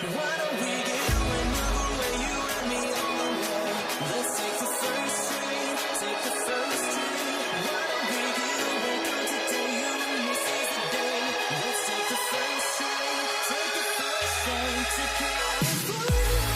Why don't we get up and move away, you and me on the way? Let's take the first train, take the first train. Why don't we get up and go today, you and me seize the day? Let's take the first train, take the first train to California.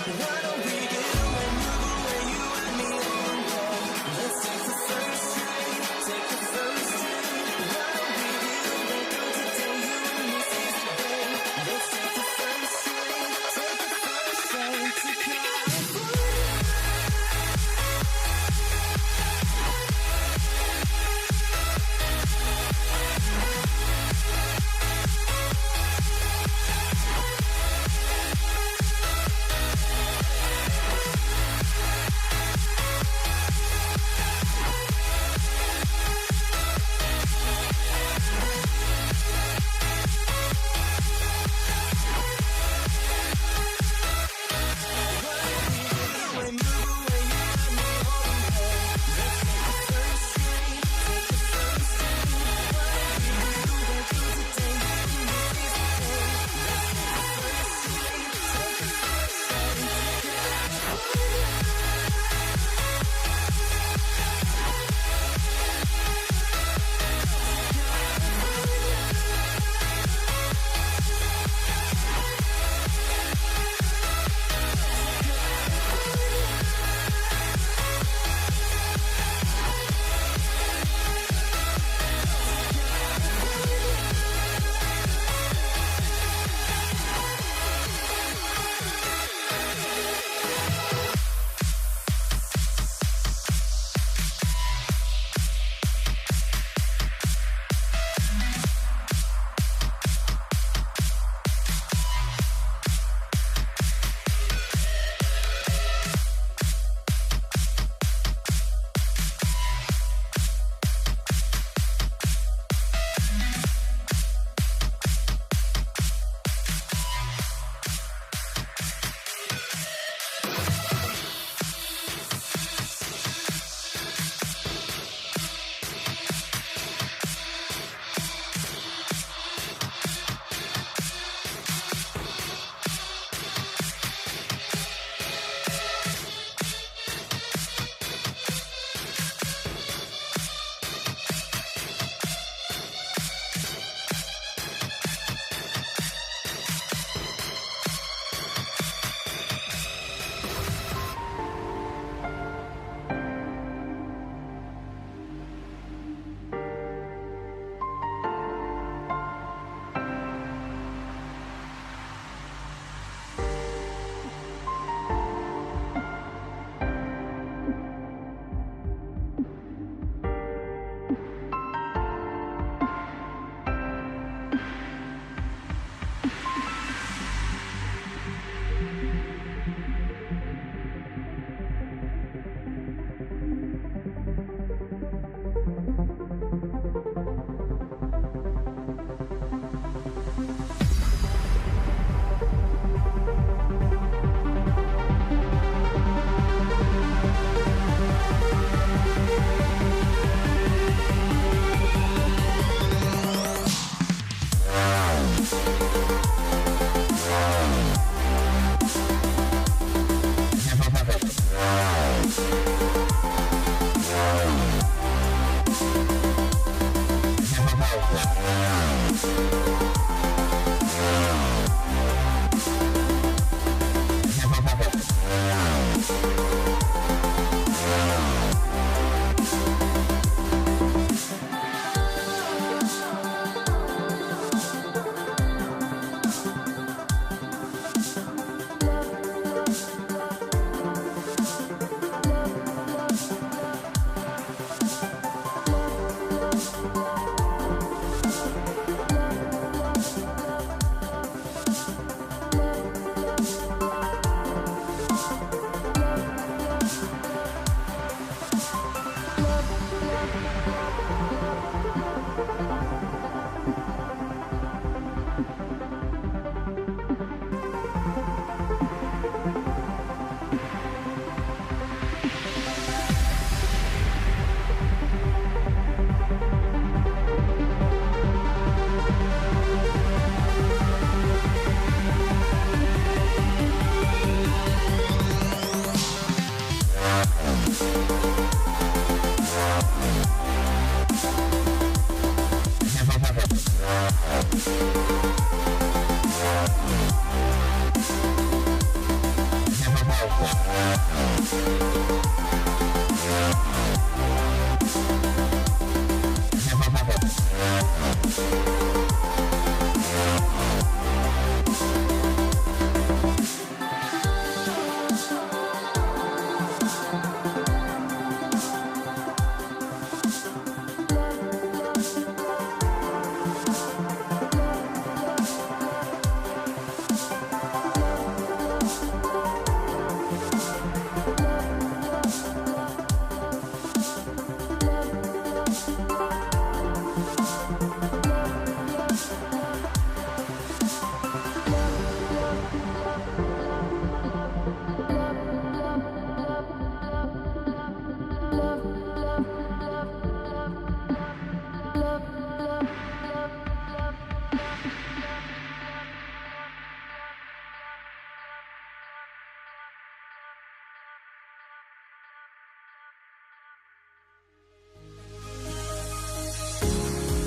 Why don't we get up and move away, you and me on the way? Let's take the first train, take the first train. Why don't we get up and go today, you and me seize the day? Let's take the first train, take the first train to California. Why don't we get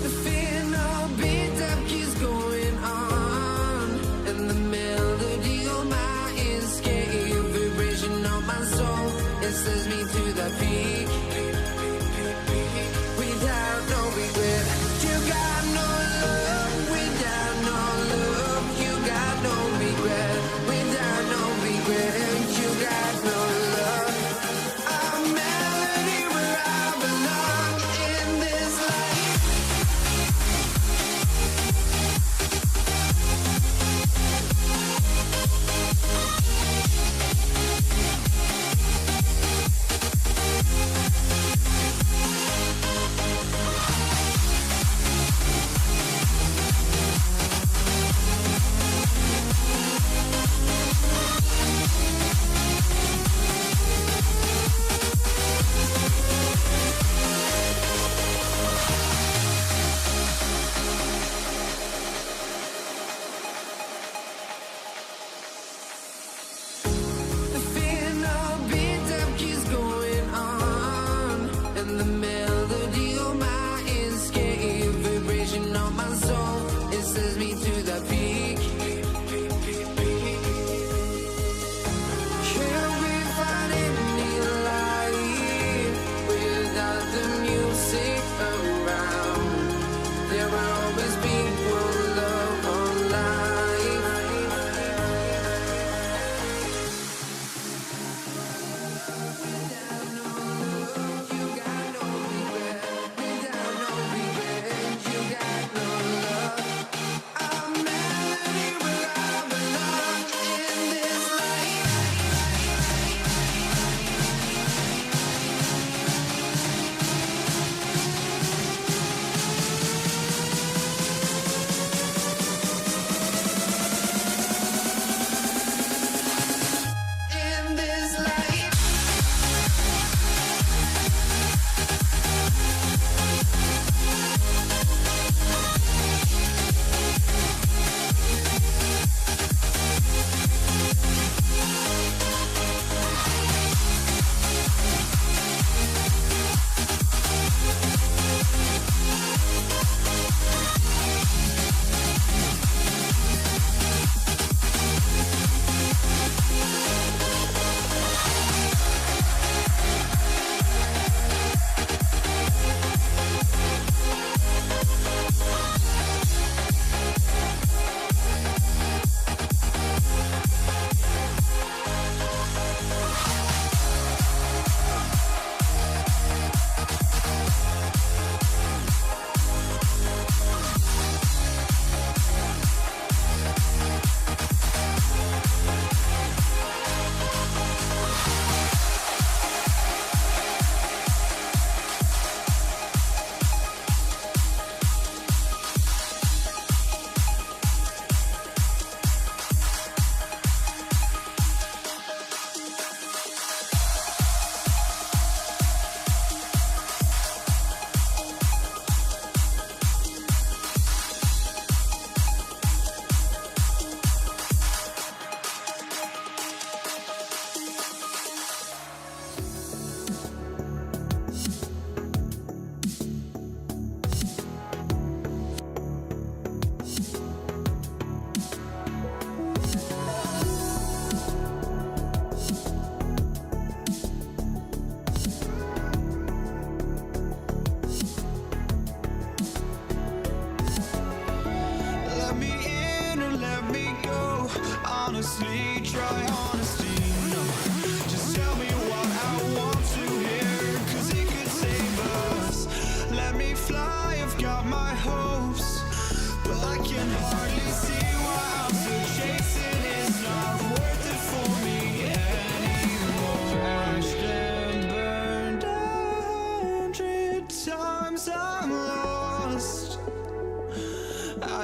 The fear no beat up keeps going on, and the melody on my escape, vibration on my soul, it sends me to the peak. Without no regret, you got no love. Without no love, you got no regret. Without no regret, you got no love. A melody where I belong in this life.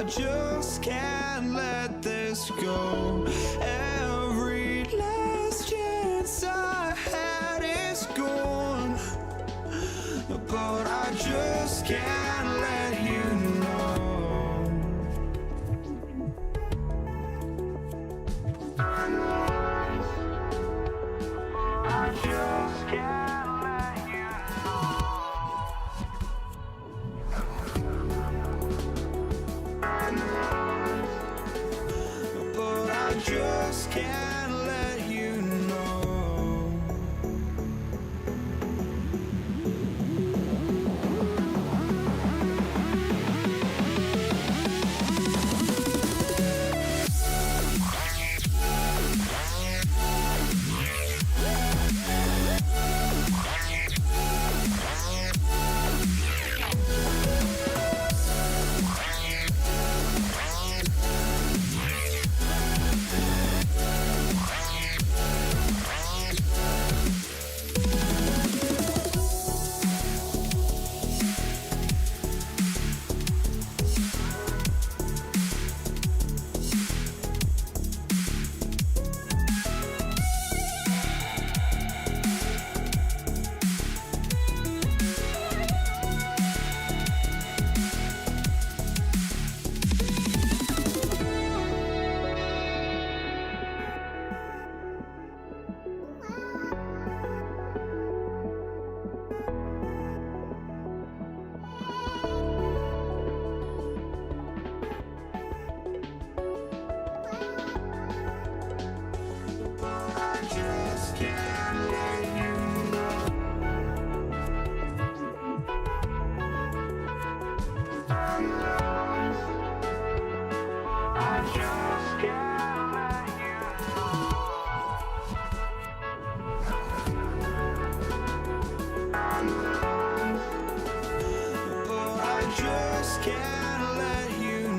just can't let this go. Every last chance I had is gone, but I just can't let you know. I just can't let you know. But I just can't let you know. Can't let you know. I just can't let you know.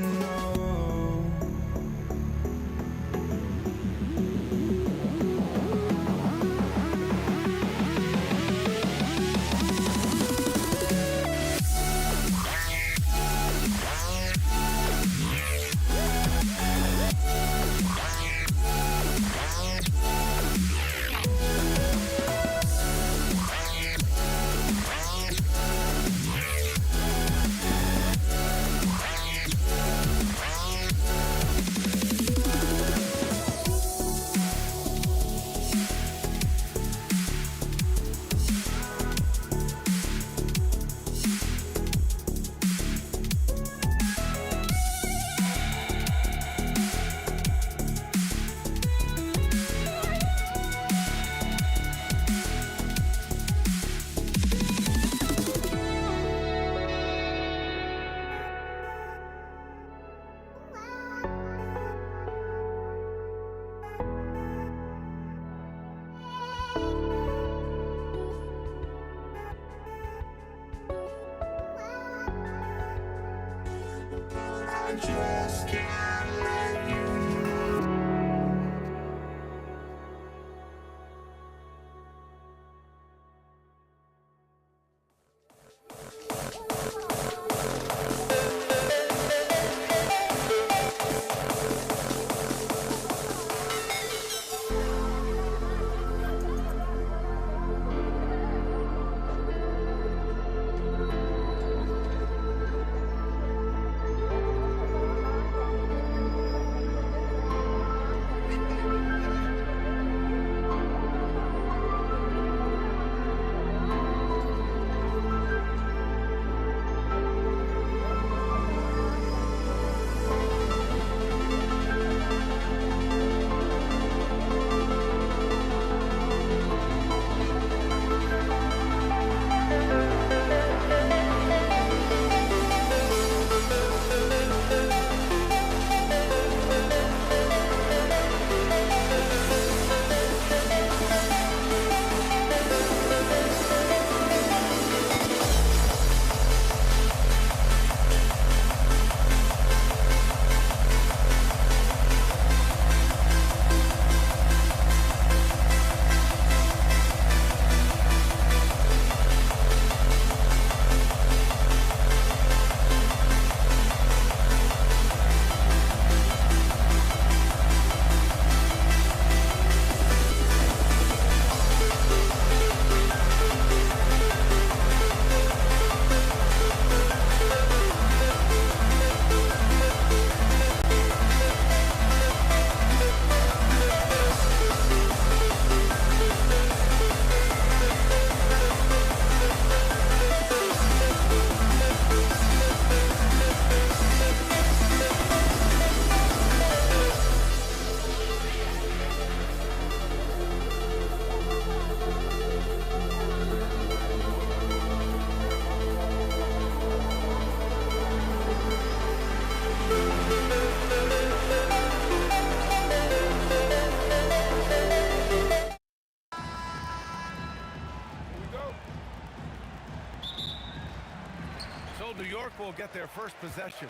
New York will get their first possession.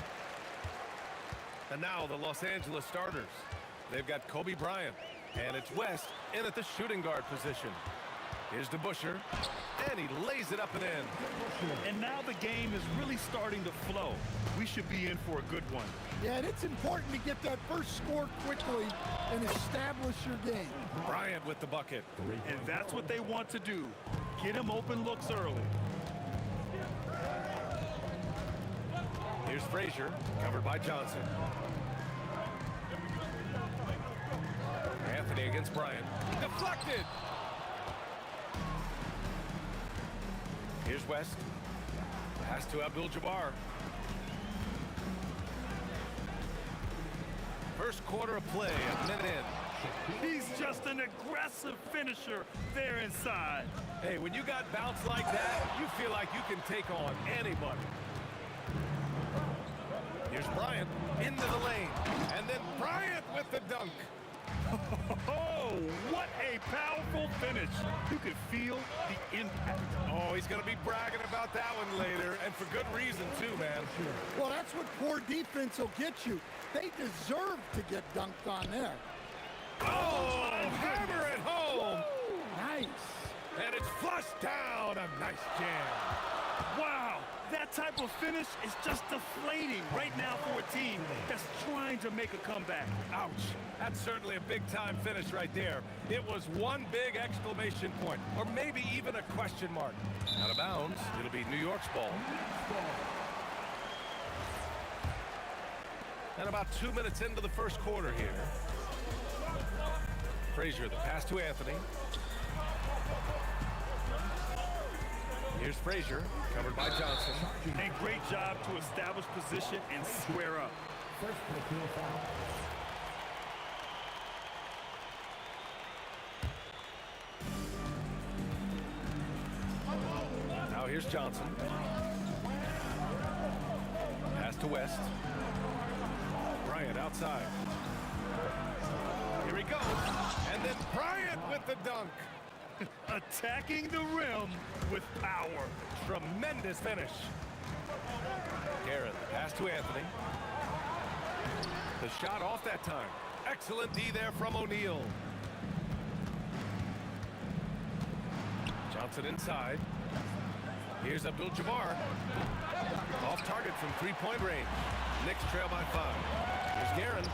And now the Los Angeles starters. They've got Kobe Bryant, and it's West in at the shooting guard position. Here's DeBusschere, and he lays it up and in. And now the game is really starting to flow. We should be in for a good one. Yeah, and it's important to get that first score quickly and establish your game. Bryant with the bucket. And that's what they want to do. Get him open looks early. Here's Frazier, covered by Johnson. Anthony against Bryant. Deflected! Here's West. Pass to Abdul-Jabbar. First quarter of play, a minute in. He's just an aggressive finisher there inside. Hey, when you got bounce like that, you feel like you can take on anybody. Here's Bryant into the lane. And then Bryant with the dunk. Oh, what a powerful finish. You could feel the impact. Oh, he's going to be bragging about that one later, and for good reason, too, man. Well, that's what poor defense will get you. They deserve to get dunked on there. Oh, hammer it home. Woo, nice. And it's flushed down. A nice jam. Wow, that type of finish is just deflating right now for a team that's trying to make a comeback. Ouch. That's certainly a big-time finish right there. It was one big exclamation point, or maybe even a question mark. Out of bounds, it'll be New York's ball. And about 2 minutes into the first quarter here. Frazier, the pass to Anthony. Here's Frazier, covered by Johnson. And great job to establish position and square up. Now here's Johnson. Pass to West. Bryant outside. Here he goes. And then Bryant with the dunk. Attacking the rim with power. Tremendous finish. Garrett, pass to Anthony. The shot off that time. Excellent D there from O'Neal. Johnson inside. Here's Abdul-Jabbar. Off target from three-point range. Knicks trail by 5. Here's Guerin.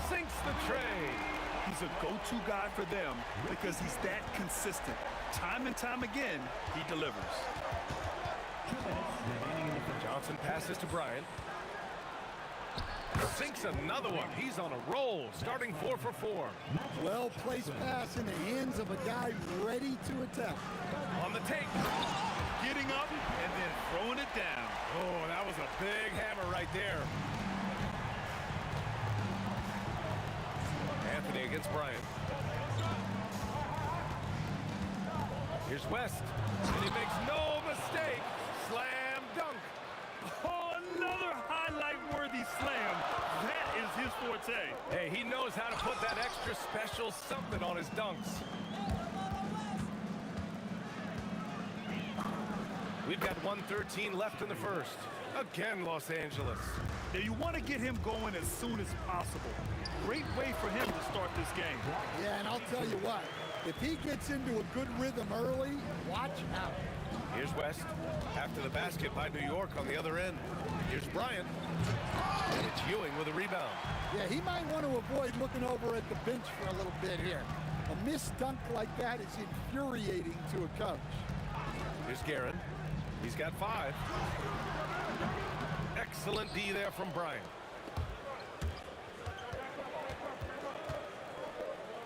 Sinks the tray. He's a go-to guy for them because he's that consistent. Time and time again, he delivers. Johnson passes to Bryant. Sinks another one. He's on a roll, starting 4 for 4. Well-placed pass in the hands of a guy ready to attack. On the take. Getting up and then throwing it down. Oh, that was a big hammer right there. Anthony against Bryant. Here's West. And he makes no mistake. Slam dunk. Oh, another highlight-worthy slam. That is his forte. Hey, he knows how to put that extra special something on his dunks. We've got 1:13 left in the first. Again, Los Angeles. Now, you want to get him going as soon as possible. Great way for him to start this game. Yeah, and I'll tell you what, if he gets into a good rhythm early, watch out. Here's West. After the basket by New York on the other end. Here's Bryant. And it's Ewing with a rebound. Yeah, he might want to avoid looking over at the bench for a little bit here. A missed dunk like that is infuriating to a coach. Here's Guerin. He's got 5. Excellent D there from Bryant.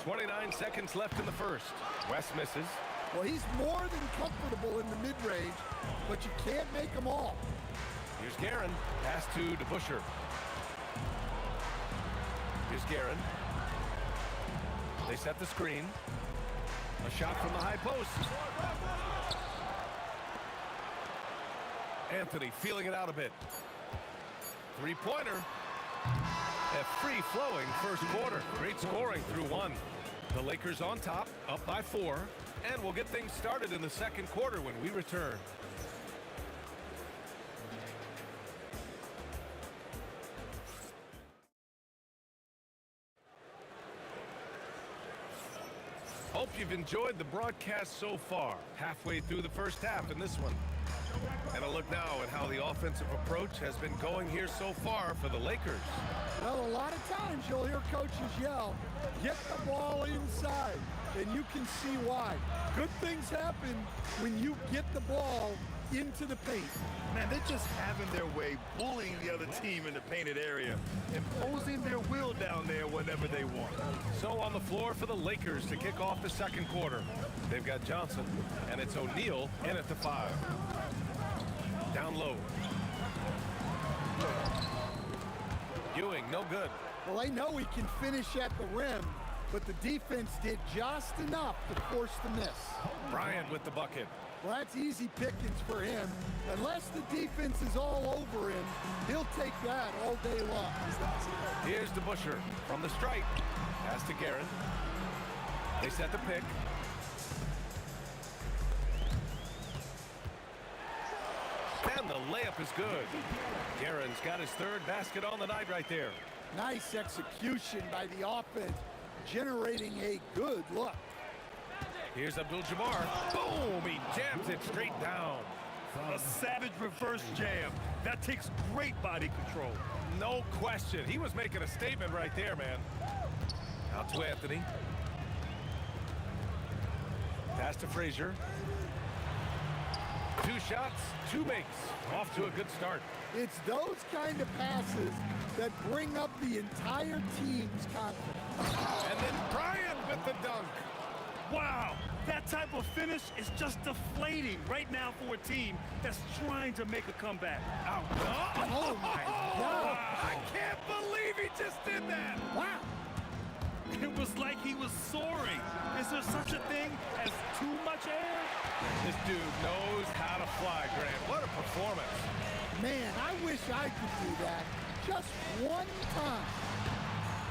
29 seconds left in the first. West misses. Well, he's more than comfortable in the mid-range, but you can't make them all. Here's Guerin. Pass to DeBusschere. Here's Guerin. They set the screen. A shot from the high post. Anthony feeling it out a bit. Three-pointer. A free-flowing first quarter. Great scoring through 1. The Lakers on top, up by 4. And we'll get things started in the second quarter when we return. you've enjoyed the broadcast so far. Halfway through the first half in this one. And a look now at how the offensive approach has been going here so far for the Lakers. Well, a lot of times you'll hear coaches yell, get the ball inside, and you can see why. Good things happen when you get the ball into the paint. Man, they're just having their way, bullying the other team in the painted area, imposing their will down there whenever they want. So on the floor for the Lakers to kick off the second quarter. They've got Johnson, and it's O'Neal in at the 5. Down low. Ewing, no good. Well, they know he can finish at the rim, but the defense did just enough to force the miss. Bryant with the bucket. Well, that's easy pickings for him. Unless the defense is all over him, he'll take that all day long. Here's DeBusschere from the stripe. Pass to Guerin. They set the pick. And the layup is good. Guerin's got his third basket on the night right there. Nice execution by the offense, generating a good look. Here's Abdul-Jabbar. Boom! He jams it straight down. A savage reverse jam. That takes great body control. No question. He was making a statement right there, man. Out to Anthony. Pass to Frazier. 2 shots, 2 makes. Off to a good start. It's those kind of passes that bring up the entire team's confidence. And then Bryant with the dunk. Wow, that type of finish is just deflating right now for a team that's trying to make a comeback. Out. Oh, my God. I can't believe he just did that. Wow. It was like he was soaring. Is there such a thing as too much air? This dude knows how to fly, Grant. What a performance. Man, I wish I could do that just one time.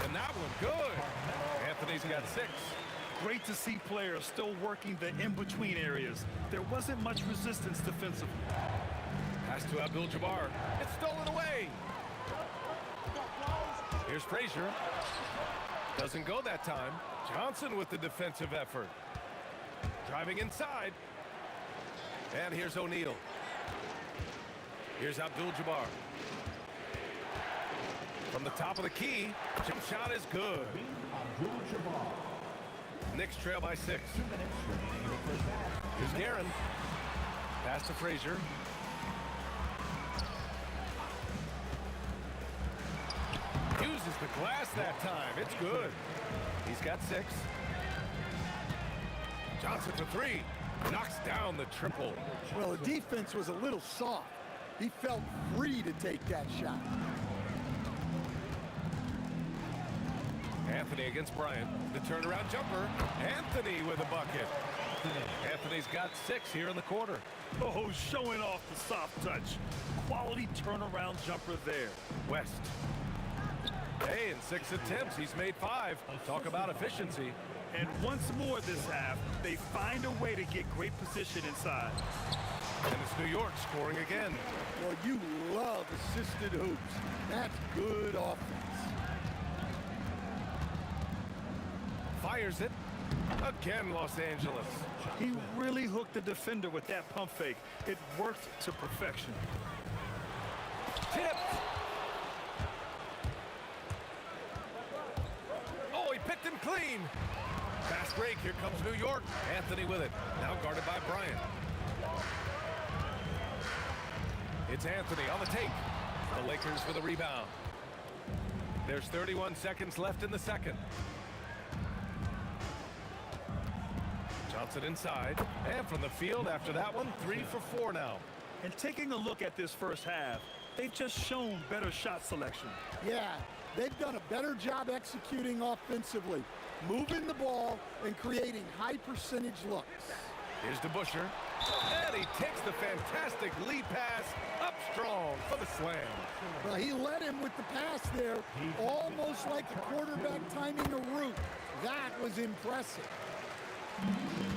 And that one good. Anthony's got 6. Great to see players still working the in-between areas. There wasn't much resistance defensively. Pass to Abdul-Jabbar. It's stolen away. Here's Frazier. Doesn't go that time. Johnson with the defensive effort. Driving inside. And here's O'Neal. Here's Abdul-Jabbar. From the top of the key, jump shot is good. Knicks trail by 6. Here's Guerin. Pass to Frazier. Uses the glass that time. It's good. He's got 6. Johnson for 3. Knocks down the triple. Well, the defense was a little soft. He felt free to take that shot. Anthony against Bryant. The turnaround jumper. Anthony with a bucket. Anthony's got 6 here in the quarter. Oh, showing off the soft touch. Quality turnaround jumper there. West. Hey, in 6 attempts, he's made 5. Talk about efficiency. And once more this half, they find a way to get great position inside. And it's New York scoring again. Well, you love assisted hoops. That's good offense. Fires it. Again, Los Angeles. He really hooked the defender with that pump fake. It worked to perfection. Tipped. Oh, he picked him clean. Fast break. Here comes New York. Anthony with it. Now guarded by Bryant. It's Anthony on the take. The Lakers for the rebound. There's 31 seconds left in the second. Johnson inside. And from the field after that one, 3 for 4 now. And taking a look at this first half, they've just shown better shot selection. Yeah, they've done a better job executing offensively, moving the ball and creating high percentage looks. Here's DeBusschere. And he takes the fantastic lead pass up strong for the slam. Well, he led him with the pass there, almost like a quarterback timing a route. That was impressive.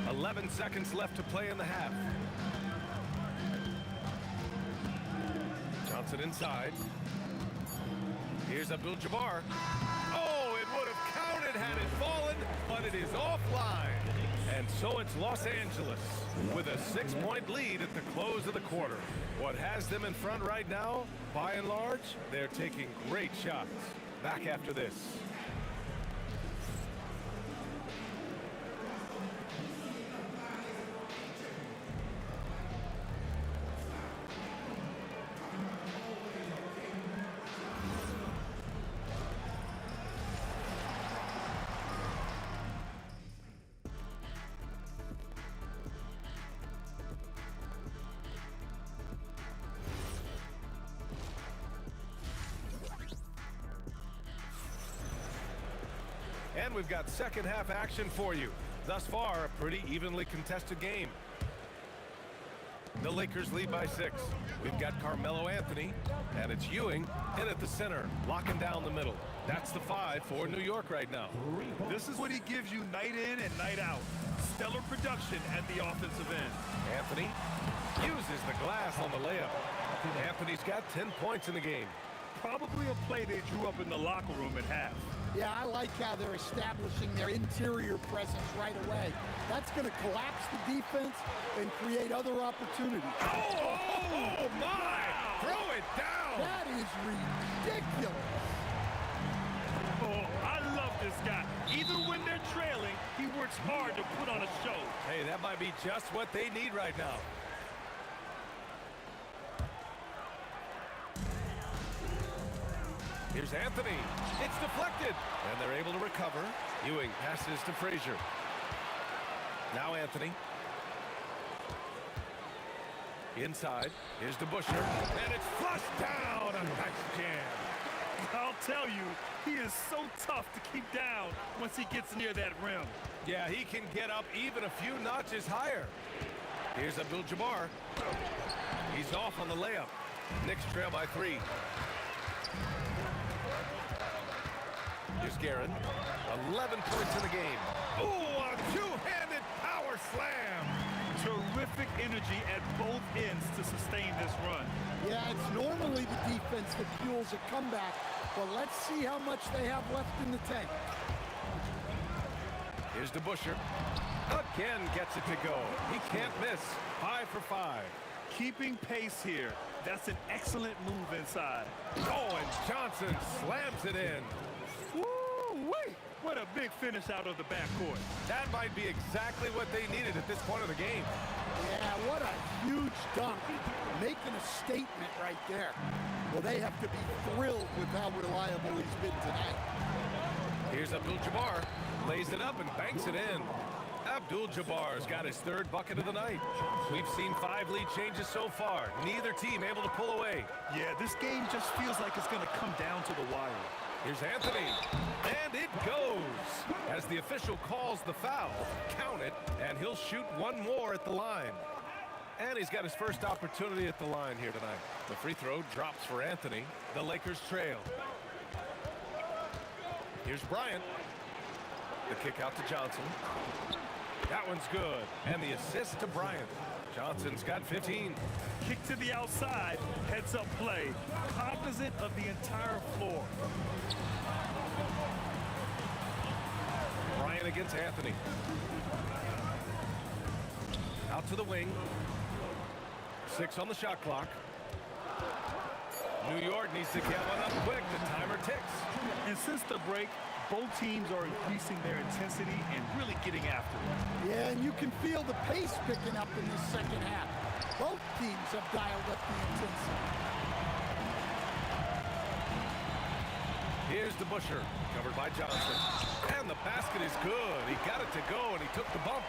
11 seconds left to play in the half. Johnson inside. Here's Abdul-Jabbar. Oh, it would have counted had it fallen but it is offline. And so it's Los Angeles with a 6-point lead at the close of the quarter. What has them in front right now, by and large, they're taking great shots. Back after this. And we've got second half action for you. Thus far, a pretty evenly contested game. The Lakers lead by 6. We've got Carmelo Anthony, and it's Ewing in at the center, locking down the middle. That's the 5 for New York right now. This is what he gives you night in and night out. Stellar production at the offensive end. Anthony uses the glass on the layup. Anthony's got 10 points in the game. Probably a play they drew up in the locker room at half. Yeah, I like how they're establishing their interior presence right away. That's going to collapse the defense and create other opportunities. Oh, my! Throw it down! That is ridiculous. Oh, I love this guy. Even when they're trailing, he works hard to put on a show. Hey, that might be just what they need right now. Here's Anthony. It's deflected. And they're able to recover. Ewing passes to Frazier. Now Anthony. Inside. Here's DeBuscher. And it's flushed down. A nice jam. I'll tell you, he is so tough to keep down once he gets near that rim. Yeah, he can get up even a few notches higher. Here's Abdul-Jabbar. He's off on the layup. Knicks trail by 3. Here's Guerin. 11 points in the game. Ooh, a two-handed power slam. Terrific energy at both ends to sustain this run. Yeah, it's normally the defense that fuels a comeback, but let's see how much they have left in the tank. Here's DeBuscher. Again gets it to go. He can't miss. 5 for 5. Keeping pace here. That's an excellent move inside. Oh, and Johnson slams it in. Woo-wee! What a big finish out of the backcourt. That might be exactly what they needed at this point of the game. Yeah, what a huge dunk. Making a statement right there. Well, they have to be thrilled with how reliable he's been tonight. Here's Abdul-Jabbar. Lays it up and banks it in. Abdul-Jabbar's got his 3rd bucket of the night. We've seen 5 lead changes so far. Neither team able to pull away. Yeah, this game just feels like it's going to come down to the wire. Here's Anthony. And it goes. As the official calls the foul, count it, and he'll shoot one more at the line. And he's got his first opportunity at the line here tonight. The free throw drops for Anthony. The Lakers trail. Here's Bryant. The kick out to Johnson. That one's good. And the assist to Bryant. Johnson's got 15. Kick to the outside, heads up play, cognizant of the entire floor. Bryant against Anthony. Out to the wing. 6 on the shot clock. New York needs to get one up quick. The timer ticks. And since the break, both teams are increasing their intensity and really getting after it. Yeah, and you can feel the pace picking up in this second half. Both teams have dialed up the intensity. Here's DeBuscher, covered by Johnson. And the basket is good. He got it to go, and he took the bump.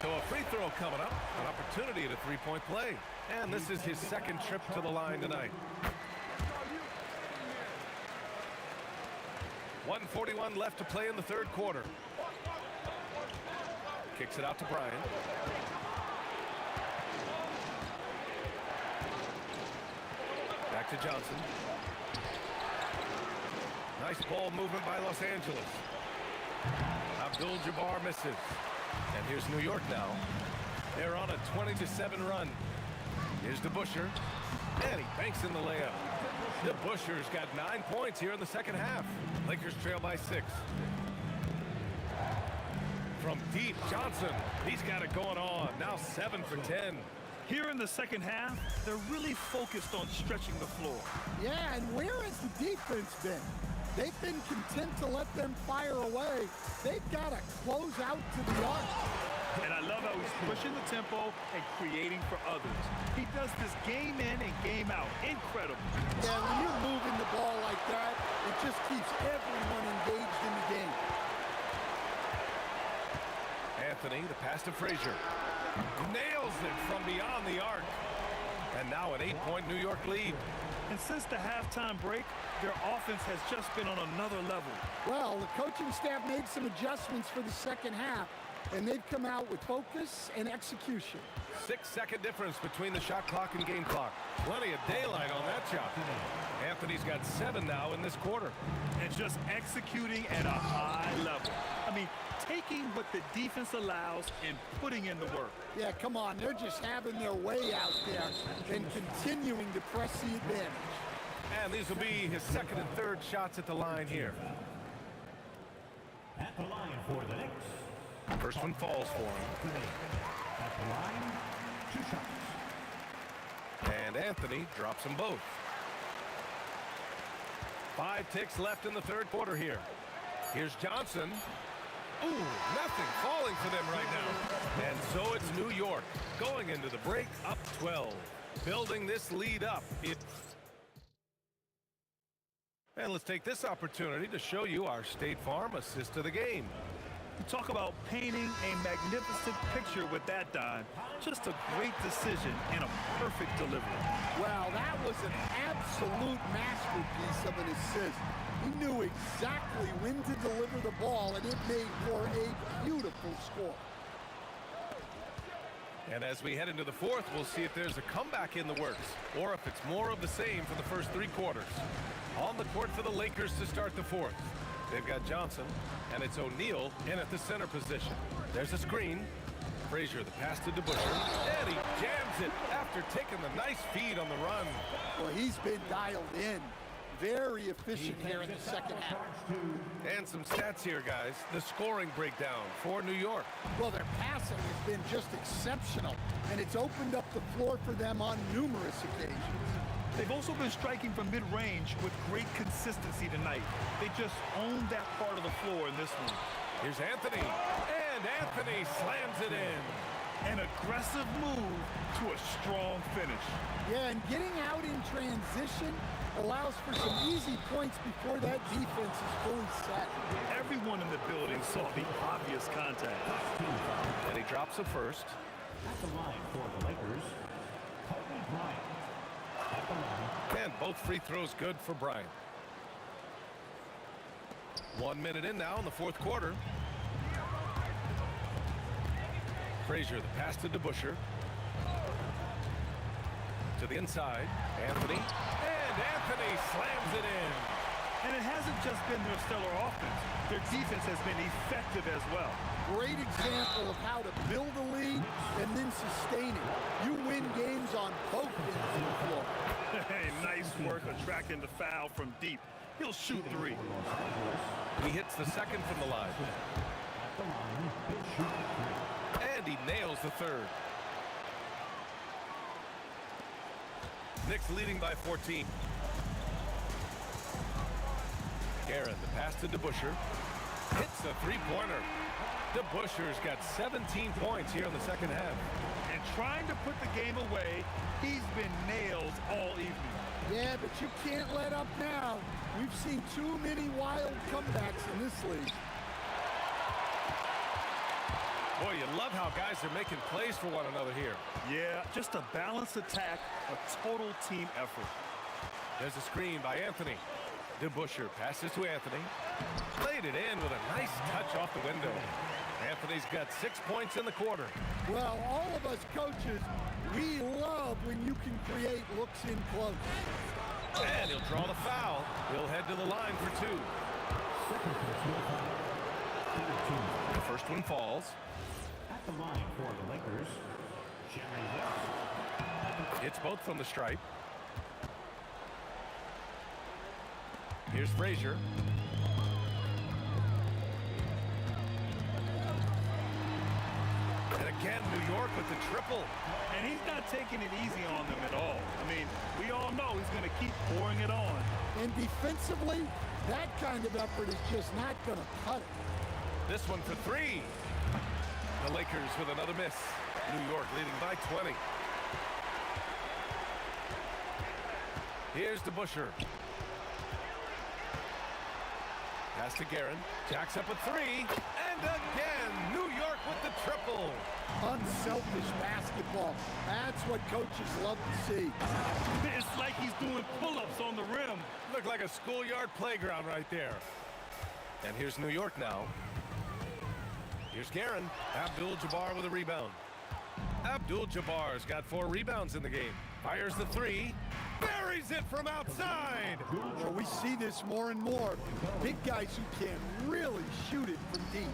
So a free throw coming up, an opportunity at a 3-point play. And this is his 2nd trip to the line tonight. 1:41 left to play in the 3rd quarter. Kicks it out to Bryant. Back to Johnson. Nice ball movement by Los Angeles. Abdul-Jabbar misses. And here's New York now. They're on a 20-7 run. Here's DeBuscher. And he banks in the layup. DeBuscher's got 9 points here in the second half. Lakers trail by 6. from deep. Johnson, he's got it going on. Now 7 for 10. Here in the second half, they're really focused on stretching the floor. Yeah, and where has the defense been? They've been content to let them fire away. They've got to close out to the arc. And I love how he's pushing the tempo and creating for others. He does this game in and game out. Incredible. Yeah, when you're moving the ball like that, it just keeps everyone engaged in the game. Anthony, the pass to Frazier. Nails it from beyond the arc. And now an 8-point New York lead. And since the halftime break, their offense has just been on another level. Well, the coaching staff made some adjustments for the second half, and they've come out with focus and execution. 6-second difference between the shot clock and game clock. Plenty of daylight on that shot. Anthony's got 7 now in this quarter. And just executing at a high level. I mean, taking what the defense allows and putting in the work. Yeah, come on. They're just having their way out there and continuing to press the advantage. And these will be his second and third shots at the line here. At the line for the Knicks. First one falls for him. At the line, 2 shots. And Anthony drops them both. 5 ticks left in the third quarter here. Here's Johnson. Ooh, nothing falling for them right now. And so it's New York going into the break up 12. Building this lead up. And let's take this opportunity to show you our State Farm assist of the game. You talk about painting a magnificent picture with that dime. Just a great decision and a perfect delivery. Well, that was an absolute masterpiece of an assist. He knew exactly when to deliver the ball, and it made for a beautiful score. And as we head into the fourth, we'll see if there's a comeback in the works, or if it's more of the same for the first 3 quarters. On the court for the Lakers to start the fourth. They've got Johnson, and it's O'Neal in at the center position. There's a screen. Frazier, the pass to DeBusschere, and he jams it after taking the nice feed on the run. Well, he's been dialed in. Very efficient here in the second half. And some stats here, guys. The scoring breakdown for New York. Well, their passing has been just exceptional, and it's opened up the floor for them on numerous occasions. They've also been striking from mid-range with great consistency tonight. They just owned that part of the floor in this one. Here's Anthony, and Anthony slams it in. An aggressive move to a strong finish. Yeah, and getting out in transition allows for some easy points before that defense is fully set. Everyone in the building saw the obvious contact. And he drops the first. At the line for the Lakers, Kobe Bryant. At the line. And both free throws good for Bryant. 1 minute in now in the fourth quarter. Frazier, the pass to DeBusschere. To the inside, Anthony. And Anthony slams it in. And it hasn't just been their stellar offense. Their defense has been effective as well. Great example of how to build a lead and then sustain it. You win games on both ends of the floor. Hey, nice work attracting the foul from deep. He'll shoot 3. He hits the second from the line. At the line, he'll shoot 3. And he nails the third. Knicks leading by 14. Garrett, the pass to DeBusschere. Hits a three-pointer. DeBusschere's got 17 points here in the second half. And trying to put the game away, he's been nailed all evening. Yeah, but you can't let up now. We've seen too many wild comebacks in this league. Boy, you love how guys are making plays for one another here. Yeah, just a balanced attack, a total team effort. There's a screen by Anthony. DeBusschere passes to Anthony. Laid it in with a nice touch off the window. Anthony's got 6 points in the quarter. Well, all of us coaches, we love when you can create looks in close. And he'll draw the foul. He'll head to the line for 2. The first one falls. At the line for the Lakers, Jerry West. It's both from the stripe. Here's Frazier. the triple. And he's not taking it easy on them at all. I mean, we all know he's going to keep pouring it on. And defensively, that kind of effort is just not going to cut it. This one for three. The Lakers with another miss. New York leading by 20. Here's DeBusschere. Pass to Guerin. Jacks up a three. And again, New York with the triple. Unselfish basketball. That's what coaches love to see. It's like he's doing pull-ups on the rim. Looked like a schoolyard playground right there. And here's New York now. Here's Guerin. Abdul-Jabbar with a rebound. Abdul-Jabbar's got 4 rebounds in the game. Fires the three. Buries it from outside. Well, we see this more and more. Big guys who can really shoot it from deep.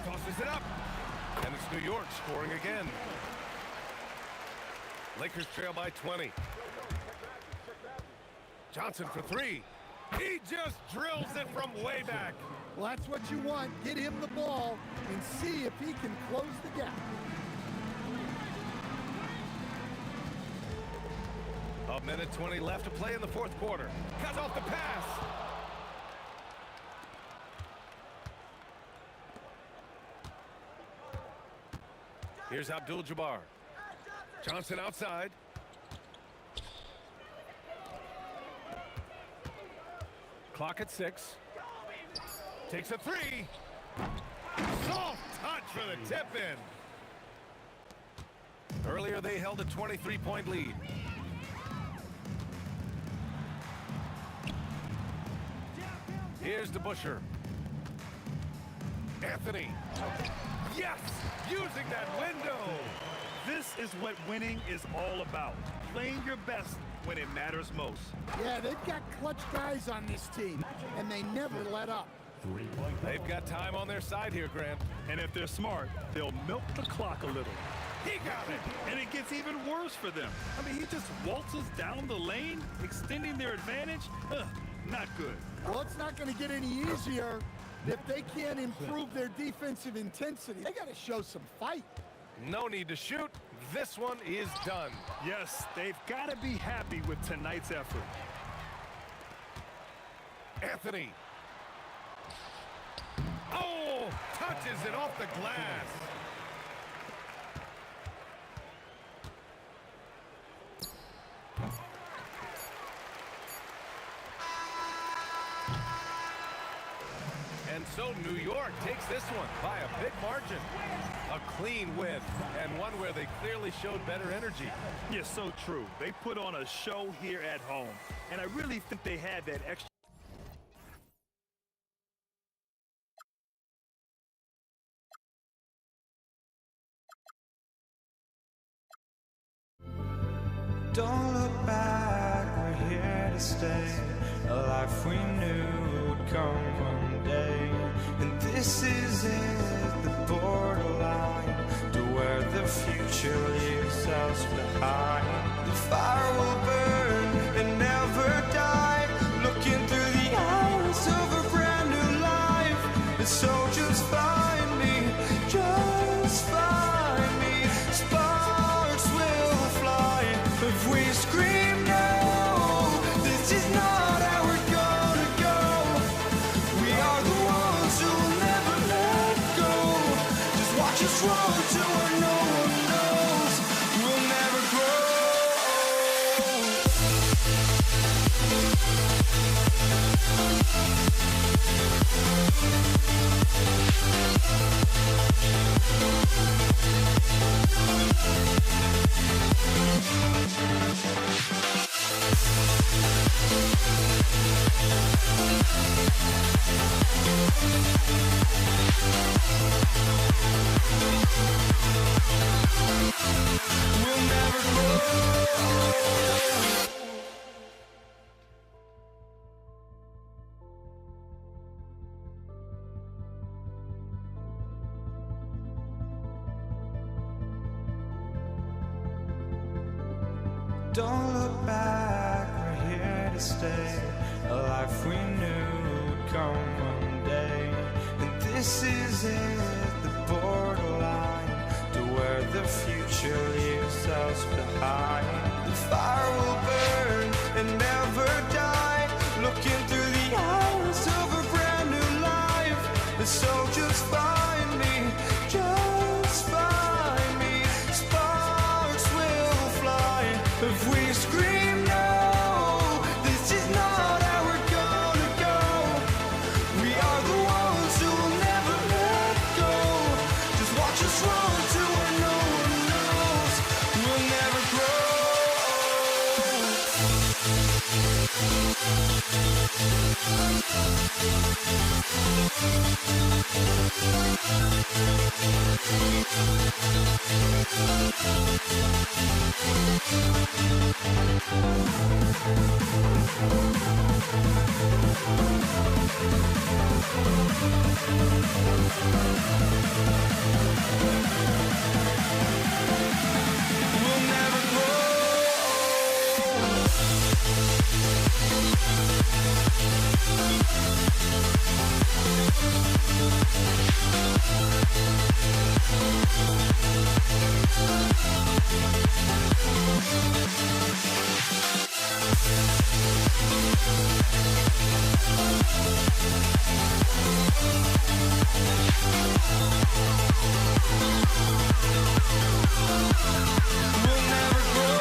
Tosses it up. And it's New York scoring again. Lakers trail by 20. Johnson for three. He just drills it from way back. Well, that's what you want. Get him the ball and see if he can close the gap. A minute 20 left to play in the fourth quarter. Cut off the pass. Here's Abdul-Jabbar. Johnson outside. Clock at 6. Takes a three. Soft touch for the tip-in. Earlier, they held a 23-point lead. Here's DeBusschere. Anthony. Yes! Using that window. This is what winning is all about. Playing your best when it matters most. Yeah, they've got clutch guys on this team, and they never let up. They've got time on their side here, Grant. And if they're smart, they'll milk the clock a little. He got it. And it gets even worse for them. I mean, he just waltzes down the lane, extending their advantage. Not good. Well, it's not going to get any easier if they can't improve their defensive intensity. They got to show some fight. No need to shoot. This one is done. Yes, they've got to be happy with tonight's effort. Anthony. Oh, touches it off the glass. And so New York takes this one by a big margin. A clean win, and one where they clearly showed better energy. Yeah, so true. They put on a show here at home, and I really think they had that extra. Don't look back, we're here to stay. A life we knew would come one day. And this is it, the borderline to where the future leaves us behind. The fire will burn and never die, looking through the eyes of a brand new life. And so just find me, just find me. Sparks will fly if we scream no. This is not how we're gonna go. We are the ones who will never let go. Just watch us run to where no one knows. We'll never grow. We'll never grow. Don't look back, we're here to stay. A life we knew would come one day. And this is it, the borderline to where the future leaves us behind. The fire will burn and never die, looking through the eyes of a brand new life. And so just find me, just find me. Sparks will fly if we scream no. This is not how we're gonna go. We are the ones who will never let go. Just watch us run to where no one knows. We'll never grow. We'll never grow. We'll never grow.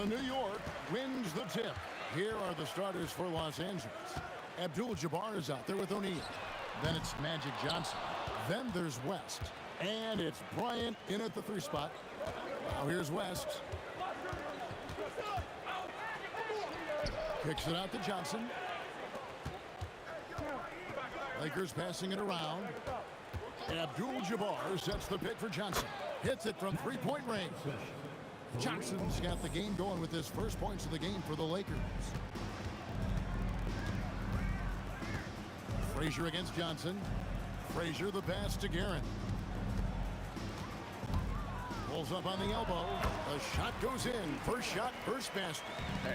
New York wins the tip. Here are the starters for Los Angeles. Abdul-Jabbar is out there with O'Neal. Then it's Magic Johnson. Then there's West. And it's Bryant in at the 3 spot. Now here's West. Kicks it out to Johnson. Lakers passing it around. Abdul-Jabbar sets the pick for Johnson. Hits it from 3-point range. Johnson's got the game going with his first points of the game for the Lakers. Frazier against Johnson. Frazier the pass to Guerin. Pulls up on the elbow. The shot goes in. First shot, first basket.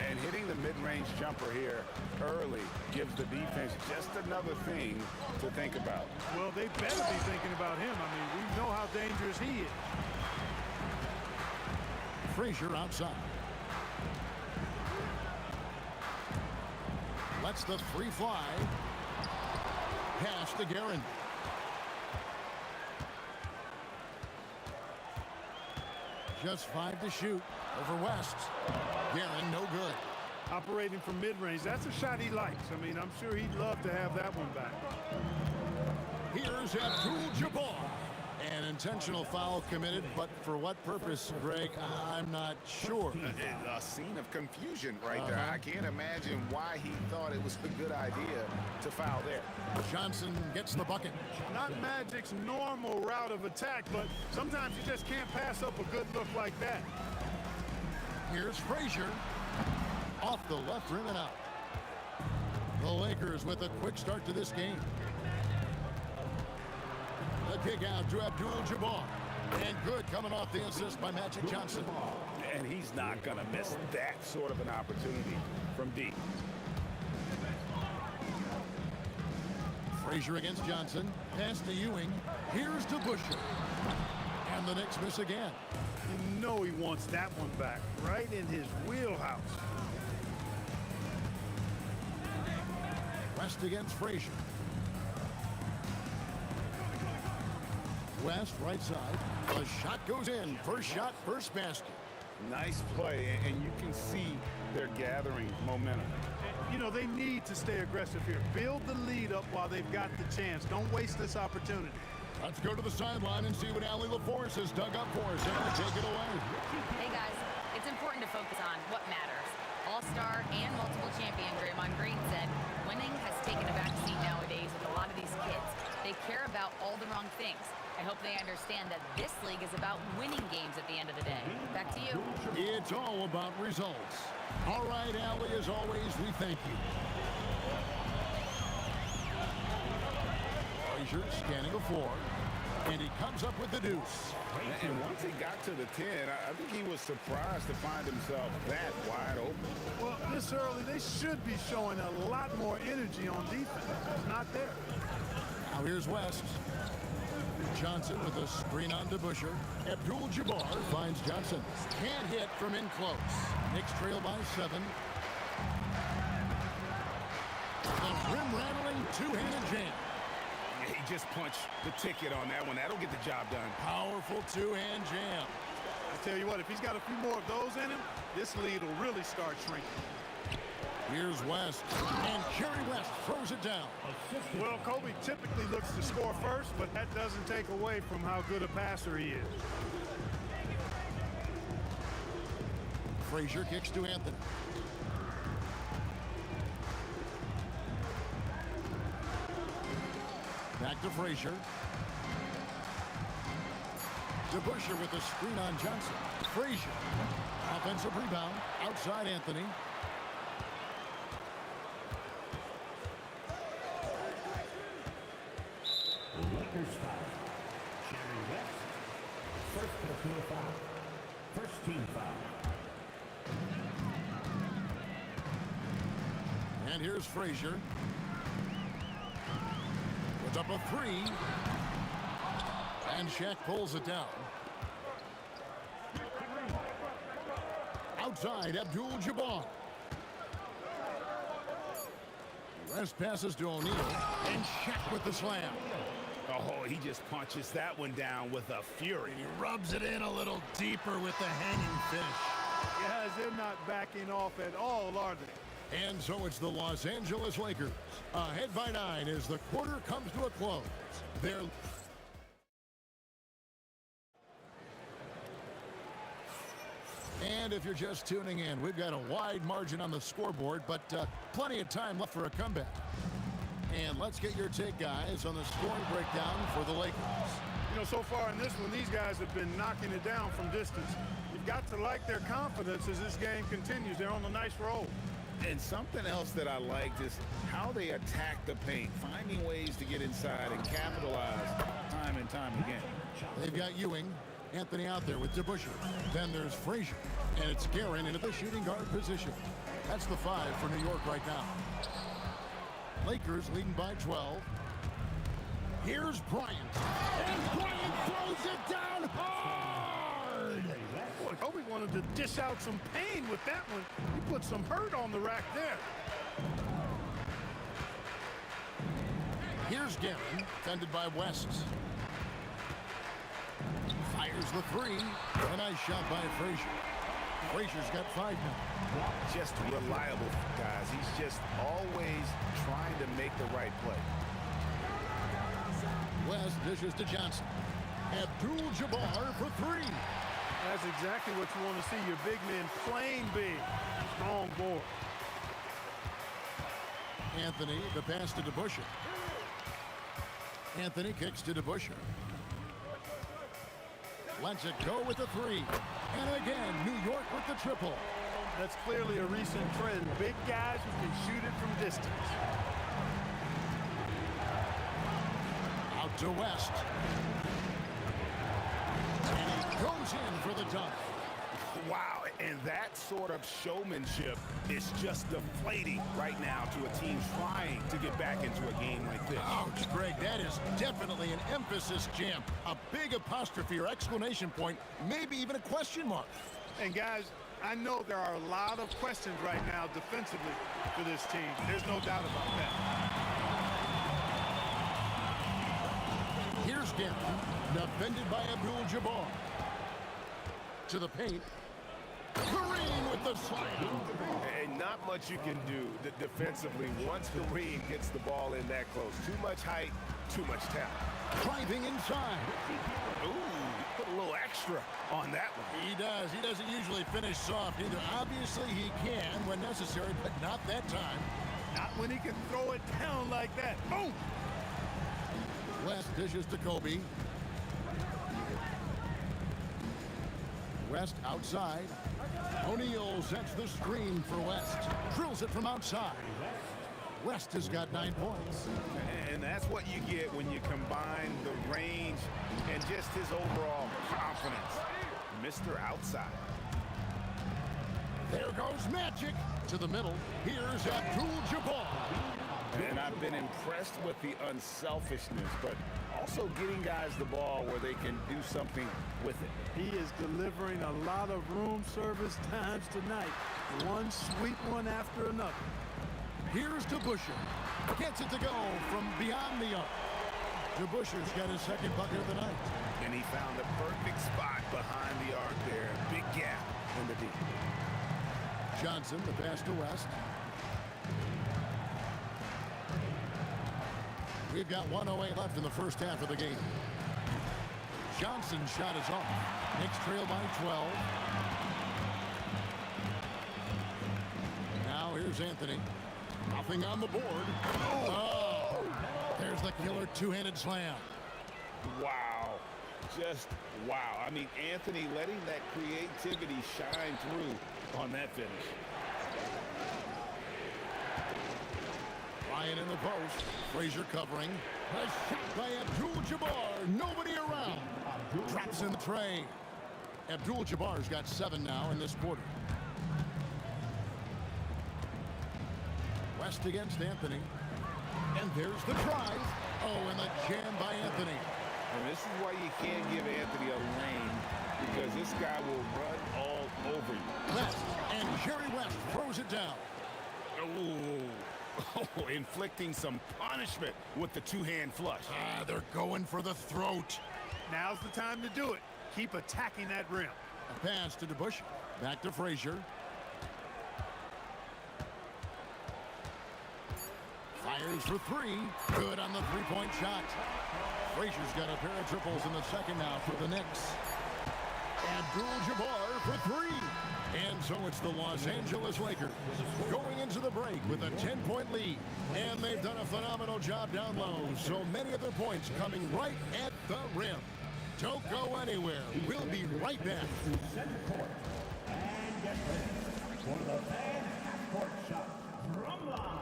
And hitting the mid-range jumper here early gives the defense just another thing to think about. Well, they better be thinking about him. I mean, we know how dangerous he is. Frazier outside. Lets the 3 fly. Pass to Guerin. Just 5 to shoot over West. Guerin, no good. Operating from mid-range, that's a shot he likes. I mean, I'm sure he'd love to have that one back. Here's Abdul-Jabbar. An intentional foul committed, but for what purpose, Greg, I'm not sure. A scene of confusion right there. I can't imagine why he thought it was a good idea to foul there. Johnson gets the bucket. Not Magic's normal route of attack, but sometimes you just can't pass up a good look like that. Here's Frazier. Off the left rim and out. The Lakers with a quick start to this game. The kick out to Abdul-Jabbar. And good coming off the assist by Magic Johnson. And he's not going to miss that sort of an opportunity from deep. Frazier against Johnson. Pass to Ewing. Here's to Busher. And the Knicks miss again. You know he wants that one back, right in his wheelhouse. West against Frazier. West, right side. The shot goes in. First shot, first basket. Nice play, and you can see they're gathering momentum. You know, they need to stay aggressive here. Build the lead up while they've got the chance. Don't waste this opportunity. Let's go to the sideline and see what Allie LaForce has dug up for us. Allie, take it away. Hey guys, it's important to focus on what matters. All-star and multiple champion Draymond Green said, winning has taken a backseat nowadays with a lot of these kids. They care about all the wrong things. I hope they understand that this league is about winning games at the end of the day. Back to you. It's all about results. All right, Allie, as always, we thank you. Frazier scanning the floor, and he comes up with the deuce. And once he got to the 10, I think he was surprised to find himself that wide open. Well, this early, they should be showing a lot more energy on defense. It's not there. Now here's West. Johnson with a screen on to Busher. Abdul-Jabbar finds Johnson. Can't hit from in close. Knicks trail by 7. The rim-rattling two-handed jam. He just punched the ticket on that one. That'll get the job done. Powerful two-hand jam. I tell you what, if he's got a few more of those in him, this lead will really start shrinking. Here's West, and Jerry West throws it down. Well, Kobe typically looks to score first, but that doesn't take away from how good a passer he is. Frazier kicks to Anthony. Back to Frazier. To Busher with the screen on Johnson. Frazier. Offensive rebound. Outside Anthony. Lakers foul. Jerry West. First personal foul. First team foul. And here's Frazier. Puts up a 3. And Shaq pulls it down. Outside, Abdul-Jabbar. West passes to O'Neal. And Shaq with the slam. Oh, he just punches that one down with a fury. He rubs it in a little deeper with the hanging finish. Guys, they're not backing off at all, are they? And so it's the Los Angeles Lakers. Ahead by 9 as the quarter comes to a close. They're... And if you're just tuning in, we've got a wide margin on the scoreboard, but plenty of time left for a comeback. And let's get your take, guys, on the scoring breakdown for the Lakers. You know, so far in this one, these guys have been knocking it down from distance. You've got to like their confidence as this game continues. They're on a nice roll. And something else that I liked is how they attack the paint, finding ways to get inside and capitalize time and time again. They've got Ewing, Anthony out there with DeBusschere. Then there's Frazier, and it's Guerin into the shooting guard position. That's the 5 for New York right now. Lakers leading by 12. Here's Bryant. And Bryant throws it down hard! Boy, Kobe wanted to dish out some pain with that one. He put some hurt on the rack there. Here's Guerin, defended by West. Fires the 3. A nice shot by Frazier. Frazier's got 5 now. Just reliable, guys. He's just always trying to make the right play. West dishes to Johnson. Abdul-Jabbar for 3. That's exactly what you want to see your big men playing big. Strong board. Anthony, the pass to DeBusschere. Anthony kicks to DeBusschere. Lets it go with the 3. And again, New York with the triple. That's clearly a recent trend. Big guys who can shoot it from distance. Out to West. And he goes in for the dunk. Wow, and that sort of showmanship is just deflating right now to a team trying to get back into a game like this. Ouch, Greg, that is definitely an emphasis jam. A big apostrophe or exclamation point, maybe even a question mark. And guys, I know there are a lot of questions right now defensively for this team. There's no doubt about that. Here's Guerin, defended by Abdul-Jabbar. To the paint. Kareem with the slam. And not much you can do defensively once Kareem gets the ball in that close. Too much height, too much talent. Driving inside. Ooh, put a little extra on that one. He does. He doesn't usually finish soft either. Obviously, he can when necessary, but not that time. Not when he can throw it down like that. Boom! West dishes to Kobe. West outside. O'Neal sets the screen for West. Drills it from outside. West has got 9 points. And that's what you get when you combine the range and just his overall confidence. Mr. Outside. There goes Magic to the middle. Here's Abdul-Jabbar. And I've been impressed with the unselfishness, but also getting guys the ball where they can do something with it. He is delivering a lot of room service times tonight. One sweet one after another. Here's DeBusschere. Gets it to go from beyond the arc. DeBusschere's got his second bucket of the night. And he found the perfect spot behind the arc there. Big gap in the deep. Johnson, the pass to West. We've got 1:08 left in the first half of the game. Johnson's shot is off. Knicks trail by 12. Now here's Anthony. Nothing on the board. Oh! There's the killer two-handed slam. Wow. Just wow. I mean, Anthony letting that creativity shine through on that finish. Ryan in the post. Frazier covering. A shot by Abdul-Jabbar. Nobody around. Drops in the tray. Abdul-Jabbar's got 7 now in this quarter. West against Anthony. And there's the drive. Oh, and the jam by Anthony. And this is why you can't give Anthony a lane, because this guy will run all over you. West, and Jerry West throws it down. Oh, inflicting some punishment with the two-hand flush. They're going for the throat. Now's the time to do it. Keep attacking that rim. A pass to DeBusschere. Back to Frazier. Fires for three. Good on the three-point shot. Frazier's got a pair of triples in the second now for the Knicks. Abdul-Jabbar for three. And so it's the Los Angeles Lakers going into the break with a 10-point lead. And they've done a phenomenal job down low. So many of their points coming right at the rim. Don't go anywhere. We'll be right back. Center court. And get ready for the fan half-court shot from line.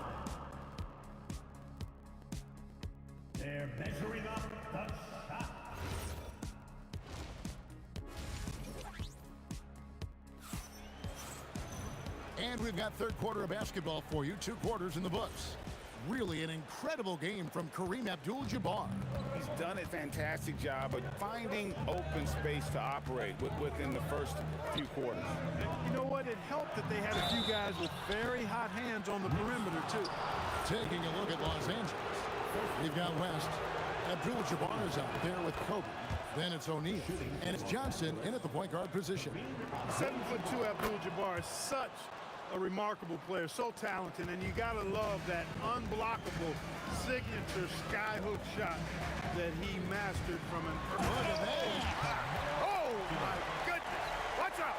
They're measuring up the shot. And we've got third quarter of basketball for you. 2 quarters in the books. Really an incredible game from Kareem Abdul-Jabbar. He's done a fantastic job of finding open space to operate within the first few quarters. You know what? It helped that they had a few guys with very hot hands on the perimeter, too. Taking a look at Los Angeles. We've got West. Abdul-Jabbar is out there with Kobe. Then it's O'Neal. And it's Johnson in at the point guard position. 7'2" Abdul-Jabbar is such a remarkable player, so talented, and you gotta love that unblockable signature skyhook shot that he mastered from an Oh my goodness! Watch out!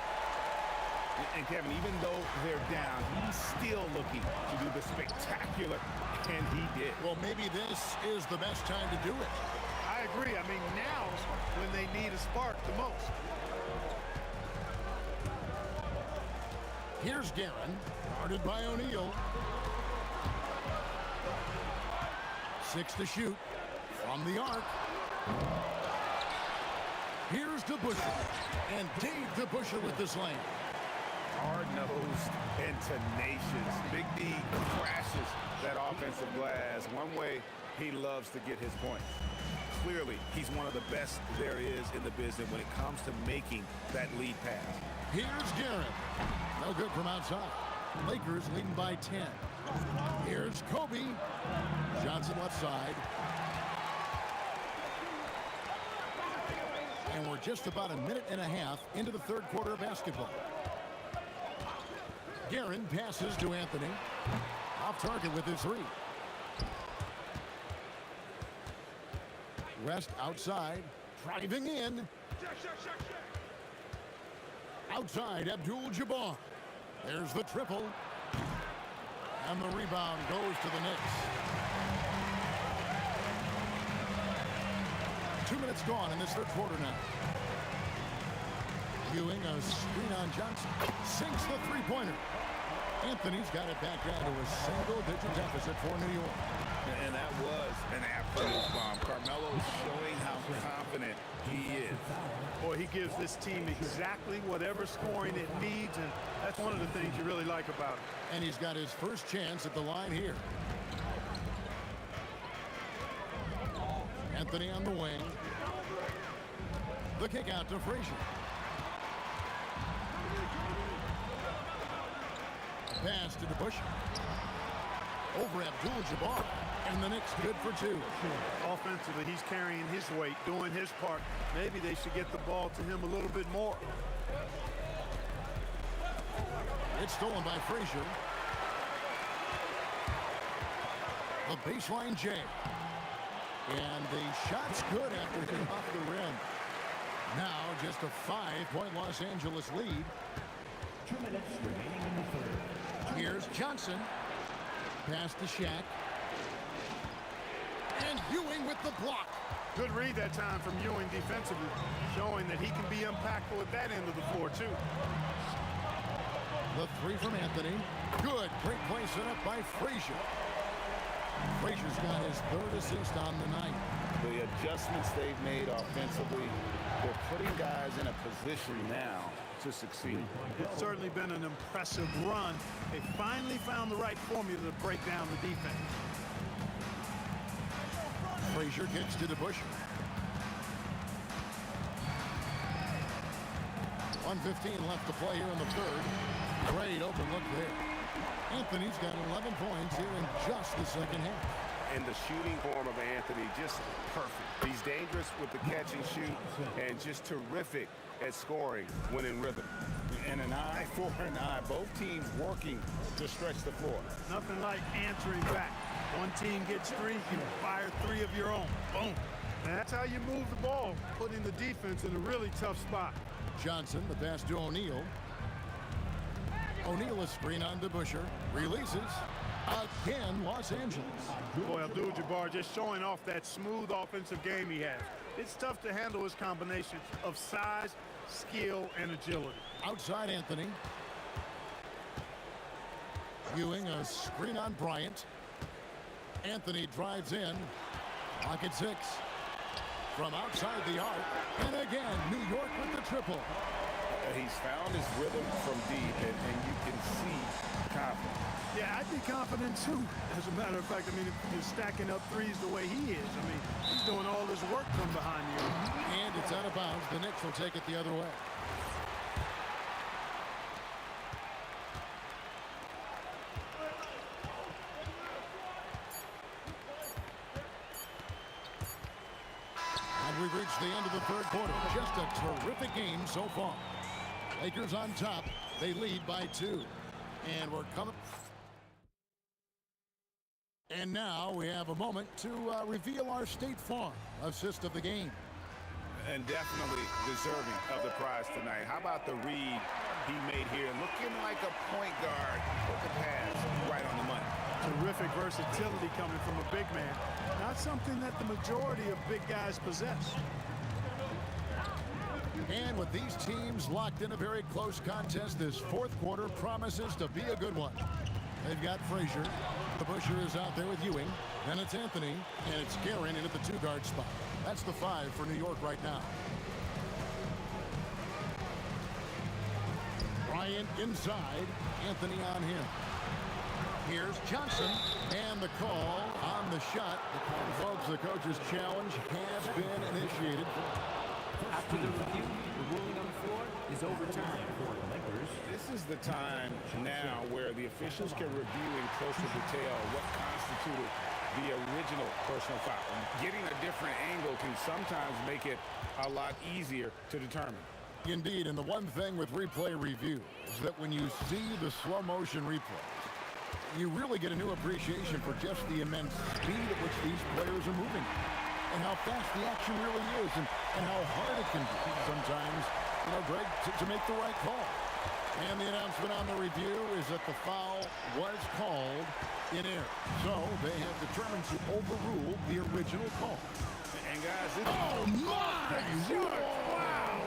And Kevin, even though they're down, he's still looking to do the spectacular, and he did. Well, maybe this is the best time to do it. I agree. I mean, now's when they need a spark the most. Here's Guerin, guarded by O'Neal. 6 to shoot from the arc. Here's DeBusschere, and Dave DeBusschere with this lane. Hard-nosed and tenacious. Big D crashes that offensive glass. One way he loves to get his points. Clearly, he's one of the best there is in the business when it comes to making that lead pass. Here's Guerin. No good from outside. Lakers leading by 10. Here's Kobe. Johnson left side. And we're just about a minute and a half into the third quarter of basketball. Guerin passes to Anthony. Off target with his three. West outside. Driving in. Outside, Abdul-Jabbar. There's the triple. And the rebound goes to the Knicks. 2 minutes gone in this third quarter now. Ewing, a screen on Johnson. Sinks the three-pointer. Anthony's got it back down to a single-digit deficit for New York. And that was an absolute bomb. Carmelo's showing how confident he is. Boy, he gives this team exactly whatever scoring it needs, and that's one of the things you really like about him. And he's got his first chance at the line here. Anthony on the wing. The kick out to Frazier. Pass to DeBusschere. Over Abdul-Jabbar. And the Knicks good for 2. Offensively, he's carrying his weight, doing his part. Maybe they should get the ball to him a little bit more. It's stolen by Frazier. The baseline J. And the shot's good after getting off the rim. Now just a 5-point Los Angeles lead. 2 minutes remaining in the third. Here's Johnson. Pass to Shaq. And Ewing with the block. Good read that time from Ewing defensively, showing that he can be impactful at that end of the floor, too. The three from Anthony. Good. Great play set up by Frazier. Frazier's got his third assist on the night. The adjustments they've made offensively, they're putting guys in a position now to succeed. It's certainly been an impressive run. They finally found the right formula to break down the defense. Frazier gets to DeBusschere. 1:15 left to play here in the third. Great open look there. Anthony's got 11 points here in just the second half. And the shooting form of Anthony, just perfect. He's dangerous with the catch and shoot and just terrific at scoring when in rhythm. And an eye for an eye. Both teams working to stretch the floor. Nothing like answering back. One team gets three, you fire three of your own. Boom. And that's how you move the ball, putting the defense in a really tough spot. Johnson, the pass to O'Neal. O'Neal, a screen on DeBusschere. Releases. Again, Los Angeles. Boy, Abdul-Jabbar just showing off that smooth offensive game he has. It's tough to handle his combination of size, skill, and agility. Outside Anthony. Ewing, a screen on Bryant. Anthony drives in. Pocket 6. From outside the arc. And again, New York with the triple. He's found his rhythm from deep, and you can see confidence. Yeah, I'd be confident too. As a matter of fact, I mean, if you're stacking up threes the way he is, I mean, he's doing all this work from behind you. And it's out of bounds. The Knicks will take it the other way. And we've reached the end of the third quarter. Just a terrific game so far. Lakers on top. They lead by 2. And we're coming. And now we have a moment to reveal our State Farm assist of the game. And definitely deserving of the prize tonight. How about the read he made here? Looking like a point guard. Put the pass right on the money. Terrific versatility coming from a big man. Not something that the majority of big guys possess. And with these teams locked in a very close contest, this fourth quarter promises to be a good one. They've got Frazier. DeBusschere is out there with Ewing. Then it's Anthony. And it's Guerin in at the 2-guard spot. That's the 5 for New York right now. Bryant inside. Anthony on him. Here's Johnson. And the call on the shot. And folks, the coach's challenge has been initiated. After the review, the ruling on the floor is overturned for the Lakers. This is the time now where the officials can review in closer detail what constituted the original personal foul. Getting a different angle can sometimes make it a lot easier to determine. Indeed, and the one thing with replay review is that when you see the slow motion replay, you really get a new appreciation for just the immense speed at which these players are moving and how fast the action really is and how hard it can be sometimes, Greg, to make the right call. And the announcement on the review is that the foul was called in error. So they have determined to overrule the original call. And guys, it's... Oh, my! Wow!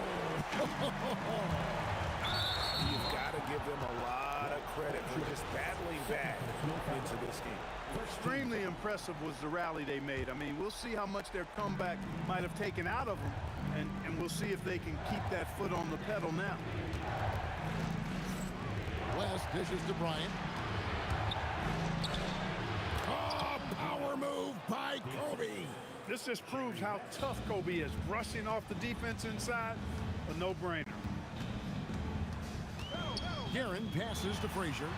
You've got to give them a lot of credit for just battling back into this game. Extremely impressive was the rally they made. I mean, we'll see how much their comeback might have taken out of them, and we'll see if they can keep that foot on the pedal now. West dishes to Bryant. Oh, power move by Kobe. This just proves how tough Kobe is. Brushing off the defense inside, a no-brainer. Guerin passes to Frazier.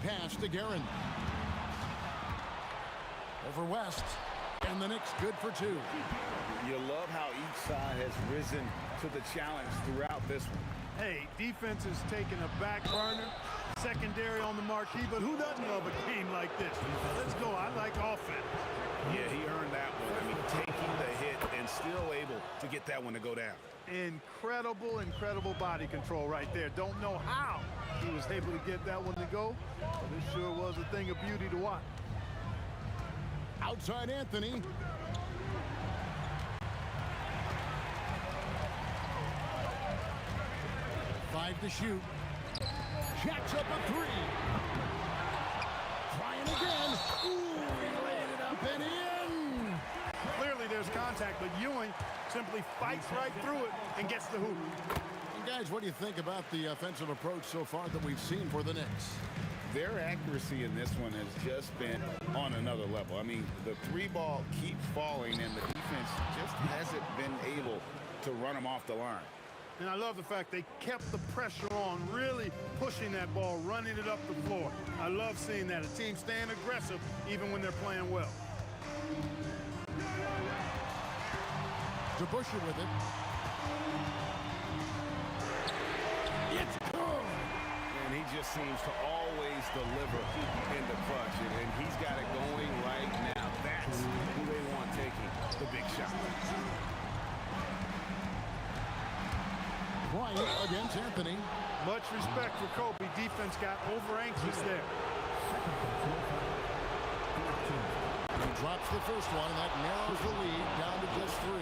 Pass to Guerin. Over West. And the Knicks good for 2. You love how each side has risen to the challenge throughout this one. Hey, defense is taking a back burner, secondary on the marquee, but who doesn't love a game like this? Let's go. I like offense. Yeah, he earned that one. I mean, taking the hit and still able to get that one to go down. Incredible body control right there. Don't know how he was able to get that one to go, but it sure was a thing of beauty to watch. Outside Anthony. Five to shoot. Jacks up a 3. Trying again. Ooh, he laid it up and in. Clearly there's contact, but Ewing simply fights right through it and gets the hoop. And guys, what do you think about the offensive approach so far that we've seen for the Knicks? Their accuracy in this one has just been on another level. I mean, the 3-ball keeps falling, and the defense just hasn't been able to run them off the line. And I love the fact they kept the pressure on, really pushing that ball, running it up the floor. I love seeing that. A team staying aggressive even when they're playing well. DeBusschere with it. It's good. And he just seems to always deliver in the clutch. And he's got it going right now. That's who they want taking the big shot. Bryant against Anthony. Much respect for Kobe. Defense got over-anxious there. He drops the first one, and that narrows the lead down to just 3.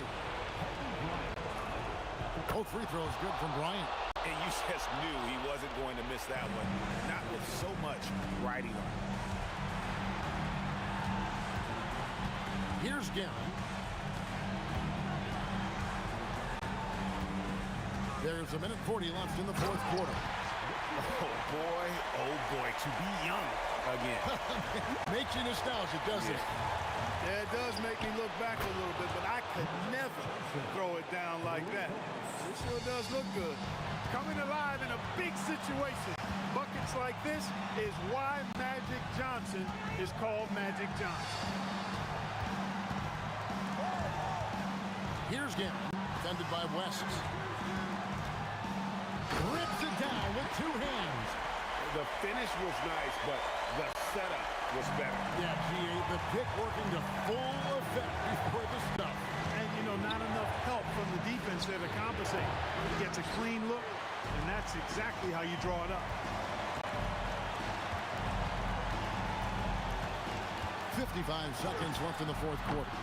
Both free throws good from Bryant. And you just knew he wasn't going to miss that one. Not with so much riding on it. Here's Garen. There's 1:40 left in the fourth quarter. Oh boy, to be young again. Makes you nostalgic, doesn't it? Yeah, it does make me look back a little bit, but I could never throw it down like that. It sure does look good. Coming alive in a big situation. Buckets like this is why Magic Johnson is called Magic Johnson. Here's Garen, defended by West. Rips it down with 2 hands. The finish was nice, but the setup was better. Yeah, G8, the pick working to full effect before the stuff. And, you know, not enough help from the defense there to compensate. He gets a clean look, and that's exactly how you draw it up. 55 seconds left in the fourth quarter.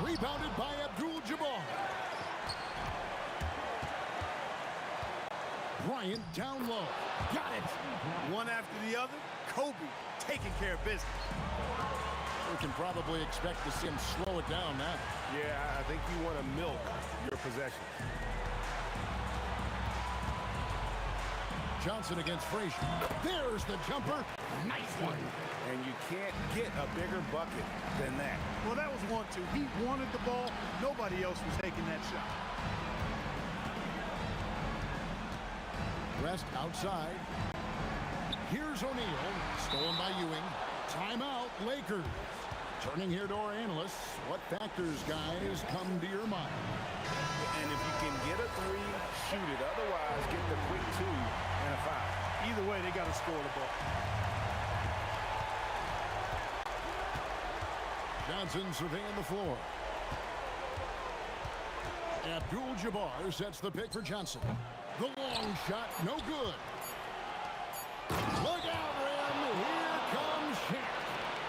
Rebounded by Abdul-Jabbar. Bryant down low. Got it. One after the other, Kobe taking care of business. We can probably expect to see him slow it down now. Yeah, I think you want to milk your possession. Johnson against Frazier. There's the jumper. Nice one. And you can't get a bigger bucket than that. Well, that was 1-2. He wanted the ball. Nobody else was taking that shot. Rest outside. Here's O'Neal. Stolen by Ewing. Timeout, Lakers. Turning here to our analysts. What factors, guys, come to your mind? And if you can get a 3, shoot it. Otherwise, get the quick 2 and a 5. Either way, they got to score the ball. Johnson surveying the floor. Abdul-Jabbar sets the pick for Johnson. The long shot, no good. Look out, Rim. Here comes Shaq.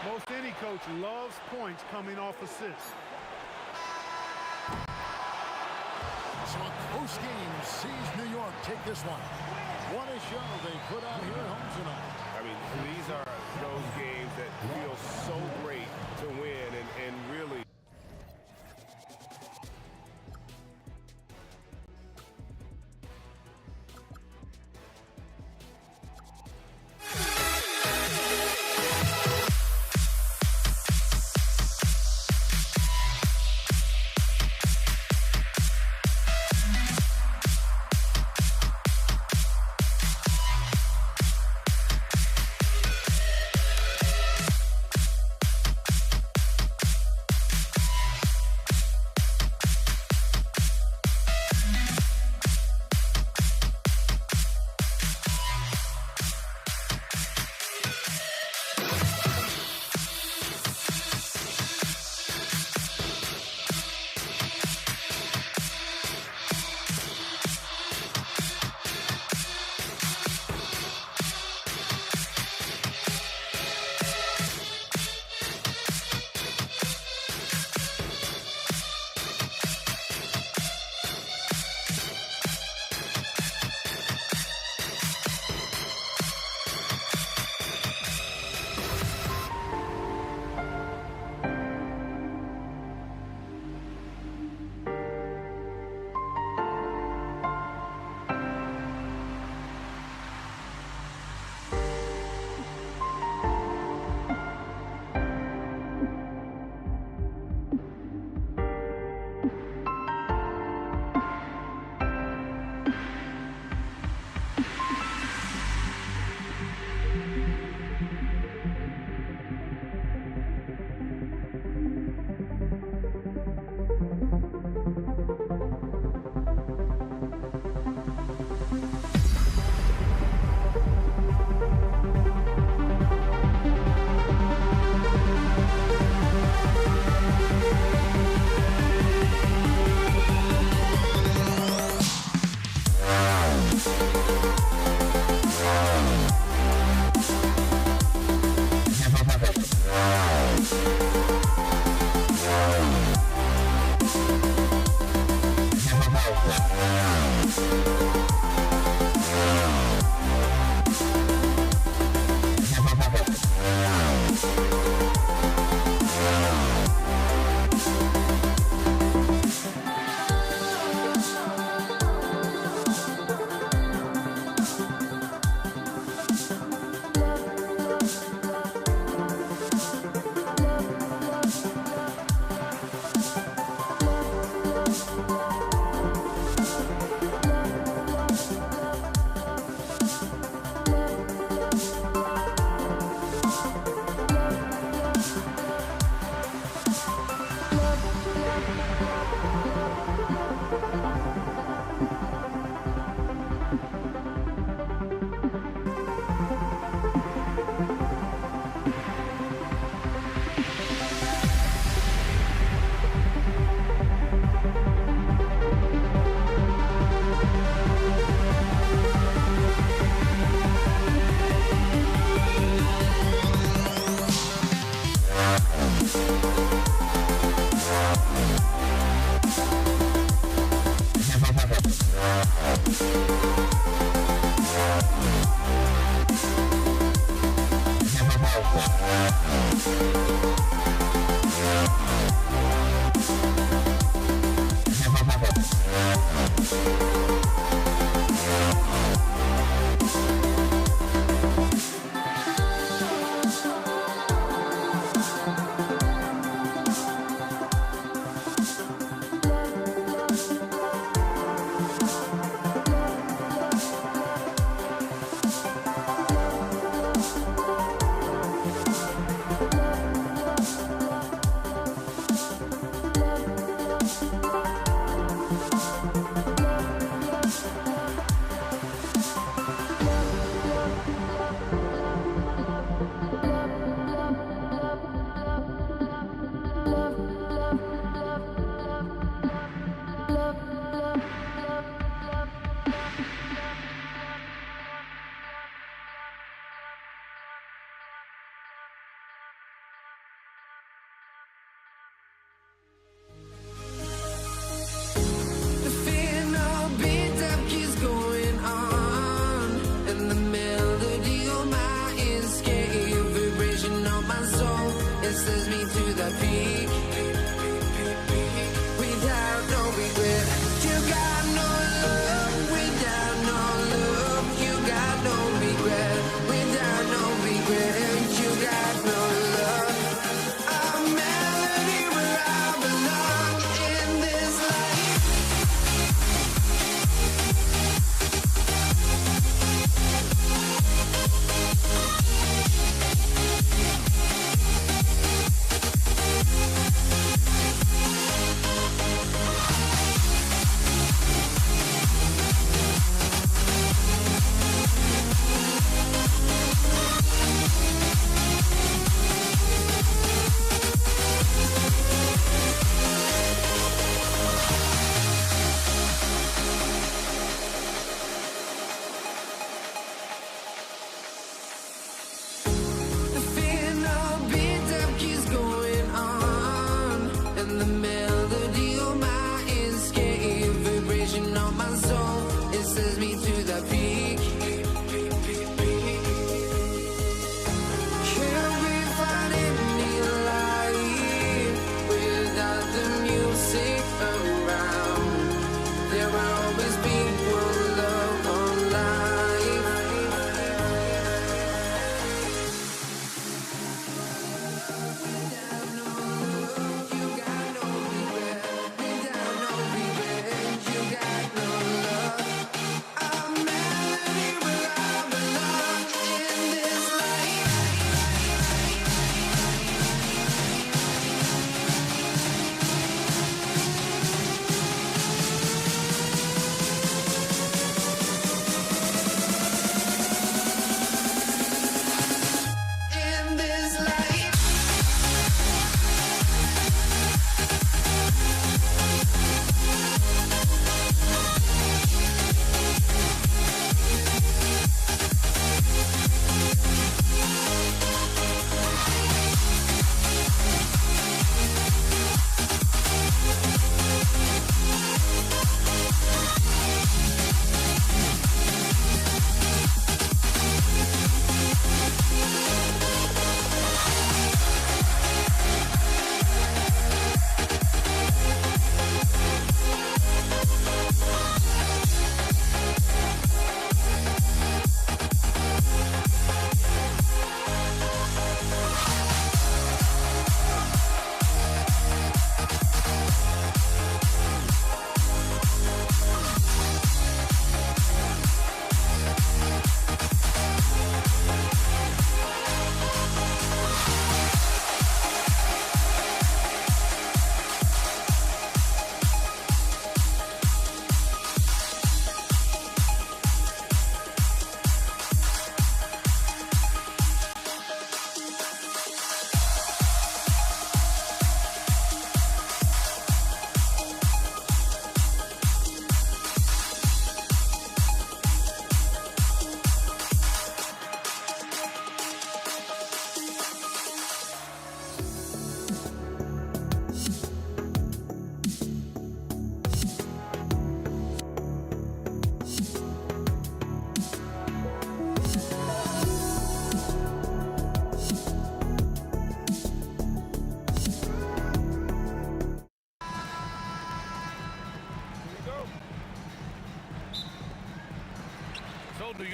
Most any coach loves points coming off assists. So a close game sees New York take this one. What a show they put on here at home tonight. I mean, these are those games that feel so great to win and really The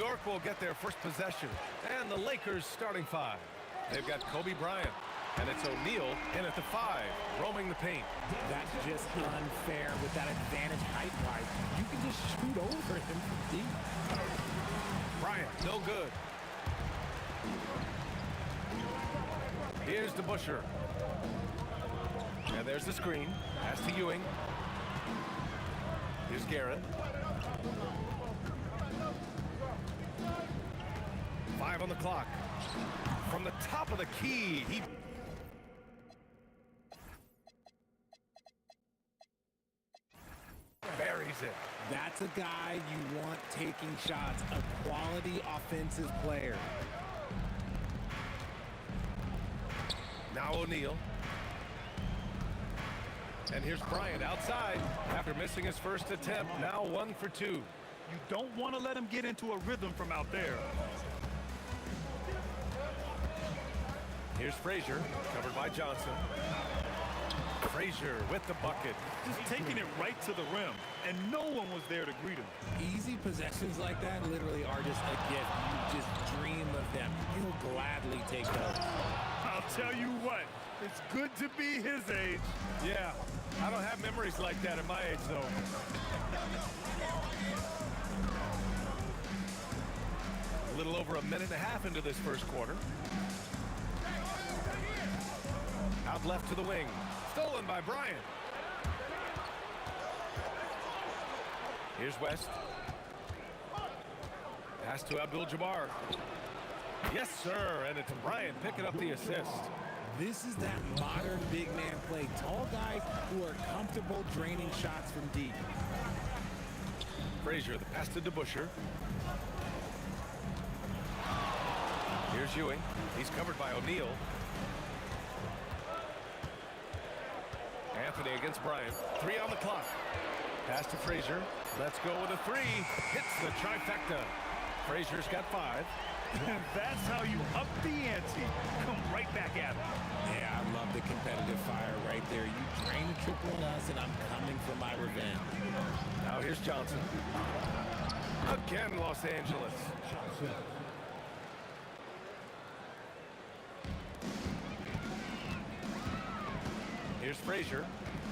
York will get their first possession. And the Lakers starting 5. They've got Kobe Bryant. And it's O'Neal in at the 5, roaming the paint. That's just unfair with that advantage height-wise. You can just shoot over him from deep. Bryant, no good. Here's DeBusschere. And there's the screen. Pass to Ewing. Here's Guerin. 5 on the clock. From the top of the key, he... buries it. That's a guy you want taking shots, a quality offensive player. Now O'Neal. And here's Bryant outside after missing his first attempt. Now 1 for 2. You don't want to let him get into a rhythm from out there. Here's Frazier, covered by Johnson. Frazier with the bucket. Just taking it right to the rim, and no one was there to greet him. Easy possessions like that literally are just a gift. You just dream of them. You'll gladly take those. I'll tell you what, it's good to be his age. Yeah, I don't have memories like that at my age, though. A little over a minute and a half into this first quarter. Out left to the wing. Stolen by Bryant. Here's West. Pass to Abdul-Jabbar. Yes, sir, and it's Bryant picking up the assist. This is that modern big man play. Tall guys who are comfortable draining shots from deep. Frazier, the pass to DeBusschere. Here's Ewing. He's covered by O'Neal. Anthony against Bryant. 3 on the clock. Pass to Frazier. Let's go with a 3. Hits the trifecta. Frazier's got 5. That's how you up the ante. Come right back at him. Yeah, I love the competitive fire right there. You drain the triple on us, and I'm coming for my revenge. Now here's Johnson. Again, Los Angeles. Here's Frazier.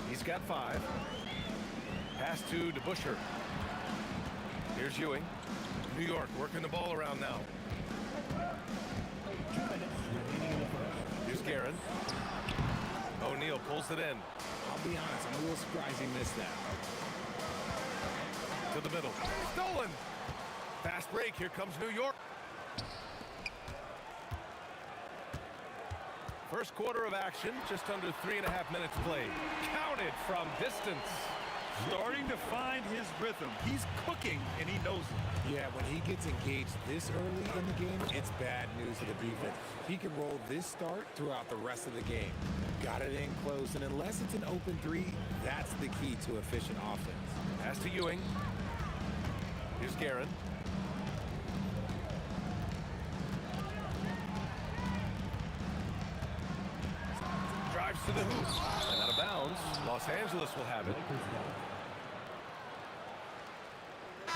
He's got 5. Pass to DeBusschere. Here's Ewing. New York working the ball around now. Here's Guerin. O'Neal pulls it in. I'll be honest, I'm a little surprised he missed that. To the middle. Stolen. Fast break. Here comes New York. First quarter of action, just under 3.5 minutes played. Counted from distance. Starting to find his rhythm. He's cooking, and he knows it. Yeah, when he gets engaged this early in the game, it's bad news to the defense. He can roll this start throughout the rest of the game. Got it in close, and unless it's an open 3, that's the key to efficient offense. Pass to Ewing. Here's Guerin. Drives to the hoop. And out of bounds. Los Angeles will have it.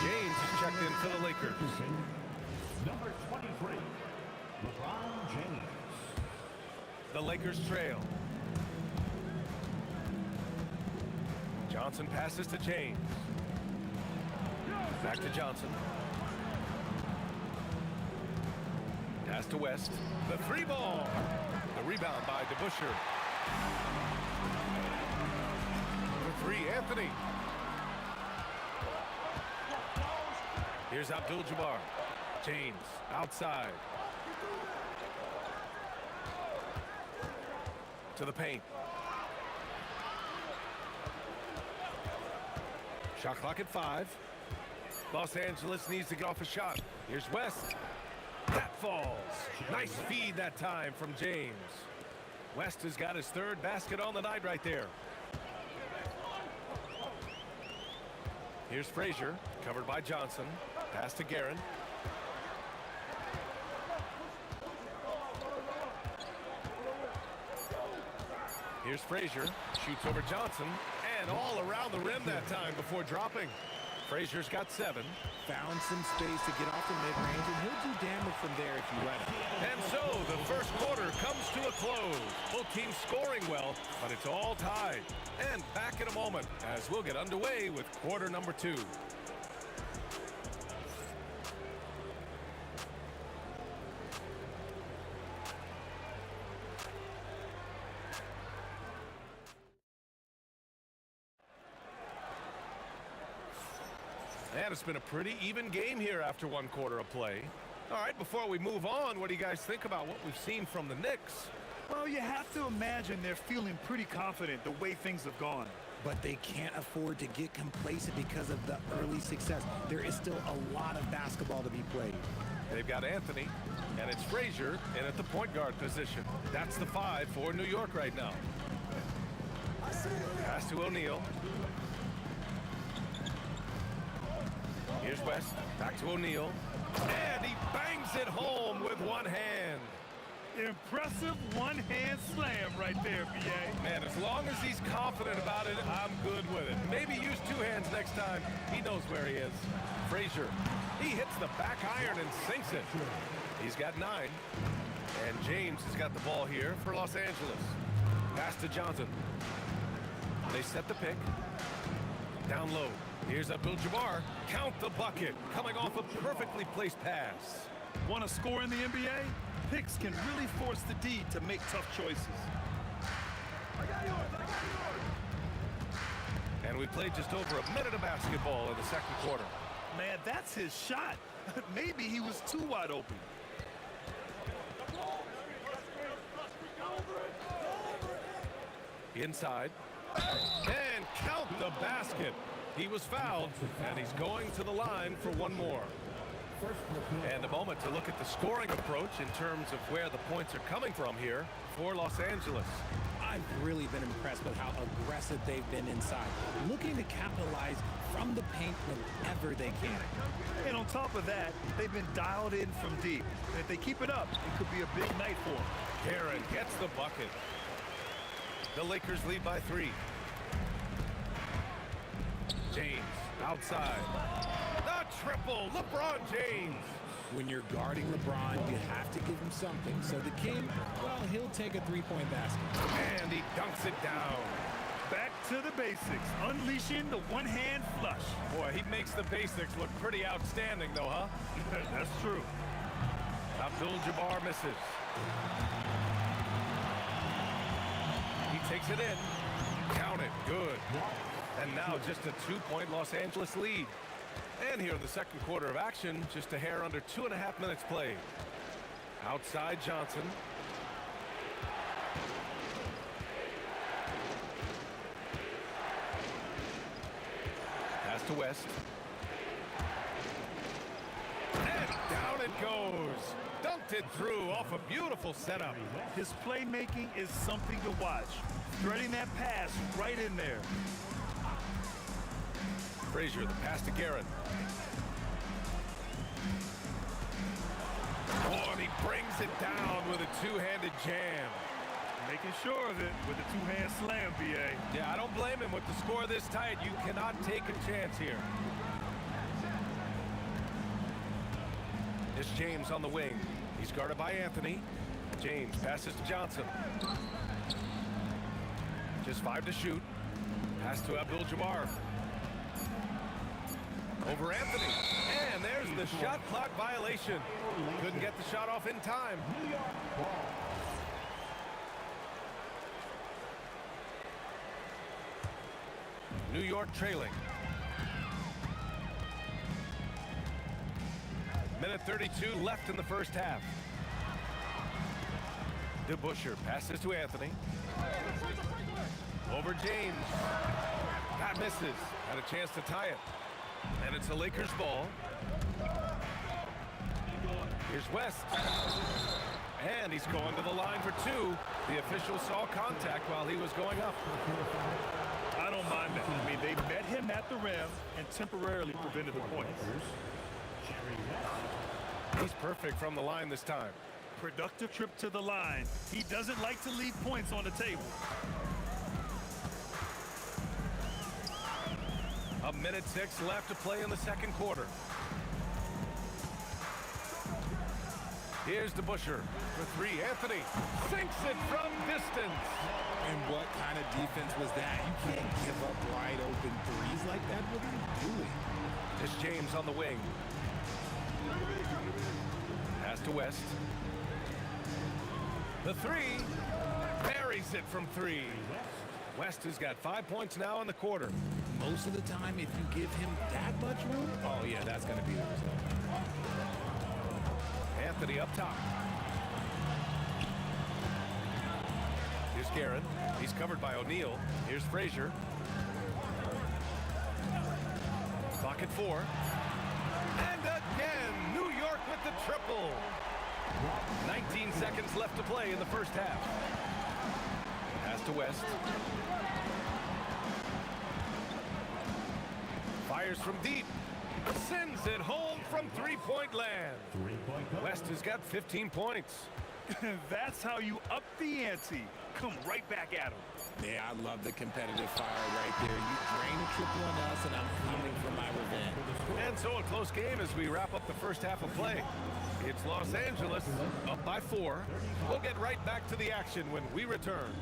James is checked in for the Lakers. Number 23, LeBron James. The Lakers trail. Johnson passes to James. Back to Johnson. Pass to West. The 3 ball. The rebound by DeBusschere. The 3, Anthony. Here's Abdul-Jabbar. James outside. To the paint. Shot clock at 5. Los Angeles needs to get off a shot. Here's West. That falls. Nice feed that time from James. West has got his 3rd basket on the night right there. Here's Frazier, covered by Johnson. Pass to Guerin. Here's Frazier, shoots over Johnson, and all around the rim that time before dropping. Frazier's got 7. Found some space to get off the mid-range, and he'll do damage from there if you let him. And so the first quarter comes to a close. Both teams scoring well, but it's all tied. And back in a moment as we'll get underway with quarter number 2. And it's been a pretty even game here after 1 quarter of play. All right, before we move on, what do you guys think about what we've seen from the Knicks? Well, you have to imagine they're feeling pretty confident the way things have gone. But they can't afford to get complacent because of the early success. There is still a lot of basketball to be played. They've got Anthony, and it's Frazier in at the point guard position. That's the 5 for New York right now. Pass to O'Neal. Here's West, back to O'Neal, and he bangs it home with one hand. Impressive one-hand slam right there, B.A. Man, as long as he's confident about it, I'm good with it. Maybe use 2 hands next time. He knows where he is. Frazier, he hits the back iron and sinks it. He's got 9, and James has got the ball here for Los Angeles. Pass to Johnson. They set the pick. Down low. Here's Abdul-Jabbar. Count the bucket. Coming off a perfectly placed pass. Want to score in the NBA? Picks can really force the D to make tough choices. And we played just over a minute of basketball in the second quarter. Man, that's his shot. Maybe he was too wide open. Inside. And count the basket. He was fouled, and he's going to the line for 1 more. And a moment to look at the scoring approach in terms of where the points are coming from here for Los Angeles. I've really been impressed with how aggressive they've been inside, looking to capitalize from the paint whenever they can. And on top of that, they've been dialed in from deep. And if they keep it up, it could be a big night for them. Heron gets the bucket. The Lakers lead by 3. James outside. The triple, LeBron James. When you're guarding LeBron, you have to give him something. So the King, well, he'll take a 3-point basket. And he dunks it down. Back to the basics, unleashing the one-hand flush. Boy, he makes the basics look pretty outstanding, though, huh? That's true. Abdul-Jabbar misses. He takes it in. Count it. Good. And now just a 2-point Los Angeles lead. And here in the second quarter of action, just a hair under 2.5 minutes played. Outside Johnson. Pass to West. And down it goes. Dunked it through off a beautiful setup. His playmaking is something to watch. Threading that pass right in there. Frazier, the pass to Garrett. Oh, and he brings it down with a 2-handed jam. Making sure of it with a 2-hand slam, B.A. Yeah, I don't blame him with the score this tight. You cannot take a chance here. It's James on the wing. He's guarded by Anthony. James passes to Johnson. Just 5 to shoot. Pass to Abdul-Jabbar. Over Anthony. And there's the shot clock violation. Couldn't get the shot off in time. New York trailing. Minute 32 left in the first half. DeBusschere passes to Anthony. Over James. That misses. Had a chance to tie it. And it's a Lakers ball. Here's West. And he's going to the line for 2. The official saw contact while he was going up. I don't mind that. I mean, they met him at the rim and temporarily prevented the points. He's perfect from the line this time. Productive trip to the line. He doesn't like to leave points on the table. 1:06 left to play in the second quarter. Here's DeBuscher for three. Anthony sinks it from distance. And what kind of defense was that? You can't give up wide open threes like that. What are you doing? It's James on the wing. Pass to West. The three. Buries it from three. West has got 5 points now in the quarter. Most of the time, if you give him that much room, oh yeah, that's going to be the result. Anthony up top. Here's Guerin. He's covered by O'Neal. Here's Frazier. Clock at 4. And again, New York with the triple. 19 seconds left to play in the first half. Pass to West. Fires from deep. Sends it home from three-point land. West has got 15 points. That's how you up the ante. Come right back at him. Yeah, I love the competitive fire right there. You drain a triple on us, and I'm coming for my revenge. And so a close game as we wrap up the first half of play. It's Los Angeles up by 4. We'll get right back to the action when we return.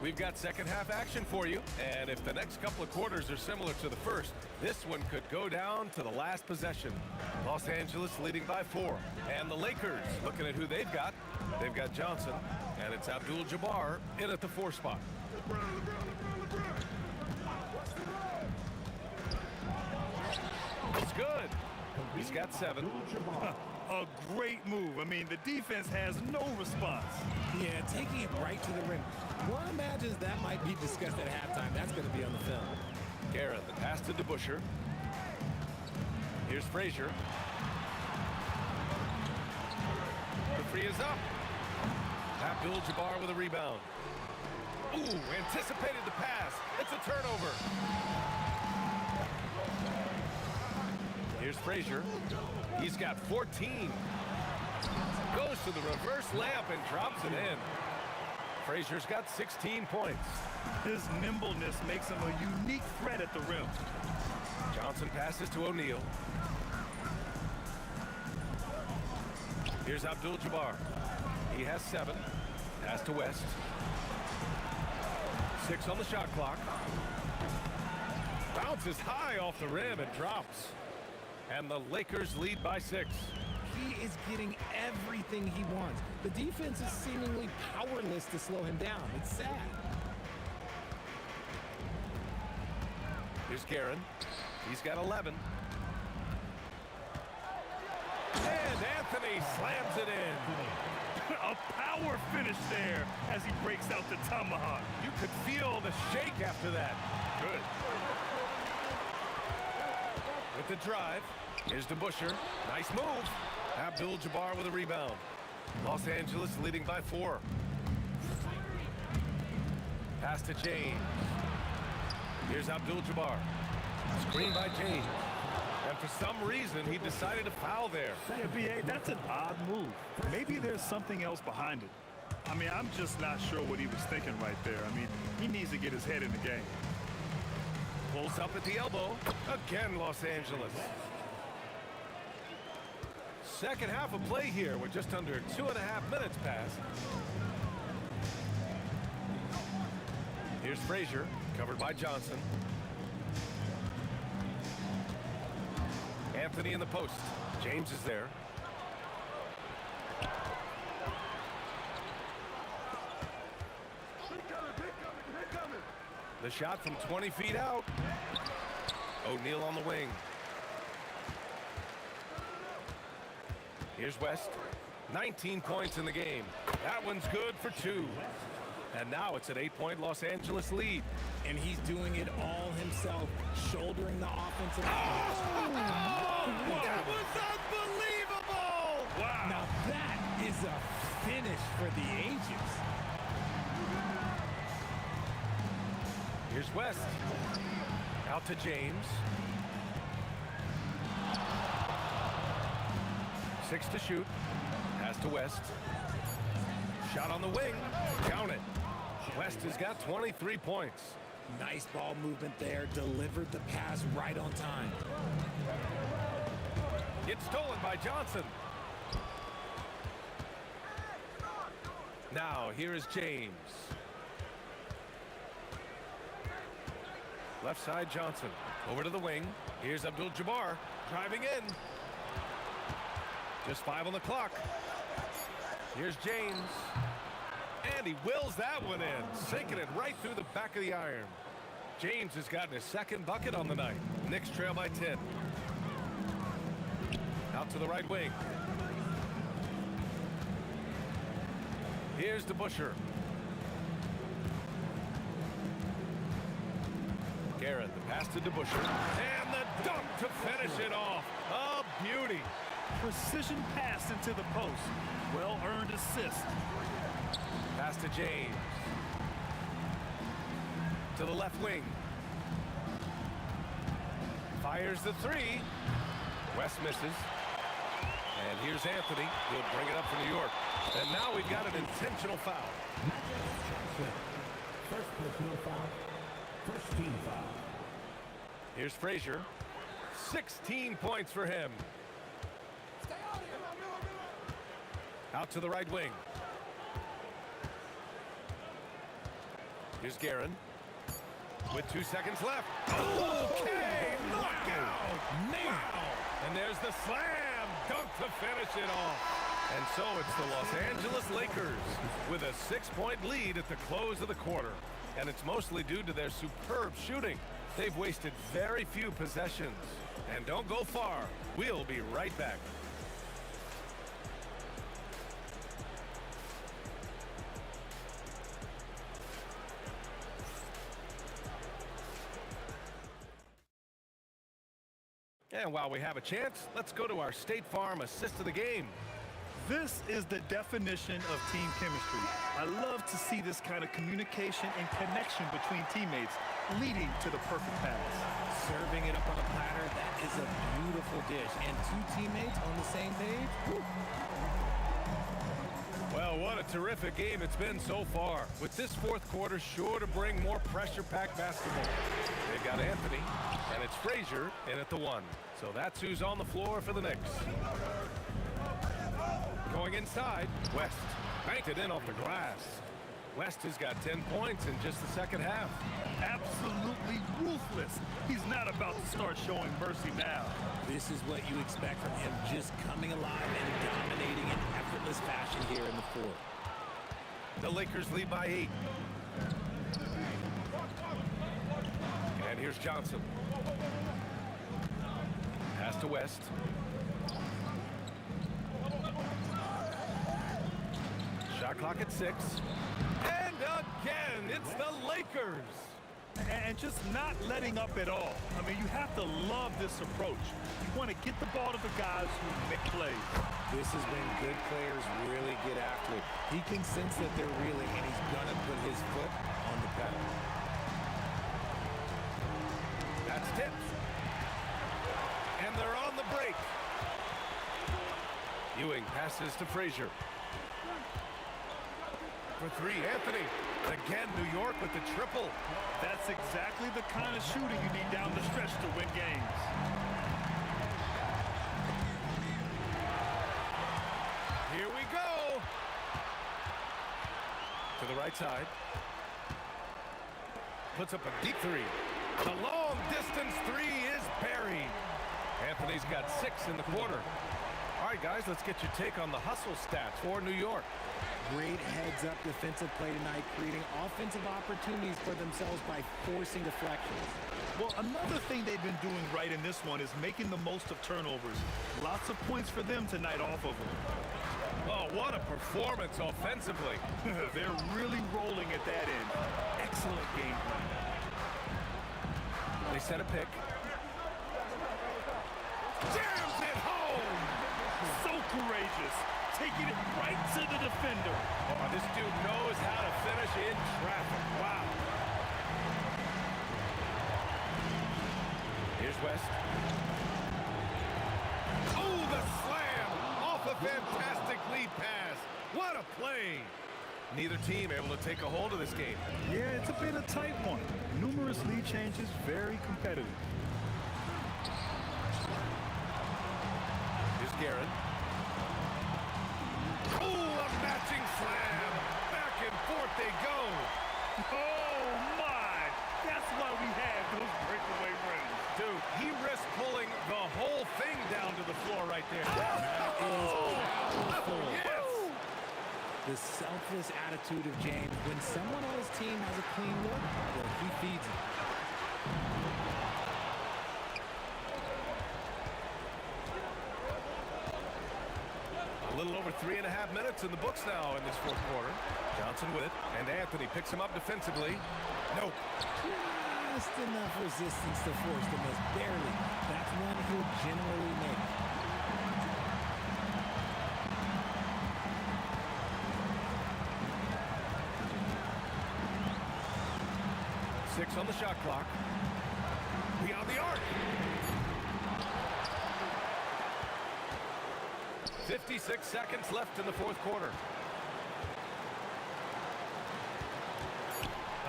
We've got second half action for you, and if the next couple of quarters are similar to the first, this one could go down to the last possession. Los Angeles leading by 4, and the Lakers looking at who they've got. They've got Johnson, and it's Abdul-Jabbar in at the 4 spot. It's good. He's got 7. A great move. I mean, the defense has no response. Yeah, taking it right to the rim. One imagines that might be discussed at halftime. That's going to be on the film. Guerin, the pass to DeBuscher. Here's Frazier. The free is up. Abdul-Jabbar with a rebound. Ooh, anticipated the pass. It's a turnover. Here's Frazier. He's got 14. Goes to the reverse layup and drops it in. Frazier's got 16 points. His nimbleness makes him a unique threat at the rim. Johnson passes to O'Neal. Here's Abdul-Jabbar. He has 7. Pass to West. 6 on the shot clock. Bounces high off the rim and drops. And the Lakers lead by 6. He is getting everything he wants. The defense is seemingly powerless to slow him down. It's sad. Here's Guerin. He's got 11. And Anthony slams it in. A power finish there as he breaks out the tomahawk. You could feel the shake after that. Good. With the drive, here's DeBuscher. Nice move. Abdul-Jabbar with a rebound. Los Angeles leading by 4. Pass to James. Here's Abdul-Jabbar. Screen by James. And for some reason, he decided to foul there. Yeah, B.A., that's an odd move. Maybe there's something else behind it. I mean, I'm just not sure what he was thinking right there. I mean, he needs to get his head in the game. Pulls up at the elbow. Again, Los Angeles. Second half of play here with just under 2.5 minutes passed. Here's Frazier, covered by Johnson. Anthony in the post. James is there. The shot from 20 feet out. O'Neal on the wing. Here's West. 19 points in the game. That one's good for 2. And now it's an 8-point Los Angeles lead. And he's doing it all himself, shouldering the offensive. That was unbelievable! Wow. Now that is a finish for the ages. Here's West. Out to James. 6 to shoot. Pass to West. Shot on the wing. Count it. West has got 23 points. Nice ball movement there. Delivered the pass right on time. It's stolen by Johnson. Now, here is James. Left side, Johnson. Over to the wing. Here's Abdul-Jabbar driving in. Just 5 on the clock. Here's James. And he wills that one in, sinking it right through the back of the iron. James has gotten his second bucket on the night. Knicks trail by 10. Out to the right wing. Here's DeBusschere. Garrett, the pass to DeBusschere. And the dunk to finish it off. A beauty. Precision pass into the post. Well-earned assist. Pass to James. To the left wing. Fires the 3. West misses. And here's Anthony. He'll bring it up for New York. And now we've got an intentional foul. First personal foul. First team foul. Here's Frazier. 16 points for him. Out to the right wing. Here's Guerin. With 2 seconds left. Okay, knockout. Wow. And there's the slam dunk to finish it off. And so it's the Los Angeles Lakers with a 6-point lead at the close of the quarter. And it's mostly due to their superb shooting. They've wasted very few possessions. And don't go far. We'll be right back. And while we have a chance, let's go to our State Farm assist of the game. This is the definition of team chemistry. I love to see this kind of communication and connection between teammates leading to the perfect pass. Serving it up on a platter, that is a beautiful dish. And 2 teammates on the same page. Woo. Well, what a terrific game it's been so far. With this 4th quarter sure to bring more pressure-packed basketball. They've got Anthony, and it's Frazier in at the 1. So that's who's on the floor for the Knicks. Going inside, West banked it in off the glass. West has got 10 points in just the second half. Absolutely ruthless. He's not about to start showing mercy now. This is what you expect from him, just coming alive and dominating in effortless fashion here in the 4th. The Lakers lead by 8. And here's Johnson. Pass to West. Shot clock at 6. And again, it's the Lakers. And just not letting up at all. I mean, you have to love this approach. You want to get the ball to the guys who make plays. This is when good players really get after it. He can sense that they're reeling, and he's going to put his foot on the pedal. That's tipped. And they're on the break. Ewing passes to Frazier. For 3, Anthony. Again, New York with the triple. That's exactly the kind of shooting you need down the stretch to win games. Here we go. To the right side. Puts up a deep 3. The long distance 3 is buried. Anthony's got 6 in the quarter. All right, guys, let's get your take on the hustle stats for New York. Great heads-up defensive play tonight, creating offensive opportunities for themselves by forcing deflections. Well, another thing they've been doing right in this one is making the most of turnovers. Lots of points for them tonight off of them. Oh, what a performance offensively. They're really rolling at that end. Excellent game plan. They set a pick. Jams it home! So courageous. Taking it right to the defender. Oh, this dude knows how to finish in traffic. Wow. Here's West. Oh, the slam! Off a fantastic lead pass. What a play! Neither team able to take a hold of this game. Yeah, it's a bit a tight one. Numerous lead changes, very competitive. Here's Garrett. Oh, a matching slam! Back and forth they go! Oh, my! That's why we have those breakaway runs. Dude, he risked pulling the whole thing down to the floor right there. Yes! The selfless attitude of James. When someone on his team has a clean look, well, he feeds it. A little over 3.5 minutes in the books now in this fourth quarter. Johnson with it, and Anthony picks him up defensively. Nope. Just enough resistance to force the miss. Barely. That's one he'll generally make. Six on the shot clock. Beyond the arc. 56 seconds left in the fourth quarter.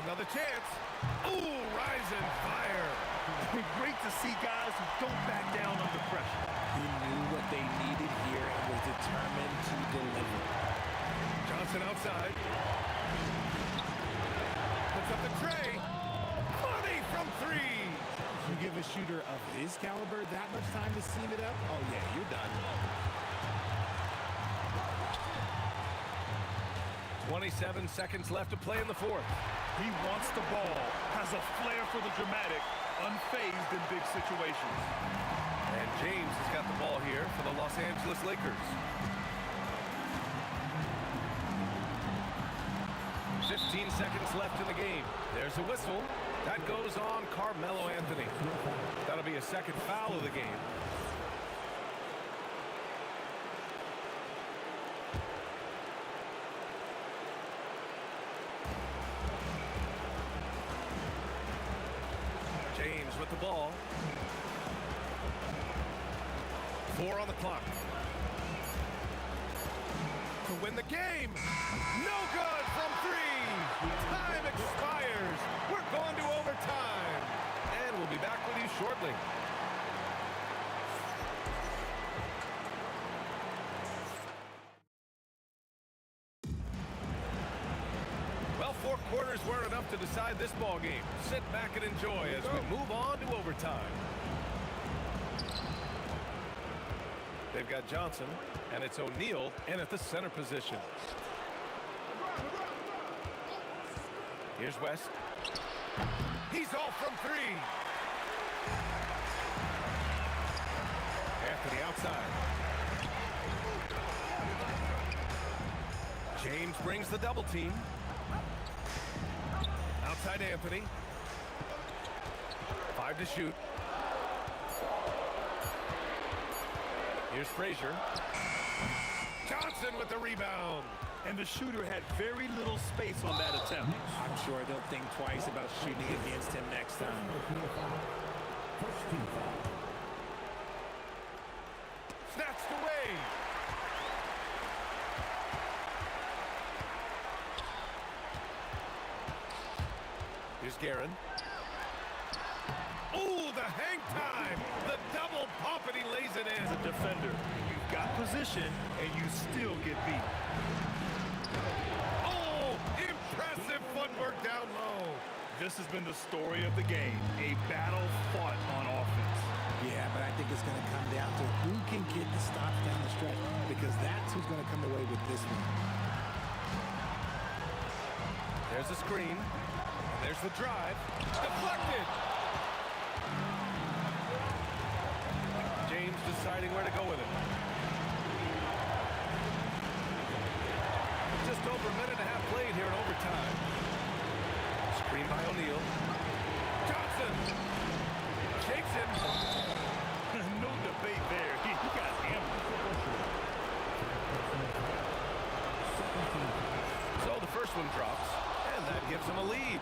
Another chance. Ooh, rise and fire. Great to see guys who don't back down under pressure. He knew what they needed here and was determined to deliver. Johnson outside. Puts up the tray. Money from three. You give a shooter of his caliber that much time to seam it up? Oh, yeah, you're done. 27 seconds left to play in the fourth. He wants the ball, has a flair for the dramatic, unfazed in big situations. And James has got the ball here for the Los Angeles Lakers. 15 seconds left in the game. There's a whistle. That goes on Carmelo Anthony. That'll be a second foul of the game. James with the ball. 4 on the clock. To win the game. No good from three. Time expires. We're going to overtime. And we'll be back with you shortly. Well, 4 quarters weren't enough to decide this ball game. Sit back and enjoy as we move on to overtime. They've got Johnson, and it's O'Neal in at the center position. Here's West. He's off from three. Anthony outside. James brings the double team. Outside Anthony. 5 to shoot. Here's Frazier. Johnson with the rebound. And the shooter had very little space on that attempt. I'm sure they'll think twice about shooting against him next time. Snatched away. Here's Guerin. Oh, the hang time. The double pump, and he lays it in. As a defender, you've got position, and you still get beat. Oh, impressive footwork down low. This has been the story of the game, a battle fought on offense. Yeah, but I think it's going to come down to who can get the stops down the stretch, because that's who's going to come away with this one. There's the screen. There's the drive. Deflected. James deciding where to go with it. minute and a half played here in overtime. Screen by O'Neal. Johnson shakes him. No debate there. He got hammered. So the first one drops, and that gives him a lead.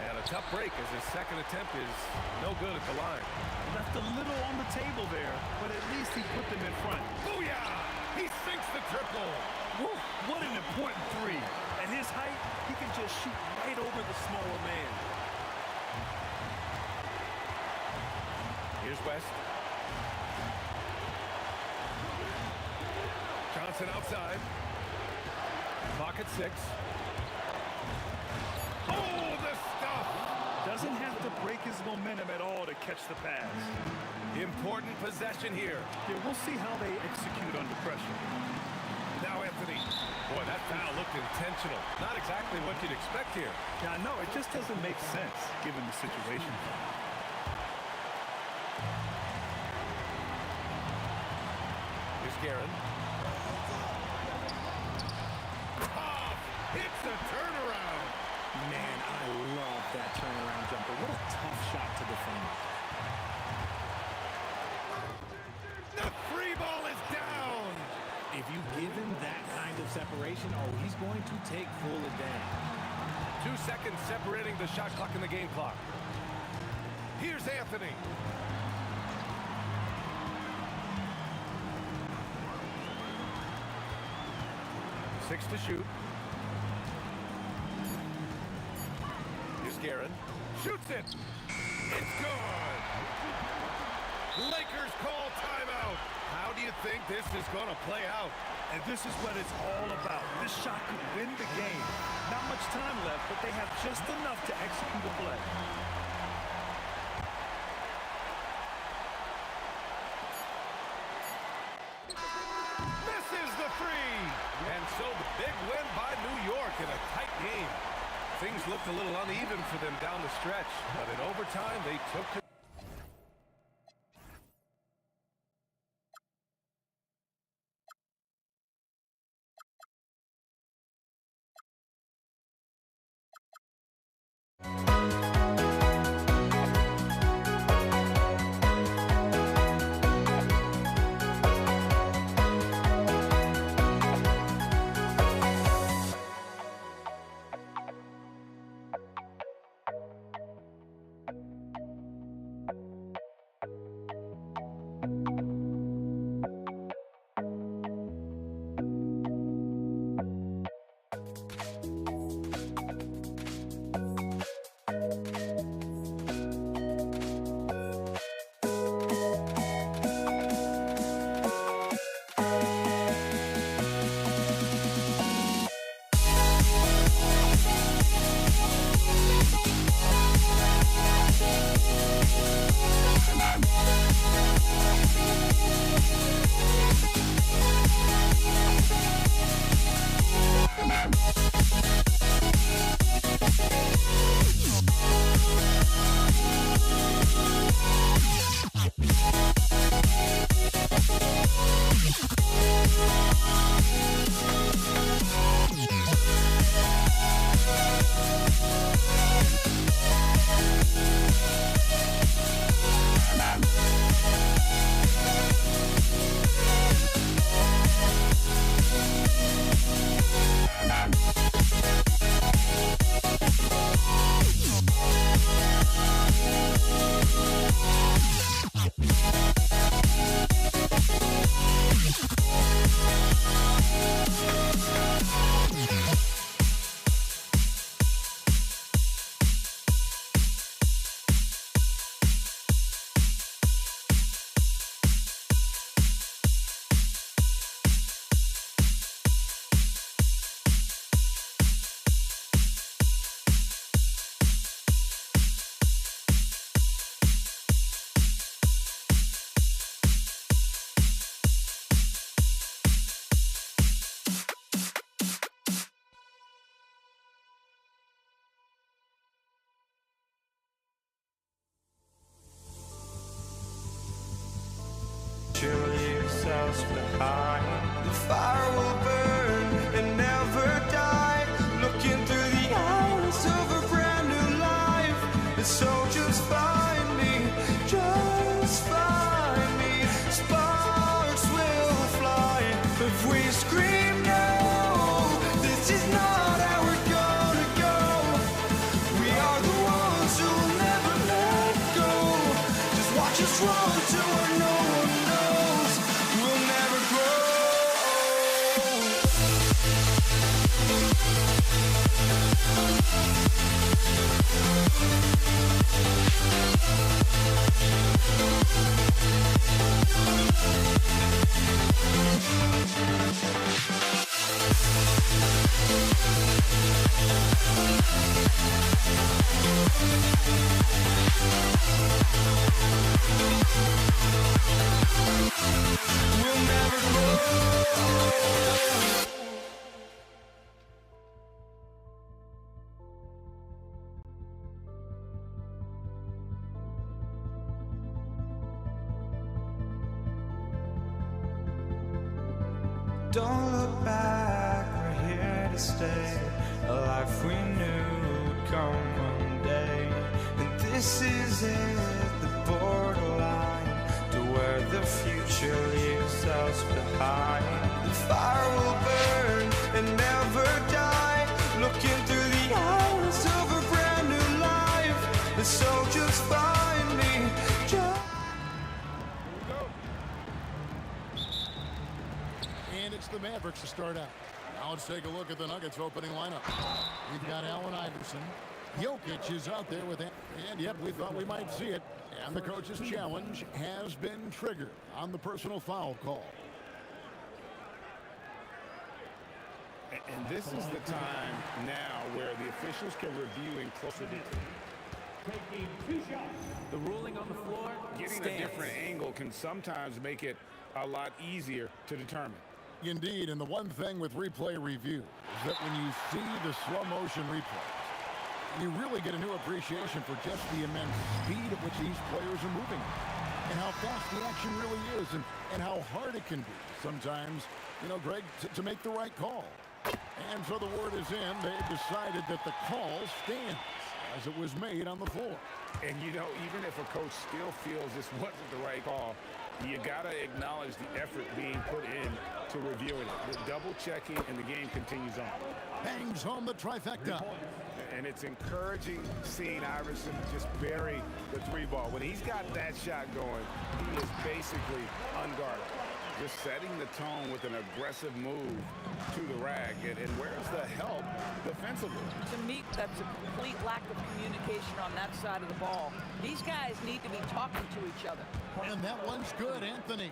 And a tough break as his second attempt is no good at the line. Left a little on the table there, but at least he put them in front. Booyah! He sinks the triple. Woo, what an important three. At his height, he can just shoot right over the smaller man. Here's West. Johnson outside. Clock at 6. Oh, the stuff! Doesn't have to break his momentum at all to catch the pass. Important possession here. Yeah, we'll see how they execute under pressure. Now Anthony. Boy, that foul looked intentional. Not exactly what you'd expect here. Yeah, I know. It just doesn't make sense given the situation. Here's Guerin. It's a turnaround. Man, I love that turnaround jumper. What a tough shot to defend. The free ball is down. If you give him that kind of separation, oh, he's going to take full advantage. 2 seconds separating the shot clock and the game clock. Here's Anthony. Six to shoot. Here's Guerin. Shoots it. It's good. Lakers call timeout. How do you think this is going to play out? And this is what it's all about. This shot could win the game. Not much time left, but they have just enough to execute a play. Misses the three. And so the big win by New York in a tight game. Things looked a little uneven for them down the stretch, but in overtime they took control. You leave yourselves behind. The fire will burn. So just find me, just find me. Sparks will fly if we scream no. This is not how we're gonna go. We are the ones who will never let go. Just watch us run to where no one knows. We'll never grow. We'll never grow. Don't look back, we're here to stay. A life we knew would come one day. And this is it, the borderline to where the future leaves us behind. The fire will burn and never die, looking through the eyes of a brand new life. And so just find me, And it's the Mavericks to start out. Now let's take a look at the Nuggets opening lineup. We've got Allen Iverson. Jokic is out there with it. And yep, we thought we might see it. And the coach's challenge has been triggered on the personal foul call. And this is the time now where the officials can review in closer detail. The ruling on the floor Getting a different angle can sometimes make it a lot easier to determine. Indeed, and the one thing with replay review is that when you see the slow motion replays, you really get a new appreciation for just the immense speed at which these players are moving and how fast the action really is and how hard it can be sometimes, you know, Greg, to make the right call. And so the word is in. They've decided that the call stands as it was made on the floor. And, you know, even if a coach still feels this wasn't the right call, you got to acknowledge the effort being put in to reviewing it. The double checking, and the game continues on. Bangs home the trifecta. And it's encouraging seeing Iverson just bury the three ball. When he's got that shot going, he is basically unguarded. Just setting the tone with an aggressive move to the rack. And where's the help defensively? To me, that's a complete lack of communication on that side of the ball. These guys need to be talking to each other. And that one's good, Anthony.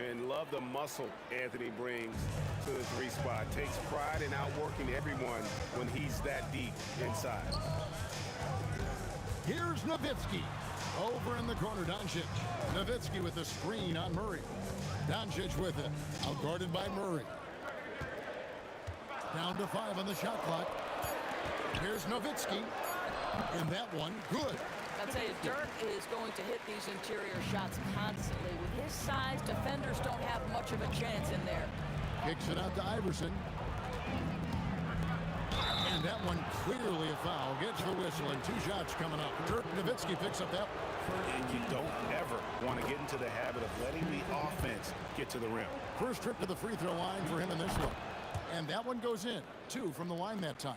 And love the muscle Anthony brings to the three spot. Takes pride in outworking everyone when he's that deep inside. Here's Nowitzki. Over in the corner, Doncic. Nowitzki with the screen on Murray. Doncic with it. Outguarded by Murray. Down to 5 on the shot clock. Here's Nowitzki. And that one, good. I'll tell you, Dirk is going to hit these interior shots constantly. With his size, defenders don't have much of a chance in there. Kicks it out to Iverson. And that one clearly a foul. Gets the whistle and 2 shots coming up. Dirk Nowitzki picks up that. And you don't ever want to get into the habit of letting the offense get to the rim. First trip to the free throw line for him in this one. And that one goes in. 2 from the line that time.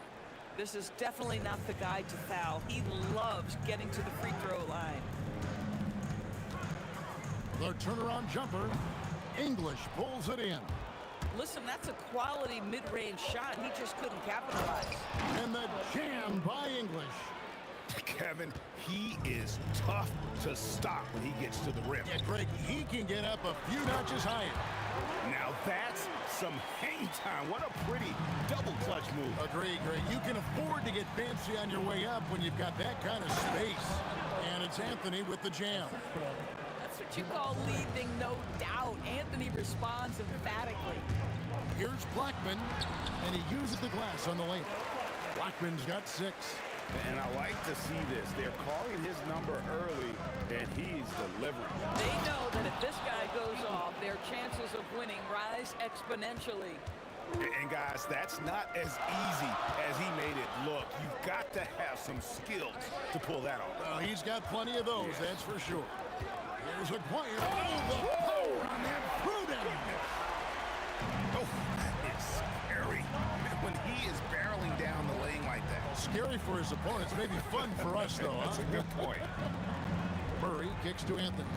This is definitely not the guy to foul. He loves getting to the free throw line. The turnaround jumper. English pulls it in. Listen, that's a quality mid-range shot. He just couldn't capitalize. And the jam by English. Kevin, he is tough to stop when he gets to the rim. Yeah, Greg, he can get up a few notches higher. Now that's some hang time. What a pretty double clutch move. Agree, Greg. You can afford to get fancy on your way up when you've got that kind of space. And it's Anthony with the jam. That's what you call leading, no doubt. Anthony responds emphatically. Here's Blackman, and he uses the glass on the lane. Blackman's got 6. And I like to see this. They're calling his number early, and he's delivering. They know that if this guy goes off, their chances of winning rise exponentially. And guys, that's not as easy as he made it look. You've got to have some skills to pull that off. Well, he's got plenty of those, that's for sure. Here's a quiet. Oh, the power on that Pruden. Oh, that is scary. When he is barreling down the lane like that. Scary for his opponents. Maybe fun for us, though. That's a good point. Murray kicks to Anthony.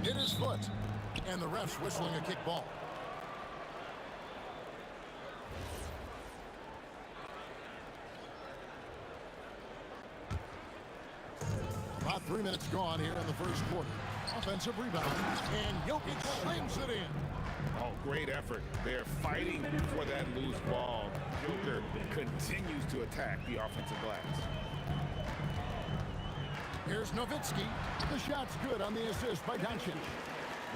In his foot. And the ref's whistling a kick ball. About 3 minutes gone here in the first quarter. Offensive rebound. And Jokic slams it in. Oh, great effort. They're fighting for that loose ball. Joker continues to attack the offensive glass. Here's Nowitzki. The shot's good on the assist by Doncic.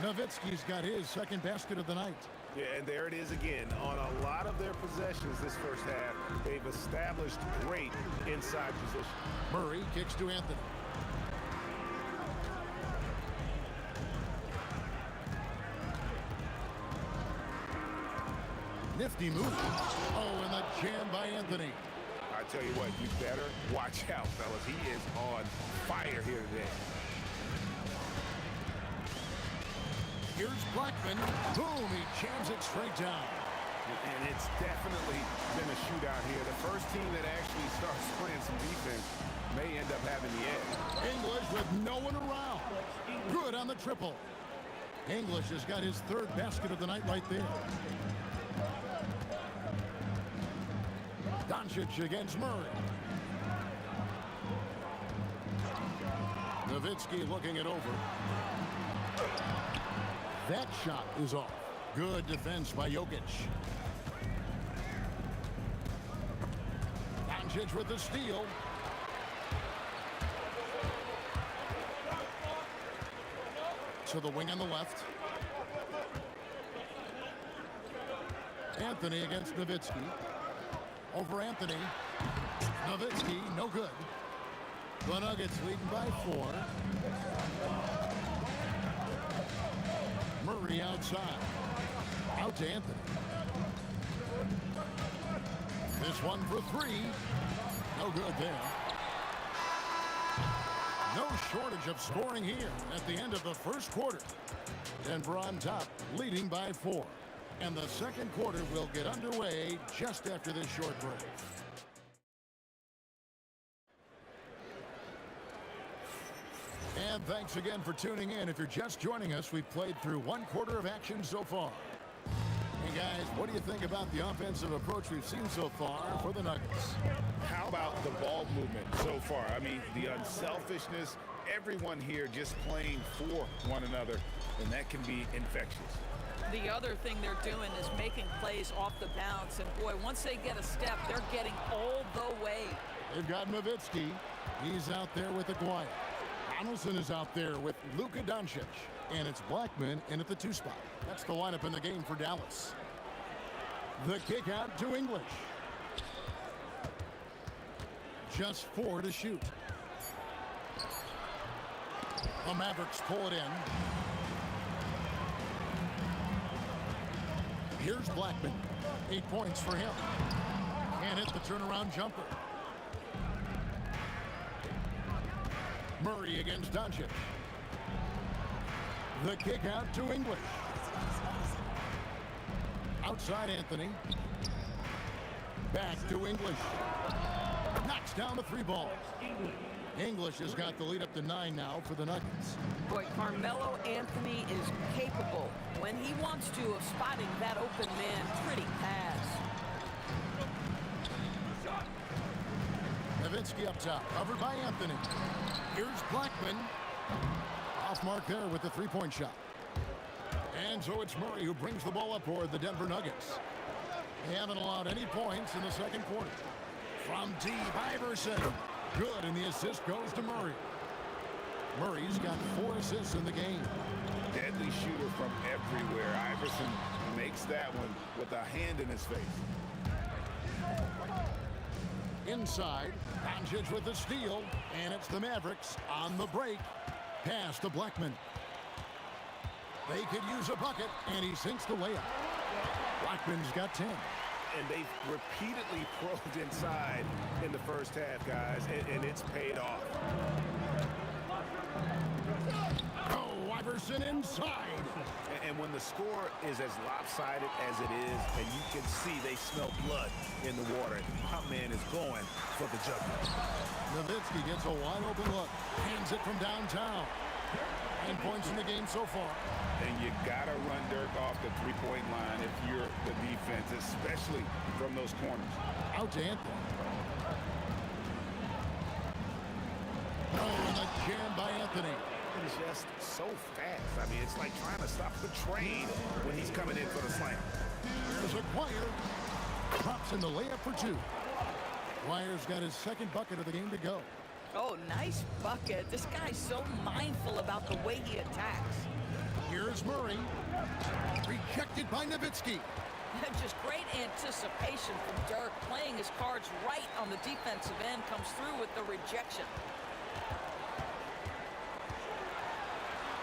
Nowitzki's got his second basket of the night. Yeah, and there it is again. On a lot of their possessions this first half, they've established great inside position. Murray kicks to Anthony. Nifty move. Oh, and the jam by Anthony. I tell you what, you better watch out, fellas. He is on fire here today. Here's Blackman. Boom, he jams it straight down. And it's definitely been a shootout here. The first team that actually starts playing some defense may end up having the edge. English with no one around. Good on the triple. English has got his third basket of the night right there. Doncic against Murray. Nowitzki looking it over. That shot is off. Good defense by Jokic. Doncic with the steal. To the wing on the left. Anthony against Nowitzki. Over Anthony. Nowitzki, no good. The Nuggets leading by 4. Murray outside. Out to Anthony. This one for 3. No good there. No shortage of scoring here at the end of the first quarter. Denver on top, leading by 4. And the second quarter will get underway just after this short break. And thanks again for tuning in. If you're just joining us, we've played through 1 quarter of action so far. Hey guys, what do you think about the offensive approach we've seen so far for the Nuggets? How about the ball movement so far? I mean, the unselfishness, everyone here just playing for one another, and that can be infectious. The other thing they're doing is making plays off the bounce. And, boy, once they get a step, they're getting all the way. They've got Nowitzki. He's out there with Aguirre. Donaldson is out there with Luka Doncic. And it's Blackman in at the 2 spot. That's the lineup in the game for Dallas. The kick out to English. Just 4 to shoot. The Mavericks pull it in. Here's Blackman. 8 points for him. Can't hit the turnaround jumper. Murray against Doncic. The kick out to English. Outside Anthony. Back to English. Knocks down the 3 ball. English has got the lead up to 9 now for the Nuggets. Boy, Carmelo Anthony is capable, when he wants to, of spotting that open man pretty pass. Nowitzki up top, covered by Anthony. Here's Blackman. Off mark there with the 3-point shot. And so it's Murray who brings the ball up for the Denver Nuggets. They haven't allowed any points in the second quarter. From deep, Iverson. Good, and the assist goes to Murray. Murray's got 4 assists in the game. Deadly shooter from everywhere. Iverson makes that one with a hand in his face. Inside, Doncic with the steal, and it's the Mavericks on the break. Pass to Blackman. They could use a bucket, and he sinks the layup. Blackman's got 10. And they've repeatedly probed inside in the first half, guys, and it's paid off. Oh, Iverson inside. And when the score is as lopsided as it is, and you can see they smell blood in the water, my man is going for the jugular. Nowitzki gets a wide open look, hands it from downtown. 9 points in the game so far. And you gotta run Dirk off the three-point line if you're the defense, especially from those corners. Out to Anthony. Oh, and a jam by Anthony. Just so fast. I mean, it's like trying to stop the train when he's coming in for the slam. Here's Aguirre. Drops in the layup for 2. Aguirre's got his second bucket of the game to go. Oh, nice bucket. This guy's so mindful about the way he attacks. Here's Murray. Rejected by Nowitzki. Just great anticipation from Dirk, playing his cards right on the defensive end, comes through with the rejection.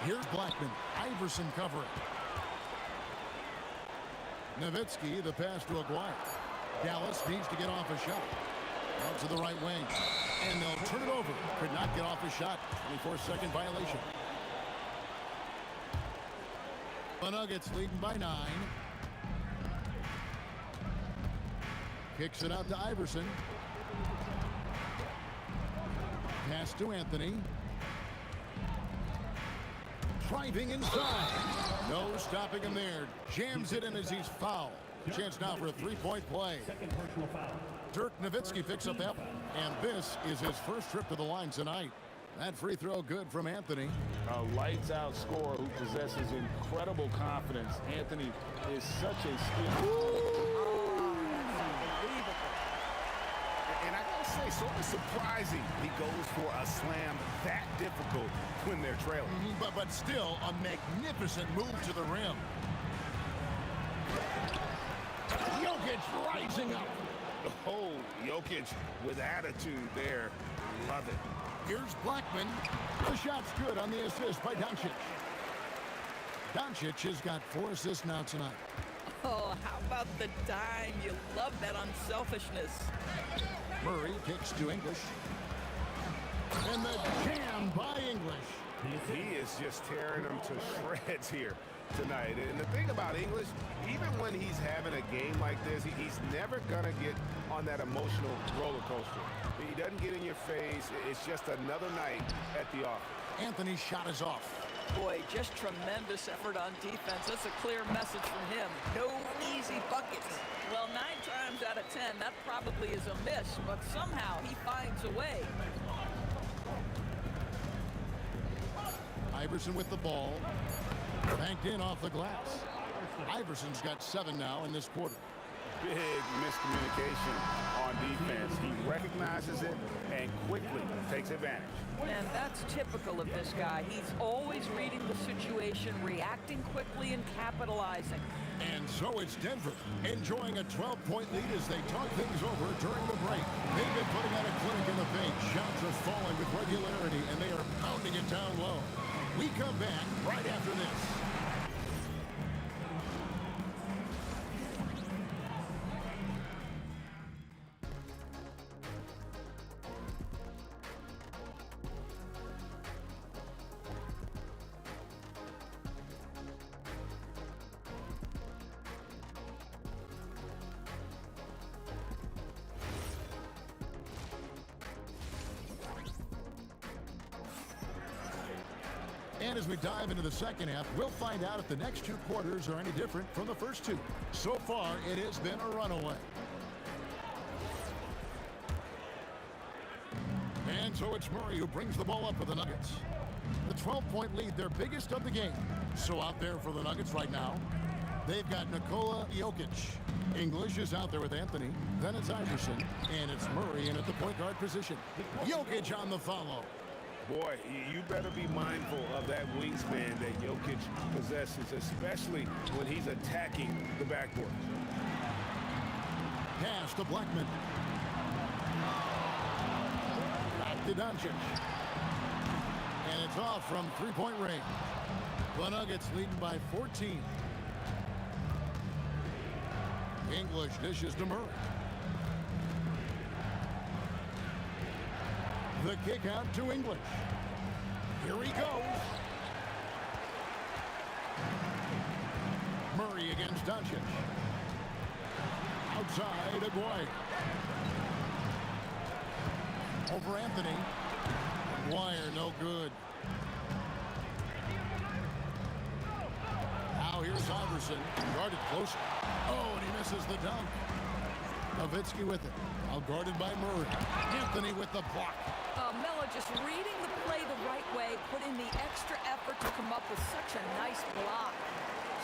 Here's Blackman. Iverson covering. Nowitzki, the pass to Aguirre. Dallas needs to get off a shot. Out to the right wing. And they'll turn it over. Could not get off a shot. 24-second violation. The Nuggets leading by 9. Kicks it out to Iverson. Pass to Anthony. Driving inside. No stopping him there. Jams it in as he's fouled. Chance now for a three-point play. Dirk Nowitzki picks up that one. And this is his first trip to the line tonight. That free throw good from Anthony. A lights-out scorer who possesses incredible confidence. Anthony is such a And I gotta say, sort of surprising he goes for a slam that difficult when they're trailing. But still a magnificent move to the rim. Jokic rising up. Oh, Jokic with attitude there. Love it. Here's Blackman. The shot's good on the assist by Doncic. Doncic has got 4 assists now tonight. Oh, how about the dime? You love that unselfishness. Murray kicks to English. And the jam by English. He is just tearing them to shreds here tonight. And the thing about English, even when he's having a game like this, he's never going to get on that emotional roller coaster. He doesn't get in your face. It's just another night at the office. Anthony's shot is off. Boy, just tremendous effort on defense. That's a clear message from him. No easy buckets. Well, 9 times out of 10, that probably is a miss, but somehow he finds a way. Iverson with the ball. Banked in off the glass. Iverson's got 7 now in this quarter. Big miscommunication on defense. He recognizes it and quickly takes advantage. And that's typical of this guy. He's always reading the situation, reacting quickly, and capitalizing. And so it's Denver, enjoying a 12-point lead as they talk things over during the break. They've been putting on a clinic in the paint. Shots are falling with regularity, and they are pounding it down low. We come back right after this. And as we dive into the second half, we'll find out if the next 2 quarters are any different from the first 2. So far, it has been a runaway. And so it's Murray who brings the ball up for the Nuggets. The 12-point lead, their biggest of the game. So out there for the Nuggets right now, they've got Nikola Jokic. English is out there with Anthony. Then it's Iverson. And it's Murray in at the point guard position. Jokic on the follow. Boy, you better be mindful of that wingspan that Jokic possesses, especially when he's attacking the backboard. Pass to Blackman. Back to Doncic. And it's off from three-point range. The Nuggets leading by 14. English dishes to Murray. The kick out to English. Here he goes. Murray against Doncic. Outside, Aguirre. Over Anthony. Aguirre, no good. Now here's Iverson. Guarded closer. Oh, and he misses the dunk. Nowitzki with it. Now guarded by Murray. Anthony with the block. Melo just reading the play the right way, putting the extra effort to come up with such a nice block.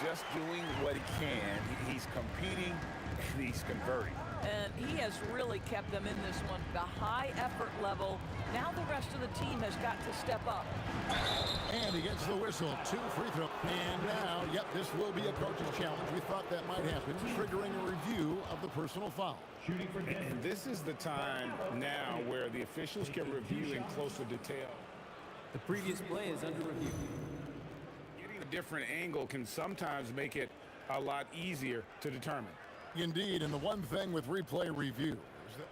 Just doing what he can. He's competing and he's converting. And he has really kept them in this one. The high effort level. Now the rest of the team has got to step up. And he gets the whistle. 2 free throws. And now, yep, this will be a coach's challenge. We thought that might happen, triggering a review of the personal foul. And this is the time now where the officials can review in closer detail. The previous play is under review. Getting a different angle can sometimes make it a lot easier to determine. Indeed, and the one thing with replay review is that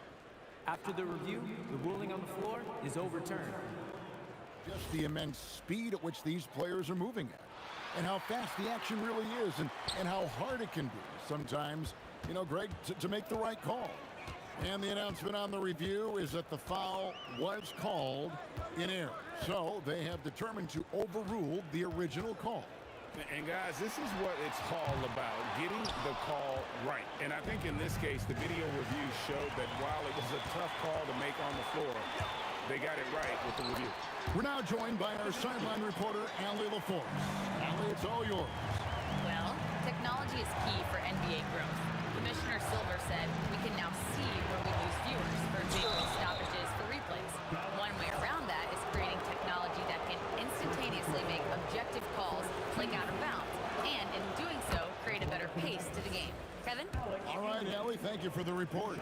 After the review, the ruling on the floor is overturned. just the immense speed at which these players are moving at, and how fast the action really is, and how hard it can be sometimes, you know, Greg, to make the right call. And the announcement on the review is that the foul was called in error. So they have determined to overrule the original call. And guys, this is what it's all about, getting the call right. And I think in this case, the video review showed that while it was a tough call to make on the floor, they got it right with the review. We're now joined by our sideline reporter, Allie LaForce. Allie, it's all yours. Well, technology is key for NBA growth. Commissioner Silver said we can now see where we lose viewers, for example, stoppages for replays. One way around that is creating technology that can instantaneously make objective calls like out of bounds, and in doing so, create a better pace to the game. Kevin? All right, Allie, thank you for the report.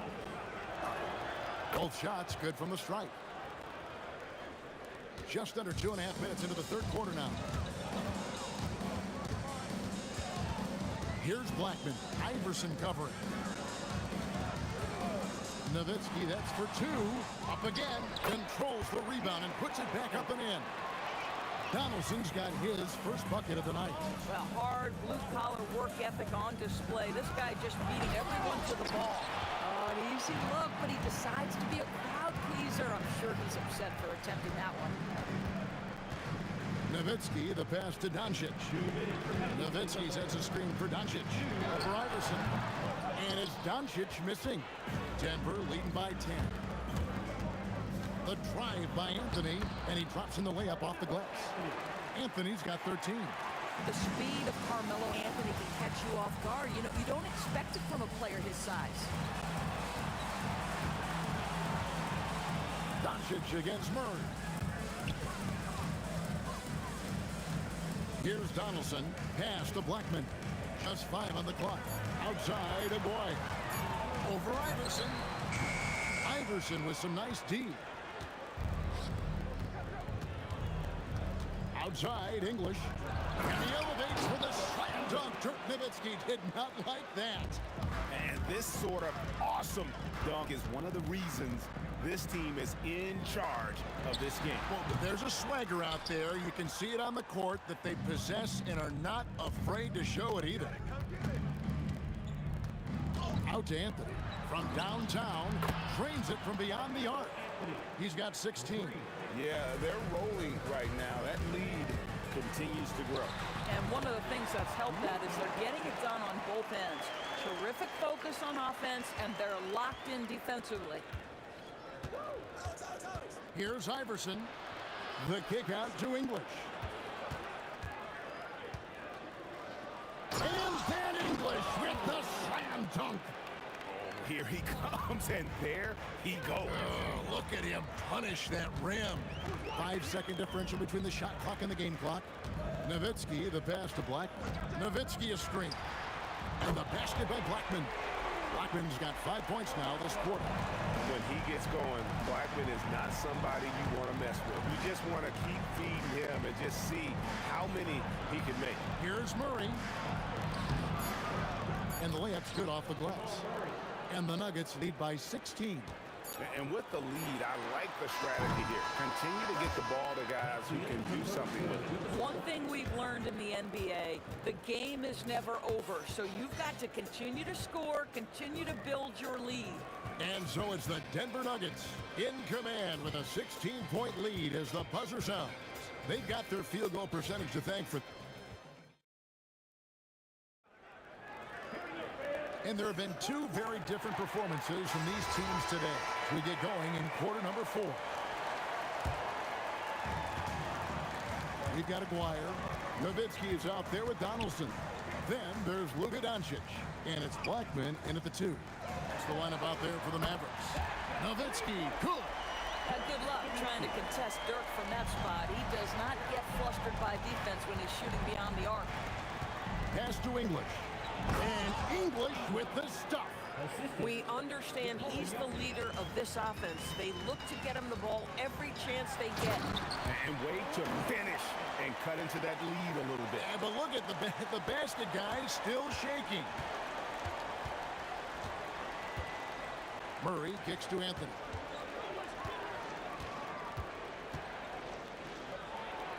Both shots good from the stripe. Just under 2.5 minutes into the third quarter now. Here's Blackman. Iverson covering. Nowitzki, that's for 2. Up again. Controls the rebound and puts it back up and in. Donaldson's got his first bucket of the night. Well, hard blue-collar work ethic on display. This guy just beating everyone to the ball. An easy look, but he decides to be a crowd pleaser. I'm sure he's upset for attempting that one. Nowitzki, the pass to Doncic. Nowitzki sets a screen for Doncic. Over Iverson. And it's Doncic missing. Denver leading by 10. The drive by Anthony, and he drops in the layup off the glass. Anthony's got 13. The speed of Carmelo Anthony can catch you off guard. You know, you don't expect it from a player his size. Doncic against Murray. Here's Donaldson. Pass to Blackman. Just 5 on the clock. Outside, Aguirre. Over Iverson. Iverson with some nice D. Outside, English. And he elevates for the slam dunk. Dirk Nowitzki did not like that. And this sort of awesome dunk is one of the reasons this team is in charge of this game. Well, there's a swagger out there. You can see it on the court that they possess and are not afraid to show it either. Out to Anthony. From downtown, drains it from beyond the arc. He's got 16. Yeah, they're rolling right now. That lead continues to grow. And one of the things that's helped that is they're getting it done on both ends. Terrific focus on offense, and they're locked in defensively. Here's Iverson. The kick out to English. And Dan English with the slam dunk. Here he comes, and there he goes. Oh, look at him punish that rim. 5-second differential between the shot clock and the game clock. Nowitzki, the pass to Blackman. Nowitzki a screen. And the basket by Blackman. Blackman's got 5 points now this quarter. When he gets going, Blackman is not somebody you want to mess with. You just want to keep feeding him and just see how many he can make. Here's Murray. And the layup's good off the glass. And the Nuggets lead by 16. And with the lead, I like the strategy here. Continue to get the ball to guys who can do something with it. One thing we've learned in the NBA, the game is never over. So you've got to continue to score, continue to build your lead. And so it's the Denver Nuggets in command with a 16-point lead as the buzzer sounds. They've got their field goal percentage to thank for. And there have been two very different performances from these teams today. We get going in quarter number 4. We've got Aguirre. Nowitzki is out there with Donaldson. Then there's Luka Doncic. And it's Blackman in at the 2. That's the lineup out there for the Mavericks. Nowitzki, good. Good luck trying to contest Dirk from that spot. He does not get flustered by defense when he's shooting beyond the arc. Pass to English. And English with the stuff. We understand he's the leader of this offense. They look to get him the ball every chance they get. And wait to finish and cut into that lead a little bit. Yeah, but look at the basket guy still shaking. Murray kicks to Anthony.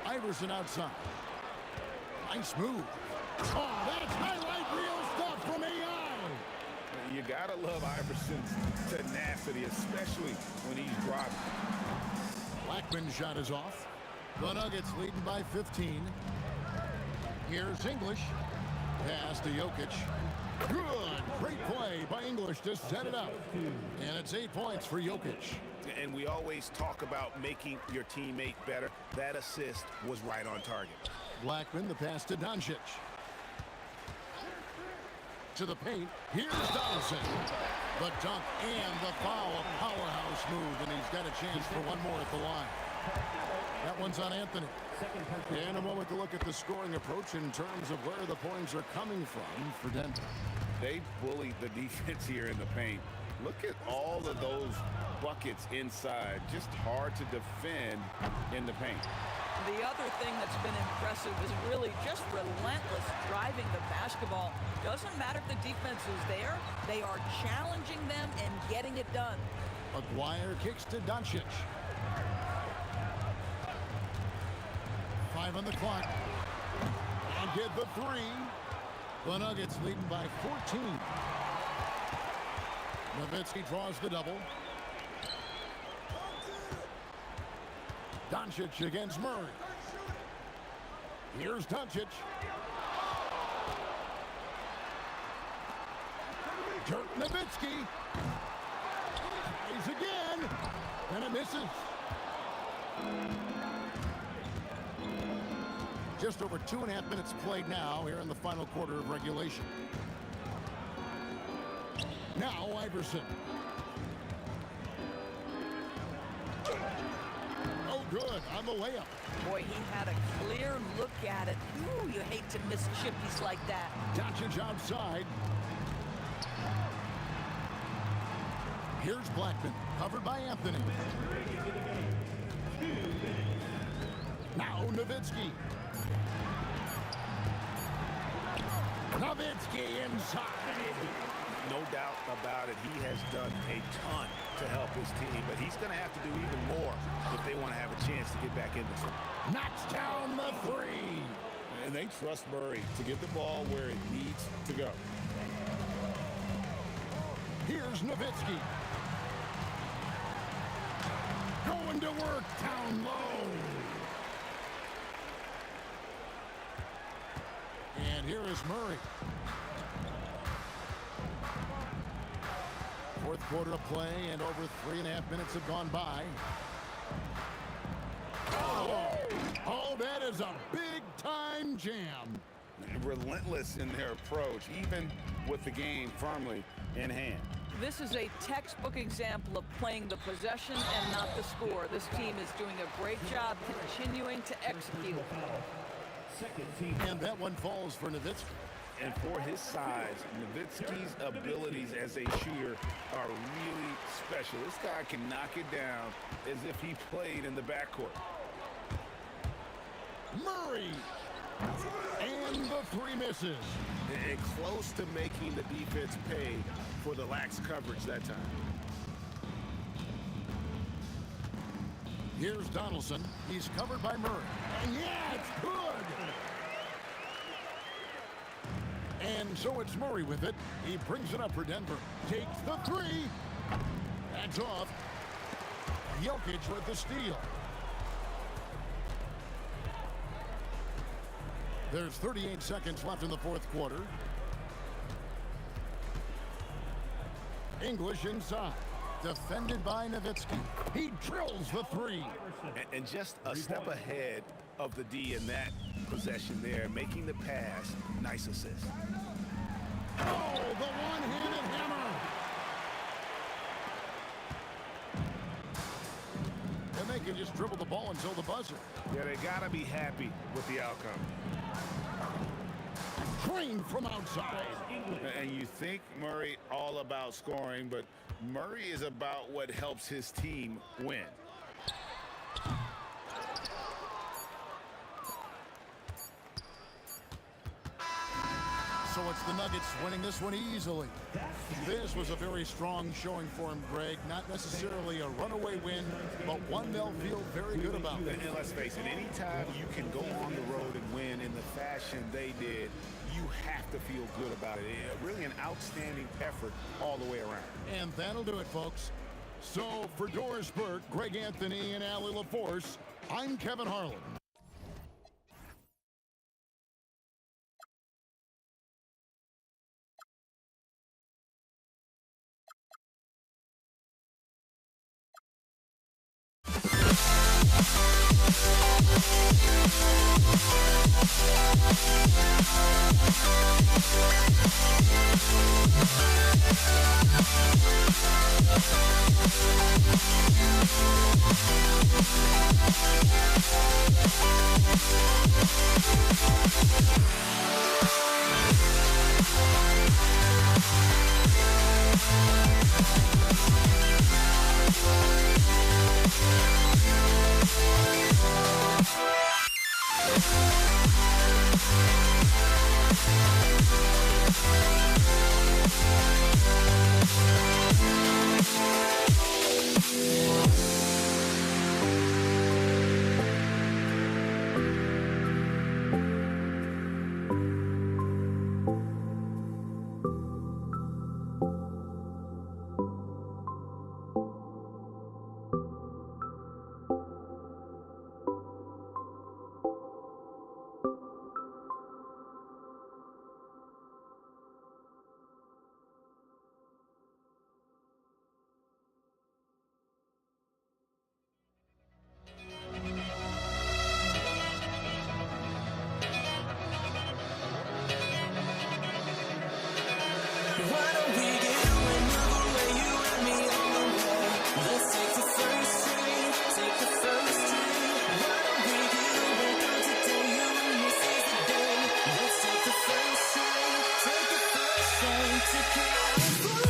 Iverson outside. Nice move. Oh, that's highlight reel stuff from AI. You gotta love Iverson's tenacity, especially when he's driving. Blackman's shot is off. The Nuggets leading by 15. Here's English. Pass to Jokic. Good. Great play by English to set it up. And it's 8 points for Jokic. And we always talk about making your teammate better. That assist was right on target. Blackman, the pass to Doncic. To the paint. Here's Donaldson. The dunk and the foul. A powerhouse move, and he's got a chance for one more at the line. That one's on Anthony. In a moment to look at the scoring approach in terms of where the points are coming from for Denver. They bullied the defense here in the paint. Look at all of those buckets inside. Just hard to defend in the paint. The other thing that's been impressive is really just relentless driving the basketball. Doesn't matter if the defense is there. They are challenging them and getting it done. Aguirre kicks to Doncic. 5 on the clock. And get the 3. The Nuggets leading by 14. Nowitzki draws the double. Doncic against Murray. Here's Doncic. Dirk Nowitzki. He's again. And it misses. Just over 2.5 minutes played now here in the final quarter of regulation. Now Iverson. Oh, good on the layup. Boy, he had a clear look at it. Ooh, you hate to miss chippies like that. Doncic outside. Here's Blackman, covered by Anthony. Now Nowitzki. Nowitzki inside. No doubt about it. He has done a ton to help his team, but he's going to have to do even more if they want to have a chance to get back in this one. Knocks down the 3. And they trust Murray to get the ball where it needs to go. Here's Nowitzki. Going to work down low. And here is Murray. Fourth quarter of play, and over 3.5 minutes have gone by. Oh, that is a big-time jam. Relentless in their approach, even with the game firmly in hand. This is a textbook example of playing the possession and not the score. This team is doing a great job continuing to execute. And that one falls for Nowitzki. And for his size, Nowitzki's abilities as a shooter are really special. This guy can knock it down as if he played in the backcourt. Murray. And the three misses. And close to making the defense pay for the lax coverage that time. Here's Donaldson. He's covered by Murray. And yeah, it's good. And so it's Murray with it. He brings it up for Denver. Takes the three. That's off. Jokic with the steal. There's 38 seconds left in the fourth quarter. English inside. Defended by Nowitzki. He drills the three. And just a step ahead of the D in that possession there, making the pass. Nice assist. Oh, the one-handed hammer. And they can just dribble the ball until the buzzer. Yeah, they got to be happy with the outcome. Drained from outside. And you think Murray all about scoring, but Murray is about what helps his team win. So it's the Nuggets winning this one easily. This was a very strong showing for him, Greg. Not necessarily a runaway win, but one they'll feel very good about. And let's face it, anytime you can go on the road and win in the fashion they did, you have to feel good about it. Really an outstanding effort all the way around. And that'll do it, folks. So for Doris Burke, Greg Anthony, and Allie LaForce, I'm Kevin Harlan. Why don't we get another way, you and me on way? Let's take the first train, take the first train. Why don't we get away from today, you and me seize the day? Let's take the first train, take the first train to California.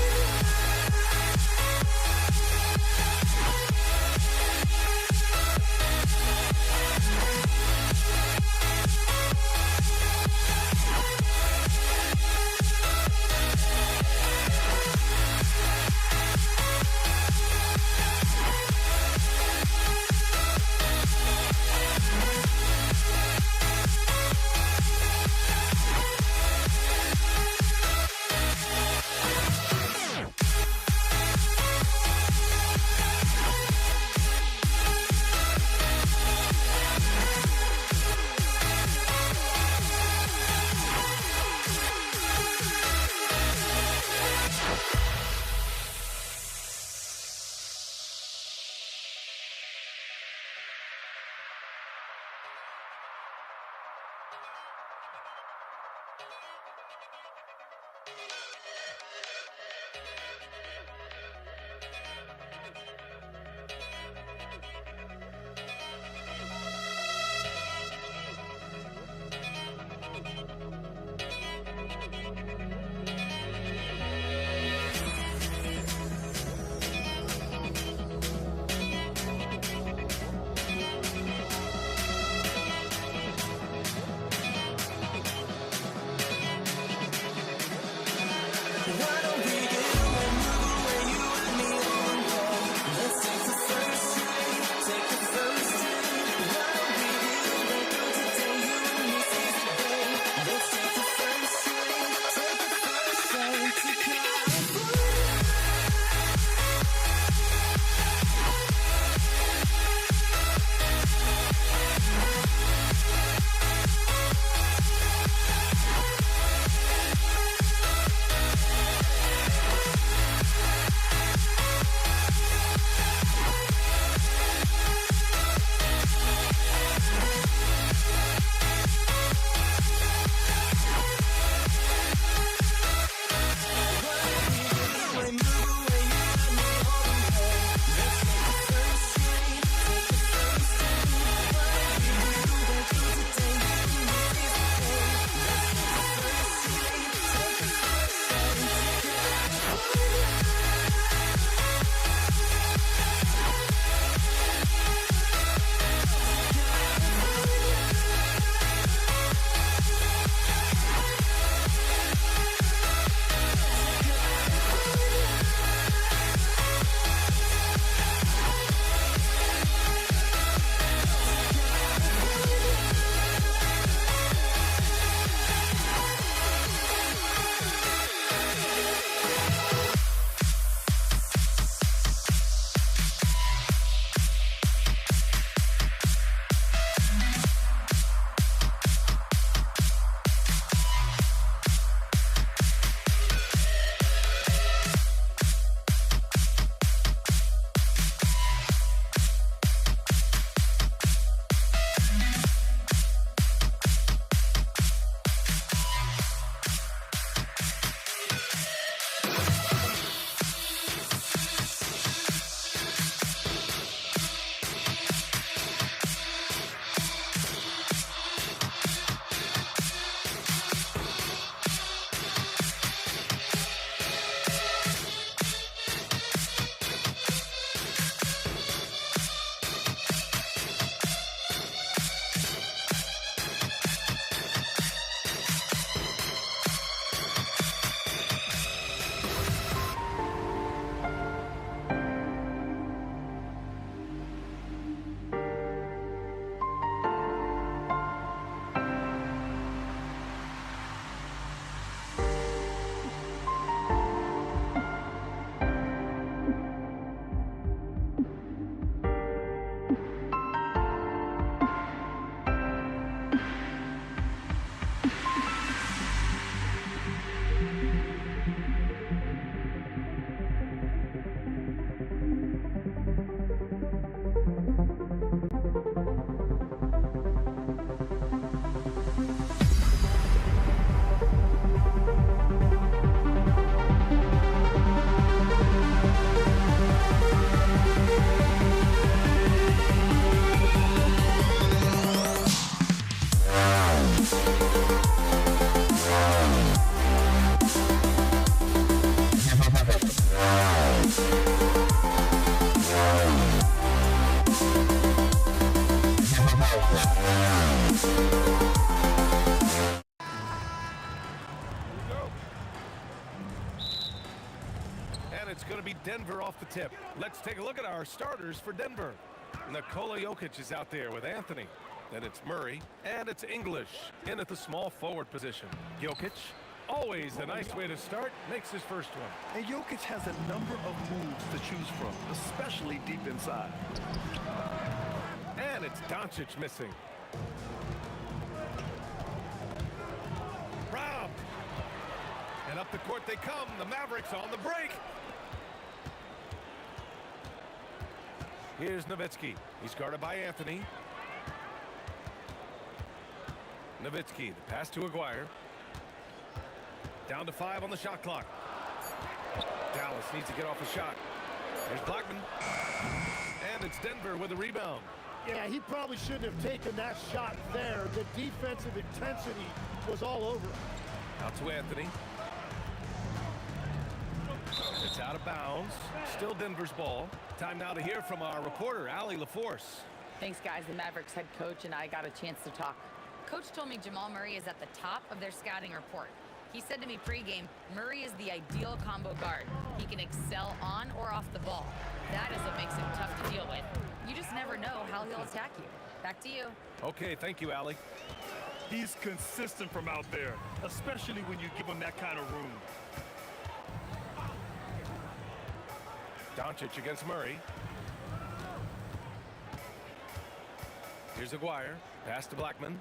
Why don't we get up and move away, you and me on that? Let's take the first train, take the first train. Why don't we get up and go today, you and me seize the day? Let's take the first train, take the first train to California. And it's going to be Denver off the tip. Let's take a look at our starters for Denver. Nikola Jokic is out there with Anthony. Then it's Murray, and it's English in at the small forward position. Jokic, always a nice way to start, makes his first one. And Jokic has a number of moves to choose from, especially deep inside. And it's Doncic missing. Robbed. And up the court they come. The Mavericks on the break. Here's Nowitzki. He's guarded by Anthony. Nowitzki, the pass to Aguirre. Down to 5 on the shot clock. Dallas needs to get off a shot. There's Blackman. And it's Denver with a rebound. Yeah, he probably shouldn't have taken that shot there. The defensive intensity was all over him. Out to Anthony. It's out of bounds. Still Denver's ball. Time now to hear from our reporter, Allie LaForce. Thanks, guys. The Mavericks head coach and I got a chance to talk. Coach told me Jamal Murray is at the top of their scouting report. He said to me pregame, Murray is the ideal combo guard. He can excel on or off the ball. That is what makes him tough to deal with. You just never know how he'll attack you. Back to you. Okay, thank you, Allie. He's consistent from out there, especially when you give him that kind of room. Doncic against Murray. Here's Aguirre. Pass to Blackman.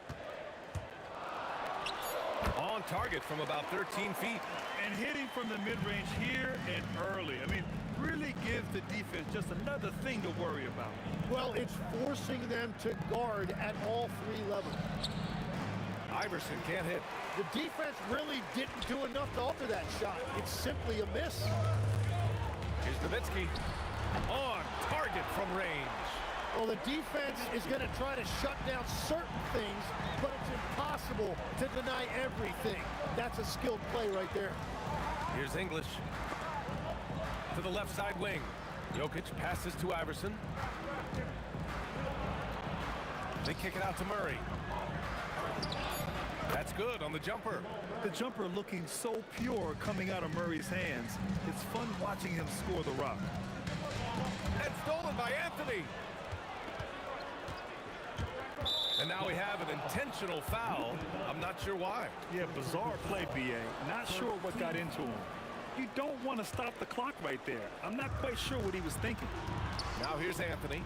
On target from about 13 feet. And hitting from the mid-range here and early. I mean, really gives the defense just another thing to worry about. Well, it's forcing them to guard at all three levels. Iverson can't hit. The defense really didn't do enough to alter that shot. It's simply a miss. Here's Nowitzki. On target from range. Well, the defense is going to try to shut down certain things, but it's impossible to deny everything. That's a skilled play right there. Here's English. To the left side wing. Jokic passes to Iverson. They kick it out to Murray. That's good on the jumper. The jumper looking so pure coming out of Murray's hands. It's fun watching him score the rock. And stolen by Anthony. And now we have an intentional foul. I'm not sure why. Yeah, bizarre play, B.A. Not sure what got into him. You don't want to stop the clock right there. I'm not quite sure what he was thinking. Now here's Anthony.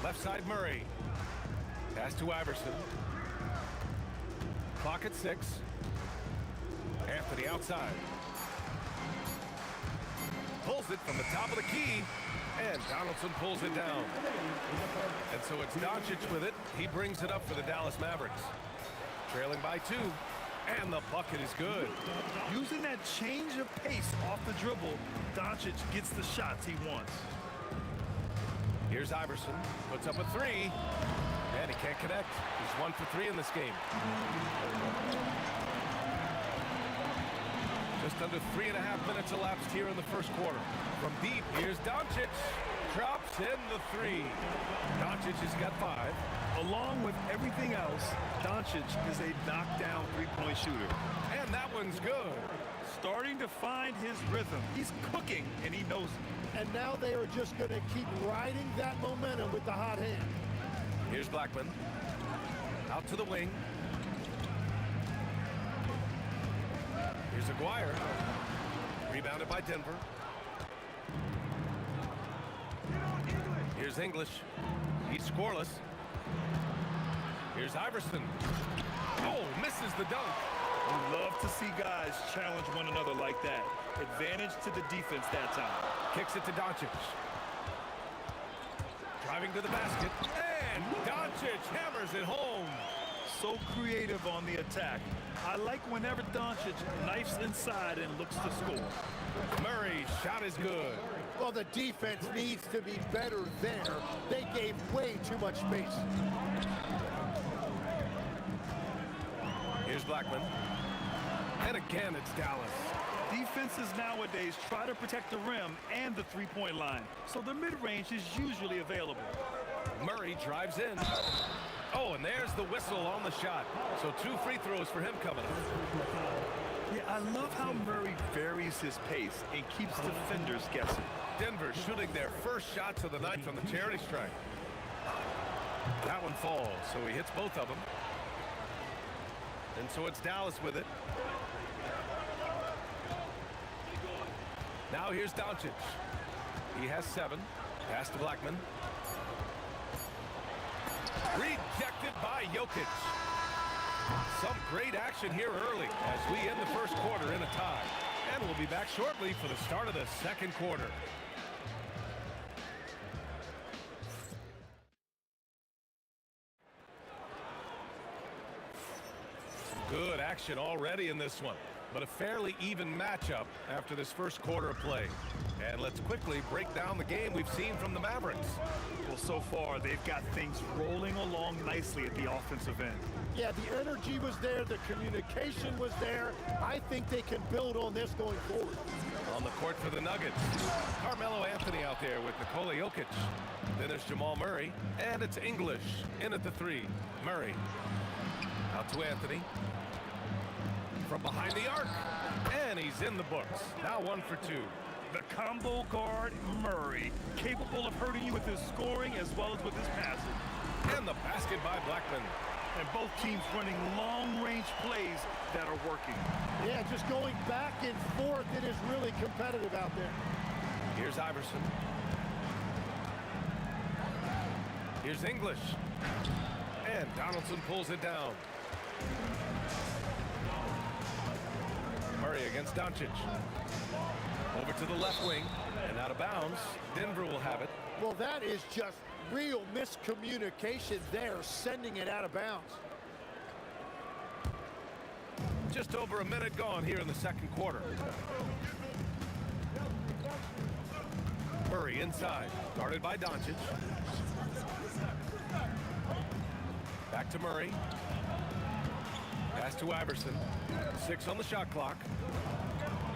Left side Murray. Pass to Iverson. Clock at 6. Anthony outside. Pulls it from the top of the key. And Donaldson pulls it down. And so it's Doncic with it. He brings it up for the Dallas Mavericks. Trailing by 2. And the bucket is good. Using that change of pace off the dribble, Doncic gets the shots he wants. Here's Iverson. Puts up a 3. And he can't connect. He's 1 for 3 in this game. Just under 3.5 minutes elapsed here in the first quarter. From deep, here's Doncic. Drops in the 3. Doncic has got 5. Along with everything else, Doncic is a knockdown three-point shooter. And that one's good. Starting to find his rhythm. He's cooking, and he knows it. And now they are just going to keep riding that momentum with the hot hand. Here's Blackman. Out to the wing. Here's Aguirre. Rebounded by Denver. Here's English. He's scoreless. Here's Iverson. Oh, misses the dunk. We love to see guys challenge one another like that. Advantage to the defense that time. Kicks it to Doncic. Driving to the basket. And Doncic hammers it home. So creative on the attack. I like whenever Doncic knifes inside and looks to score. Murray's shot is good. Well, the defense needs to be better there. They gave way too much space. Here's Blackman. And again, it's Dallas. Defenses nowadays try to protect the rim and the three-point line, so the mid-range is usually available. Murray drives in. Oh, and there's the whistle on the shot. So 2 free throws for him coming up. Yeah, I love how Murray varies his pace and keeps defenders guessing. Denver shooting their first shots of the night from the charity stripe. That one falls, so he hits both of them. And so it's Dallas with it. Now here's Doncic. He has 7. Pass to Blackman. Rejected by Jokic. Some great action here early as we end the first quarter in a tie. And we'll be back shortly for the start of the second quarter. Good action already in this one, but a fairly even matchup after this first quarter of play. And let's quickly break down the game we've seen from the Mavericks. Well, so far, they've got things rolling along nicely at the offensive end. Yeah, the energy was there, the communication was there. I think they can build on this going forward. On the court for the Nuggets, Carmelo Anthony out there with Nikola Jokic. Then it's Jamal Murray, and it's English in at the 3. Murray. Out to Anthony. From behind the arc. And he's in the books. Now 1 for 2. The combo guard, Murray, capable of hurting you with his scoring as well as with his passing. And the basket by Blackman. And both teams running long-range plays that are working. Yeah, just going back and forth. It is really competitive out there. Here's Iverson. Here's English. And Donaldson pulls it down. Murray against Doncic. Over to the left wing. And out of bounds. Denver will have it. Well, that is just real miscommunication there, sending it out of bounds. Just over a minute gone here in the second quarter. Murray inside. Guarded by Doncic. Back to Murray. Pass to Iverson. 6 on the shot clock.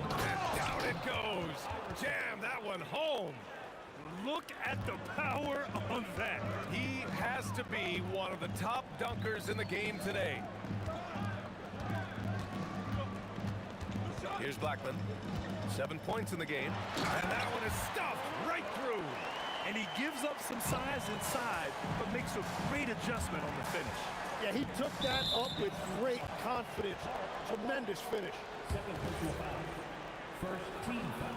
And down it goes. Jam that one home. Look at the power on that. He has to be one of the top dunkers in the game today. Here's Blackman. 7 points in the game. And that one is stuffed right through. And he gives up some size inside, but makes a great adjustment on the finish. Yeah, he took that up with great confidence. Tremendous finish. Second personal foul. First team foul.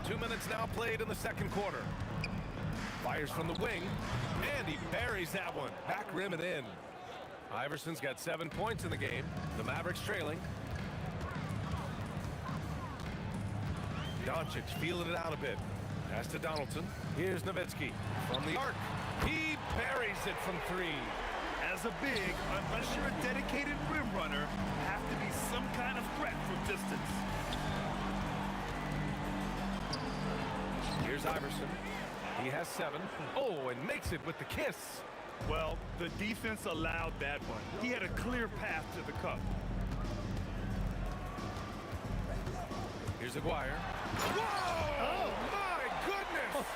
2 minutes now played in the second quarter. Fires from the wing, and he buries that one. Back rim and in. Iverson's got 7 points in the game. The Mavericks trailing. Doncic feeling it out a bit. Pass to Donaldson. Here's Nowitzki from the arc. He buries it from 3. As a big, unless you're a dedicated rim runner, have to be some kind of threat from distance. Here's Iverson. He has 7. Oh, and makes it with the kiss. Well, the defense allowed that one. He had a clear path to the cup. Here's Aguirre. Whoa! Oh, my goodness!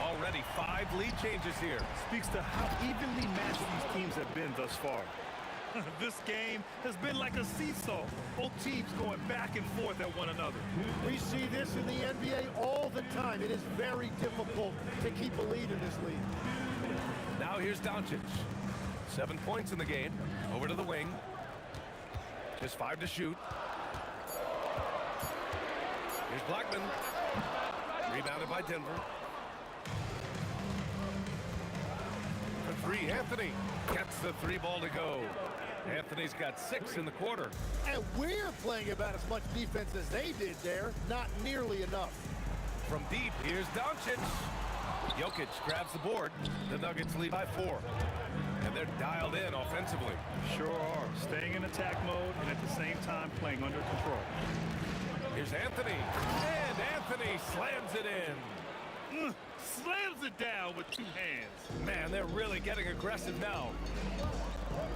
Already 5 lead changes here. Speaks to how evenly matched these teams have been thus far. This game has been like a seesaw. Both teams going back and forth at one another. We see this in the NBA all the time. It is very difficult to keep a lead in this league. Now here's Doncic. 7 points in the game. Over to the wing. Just 5 to shoot. Here's Blackman. Rebounded by Denver. For 3, Anthony gets the 3 ball to go. Anthony's got 6 in the quarter. And we're playing about as much defense as they did there. Not nearly enough. From deep, here's Doncic. Jokic grabs the board. The Nuggets lead by 4. And they're dialed in offensively. Sure are. Staying in attack mode and at the same time playing under control. Here's Anthony. And Anthony slams it in. Slams it down with 2 hands. Man, they're really getting aggressive now.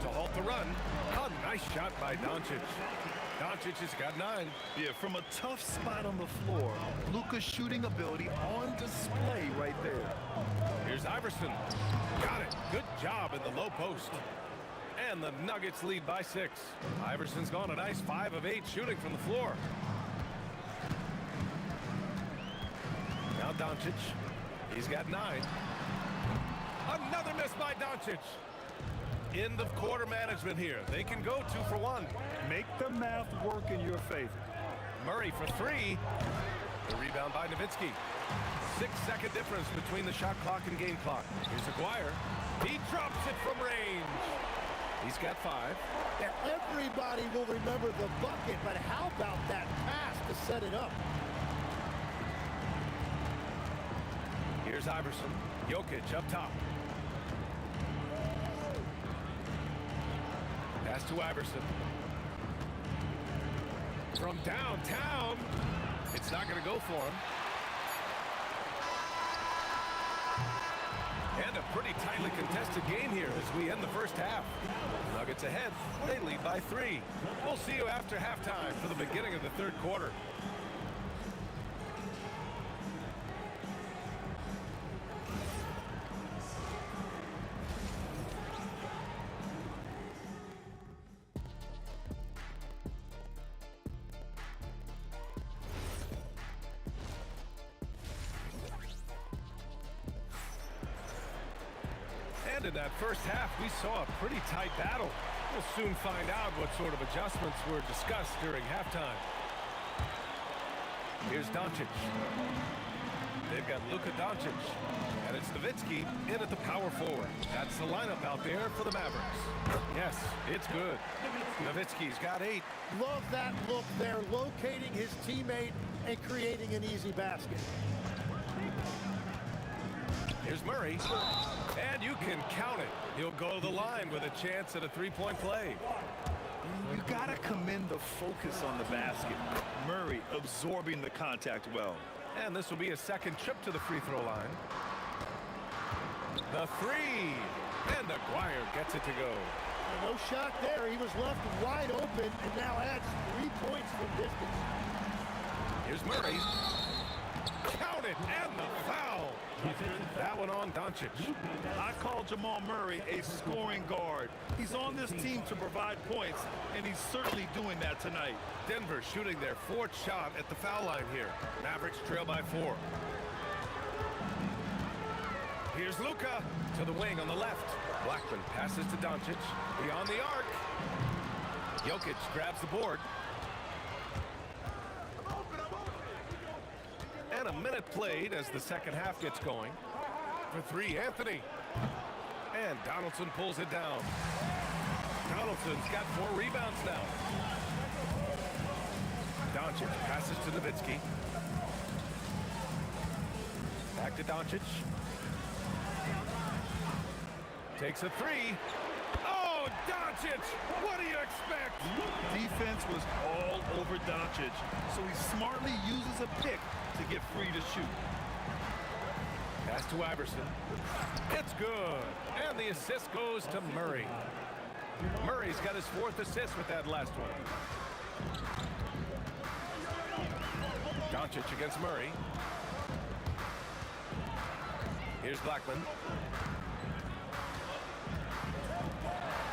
To halt the run, a nice shot by Doncic. Doncic has got 9. Yeah, from a tough spot on the floor, Luka's shooting ability on display right there. Here's Iverson. Got it. Good job in the low post. And the Nuggets lead by 6. Iverson's gone a nice 5 of 8 shooting from the floor. Now Doncic. He's got 9. Another miss by Doncic. End of quarter management here. They can go 2 for 1. Make the math work in your favor. Murray for 3. The rebound by Nowitzki. 6-second difference between the shot clock and game clock. Here's Aguirre. He drops it from range. He's got 5. Yeah, everybody will remember the bucket, but how about that pass to set it up? Here's Iverson. Jokic up top. Pass to Iverson. From downtown. It's not going to go for him. And a pretty tightly contested game here as we end the first half. Nuggets ahead. They lead by 3. We'll see you after halftime for the beginning of the third quarter. And in that first half, we saw a pretty tight battle. We'll soon find out what sort of adjustments were discussed during halftime. Here's Doncic. They've got Luka Doncic. And it's Nowitzki in at the power forward. That's the lineup out there for the Mavericks. Yes, it's good. Nowitzki's got 8. Love that look there, locating his teammate and creating an easy basket. Here's Murray. And you can count it. He'll go to the line with a chance at a three-point play. You got to commend the focus on the basket. Murray absorbing the contact well. And this will be a second trip to the free throw line. The 3. And Aguirre gets it to go. No shot there. He was left wide open and now adds 3 points from distance. Here's Murray. Count it, and the foul. That one on Doncic. I call Jamal Murray a scoring guard. He's on this team to provide points, and he's certainly doing that tonight. Denver shooting their 4th shot at the foul line here. Mavericks trail by 4. Here's Luka to the wing on the left. Blackman passes to Doncic. Beyond the arc. Jokic grabs the board. And a minute played as the second half gets going. For 3, Anthony. And Donaldson pulls it down. Donaldson's got 4 rebounds now. Doncic passes to Nowitzki. Back to Doncic. Takes a 3. Oh, Doncic! What do you expect? Defense was all over Doncic, so he smartly uses a pick to get free to shoot. Pass to Iverson. It's good. And the assist goes to Murray. Murray's got his 4th assist with that last one. Doncic against Murray. Here's Blackman.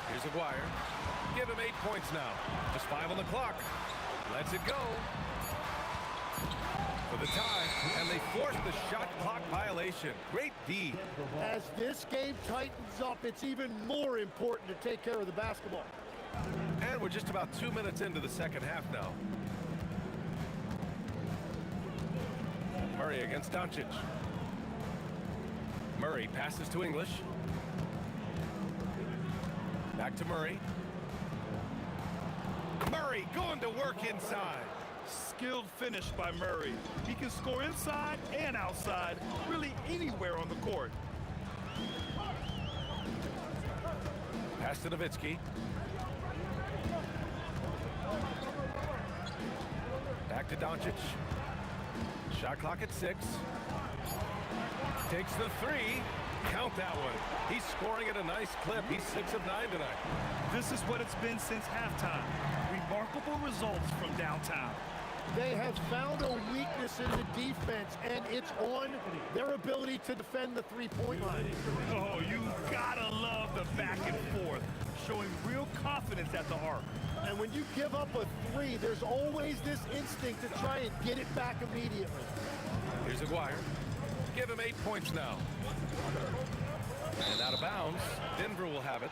Here's Aguirre. Give him 8 points now. Just 5 on the clock. Lets it go. For the tie, and they force the shot clock violation. Great D. As this game tightens up, it's even more important to take care of the basketball. And we're just about 2 minutes into the second half now. Murray against Doncic. Murray passes to English. Back to Murray. Murray going to work inside. Skilled finish by Murray. He can score inside and outside, really anywhere on the court. Pass to Nowitzki. Back to Doncic. Shot clock at 6. Takes the 3. Count that one. He's scoring at a nice clip. He's 6 of 9 tonight. This is what it's been since halftime. Remarkable results from downtown. They have found a weakness in the defense, and it's on their ability to defend the three-point line. Oh, you gotta love the back and forth, showing real confidence at the arc. And when you give up a 3, there's always this instinct to try and get it back immediately. Here's Aguirre. Give him 8 points now. And out of bounds. Denver will have it.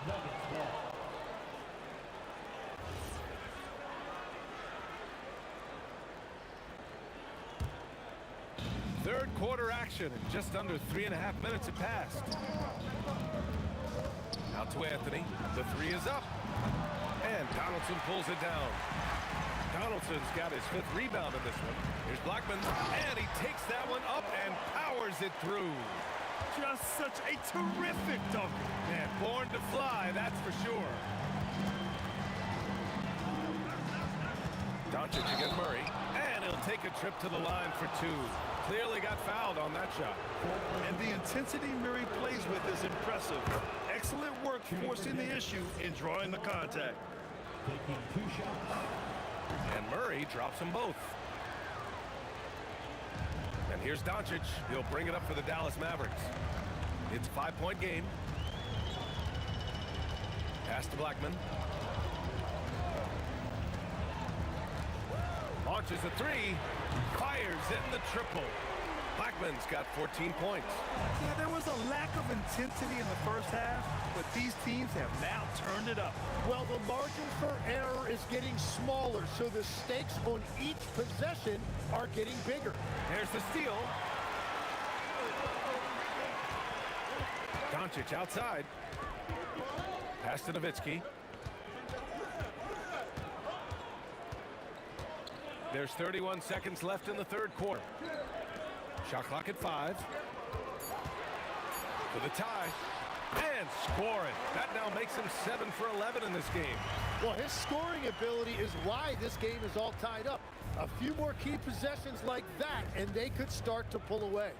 Third quarter action, and just under 3.5 minutes have passed. Out to Anthony. The 3 is up. And Donaldson pulls it down. Donaldson's got his 5th rebound in this one. Here's Blackman, and he takes that one up and powers it through. Just such a terrific dunk. Man, born to fly, that's for sure. Doncic against Murray, and he'll take a trip to the line for 2. Clearly got fouled on that shot. And the intensity Murray plays with is impressive. Excellent work forcing the issue and drawing the contact. Taking 2 shots. And Murray drops them both. And here's Doncic. He'll bring it up for the Dallas Mavericks. It's a 5-point game. Pass to Blackman. Launches a 3. Fires in the triple. Blackman's got 14 points. Yeah, there was a lack of intensity in the first half, but these teams have now turned it up. Well, the margin for error is getting smaller, so the stakes on each possession are getting bigger. There's the steal. Doncic outside. Pass to Nowitzki. There's 31 seconds left in the third quarter. Shot clock at 5. For the tie. And scoring. That now makes him 7 for 11 in this game. Well, his scoring ability is why this game is all tied up. A few more key possessions like that, and they could start to pull away.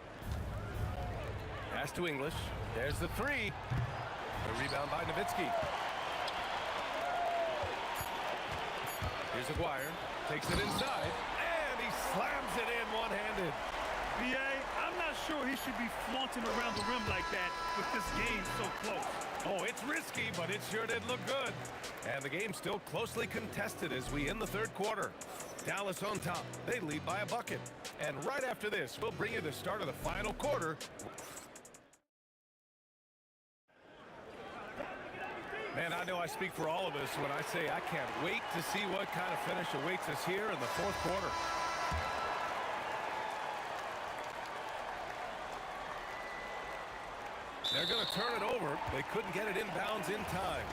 Pass to English. There's the 3. The rebound by Nowitzki. Here's Aguirre. Takes it inside. And he slams it in one-handed. BA, I'm not sure he should be flaunting around the rim like that with this game so close. Oh, it's risky, but it sure did look good. And the game's still closely contested as we end the third quarter. Dallas on top. They lead by a bucket. And right after this, we'll bring you the start of the final quarter. Man, I know I speak for all of us when I say I can't wait to see what kind of finish awaits us here in the fourth quarter. They're going to turn it over. They couldn't get it inbounds in time.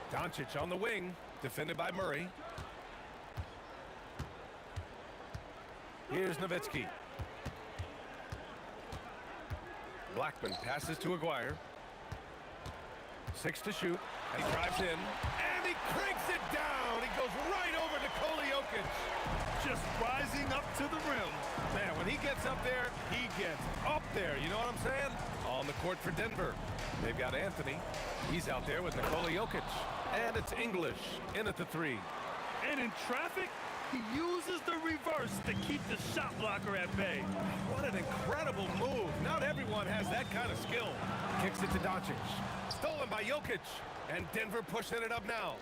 Doncic on the wing, defended by Murray. Here's Nowitzki. Blackman passes to Aguirre. 6 to shoot. And he drives in. And he cranks it down. He goes right over to Jokic. Just rising up to the rim. Man, when he gets up there, he gets up there. You know what I'm saying? On the court for Denver. They've got Anthony. He's out there with Nikola Jokic. And it's English in at the 3. And in traffic, he uses the reverse to keep the shot blocker at bay. What an incredible move. Not everyone has that kind of skill. Kicks it to Doncic. Stolen by Jokic. And Denver pushing it up now.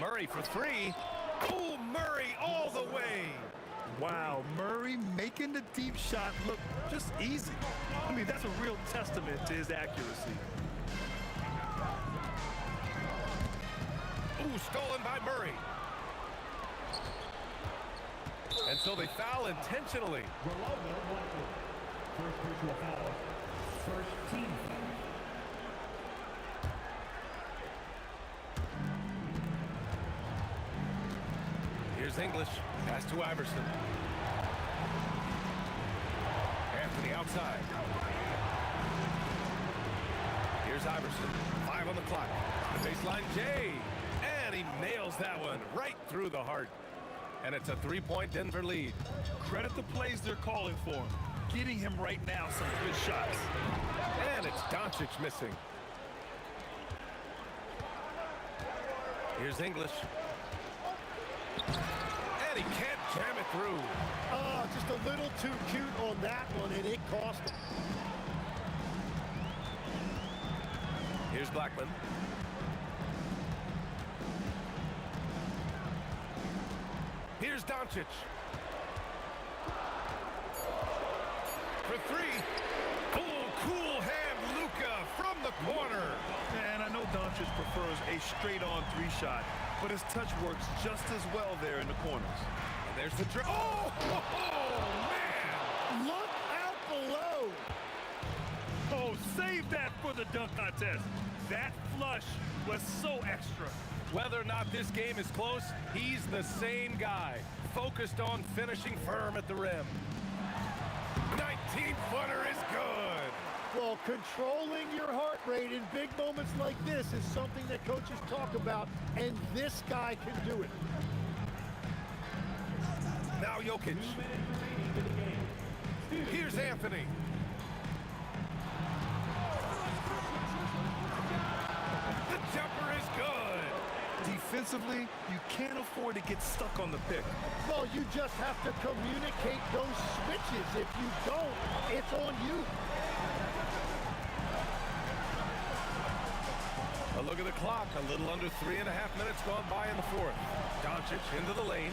Murray for 3. Oh, Murray all the way. Wow, Murray making the deep shot look just easy. I mean, that's a real testament to his accuracy. Ooh, stolen by Murray. And so they foul intentionally. First personal foul. First team foul. Here's English. Pass to Iverson. Anthony outside. Here's Iverson. 5 on the clock. The baseline Jay. And he nails that one right through the heart. And it's a 3-point Denver lead. Credit the plays they're calling for him. Getting him right now some good shots. And it's Doncic missing. Here's English. And he can't jam it through. Oh, just a little too cute on that one, and it cost him. Here's Blackman. Here's Doncic. For 3. Oh, cool hand Luka from the corner. And I know Doncic prefers a straight-on 3 shot, but his touch works just as well there in the corners. And there's the dribble. Oh, man. Look out below. Oh, save that for the dunk contest. That flush was so extra. Whether or not this game is close, he's the same guy, focused on finishing firm at the rim. 19-footer is good. Well, controlling your heart rate in big moments like this is something that coaches talk about, and this guy can do it. Now Jokic. Here's Anthony. The jumper is good. Defensively, you can't afford to get stuck on the pick. Well, you just have to communicate those switches. If you don't, it's on you. A look at the clock. A little under 3.5 minutes gone by in the fourth. Doncic into the lane.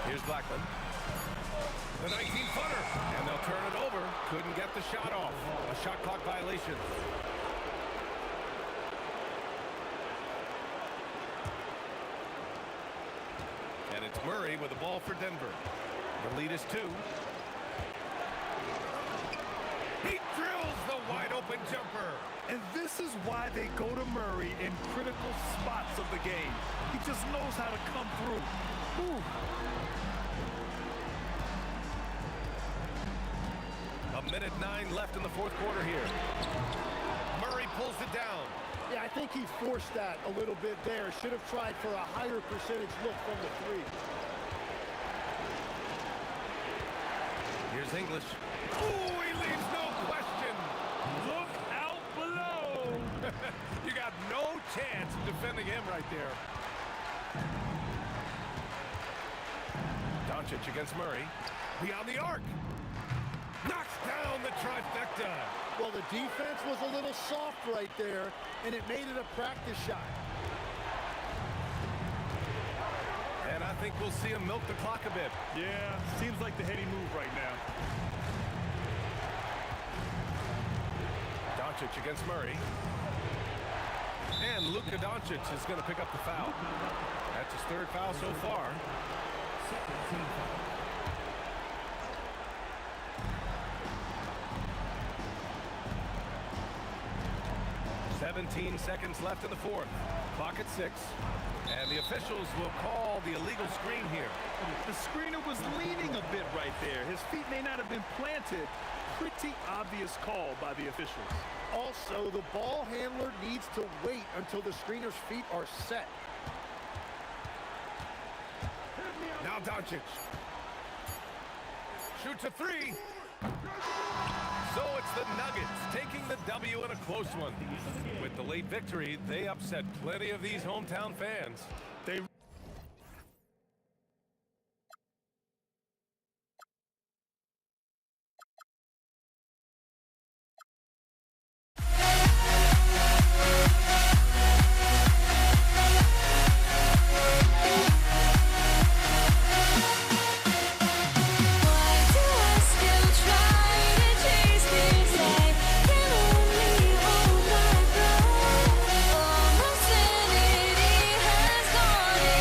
Here's Blackman. The 19-footer. And they'll turn it over. Couldn't get the shot off. A shot clock violation. And it's Murray with the ball for Denver. The lead is 2. He drills the wide-open jumper. And this is why they go to Murray in critical spots of the game. He just knows how to come through. Whew. A minute 9 left in the fourth quarter here. Murray pulls it down. Yeah, I think he forced that a little bit there. Should have tried for a higher percentage look from the 3. Here's English. Oh, he leaves no question. Look out below. You got no chance of defending him right there. Doncic against Murray. Beyond the arc. Knocks down the trifecta. Well, the defense was a little soft right there, and it made it a practice shot. And I think we'll see him milk the clock a bit. Yeah, seems like the heady move right now. Doncic against Murray. And Luka Doncic is going to pick up the foul. That's his 3rd foul so far. 17 seconds left in the fourth. Clock at 6. And the officials will call the illegal screen here. The screener was leaning a bit right there. His feet may not have been planted. Pretty obvious call by the officials. Also, the ball handler needs to wait until the screener's feet are set. Now Doncic. Shoots a 3. So it's the Nuggets taking the W in a close one. With the late victory, they upset plenty of these hometown fans. They Almost sanity has gone.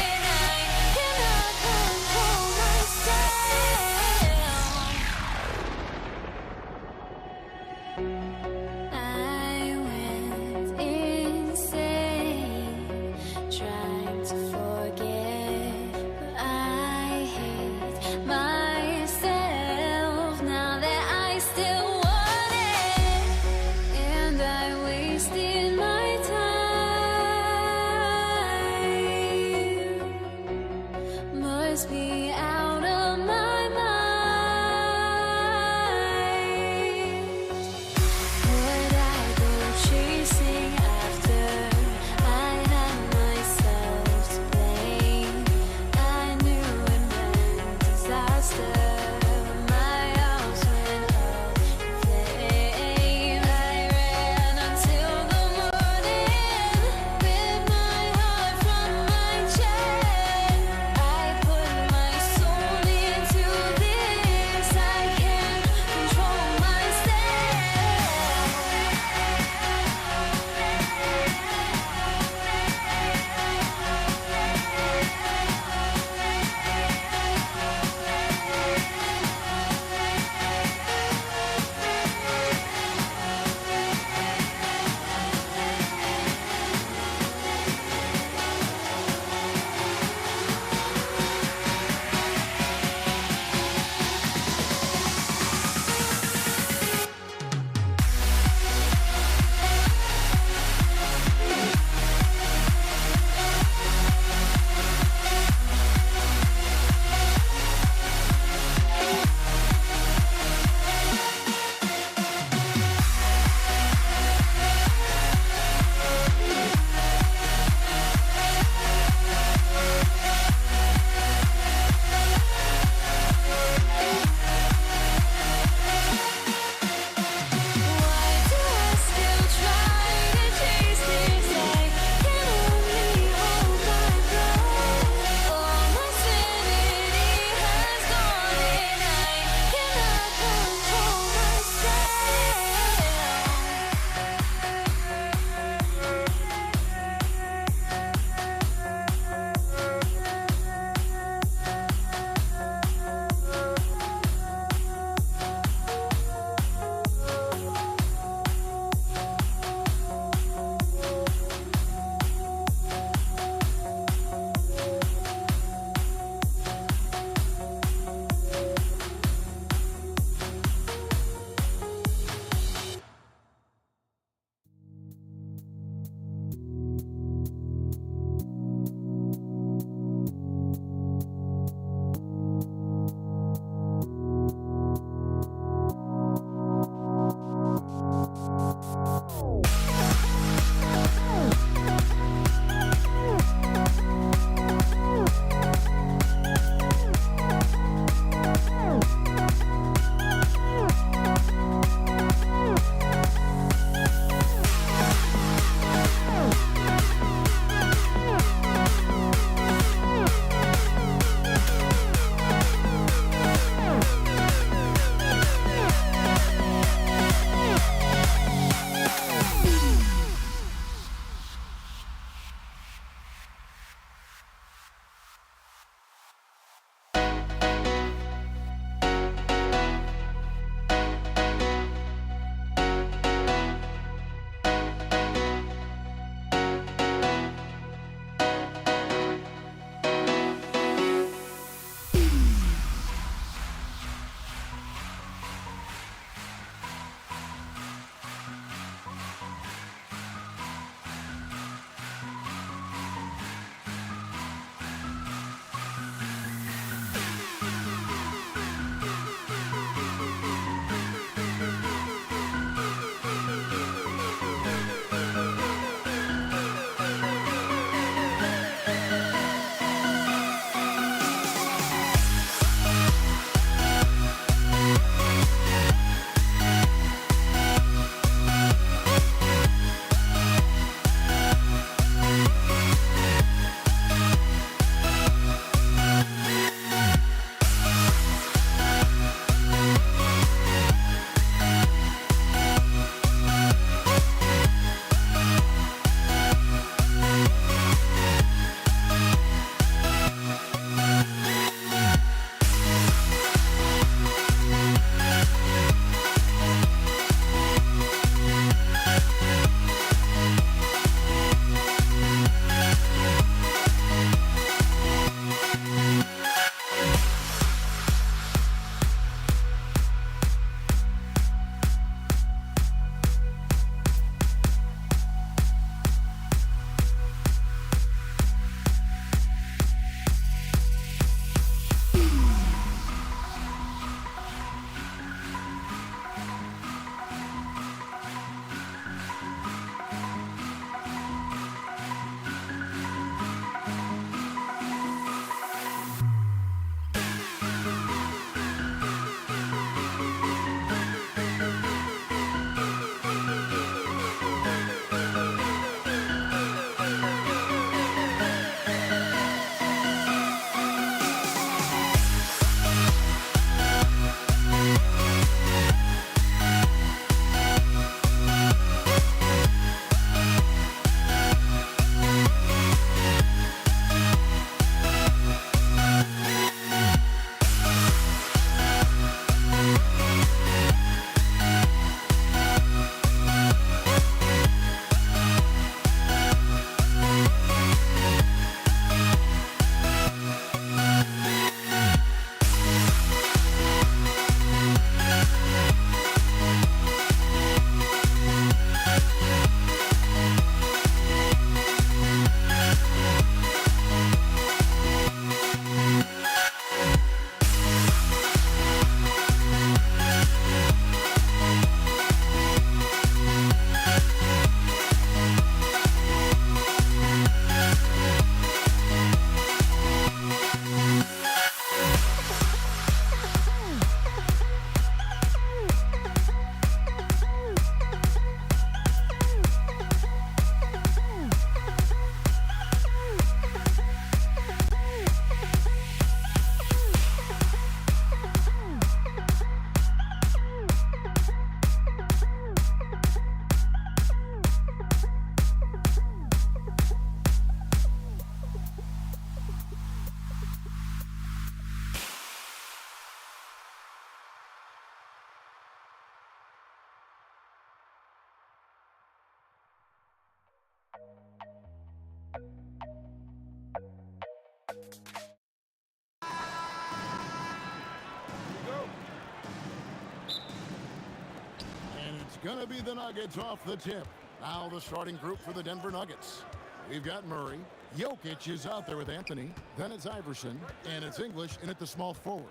It's going to be the Nuggets off the tip. Now the starting group for the Denver Nuggets. We've got Murray. Jokic is out there with Anthony. Then it's Iverson. And it's English in at the small forward.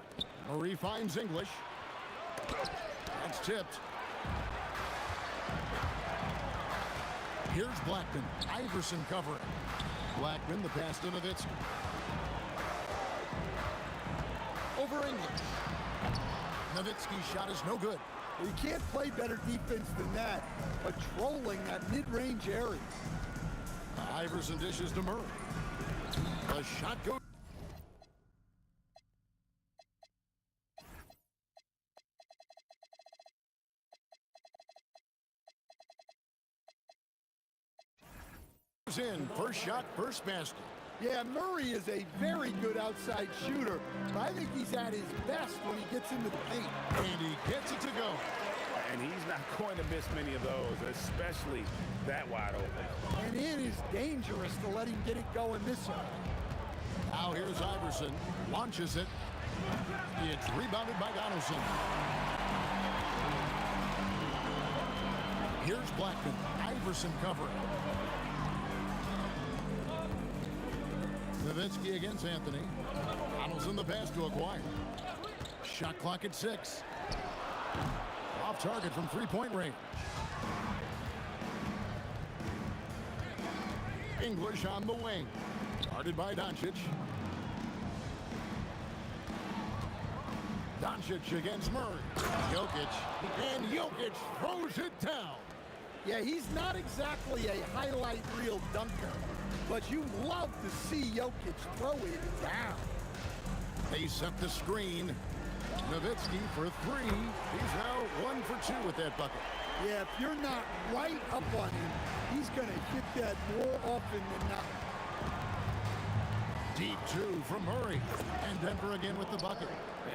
Murray finds English. That's tipped. Here's Blackman. Iverson covering. Blackman, the pass to Nowitzki. Over English. Nowitzki's shot is no good. You can't play better defense than that, patrolling that mid-range area. Iverson dishes to Murray. The shot goes. In. First shot, first basket. Yeah, Murray is a very good outside shooter, but I think he's at his best when he gets into the paint. And he gets it to go. And he's not going to miss many of those, especially that wide open. And it is dangerous to let him get it going this way. Now here's Iverson. Launches it. It's rebounded by Donaldson. Here's Blackman. Iverson covering. Nowitzki against Anthony. Donaldson the pass to acquire. Shot clock at 6. Off target from three-point range. English on the wing. Guarded by Doncic. Doncic against Murray. Jokic. And Jokic throws it down. Yeah, he's not exactly a highlight reel dunker, but you love to see Jokic throw it down. They set the screen. Nowitzki for 3. He's now 1 for 2 with that bucket. Yeah, if you're not right up on him, he's going to hit that more often than not. Deep 2 from Murray. And Denver again with the bucket.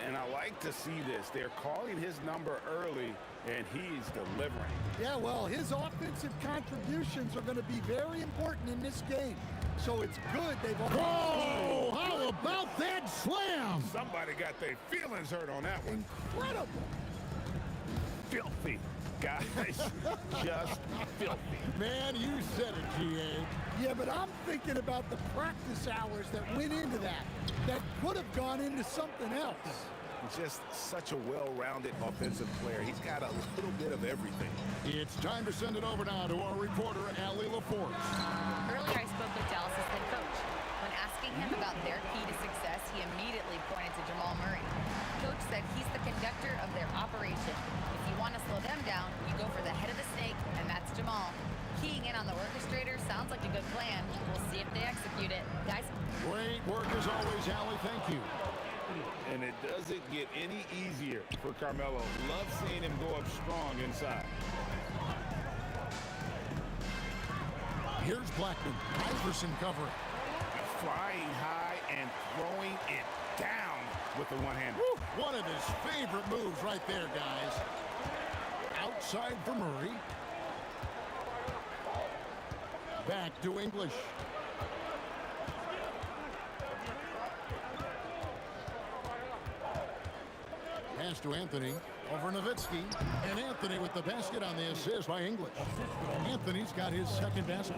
And I like to see this. They're calling his number early, and he's delivering. Yeah, well, his offensive contributions are going to be very important in this game. So it's good they've... Whoa! How about that slam? Somebody got their feelings hurt on that one. Incredible. Filthy, guys. Just filthy. Man, you said it, G.A. Yeah, but I'm thinking about the practice hours that went into that. That could have gone into something else. Just such a well-rounded offensive player. He's got a little bit of everything. It's time to send it over now to our reporter, Allie LaForce. Earlier, I spoke with Dallas' head coach. When asking him about their key to success, he immediately pointed to Jamal Murray. Coach said he's the conductor of their operation. If you want to slow them down, you go for the head of the snake, and that's Jamal. Keying in on the orchestrator sounds like a good plan. We'll see if they execute it. Guys? Great work as always, Allie. Thank you. And it doesn't get any easier for Carmelo. Love seeing him go up strong inside. Here's Blackman. Iverson covering. Flying high and throwing it down with the one-hander. One of his favorite moves right there, guys. Outside for Murray. Back to English. Pass to Anthony. Over Nowitzki. And Anthony with the basket on the assist by English. Anthony's got his second basket.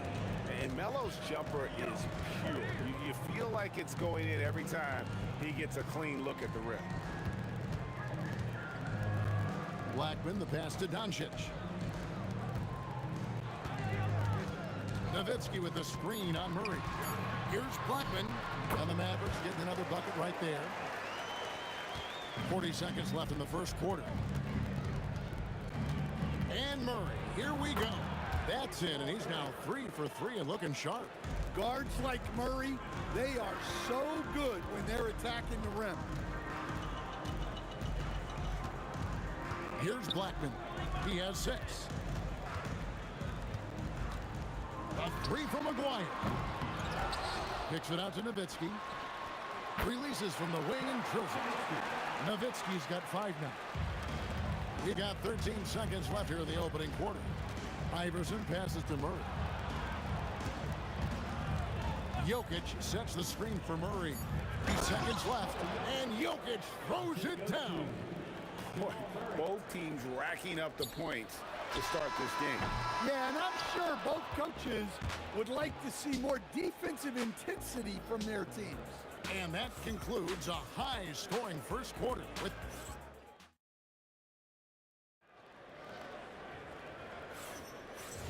And Melo's jumper is pure. You feel like it's going in every time he gets a clean look at the rim. Blackman, the pass to Doncic. Nowitzki with the screen on Murray. Here's Blackman. And the Mavericks getting another bucket right there. 40 seconds left in the first quarter. And Murray, here we go. That's in, and he's now 3 for 3 and looking sharp. Guards like Murray, they are so good when they're attacking the rim. Here's Blackman. He has 6. A 3 from McGuire. Kicks it out to Nowitzki. Releases from the wing and drills it. Nowitzki's got 5 now. We got 13 seconds left here in the opening quarter. Iverson passes to Murray. Jokic sets the screen for Murray. 3 seconds left, and Jokic throws it down. Both teams racking up the points. to start this game. Yeah, and I'm sure both coaches would like to see more defensive intensity from their teams. And that concludes a high-scoring first quarter with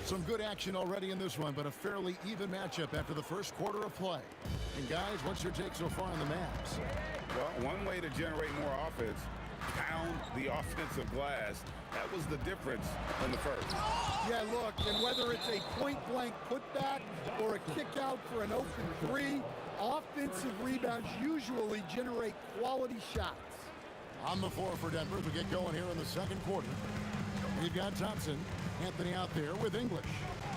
some good action already in this one, but a fairly even matchup after the first quarter of play. And guys, what's your take so far on the Mavs? Well, one way to generate more offense, pound the offensive glass. That was the difference in the first. Yeah, look, and whether it's a point-blank putback or a kick-out for an open three, offensive rebounds usually generate quality shots. On the floor for Denver as we get going here in the second quarter. We've got Thompson, Anthony out there with English.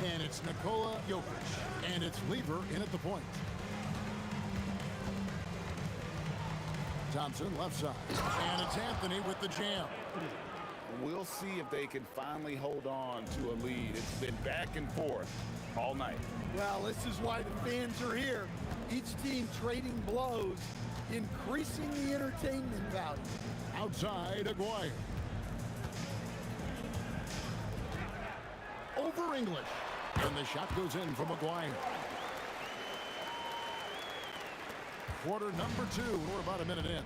And it's Nikola Jokic. And it's Lever in at the point. Thompson left side. And it's Anthony with the jam. We'll see if they can finally hold on to a lead. It's been back and forth all night. Well, this is why the fans are here. Each team trading blows, increasing the entertainment value. Outside, Aguirre. Over English. And the shot goes in from Aguirre. Quarter number 2. We're about a minute in.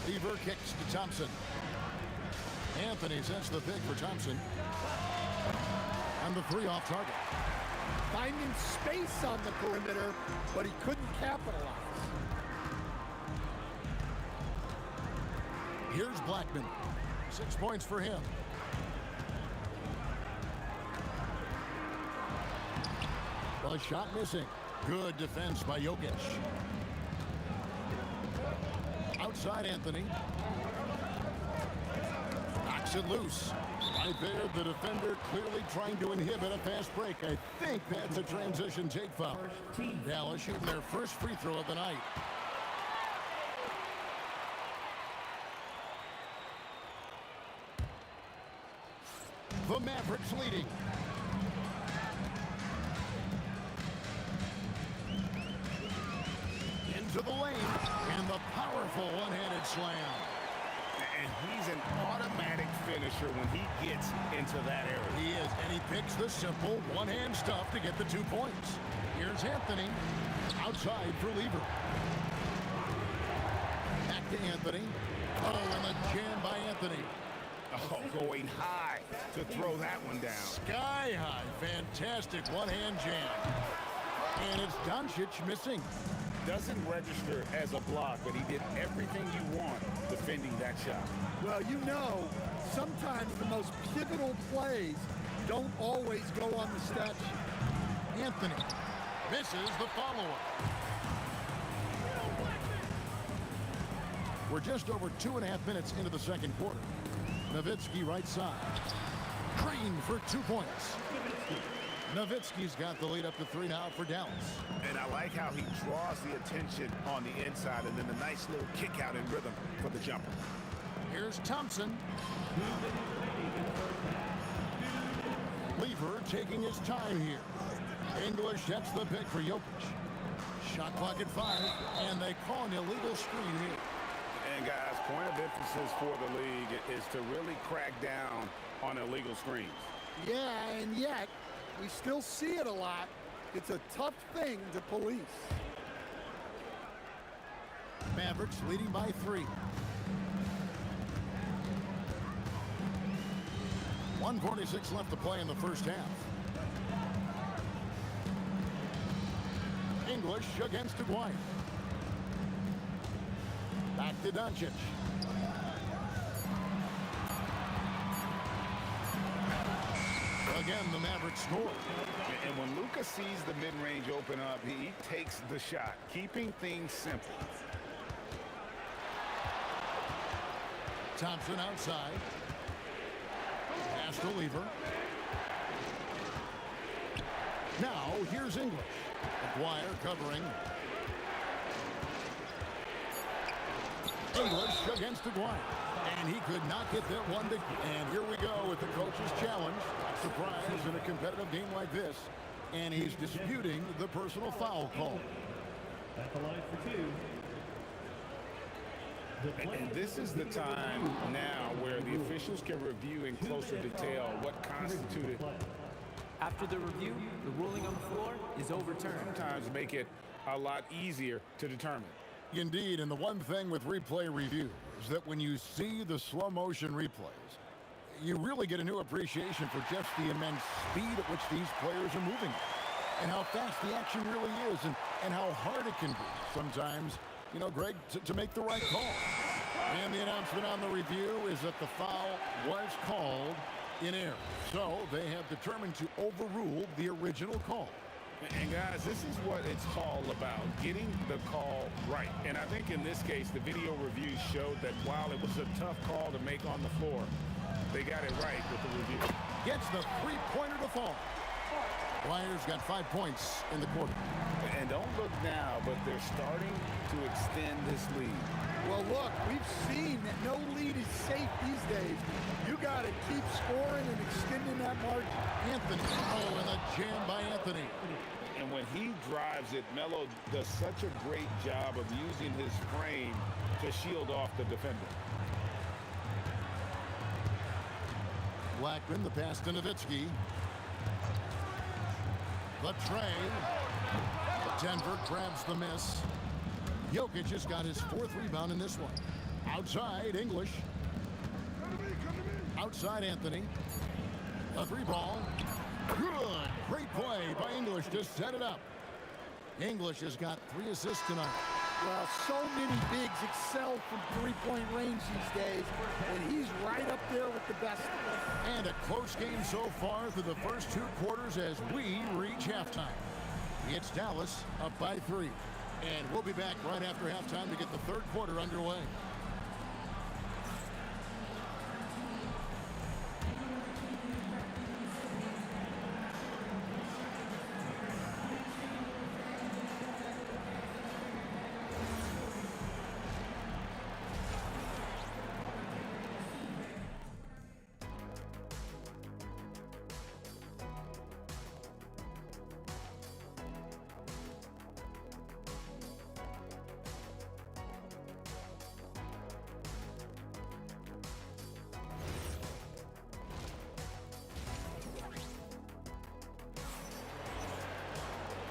Lever kicks to Thompson. Anthony sets the pick for Thompson. And the three off target. Finding space on the perimeter, but he couldn't capitalize. Here's Blackman. 6 points for him. The shot missing. Good defense by Jokic. Outside Anthony. Knocks it loose. Right there, the defender clearly trying to inhibit a fast break. I think that's a transition take foul. Dallas shooting their first free throw of the night. The Mavericks leading. Into the lane. And the powerful one-handed slam. And he's an automatic finisher when he gets into that area. He is, and he picks the simple one-hand stuff to get the 2 points. Here's Anthony. Outside for Lever. Back to Anthony. Oh, and a jam by Anthony. Oh, going high to throw that one down. Sky high. Fantastic one-hand jam. And it's Doncic missing. Doesn't register as a block, but he did everything you want defending that shot. Well, you know, sometimes the most pivotal plays don't always go on the stat sheet. Anthony misses the follow-up. We're just over 2.5 minutes into the second quarter. Nowitzki right side. Green for 2 points. Nowitzki's got the lead up to 3 now for Dallas. And I like how he draws the attention on the inside and then a nice little kick out in rhythm for the jumper. Here's Thompson. Lever taking his time here. English sets the pick for Jokic. Shot clock at 5, and they call an illegal screen here. And guys, point of emphasis for the league is to really crack down on illegal screens. Yeah, and yet, we still see it a lot. It's a tough thing to police. Mavericks leading by 3. 1:46 left to play in the first half. English against Aguirre. Back to Doncic. Again, the Mavericks score. And when Luka sees the mid-range open up, he takes the shot, keeping things simple. Thompson outside. Pass to Lever. Now, here's English. Aguirre covering. English against Aguirre. And he could not get that one to... And here we go with the coach's challenge. Surprise in a competitive game like this. And he's disputing the personal foul call. At the line for 2. And this is the time now where the officials can review in closer detail what constituted. After the review, the ruling on the floor is overturned. Sometimes make it a lot easier to determine. Indeed, and the one thing with replay review is that when you see the slow motion replays, you really get a new appreciation for just the immense speed at which these players are moving and how fast the action really is and how hard it can be sometimes, you know, Greg, to make the right call. And the announcement on the review is that the foul was called in error. So they have determined to overrule the original call. And guys, this is what it's all about, getting the call right. And I think in this case, the video review showed that while it was a tough call to make on the floor, they got it right with the review. Gets the three-pointer to fall. Flyers got 5 points in the quarter. And don't look now, but they're starting to extend this lead. Well, look, we've seen that no lead is safe these days. You got to keep scoring and extending that margin. Anthony. Oh, and a jam by Anthony. And when he drives it, Melo does such a great job of using his frame to shield off the defender. Blackman, the pass to Nowitzki. The tray. Denver grabs the miss. Jokic has got his 4th rebound in this one. Outside, English. Outside, Anthony. A 3-ball. Good. Great play by English to set it up. English has got 3 assists tonight. Well, so many bigs excel from three-point range these days, and he's right up there with the best. And a close game so far through the first 2 quarters as we reach halftime. It's Dallas up by 3. And we'll be back right after halftime to get the 3rd quarter underway.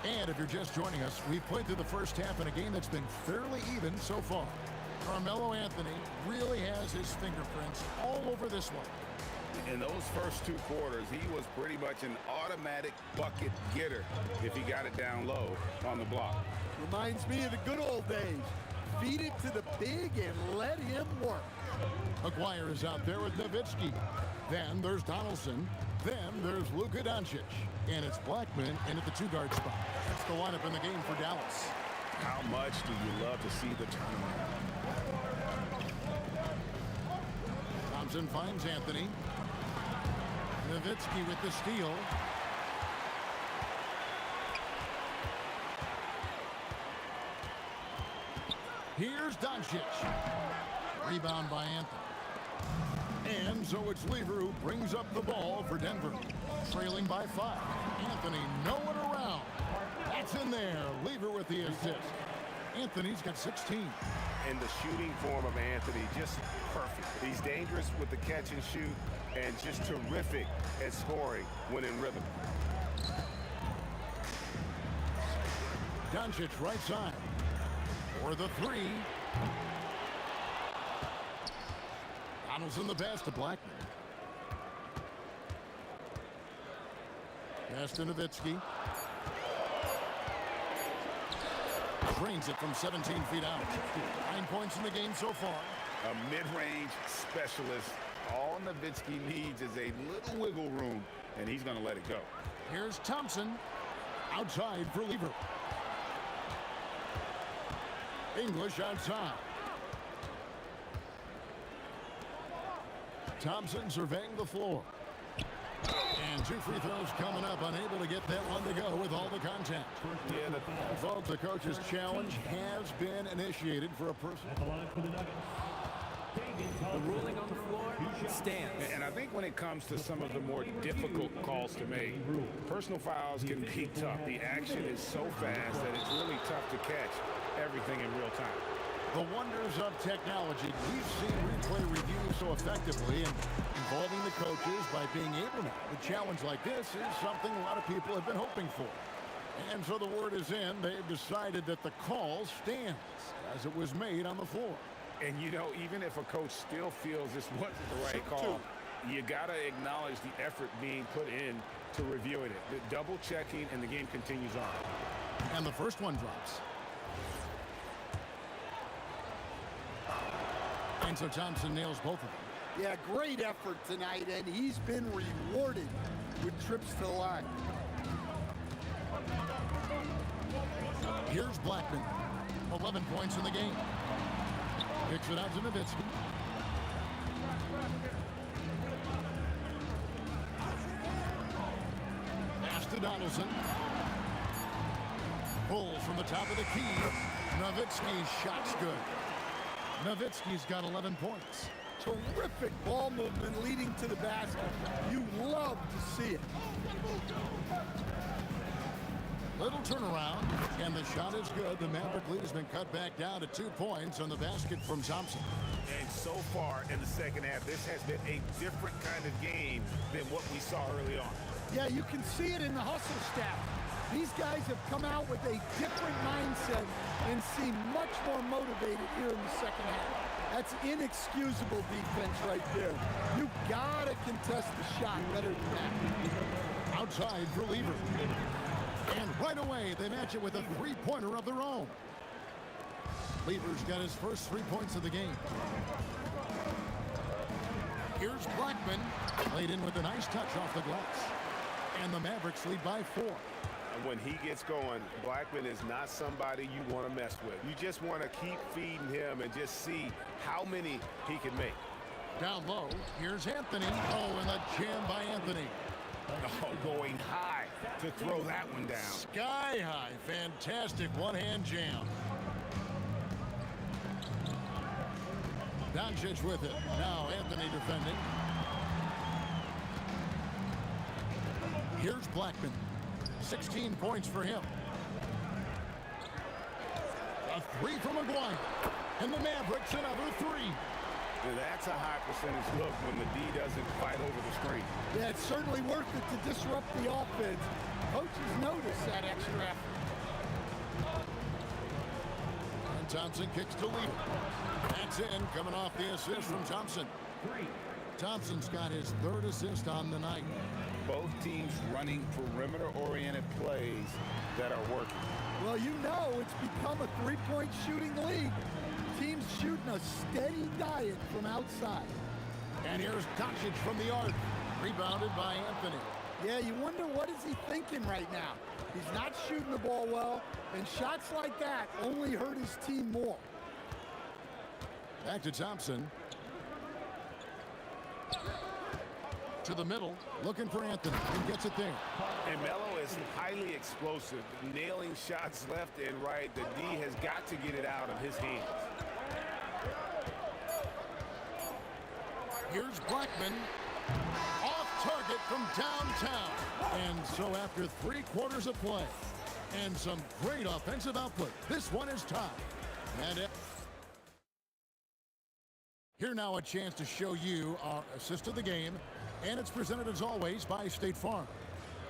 And if you're just joining us, we've played through the first half in a game that's been fairly even so far. Carmelo Anthony really has his fingerprints all over this one. In those first 2 quarters, he was pretty much an automatic bucket getter if he got it down low on the block. Reminds me of the good old days. Feed it to the big and let him work. McGuire is out there with Nowitzki. Then there's Donaldson. Then there's Luka Doncic. And it's Blackman in at the 2-guard spot. That's the lineup in the game for Dallas. How much do you love to see the turnaround? Thompson finds Anthony. Nowitzki with the steal. Here's Doncic. Rebound by Anthony. And so it's Lever who brings up the ball for Denver. Trailing by 5. Anthony nowhere around. That's in there. Lever with the assist. Anthony's got 16. And the shooting form of Anthony, just perfect. He's dangerous with the catch and shoot and just terrific at scoring when in rhythm. Doncic right side. For the 3. Donaldson the pass to Blackman. Pass to Nowitzki. Drains it from 17 feet out. 9 points in the game so far. A mid-range specialist. All Nowitzki needs is a little wiggle room, and he's going to let it go. Here's Thompson. Outside for Lever. English outside. Thompson surveying the floor. And 2 free throws coming up, unable to get that one to go with all the contact. Yeah, folks, the coach's challenge has been initiated for a person. The ruling on the floor stands. And I think when it comes to some of the more difficult calls to make, personal fouls can be tough. The action is so fast that it's really tough to catch everything in real time. The wonders of technology. We've seen replay review so effectively, and involving the coaches by being able to. A challenge like this is something a lot of people have been hoping for. And so the word is in. They've decided that the call stands as it was made on the floor. And, you know, even if a coach still feels this wasn't the right call, you got to acknowledge the effort being put in to reviewing it. The double checking, and the game continues on. And the first one drops. And so Thompson nails both of them. Yeah, great effort tonight, and he's been rewarded with trips to the line. Here's Blackman. 11 points in the game. Kicks it out to Nowitzki. Pass to Donaldson. Pull from the top of the key. Nowitzki's shot's good. Nowitzki's got 11 points. Terrific ball movement leading to the basket. You love to see it. Little turnaround, and the shot is good. The Maverick lead has been cut back down to 2 points on the basket from Thompson. And so far in the second half, this has been a different kind of game than what we saw early on. Yeah, you can see it in the hustle staff. These guys have come out with a different mindset and seem much more motivated here in the second half. That's inexcusable defense right there. You gotta contest the shot better than that. Outside for Lever. And right away, they match it with a three-pointer of their own. Lever's got his first 3 points of the game. Here's Blackman. Laid in with a nice touch off the glass. And the Mavericks lead by 4. When he gets going, Blackman is not somebody you want to mess with. You just want to keep feeding him and just see how many he can make. Down low, here's Anthony. Oh, and a jam by Anthony. Oh, going high to throw that one down. Sky high. Fantastic one-hand jam. Doncic with it. Now Anthony defending. Here's Blackman. 16 points for him. A three from McGuire. And the Mavericks another 3. That's a high percentage look when the D doesn't fight over the screen. Yeah, it's certainly worth it to disrupt the offense. Coaches notice that extra effort. And Thompson kicks to Lever. That's in, coming off the assist from Thompson. Thompson's got his 3rd assist on the night. Both teams running perimeter-oriented plays that are working. Well, you know it's become a three-point shooting league. Teams shooting a steady diet from outside. And here's Doncic from the arc. Rebounded by Anthony. Yeah, you wonder what is he thinking right now. He's not shooting the ball well, and shots like that only hurt his team more. Back to Thompson. To the middle, looking for Anthony. He gets it there. And Melo is highly explosive, nailing shots left and right. The D has got to get it out of his hands. Here's Blackman. Off target from downtown. And so after 3 quarters of play and some great offensive output, this one is tied. And here now a chance to show you our assist of the game. And it's presented as always by State Farm.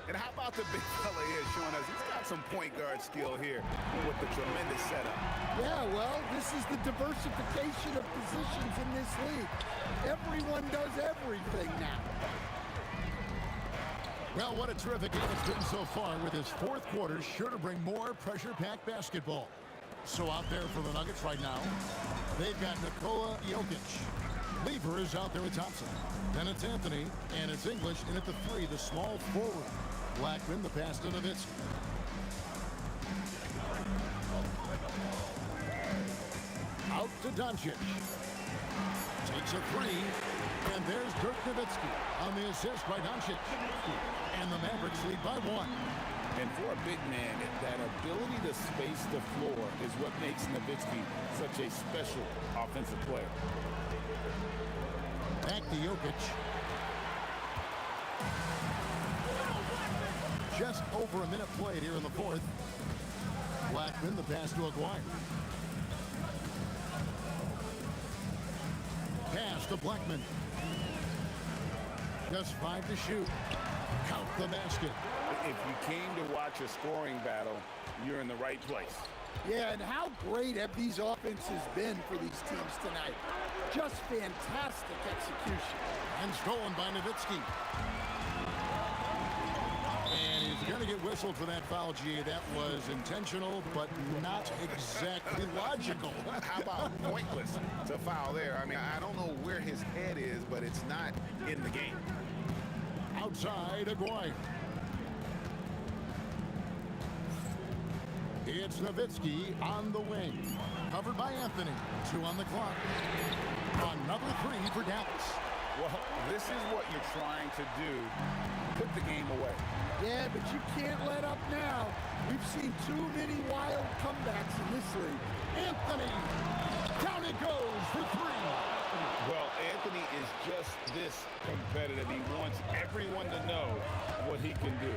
And how about the big fella here showing us he's got some point guard skill here with the tremendous setup. Yeah, well, this is the diversification of positions in this league. Everyone does everything now. Well, what a terrific game it's been so far, with his 4th quarter sure to bring more pressure-packed basketball. So out there for the Nuggets right now, they've got Nikola Jokic. Lever is out there with Thompson. Then it's Anthony, and it's English in at the 3, the small forward. Blackman, the pass to Nowitzki. Out to Doncic. Takes a 3, and there's Dirk Nowitzki on the assist by Doncic. And the Mavericks lead by 1. And for a big man, that ability to space the floor is what makes Nowitzki such a special offensive player. Back to Jokic. Just over a minute played here in the 4th. Blackman, the pass to Aguirre. Pass to Blackman. Just 5 to shoot. Count the basket. If you came to watch a scoring battle, you're in the right place. Yeah, and how great have these offenses been for these teams tonight? Just fantastic execution. And stolen by Nowitzki. And he's going to get whistled for that foul, G. That was intentional, but not exactly logical. How about pointless to foul there? I mean, I don't know where his head is, but it's not in the game. Outside, Aguirre. It's Nowitzki on the wing. Covered by Anthony. 2 on the clock. Another 3 for Dallas. Well, this is what you're trying to do. Put the game away. Yeah, but you can't let up now. We've seen too many wild comebacks in this league. Anthony. Down it goes for 3. Well, Anthony is just this competitive. He wants everyone to know what he can do.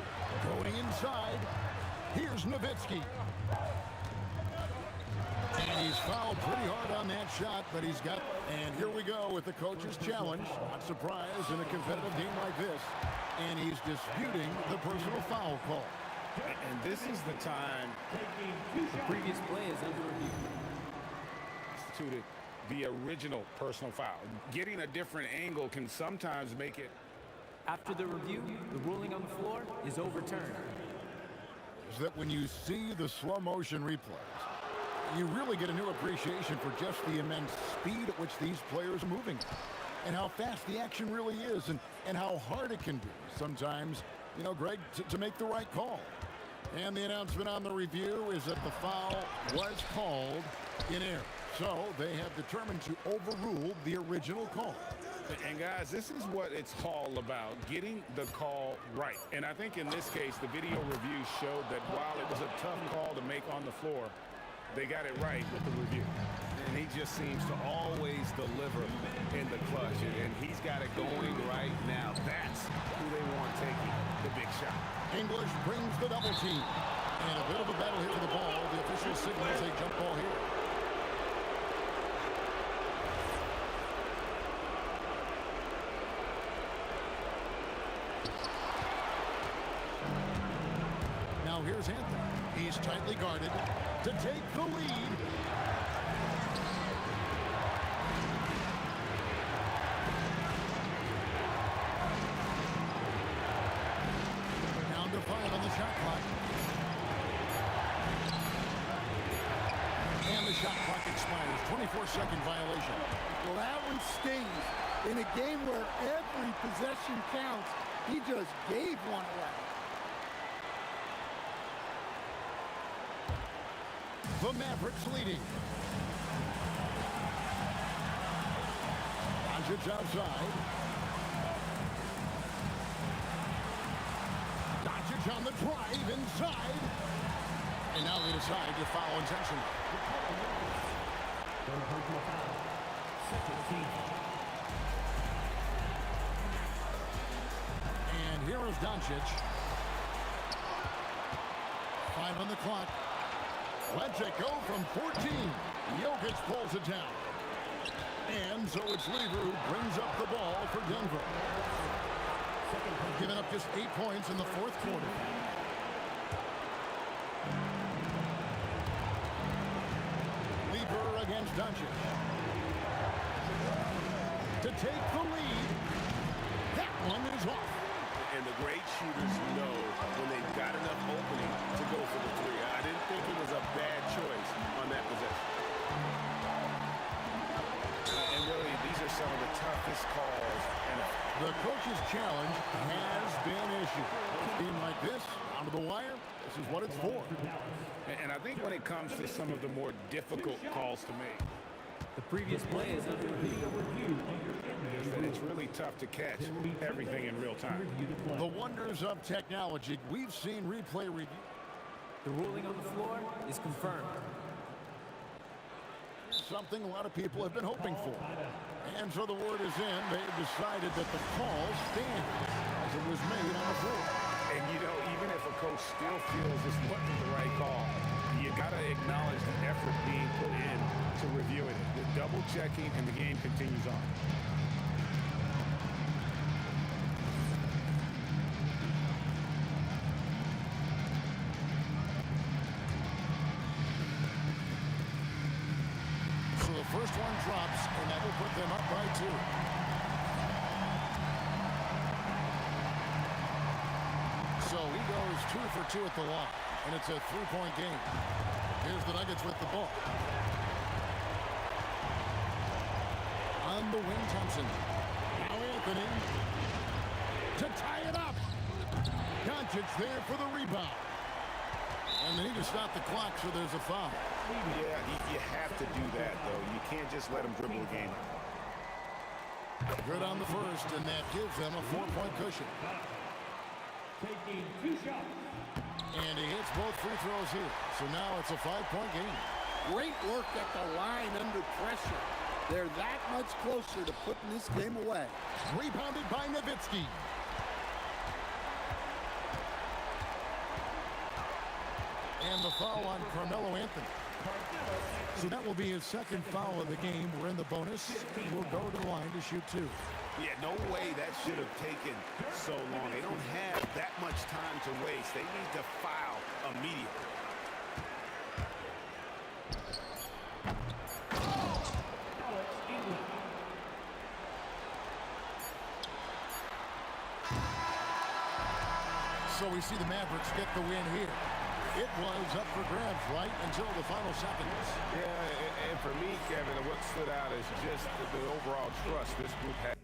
Going inside. Here's Nowitzki. And he's fouled pretty hard on that shot, but he's got... And here we go with the coach's challenge. Not surprised in a competitive game like this. And he's disputing the personal foul call. And this is the time... The previous play is under review. ...instituted the original personal foul. Getting a different angle can sometimes make it... After the review, the ruling on the floor is overturned. Is that when you see the slow motion replays, you really get a new appreciation for just the immense speed at which these players are moving and how fast the action really is and how hard it can be sometimes, you know, Greg, to make the right call. And the announcement on the review is that the foul was called in error. So they have determined to overrule the original call. And guys, this is what it's all about, getting the call right. And I think in this case, the video review showed that while it was a tough call to make on the floor, they got it right with the review. And he just seems to always deliver in the clutch. And he's got it going right now. That's who they want taking the big shot. English brings the double team. And a bit of a battle here for the ball. The official signals a jump ball here. Now here's Anthony. He's tightly guarded to take the lead. Down to 5 on the shot clock. And the shot clock expires. 24-second violation. Well, that one stings. In a game where every possession counts, he just gave one away. The Mavericks leading. Doncic outside. Doncic on the drive inside. And now they decide to foul intentionally. And here is Doncic. 5 on the clock. Let's it go from 14. Jokic pulls it down. And so it's Lever who brings up the ball for Denver. Giving up just 8 points in the fourth quarter. Lever against Doncic. To take the lead. That one is off. And the great shooters know when they've got enough opening to go for the 3. I didn't think it was a bad choice on that possession. And really, these are some of the toughest calls. And the coach's challenge has been issued. A team like this, down to the wire, this is what it's for. And I think when it comes to some of the more difficult calls to make, The previous play is under review. and it's really tough to catch everything in real time. The wonders of technology. We've seen replay review. The ruling on the floor is confirmed. Something a lot of people have been hoping for. And so the word is in. They've decided that the call stands as it was made on the floor. And you know, even if a coach still feels this wasn't the right call, you got to acknowledge the effort being put in to review it. The double checking and the game continues on. them up by 2. So he goes 2 for 2 at the line, and it's a 3-point game. Here's the Nuggets with the ball. On the wing, Thompson. Now Anthony to tie it up. Doncic there for the rebound. And they need to stop the clock, so there's a foul. Yeah, you have to do that, though. You can't just let them dribble the game. Good on the first, and that gives them a 4-point cushion. Taking 2 shots. And he hits both free throws here. So now it's a 5-point game. Great work at the line under pressure. They're that much closer to putting this game away. Rebounded by Nowitzki. And the foul on Carmelo Anthony. So that will be his second foul of the game. We're in the bonus. We'll go to the line to shoot 2. Yeah, no way that should have taken so long. They don't have that much time to waste. They need to foul immediately. So we see the Mavericks get the win here. It was up for grabs right until the final seconds. Yeah, and for me, Kevin, what stood out is just the overall trust this group had.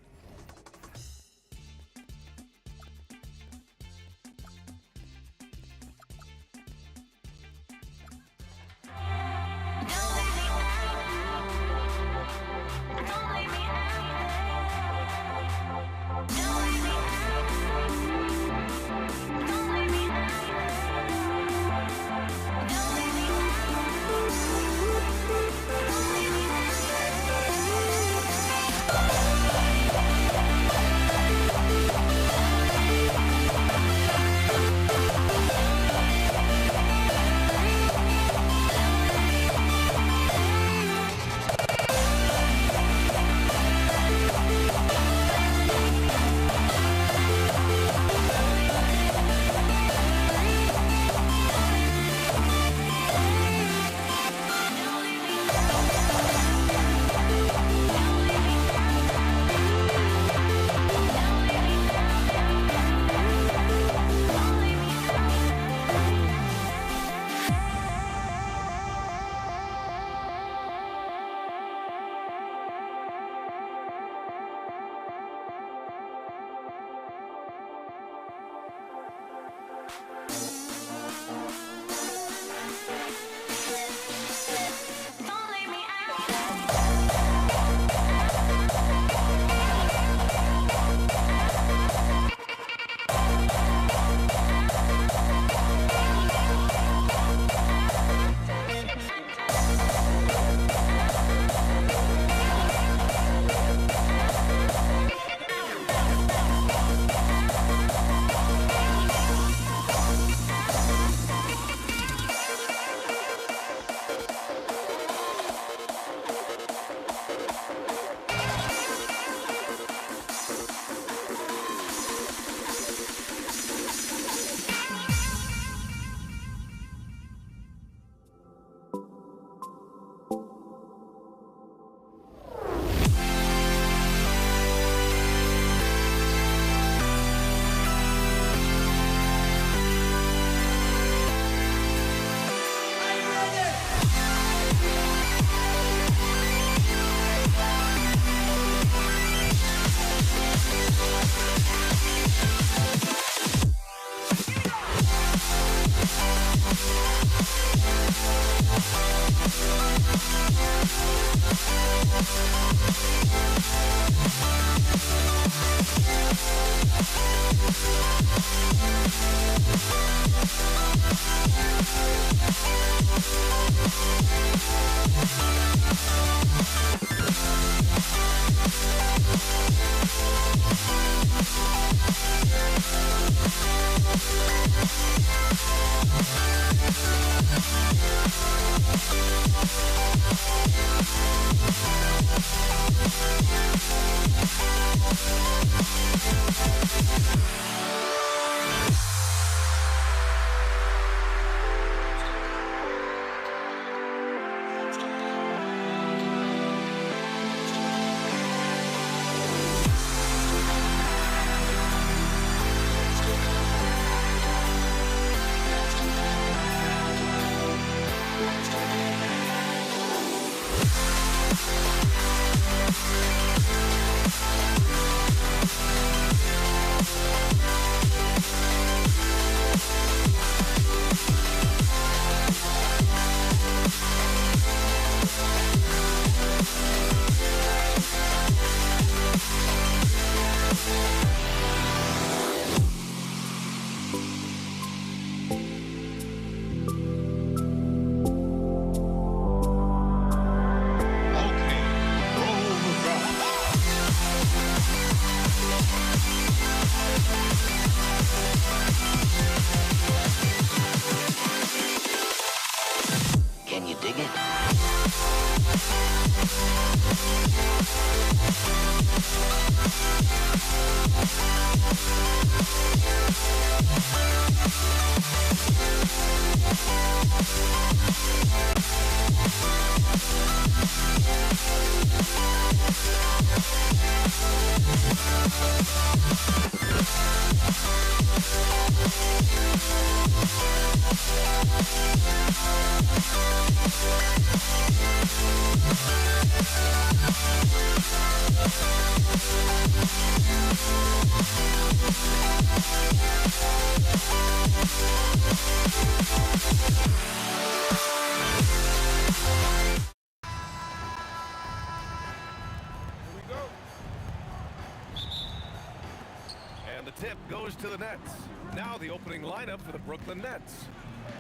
And the tip goes to the Nets. Now the opening lineup for the Brooklyn Nets.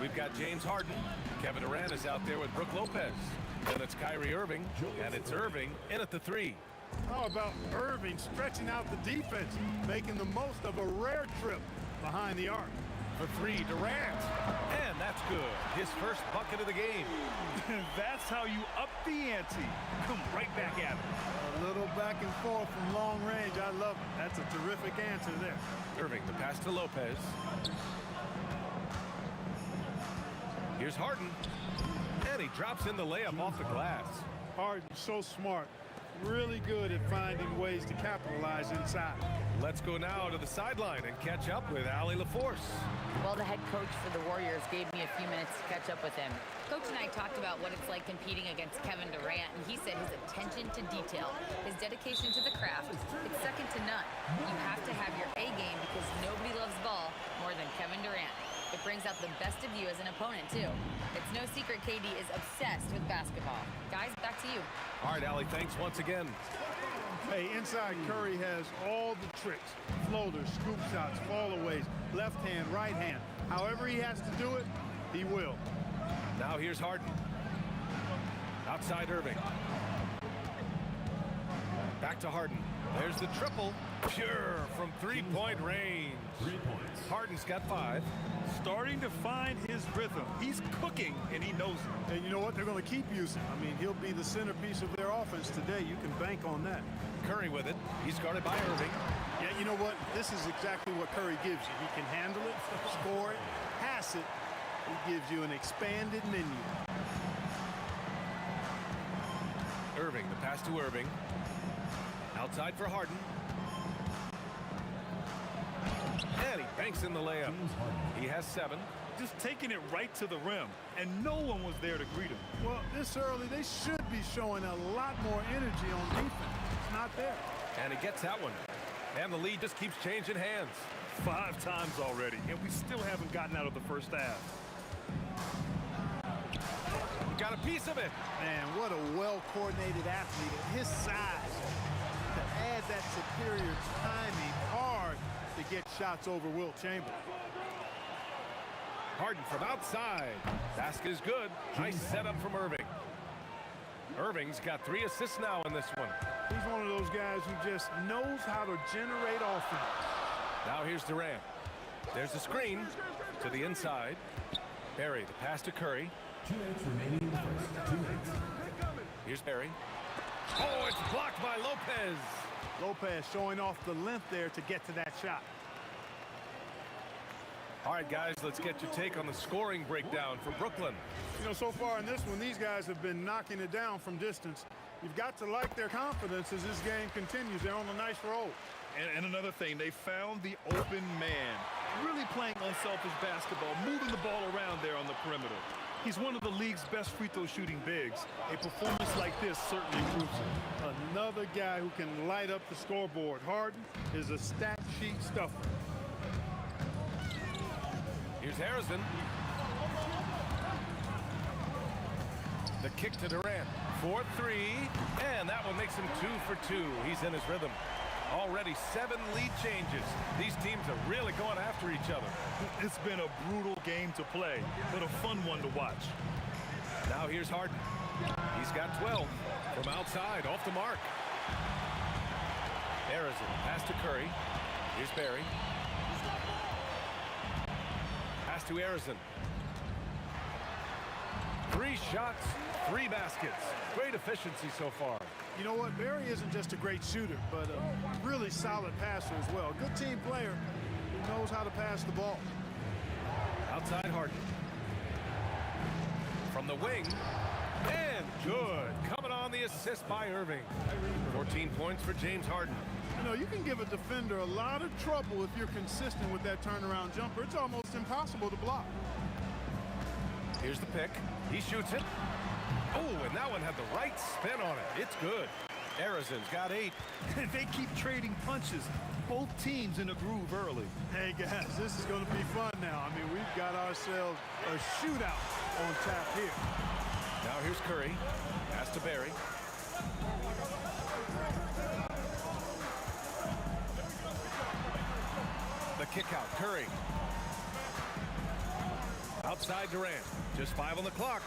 We've got James Harden. Kevin Durant is out there with Brook Lopez. Then it's Kyrie Irving, and it's Irving in at the 3. How about Irving stretching out the defense, making the most of a rare trip behind the arc? For 3, Durant. And that's good. His first bucket of the game. That's how you up the ante. Come right back at it. A little back and forth from long range. I love it. That's a terrific answer there. Irving, the pass to Lopez. Here's Harden. And he drops in the layup off the glass. Harden, so smart. Really good at finding ways to capitalize inside. Let's go now to the sideline and catch up with Allie LaForce. Well, the head coach for the Warriors gave me a few minutes to catch up with him. Coach and I talked about what it's like competing against Kevin Durant, and he said his attention to detail, his dedication to the craft, it's second to none. You have to have your A game because nobody loves ball more than Kevin Durant. It brings out the best of you as an opponent, too. It's no secret KD is obsessed with basketball. Guys, back to you. All right, Allie, thanks once again. Hey, inside Curry has all the tricks. Floaters, scoop shots, fallaways, left hand, right hand. However he has to do it, he will. Now here's Harden. Outside Irving. Back to Harden. There's the triple. Pure from three-point range. 3 points. Harden's got 5. Starting to find his rhythm. He's cooking, and he knows it. And you know what? They're going to keep using. I mean, he'll be the centerpiece of their offense today. You can bank on that. Curry with it. He's guarded by Irving. Yeah, you know what? This is exactly what Curry gives you. He can handle it, score it, pass it. He gives you an expanded menu. Irving, the pass to Irving. Outside for Harden. And he banks in the layup. He has 7. Just taking it right to the rim, and no one was there to greet him. Well, this early, they should be showing a lot more energy on defense. It's not there. And he gets that one. And the lead just keeps changing hands. 5 times already, and we still haven't gotten out of the first half. Got a piece of it. Man, what a well-coordinated athlete at his size. To add that superior timing, hard to get shots over Wilt Chamberlain. Harden from outside. Basket is good. Nice setup from Irving. Irving's got 3 assists now in this one. He's one of those guys who just knows how to generate offense. Now here's Durant. There's the screen to the inside. Barry, the pass to Curry. 2 minutes remaining in the first. 2 minutes. Here's Barry. Oh, it's blocked by Lopez. Lopez showing off the length there to get to that shot. All right, guys, let's get your take on the scoring breakdown for Brooklyn. You know, so far in this one, these guys have been knocking it down from distance. You've got to like their confidence as this game continues. They're on a nice roll. And another thing, they found the open man. Really playing unselfish basketball, moving the ball around there on the perimeter. He's one of the league's best free throw shooting bigs. A performance like this certainly proves it. Another guy who can light up the scoreboard. Harden is a stat sheet stuffer. Here's Harrison. The kick to Durant. 4-3. And that one makes him 2 for 2. He's in his rhythm. Already 7 lead changes. These teams are really going after each other. It's been a brutal game to play, but a fun one to watch. Now here's Harden. He's got 12 from outside, off the mark. Harrison, pass to Curry. Here's Barry. Pass to Harrison. 3 shots, 3 baskets. Great efficiency so far. You know what? Barry isn't just a great shooter, but a really solid passer as well. Good team player who knows how to pass the ball. Outside Harden. From the wing. And good. Coming on the assist by Irving. 14 points for James Harden. You know, you can give a defender a lot of trouble if you're consistent with that turnaround jumper. It's almost impossible to block. Here's the pick. He shoots it. Oh, and that one had the right spin on it. It's good. Arizon's got 8. They keep trading punches. Both teams in a groove early. Hey, guys, this is going to be fun now. I mean, we've got ourselves a shootout on tap here. Now here's Curry. Pass to Barry. The kick out. Curry. Outside Durant. Just 5 on the clock.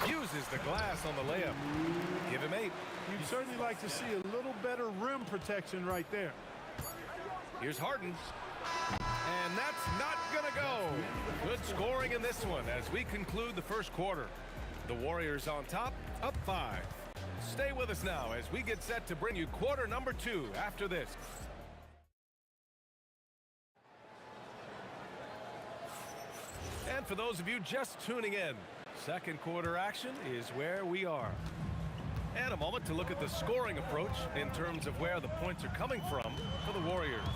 Uses the glass on the layup. Give him 8. You'd certainly like to see a little better rim protection right there. Here's Harden. And that's not going to go. Good scoring in this one as we conclude the first quarter. The Warriors on top, up 5. Stay with us now as we get set to bring you quarter number 2 after this. And for those of you just tuning in, second quarter action is where we are. And a moment to look at the scoring approach in terms of where the points are coming from for the Warriors.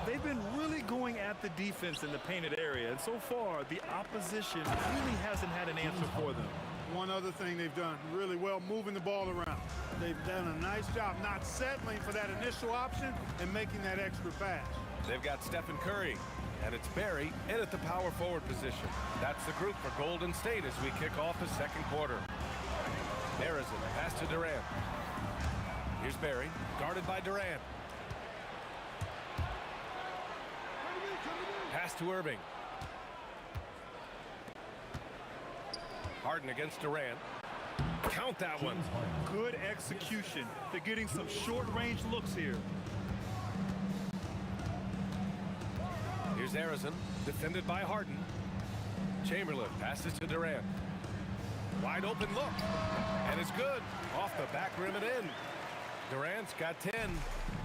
They've been really going at the defense in the painted area, and so far the opposition really hasn't had an answer for them. One other thing they've done really well, moving the ball around. They've done a nice job not settling for that initial option and making that extra pass. They've got Stephen Curry, and it's Barry in at the power forward position. That's the group for Golden State as we kick off the second quarter. Arizon, pass to Durant. Here's Barry, guarded by Durant. Pass to Irving. Harden against Durant. Count that one. Good execution. They're getting some short-range looks here. Here's Arizon, defended by Harden. Chamberlain passes to Durant. Wide open look, and it's good. Off the back rim and in. Durant's got 10.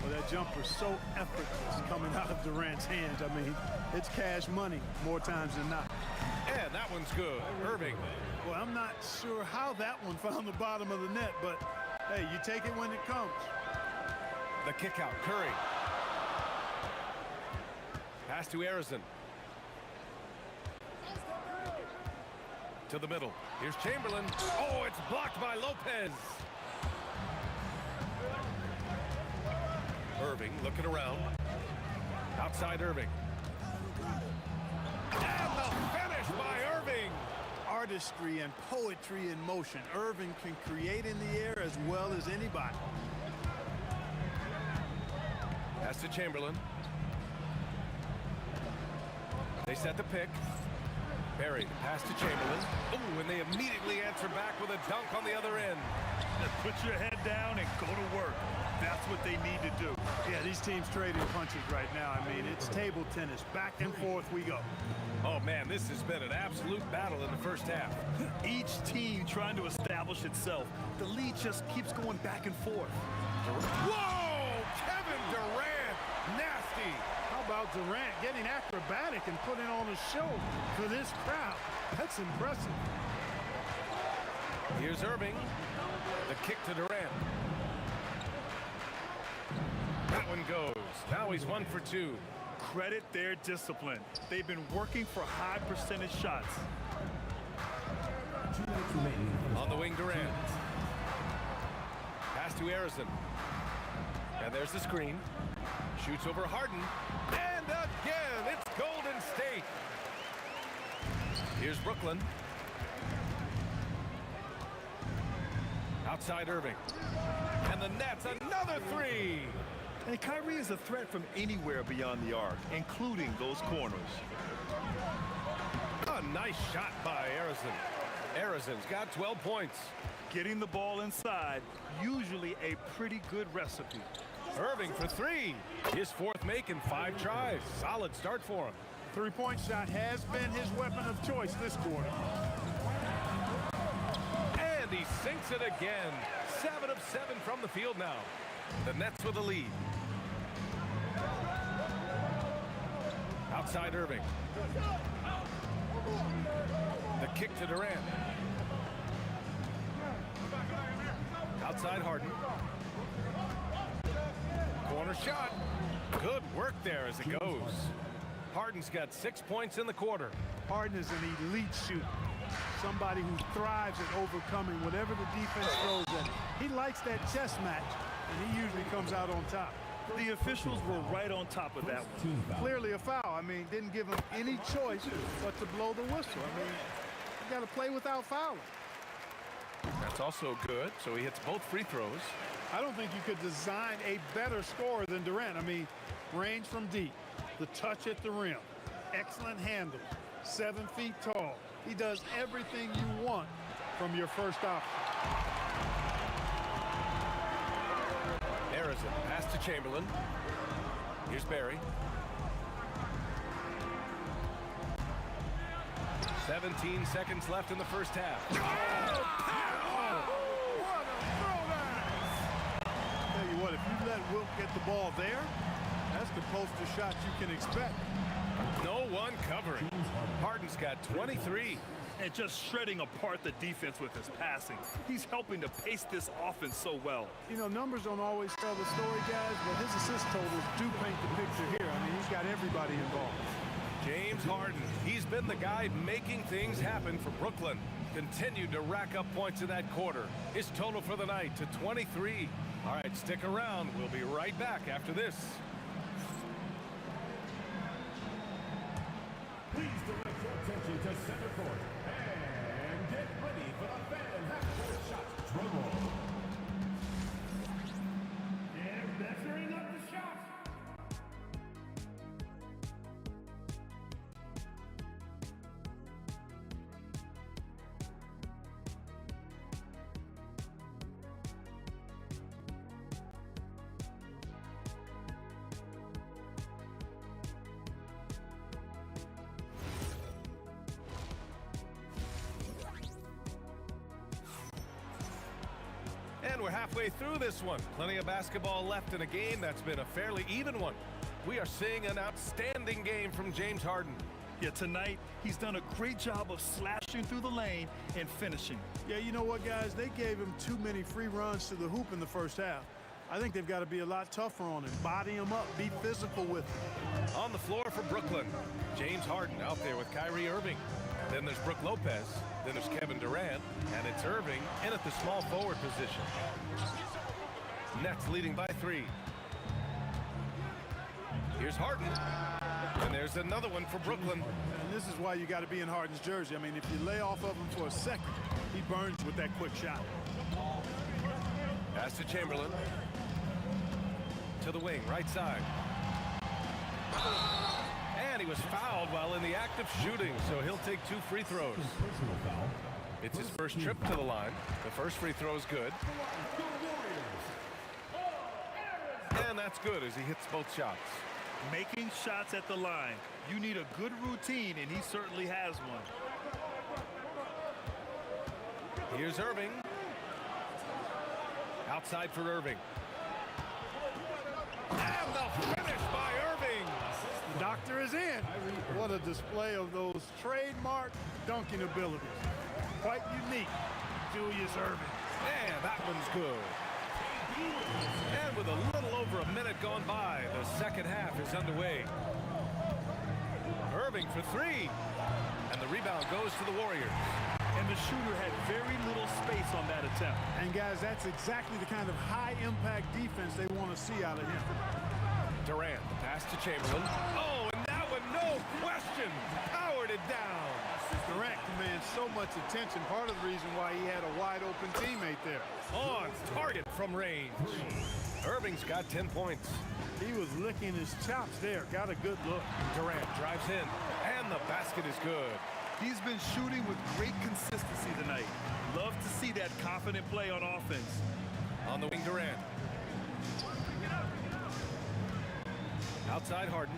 Well, that jumper's so effortless coming out of Durant's hands. I mean, it's cash money more times than not. And that one's good. Irving. Well, I'm not sure how that one found the bottom of the net, but hey, you take it when it comes. The kick out. Curry. Pass to Arizon. To the middle. Here's Chamberlain. Oh, it's blocked by Lopez. Irving looking around. Outside Irving. And the finish by Irving. Artistry and poetry in motion. Irving can create in the air as well as anybody. Pass to Chamberlain. They set the pick. Barry, pass to Chamberlain. Oh, and they immediately answer back with a dunk on the other end. Put your head down and go to work. That's what they need to do. Yeah, these teams trading punches right now. I mean, it's table tennis. Back and forth we go. Oh, man, this has been an absolute battle in the first half. Each team trying to establish itself. The lead just keeps going back and forth. Whoa! Kevin Durant! Nasty! How about Durant getting acrobatic and putting on a show for this crowd? That's impressive. Here's Irving. The kick to Durant. That one goes. Now he's 1 for 2. Credit their discipline. They've been working for high percentage shots. On the wing, Durant. Pass to Arizon. And there's the screen. Shoots over Harden. And again, it's Golden State. Here's Brooklyn. Outside Irving. And the Nets, another 3. And Kyrie is a threat from anywhere beyond the arc, including those corners. A nice shot by Arizon. Arizon's got 12 points. Getting the ball inside, usually a pretty good recipe. Irving for 3. His 4th make in 5 tries. Solid start for him. Three-point shot has been his weapon of choice this quarter. And he sinks it again. 7 of 7 from the field now. The Nets with the lead. Outside Irving. The kick to Durant. Outside Harden. Corner shot. Good work there as it goes. Harden's got 6 points in the quarter. Harden is an elite shooter. Somebody who thrives at overcoming whatever the defense throws at him. He likes that chess match, and he usually comes out on top. The officials were right on top of that one. Clearly a foul. I mean, didn't give him any choice but to blow the whistle. I mean, you got to play without fouling. That's also good, so he hits both free throws. I don't think you could design a better scorer than Durant. I mean, range from deep, the touch at the rim, excellent handle, 7 feet tall. He does everything you want from your first option. Harrison, pass to Chamberlain. Here's Barry. 17 seconds left in the first half. What a throwback! Tell you what, if you let Wilt get the ball there, that's the poster shot you can expect. No one covering. Harden's got 23. And just shredding apart the defense with his passing. He's helping to pace this offense so well. You know, numbers don't always tell the story, guys, but his assist totals do paint the picture here. I mean, he's got everybody involved. James Harden, he's been the guy making things happen for Brooklyn. Continued to rack up points in that quarter. His total for the night to 23. All right, stick around. We'll be right back after this. Please direct your attention to center court and get ready for the fan half-court shot. Drum roll. They're measuring up the shot. And we're halfway through this one. Plenty of basketball left in a game that's been a fairly even one. We are seeing an outstanding game from James Harden. Yeah, tonight, he's done a great job of slashing through the lane and finishing. Yeah, you know what, guys? They gave him too many free runs to the hoop in the first half. I think they've got to be a lot tougher on him. Body him up. Be physical with him. On the floor for Brooklyn, James Harden out there with Kyrie Irving. Then there's Brook Lopez. Then there's Kevin Durant. And it's Irving in at the small forward position. Nets leading by 3. Here's Harden. And there's another one for Brooklyn. And this is why you got to be in Harden's jersey. I mean, if you lay off of him for a second, he burns with that quick shot. Pass to Chamberlain. To the wing, right side. And he was fouled while in the act of shooting, so he'll take 2 free throws. It's his first trip to the line. The first free throw is good. And that's good as he hits both shots. Making shots at the line. You need a good routine, and he certainly has one. Here's Irving. Outside for Irving. And the finish by Irving. The doctor is in. What a display of those trademark dunking abilities. Quite unique, Julius Irving. And that one's good. And with a little over a minute gone by, the second half is underway. Irving for 3. And the rebound goes to the Warriors. And the shooter had very little space on that attempt. And guys, that's exactly the kind of high-impact defense they want to see out of him. Durant, the pass to Chamberlain. Oh, and that one, no question, powered it down. Durant commands so much attention, part of the reason why he had a wide-open teammate there. On target from range. Irving's got 10 points. He was licking his chops there, got a good look. Durant drives in, and the basket is good. He's been shooting with great consistency tonight. Love to see that confident play on offense. On the wing, Durant. Outside Harden.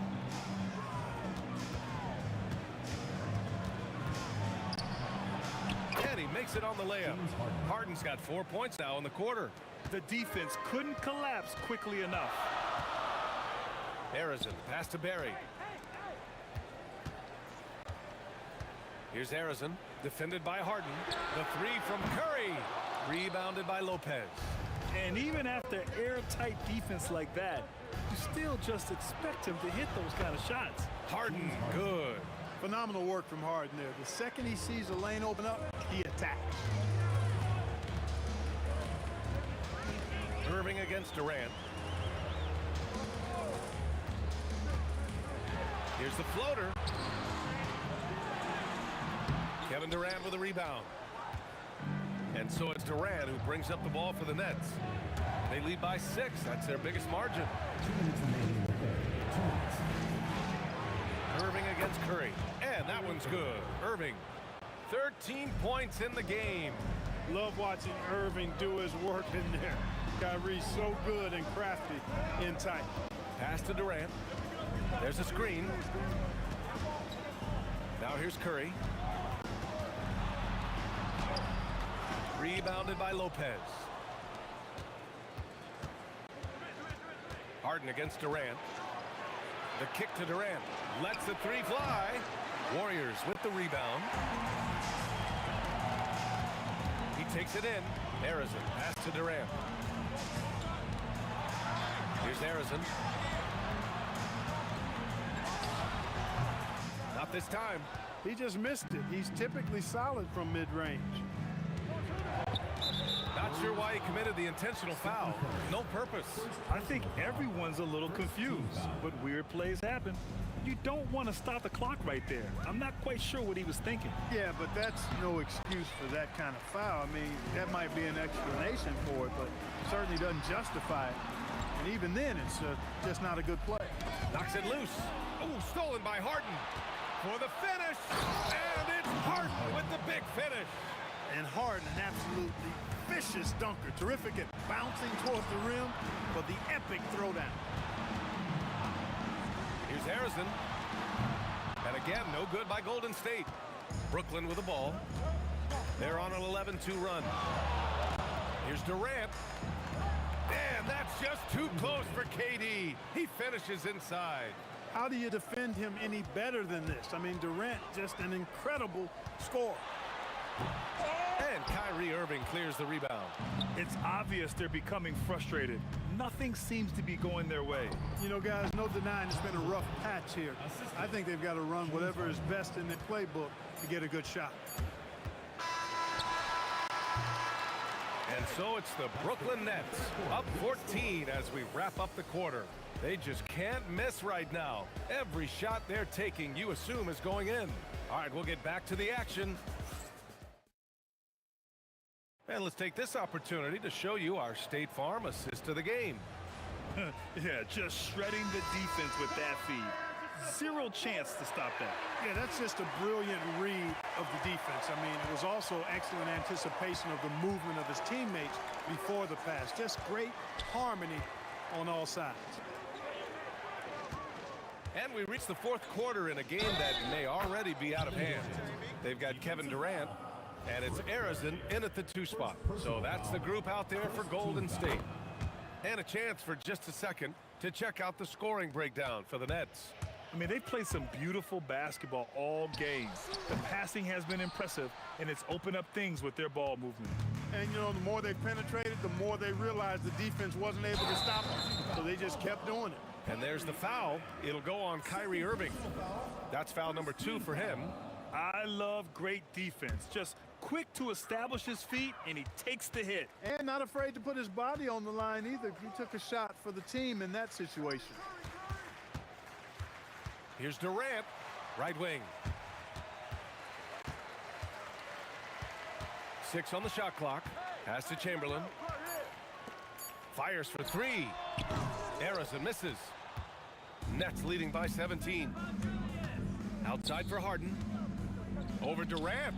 And he makes it on the layup. Harden's got 4 points now in the quarter. The defense couldn't collapse quickly enough. Harrison, pass to Barry. Here's Harrison, defended by Harden. The three from Curry, rebounded by Lopez. And even after airtight defense like that, you still just expect him to hit those kind of shots. Harden, good. Phenomenal work from Harden there. The second he sees a lane open up, he attacks. Irving against Durant. Here's the floater. Kevin Durant with a rebound. And so it's Durant who brings up the ball for the Nets. They lead by 6. That's their biggest margin. 2 minutes remaining in the third. 2 minutes. Irving against Curry. And that one's good. Irving, 13 points in the game. Love watching Irving do his work in there. Kyrie's so good and crafty in tight. Pass to Durant. There's a screen. Now here's Curry. Rebounded by Lopez. Harden against Durant. The kick to Durant. Lets the three fly. Warriors with the rebound. He takes it in. Harrison, pass to Durant. Here's Harrison. Not this time. He just missed it. He's typically solid from mid-range. Not sure why he committed the intentional foul. No purpose. I think everyone's a little confused, but weird plays happen. You don't want to stop the clock right there. I'm not quite sure what he was thinking. Yeah, but that's no excuse for that kind of foul. I mean, that might be an explanation for it, but certainly doesn't justify it. And even then, it's just not a good play. Knocks it loose. Oh, stolen by Harden. For the finish. And it's Harden with the big finish. And Harden, an absolutely vicious dunker. Terrific at bouncing towards the rim, but the epic throwdown. Here's Harrison. And again, no good by Golden State. Brooklyn with the ball. They're on an 11-2 run. Here's Durant. And that's just too close for KD. He finishes inside. How do you defend him any better than this? I mean, Durant, just an incredible scorer. And Kyrie Irving clears the rebound. It's obvious they're becoming frustrated. Nothing seems to be going their way. You know, guys, no denying it's been a rough patch here. I think they've got to run whatever is best in their playbook to get a good shot. And so it's the Brooklyn Nets, up 14 as we wrap up the quarter. They just can't miss right now. Every shot they're taking, you assume, is going in. All right, we'll get back to the action. And let's take this opportunity to show you our State Farm assist of the game. Yeah, just shredding the defense with that feed. Zero chance to stop that. Yeah, that's just a brilliant read of the defense. I mean, it was also excellent anticipation of the movement of his teammates before the pass. Just great harmony on all sides. And we reach the fourth quarter in a game that may already be out of hand. They've got Kevin Durant, and it's Harrison in at the 2 spot. So that's the group out there for Golden State. And a chance for just a second to check out the scoring breakdown for the Nets. I mean, they've played some beautiful basketball all game. The passing has been impressive, and it's opened up things with their ball movement. And, you know, the more they penetrated, the more they realized the defense wasn't able to stop them. So they just kept doing it. And there's the foul. It'll go on Kyrie Irving. That's foul number 2 for him. I love great defense. Just quick to establish his feet, and he takes the hit. And not afraid to put his body on the line either. He took a shot for the team in that situation. Here's Durant, right wing. 6 on the shot clock. Pass to Chamberlain. Fires for 3. Harrison misses. Nets leading by 17. Outside for Harden. Over Durant.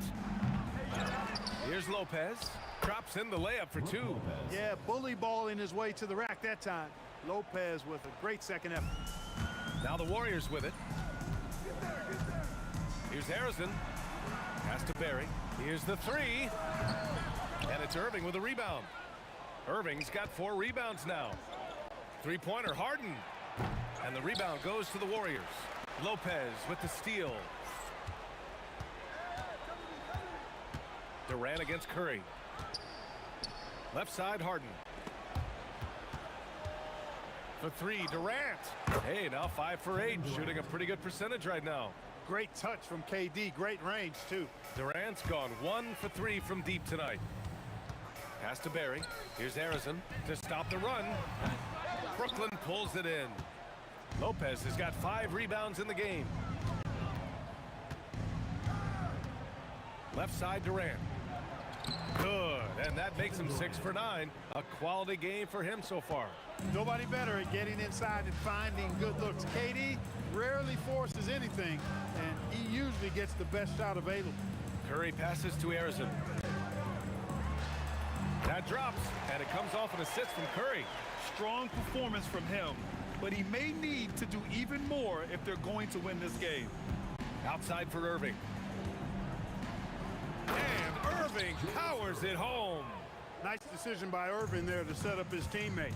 Here's Lopez. Drops in the layup for 2. Yeah, bully balling his way to the rack that time. Lopez with a great second effort. Now the Warriors with it. Here's Harrison. Pass to Barry. Here's the 3. And it's Irving with a rebound. Irving's got 4 rebounds now. 3-pointer Harden. And the rebound goes to the Warriors. Lopez with the steal. Durant against Curry. Left side, Harden. For three, Durant. Hey, now 5 for 8, shooting a pretty good percentage right now. Great touch from KD, great range too. Durant's gone 1 for 3 from deep tonight. Pass to Barry. Here's Harrison to stop the run. Brooklyn pulls it in. Lopez has got 5 rebounds in the game. Left side, Durant. Good, and that makes him 6 for 9. A quality game for him so far. Nobody better at getting inside and finding good looks. KD rarely forces anything, and he usually gets the best shot available. Curry passes to Harrison. That drops, and it comes off an assist from Curry. Strong performance from him, but he may need to do even more if they're going to win this game. Outside for Irving. And Irving powers it home. Nice decision by Irving there to set up his teammate.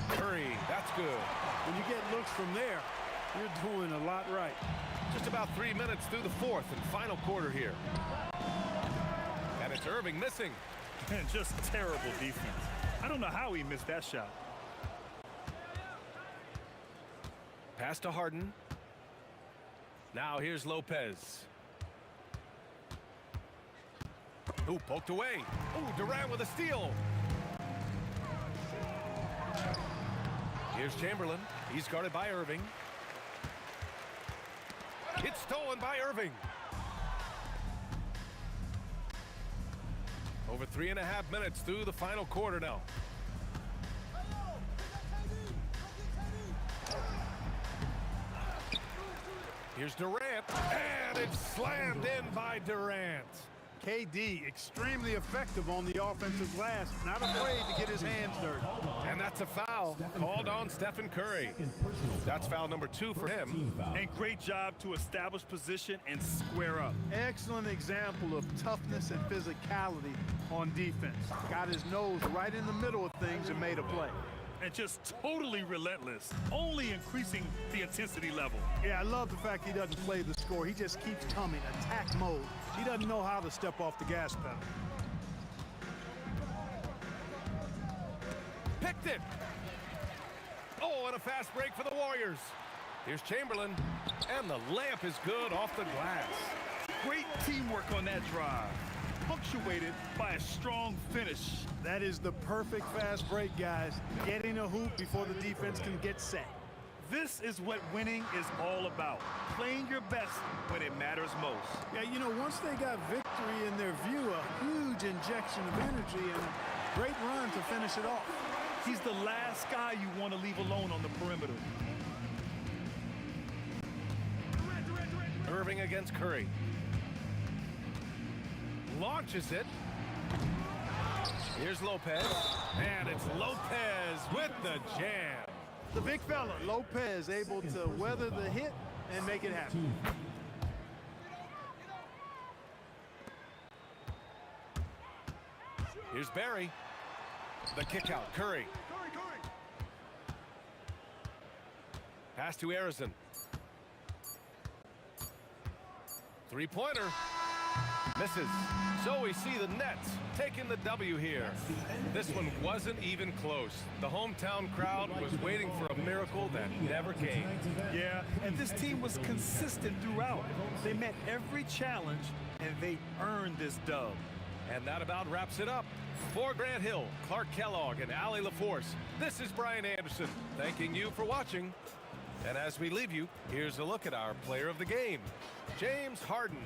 Curry, that's good. When you get looks from there, you're doing a lot right. Just about 3 minutes through the fourth and final quarter here. And it's Irving missing. And just terrible defense. I don't know how he missed that shot. Pass to Harden. Now here's Lopez. Ooh, poked away. Ooh, Durant with a steal. Here's Chamberlain. He's guarded by Irving. It's stolen by Irving. Over 3.5 minutes through the final quarter now. Here's Durant, and it's slammed in by Durant. KD extremely effective on the offensive glass, not afraid to get his hands dirty. And that's a foul called on Stephen Curry. That's foul number 2 for him. And great job to establish position and square up. Excellent example of toughness and physicality on defense. Got his nose right in the middle of things and made a play. And just totally relentless, only increasing the intensity level. Yeah, I love the fact he doesn't play the score. He just keeps coming, attack mode. He doesn't know how to step off the gas pedal. Picked it. Oh, and a fast break for the Warriors. Here's Chamberlain, and the layup is good off the glass. Great teamwork on that drive, punctuated by a strong finish. That is the perfect fast break, guys. Getting a hoop before the defense can get set. This is what winning is all about. Playing your best when it matters most. Yeah, you know, once they got victory in their view, a huge injection of energy and a great run to finish it off. He's the last guy you want to leave alone on the perimeter. Irving against Curry. Launches it. Here's Lopez, and it's Lopez with the jam. The big fella, Lopez, able to weather the hit and make it happen. Here's Barry. The kick out, Curry. Pass to Harrison. Three-pointer. Misses. So we see the Nets taking the W here. This one wasn't even close. The hometown crowd was waiting for a miracle that never came. Yeah, and this team was consistent throughout. They met every challenge, and they earned this dub. And that about wraps it up. For Grant Hill, Clark Kellogg, and Allie LaForce, this is Brian Anderson thanking you for watching. And as we leave you, here's a look at our player of the game, James Harden.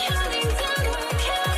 Counting down, we're counting.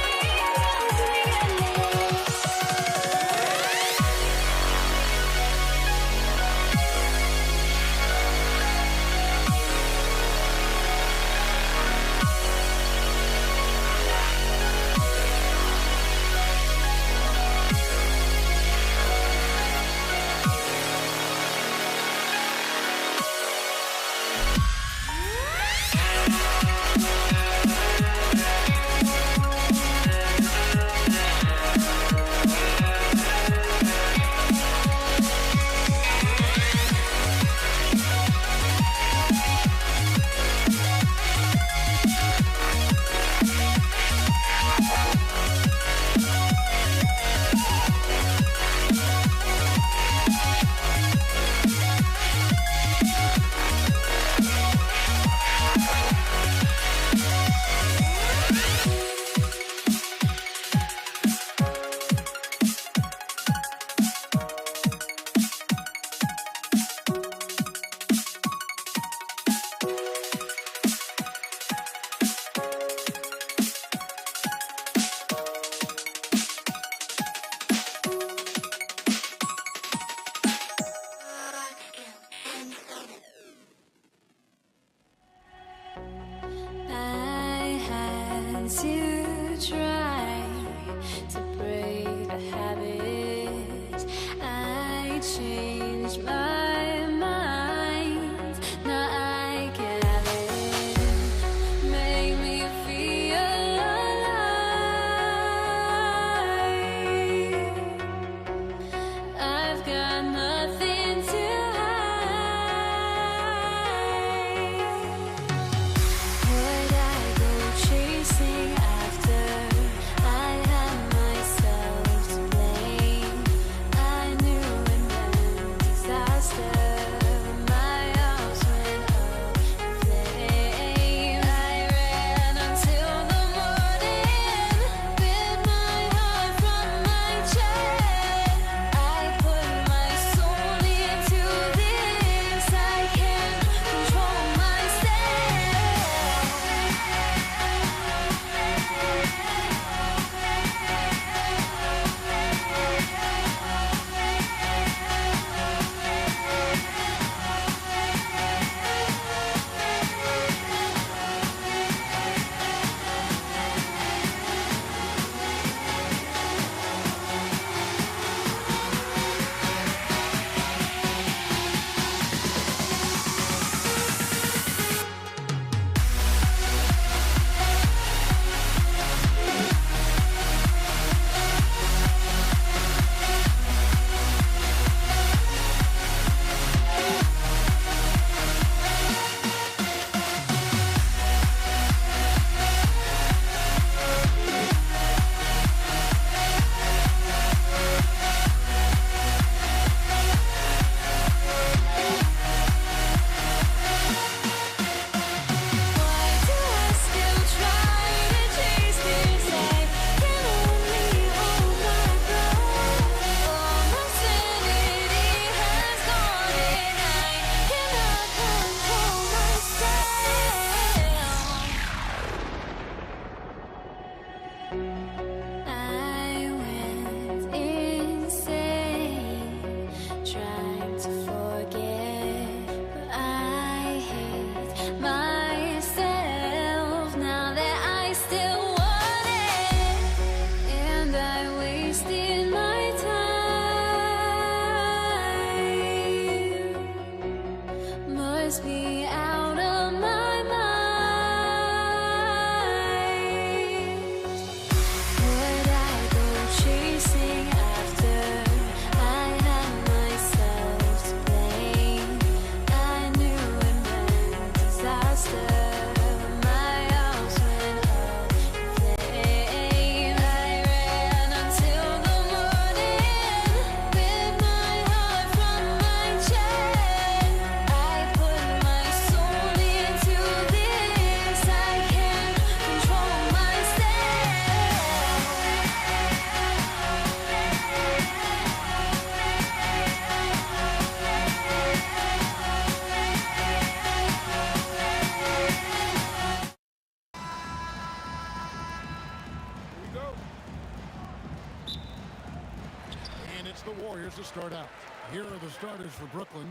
the Warriors to start out. Here are the starters for Brooklyn.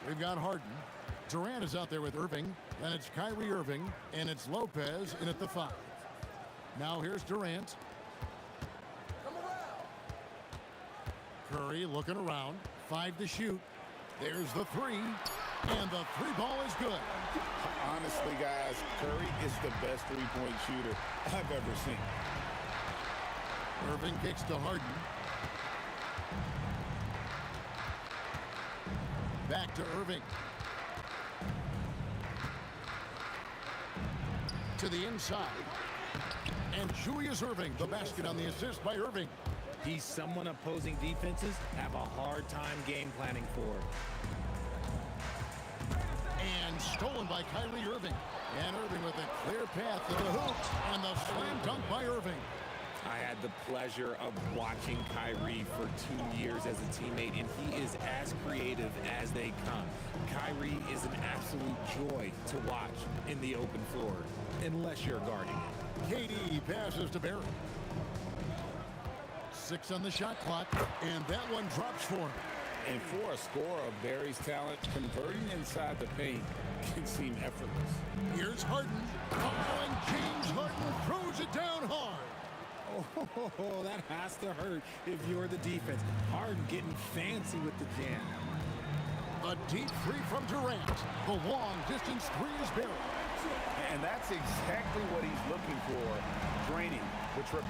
We've got Harden. Durant is out there with Irving. Then it's Kyrie Irving, and it's Lopez in at the 5. Now here's Durant. Curry looking around. 5 to shoot. There's the 3. And the 3 ball is good. Honestly, guys, Curry is the best three-point shooter I've ever seen. Irving kicks to Harden. Back to Irving. To the inside. And Julius Irving, the basket on the assist by Irving. He's someone opposing defenses have a hard time game planning for. And stolen by Kyrie Irving. And Irving with a clear path to the hoop. And the slam dunk by Irving. I had the pleasure of watching Kyrie for 2 years as a teammate, and he is as creative as they come. Kyrie is an absolute joy to watch in the open floor, unless you're guarding him. KD passes to Barry. 6 on the shot clock, and that one drops for him. And for a scorer of Barry's talent, converting inside the paint can seem effortless. Here's Harden. Oh, and James Harden throws it down hard. Oh, that has to hurt if you're the defense. Harden getting fancy with the jam. A deep 3 from Durant. The long distance 3 is Barry. And that's exactly what he's looking for, draining the triple.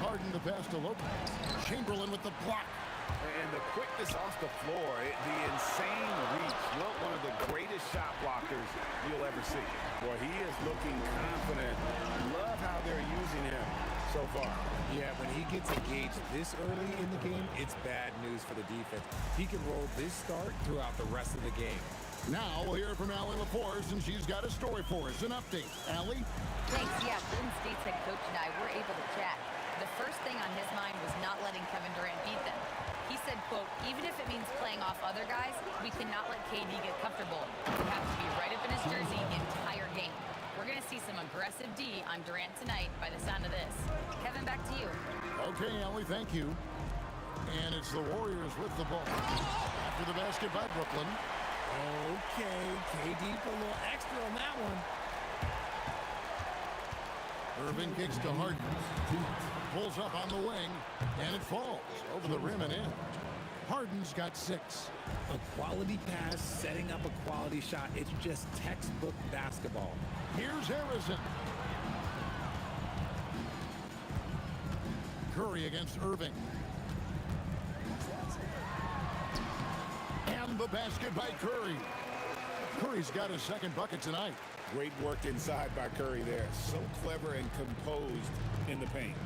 Harden the pass to Lopez. Chamberlain with the block. And the quickness off the floor, the insane reach. Well, one of the greatest shot blockers you'll ever see. Boy, he is looking confident. Love how they're using him so far. Yeah, when he gets engaged this early in the game, it's bad news for the defense. He can roll this start throughout the rest of the game. Now we'll hear from Allie LaForce, and she's got a story for us. An update. Allie? Thanks. Yeah, Golden State's head coach and I were able to chat. The first thing on his mind was not letting Kevin Durant beat them. He said, quote, even if it means playing off other guys, we cannot let KD get comfortable. We have to be right up in his jersey the entire game. We're going to see some aggressive D on Durant tonight by the sound of this. Kevin, back to you. Okay, Allie, thank you. And it's the Warriors with the ball. After the basket by Brooklyn. Okay, KD put a little extra on that one. Irving kicks to Harden. Pulls up on the wing, and it falls over the rim and in. Harden's got 6. A quality pass, setting up a quality shot. It's just textbook basketball. Here's Harrison. Curry against Irving. And the basket by Curry. Curry's got his second bucket tonight. Great work inside by Curry there. So clever and composed in the paint.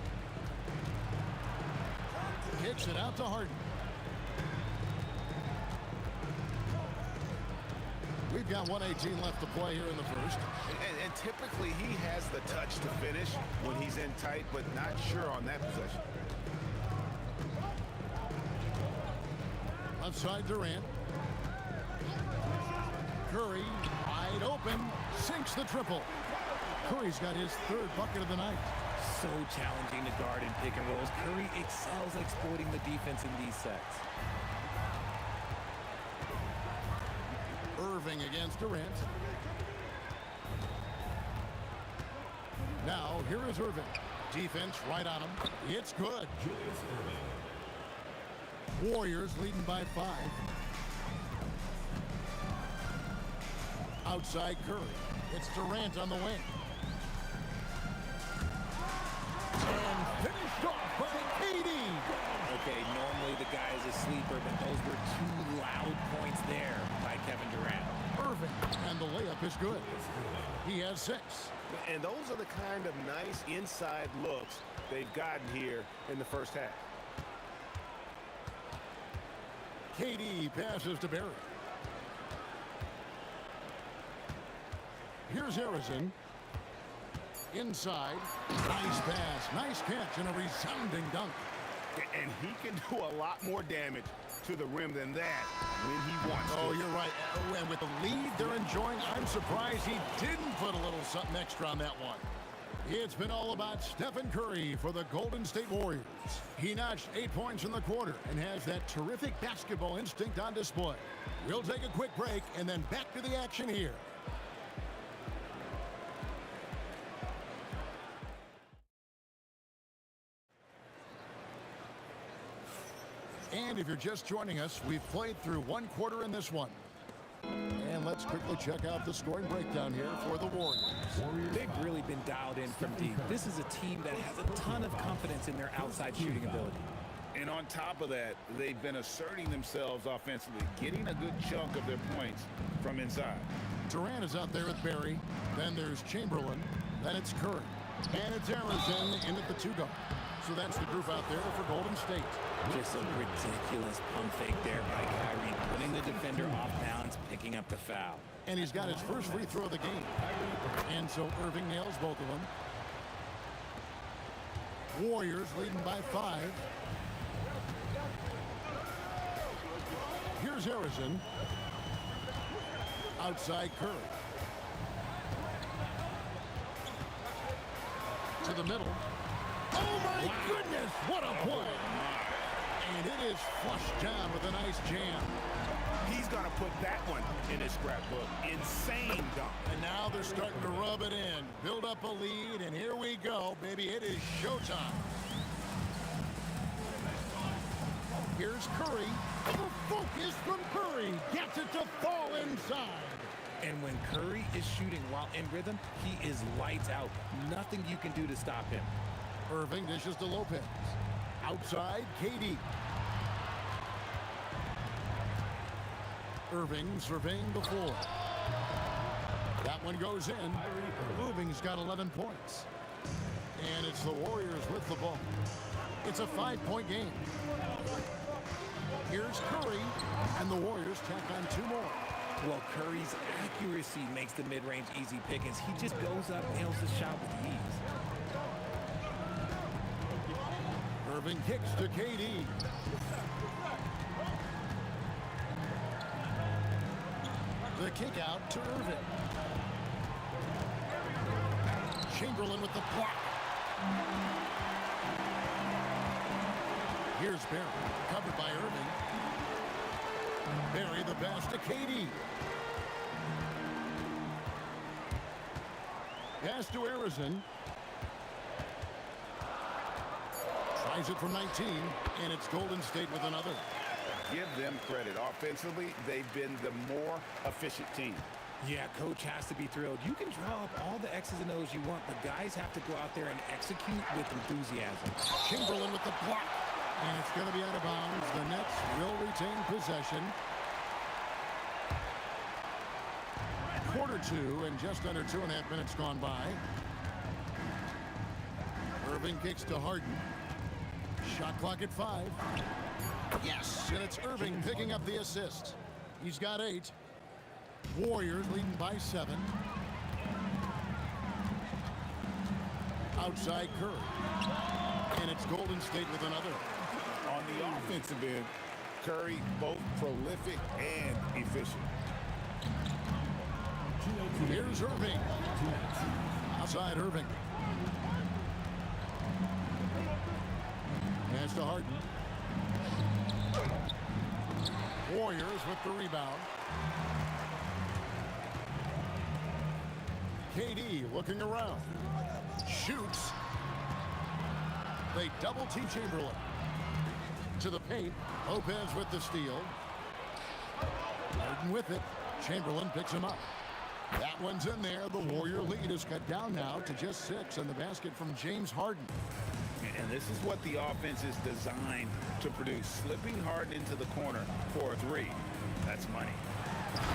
Kicks it out to Harden. We've got 1:18 left to play here in the first. And typically he has the touch to finish when he's in tight, but not sure on that possession. Left side Durant. Curry, wide open, sinks the triple. Curry's got his 3rd bucket of the night. So challenging to guard in pick and rolls. Curry excels exploiting the defense in these sets. Irving against Durant. Now, here is Irving. Defense right on him. It's good. Warriors leading by 5. Outside Curry. It's Durant on the wing. And finished off by KD. Okay, normally the guy is a sleeper, but those were 2 loud points there by Kevin Durant. Irving. And the layup is good. He has 6. And those are the kind of nice inside looks they've gotten here in the first half. KD passes to Barry. Here's Harrison. Inside. Nice pass. Nice catch and a resounding dunk. And he can do a lot more damage to the rim than that when he wants to. Oh, you're right. And with the lead they're enjoying, I'm surprised he didn't put a little something extra on that one. It's been all about Stephen Curry for the Golden State Warriors. He notched 8 points in the quarter and has that terrific basketball instinct on display. We'll take a quick break and then back to the action here. And if you're just joining us, we've played through one quarter in this one. And let's quickly check out the scoring breakdown here for the Warriors. They've really been dialed in from deep. This is a team that has a ton of confidence in their outside shooting ability. And on top of that, they've been asserting themselves offensively, getting a good chunk of their points from inside. Durant is out there with Barry. Then there's Chamberlain. Then it's Curry. And it's Arizona in at the 2-guard. So that's the group out there for Golden State. Just a ridiculous pump fake there by Kyrie, putting the defender off balance, picking up the foul. And he's got his first free throw of the game. And so Irving nails both of them. Warriors leading by 5. Here's Harrison. Outside Curry. To the middle. Oh my goodness, what a play! And it is flushed down with a nice jam. He's going to put that one in his scrapbook. Insane dunk. And now they're starting to rub it in. Build up a lead, and here we go, baby. It is showtime. Here's Curry. The focus from Curry. Gets it to fall inside. And when Curry is shooting while in rhythm, he is lights out. Nothing you can do to stop him. Irving dishes to Lopez. Outside, KD. Irving surveying the floor. That one goes in. Irving's got 11 points. And it's the Warriors with the ball. It's a 5-point game. Here's Curry, and the Warriors tack on 2 more. Well, Curry's accuracy makes the mid-range easy pickings. He just goes up, nails the shot with ease. Irving kicks to KD. The kick out to Irving. Chamberlain with the block. Here's Barry, covered by Irving. Barry the pass to KD. Pass to Arizona. Tries it from 19, and it's Golden State with another. Give them credit. Offensively, they've been the more efficient team. Yeah, coach has to be thrilled. You can draw up all the X's and O's you want, but guys have to go out there and execute with enthusiasm. Chamberlain with the block. And it's going to be out of bounds. The Nets will retain possession. Quarter 2 and just under 2.5 minutes gone by. Irving kicks to Harden. Shot clock at 5. Yes, and it's Irving picking up the assist. He's got 8. Warriors leading by 7. Outside Curry. And it's Golden State with another. On the offensive end, Curry both prolific and efficient. Here's Irving. Outside Irving. Pass to Harden. Warriors with the rebound. KD looking around. Shoots. They double team Chamberlain. To the paint. Lopez with the steal. Harden with it. Chamberlain picks him up. That one's in there. The Warrior lead is cut down now to just 6, and the basket from James Harden. And this is what the offense is designed to produce. Slipping Harden into the corner for a 3. That's money.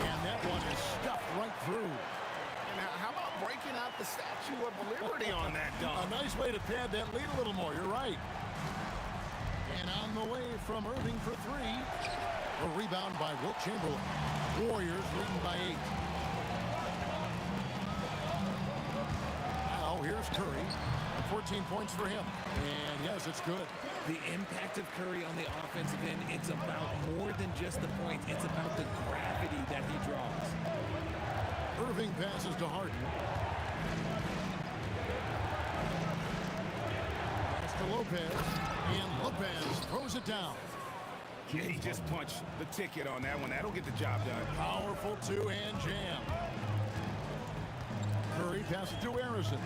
And that one is stuffed right through. And how about breaking out the Statue of Liberty on that dunk? A nice way to pad that lead a little more. You're right. And on the way from Irving for 3. A rebound by Wilt Chamberlain. Warriors leading by 8. Now here's Curry. 14 points for him. And yes, it's good. The impact of Curry on the offensive end, it's about more than just the points. It's about the gravity that he draws. Irving passes to Harden. Lopez, and Lopez throws it down. Yeah, he just punched the ticket on that one. That'll get the job done. Powerful two-hand jam. Curry passes to Harrison.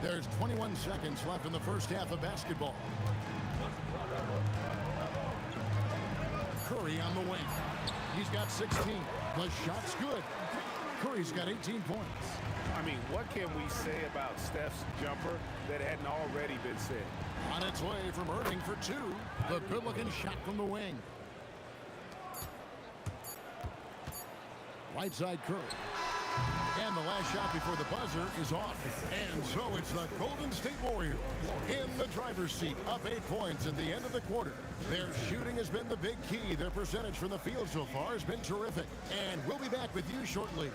There's 21 seconds left in the first half of basketball. Curry on the wing. He's got 16. The shot's good. Curry's got 18 points. I mean, what can we say about Steph's jumper that hadn't already been said? On its way from Irving for two. The good-looking shot from the wing. Right side Curry. And the last shot before the buzzer is off. And so it's the Golden State Warriors in the driver's seat, up 8 points at the end of the quarter. Their shooting has been the big key. Their percentage from the field so far has been terrific. And we'll be back with you shortly.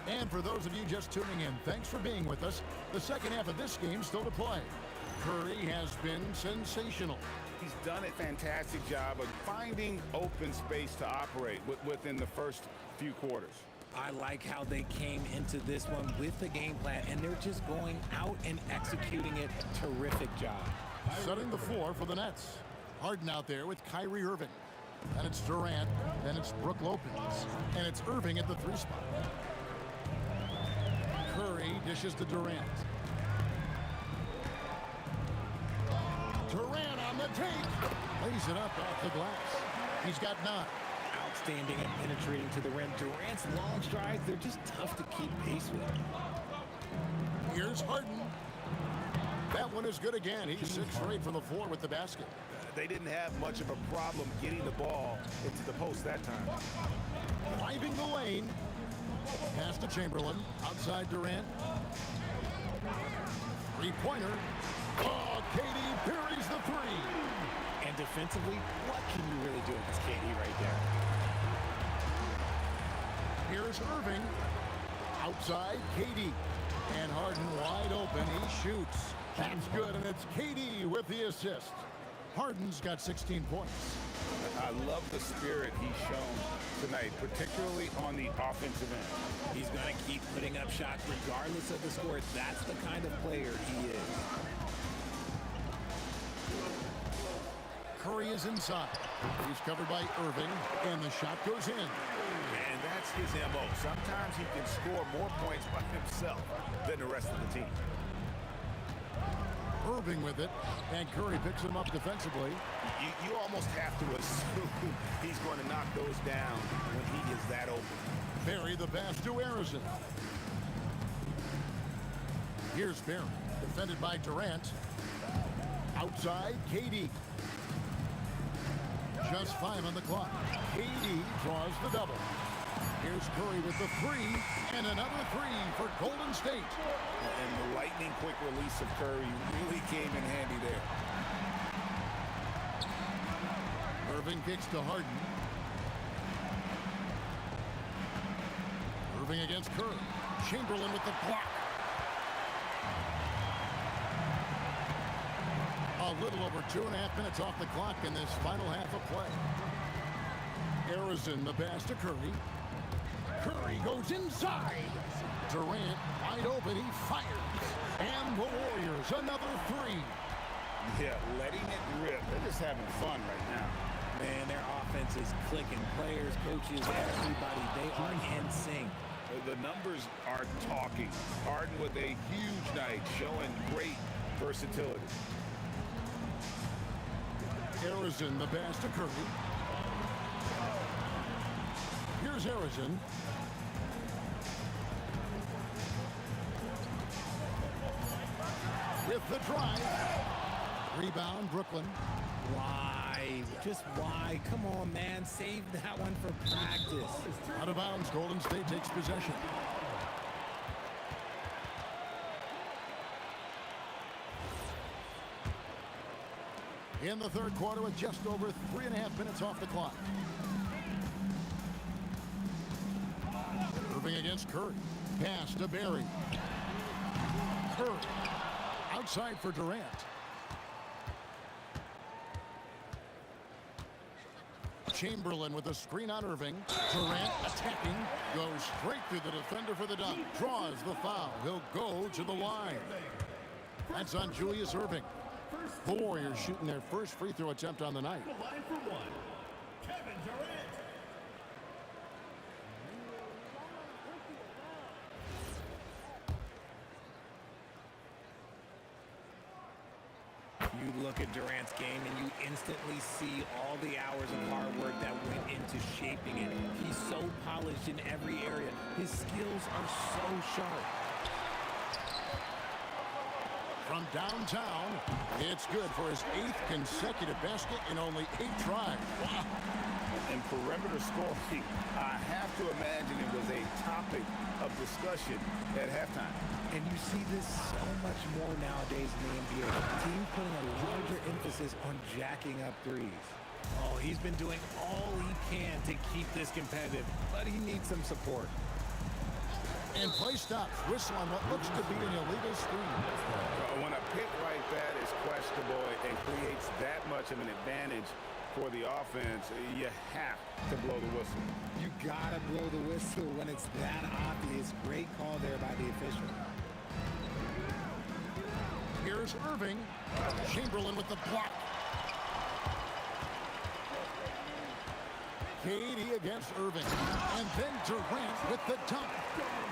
And for those of you just tuning in, thanks for being with us. The second half of this game still to play. Curry has been sensational. He's done a fantastic job of finding open space to operate within the first few quarters. I like how they came into this one with the game plan, and they're just going out and executing it. Terrific job. Setting the floor for the Nets. Harden out there with Kyrie Irving. Then it's Durant. Then it's Brook Lopez. And it's Irving at the three spot. Curry dishes to Durant. Durant on the take. Lays it up off the glass. He's got 9. Outstanding and penetrating to the rim. Durant's long strides, they're just tough to keep pace with. Here's Harden. That one is good again. He's 6 straight from the floor with the basket. They didn't have much of a problem getting the ball into the post that time. Driving the lane. Pass to Chamberlain. Outside Durant. Three-pointer. Oh, KD buries the 3. And defensively, what can you really do against KD right there? Here's Irving. Outside, KD. And Harden wide open. He shoots. That's good, and it's KD with the assist. Harden's got 16 points. I love the spirit he's shown tonight, particularly on the offensive end. He's going to keep putting up shots regardless of the score. That's the kind of player he is. Curry is inside. He's covered by Irving, and the shot goes in. And that's his MO. Sometimes he can score more points by himself than the rest of the team. Irving with it, and Curry picks him up defensively. You almost have to assume he's going to knock those down when he is that open. Barry the pass to Harrison. Here's Barry, defended by Durant. Outside, KD. Just 5 on the clock. KD draws the double. Here's Curry with the 3, and another 3 for Golden State. And the lightning quick release of Curry really came in handy there. Irving kicks to Harden. Irving against Curry. Chamberlain with the block. A little over 2.5 minutes off the clock in this final half of play. Harrison the pass to Curry. Curry goes inside. Durant wide open. He fires. And the Warriors another 3. Yeah, letting it rip. They're just having fun right now. Man, their offense is clicking. Players, coaches, everybody, they are in sync. The numbers are talking. Harden with a huge night, showing great versatility. Harrison the pass to Curry. Here's Harrison. With the drive. Rebound, Brooklyn. Why? Just why? Come on, man. Save that one for practice. Out of bounds, Golden State takes possession. In the third quarter with just over 3.5 minutes off the clock. Irving against Curry. Pass to Barry. Curry. Outside for Durant. Chamberlain with a screen on Irving. Durant attacking. Goes straight through the defender for the dunk. Draws the foul. He'll go to the line. That's on Julius Irving. The Warriors shooting their first free throw attempt on the night. You look at Durant's game and you instantly see all the hours of hard work that went into shaping it. He's so polished in every area. His skills are so sharp. From downtown, it's good for his 8th consecutive basket in only 8 tries. Wow. And perimeter scoring, I have to imagine it was a topic of discussion at halftime. And you see this so much more nowadays in the NBA. Teams putting a larger emphasis on jacking up threes. Oh, he's been doing all he can to keep this competitive, but he needs some support. And play stops. Whistle on what looks to be an illegal screen. When a pick like that is questionable and creates that much of an advantage for the offense, you have to blow the whistle. You gotta blow the whistle when it's that obvious. Great call there by the official. Here's Irving. Chamberlain with the block. KD against Irving. And then Durant with the dunk.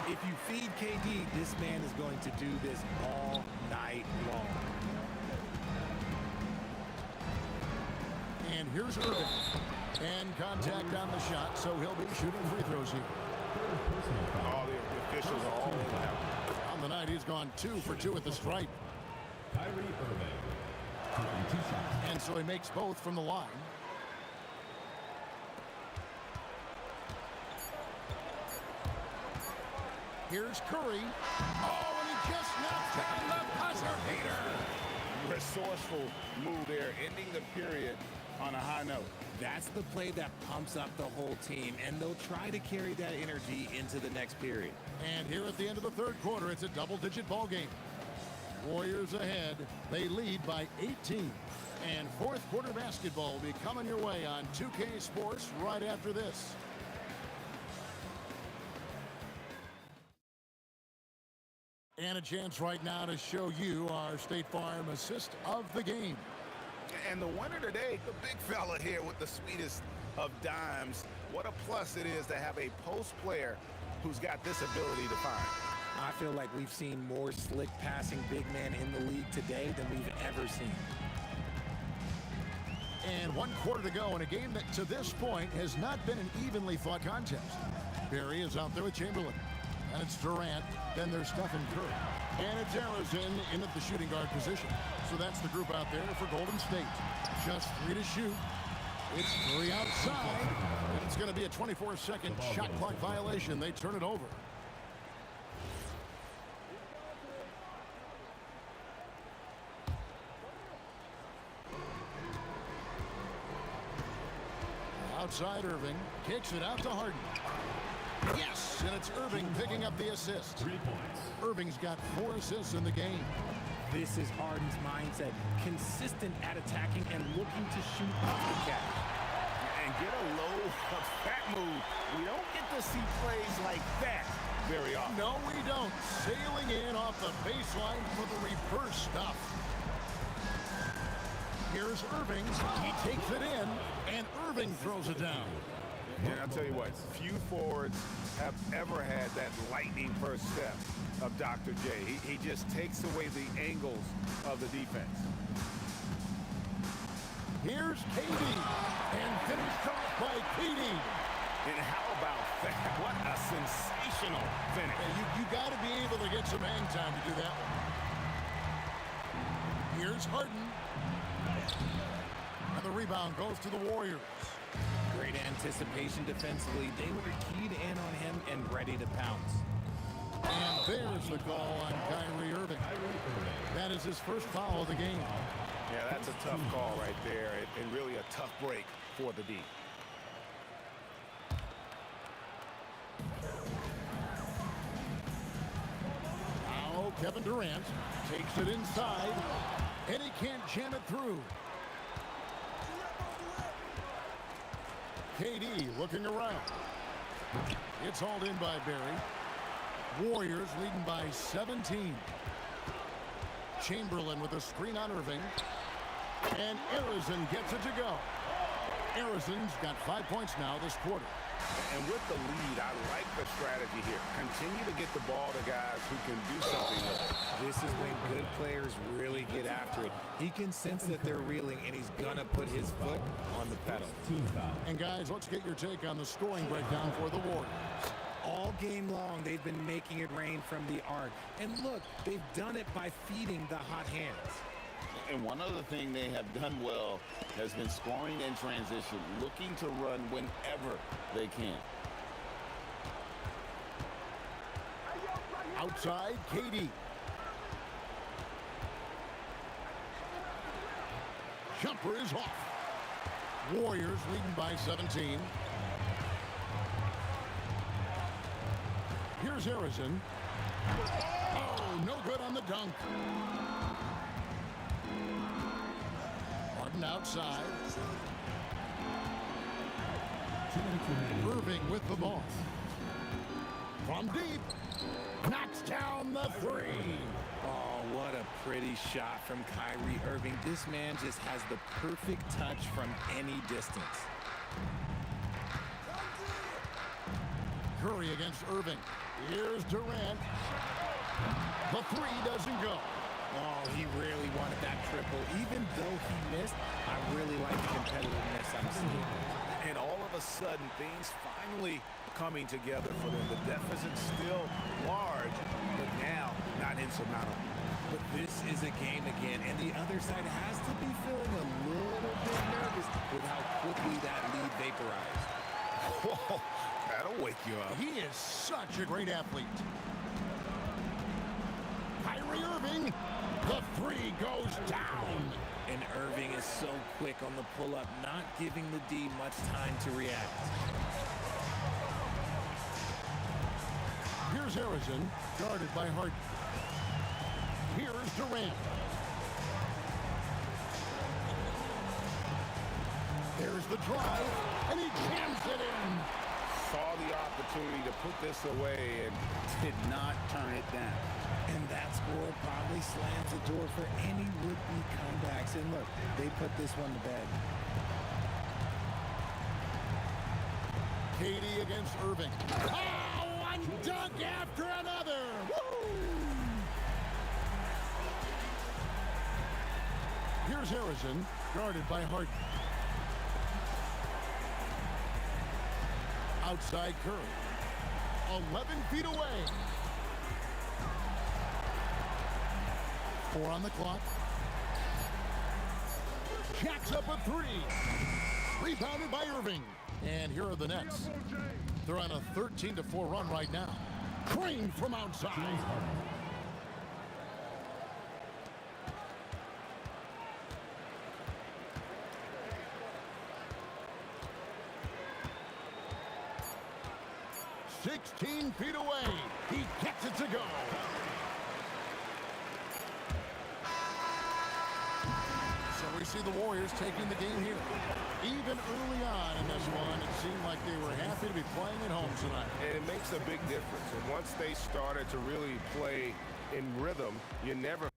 If you feed KD, this man is going to do this all night long. And here's Irving. And contact on the shot, so he'll be shooting free throws here. All the officials are all in that. On the night, he's gone 2 for 2 at the stripe. And so he makes both from the line. Here's Curry. Oh, and he just knocked down the buzzer beater. Resourceful move there, ending the period on a high note. That's the play that pumps up the whole team, and they'll try to carry that energy into the next period. And here at the end of the third quarter, it's a double-digit ball game. Warriors ahead. They lead by 18. And fourth quarter basketball will be coming your way on 2K Sports right after this. And a chance right now to show you our State Farm assist of the game. And the winner today, the big fella here with the sweetest of dimes. What a plus it is to have a post player who's got this ability to find. I feel like we've seen more slick passing big men in the league today than we've ever seen. And 1 quarter to go in a game that to this point has not been an evenly fought contest. Barry is out there with Chamberlain. And it's Durant. Then there's Stephen Curry. And it's Arizona in at the shooting guard position. So that's the group out there for Golden State. Just 3 to shoot. It's 3 outside. And it's going to be a 24-second shot clock violation. They turn it over. Outside Irving. Kicks it out to Harden. Yes, and it's Irving picking up the assist. 3 points. Irving's got 4 assists in the game. This is Harden's mindset. Consistent at attacking and looking to shoot off the catch. And get a low of that move. We don't get to see plays like that very often. No, we don't. Sailing in off the baseline for the reverse stuff. Here's Irving. He takes it in, and Irving throws it down. And I'll tell you what, few forwards have ever had that lightning first step of Dr. J. He just takes away the angles of the defense. Here's KD, and finished off by KD. And how about that? What a sensational finish. Yeah, you got to be able to get some hang time to do that one. Here's Harden. And the rebound goes to the Warriors. Great anticipation defensively. They were keyed in on him and ready to pounce. And there's the call on Kyrie Irving. That is his first foul of the game. Yeah, that's a tough call right there, and really a tough break for the D. Now Kevin Durant takes it inside, and he can't jam it through. KD looking around. It's hauled in by Barry. Warriors leading by 17. Chamberlain with a screen on Irving. And Arizon gets it to go. Arizon's got 5 points now this quarter. And with the lead, I like the strategy here. Continue to get the ball to guys who can do something with it. This is when good players really get after it. He can sense that they're reeling, and he's going to put his foot on the pedal. And guys, let's get your take on the scoring breakdown for the Warriors. All game long, they've been making it rain from the arc. And look, they've done it by feeding the hot hands. And one other thing they have done well has been scoring in transition, looking to run whenever they can. Outside, KD. Jumper is off. Warriors leading by 17. Here's Arizon. Oh, no good on the dunk. Harden outside. Irving with the ball. From deep. Knocks down the three. Oh, what a pretty shot from Kyrie Irving. This man just has the perfect touch from any distance. Curry against Irving. Here's Durant. The three doesn't go. Oh, he really wanted that triple. Even though he missed, I really like the competitiveness I'm seeing. And all of a sudden, things finally coming together for them. The deficit's still large, but now not insurmountable. But this is a game again, and the other side has to be feeling a little bit nervous with how quickly that lead vaporized. Whoa, that'll wake you up. He is such a great athlete. Kyrie Irving, the three goes down. And Irving is so quick on the pull-up, not giving the D much time to react. Here's Arizon, guarded by Harden. Here's Durant. There's the drive, and he jams it in. Saw the opportunity to put this away and did not turn it down. And that score probably slams the door for any would-be comebacks. And look, they put this one to bed. KD against Irving. Oh, one dunk after another. Woo! Here's Arizon, guarded by Harden. Outside Curry. 11 feet away. 4 on the clock. Jacks up a three. Rebounded by Irving. And here are the Nets. They're on a 13-4 run right now. Crane from outside. "16 feet away. He gets it to go. So we see the Warriors taking the game here. Even early on in this one, it seemed like they were happy to be playing at home tonight. And it makes a big difference. And once they started to really play in rhythm, you never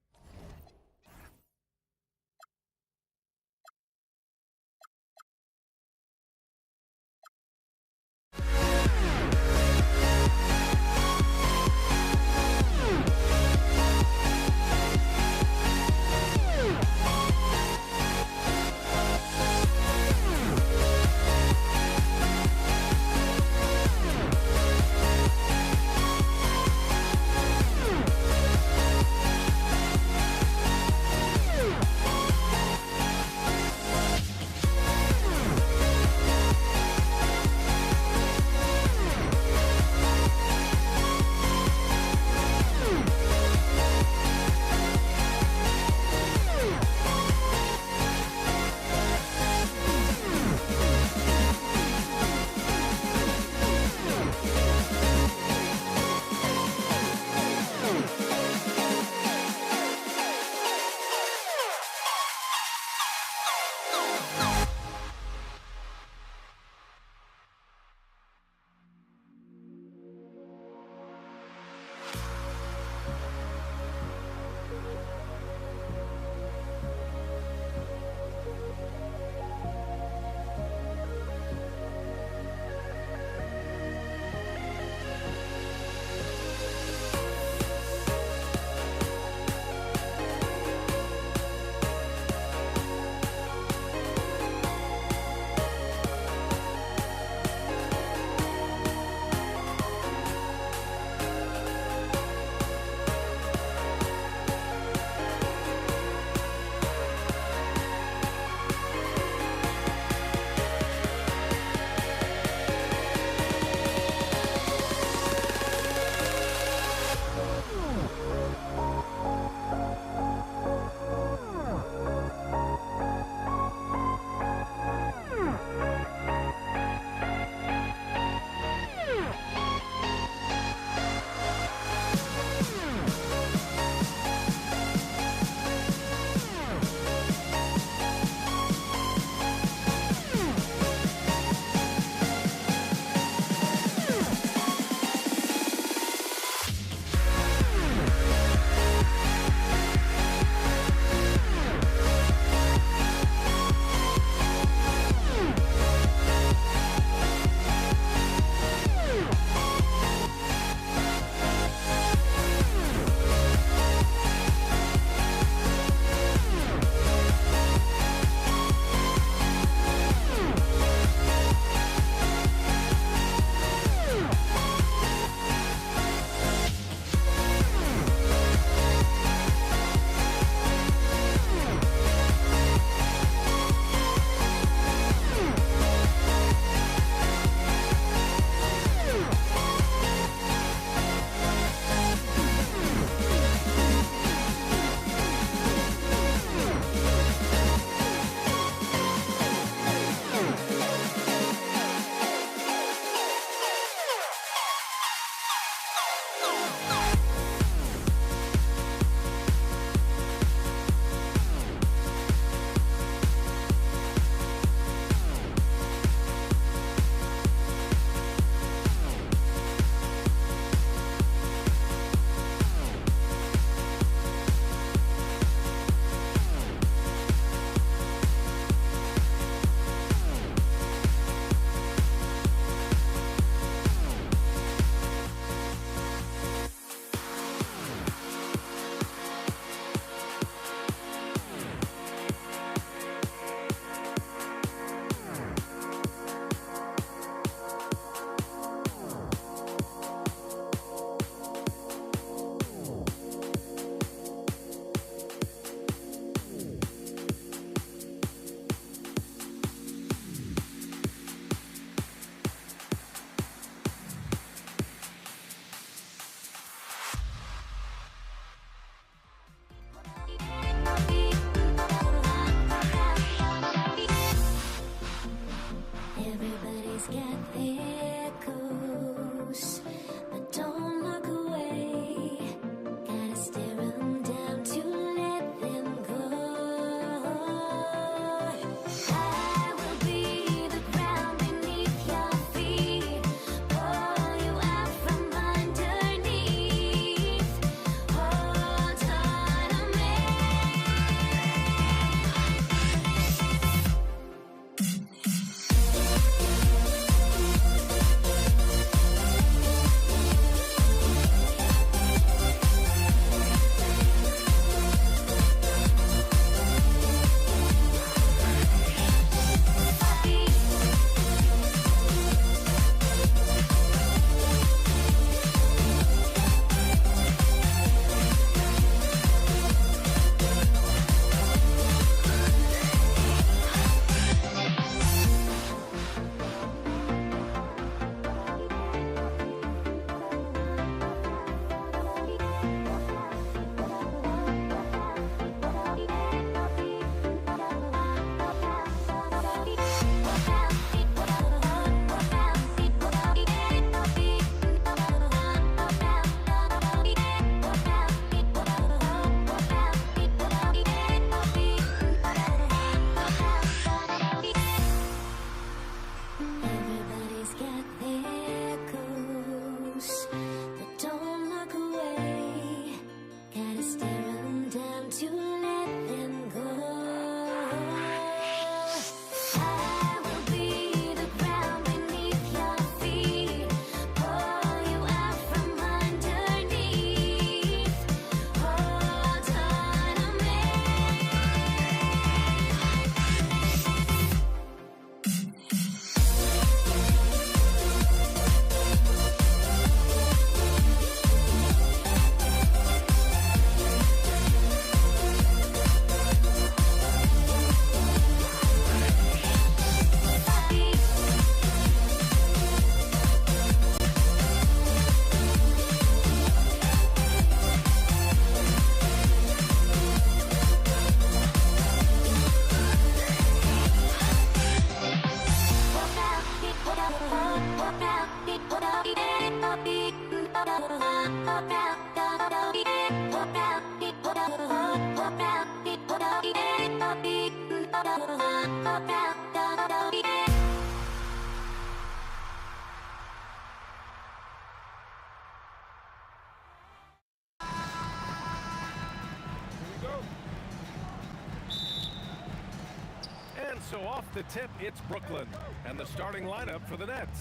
And so off the tip, it's Brooklyn. And the starting lineup for the Nets.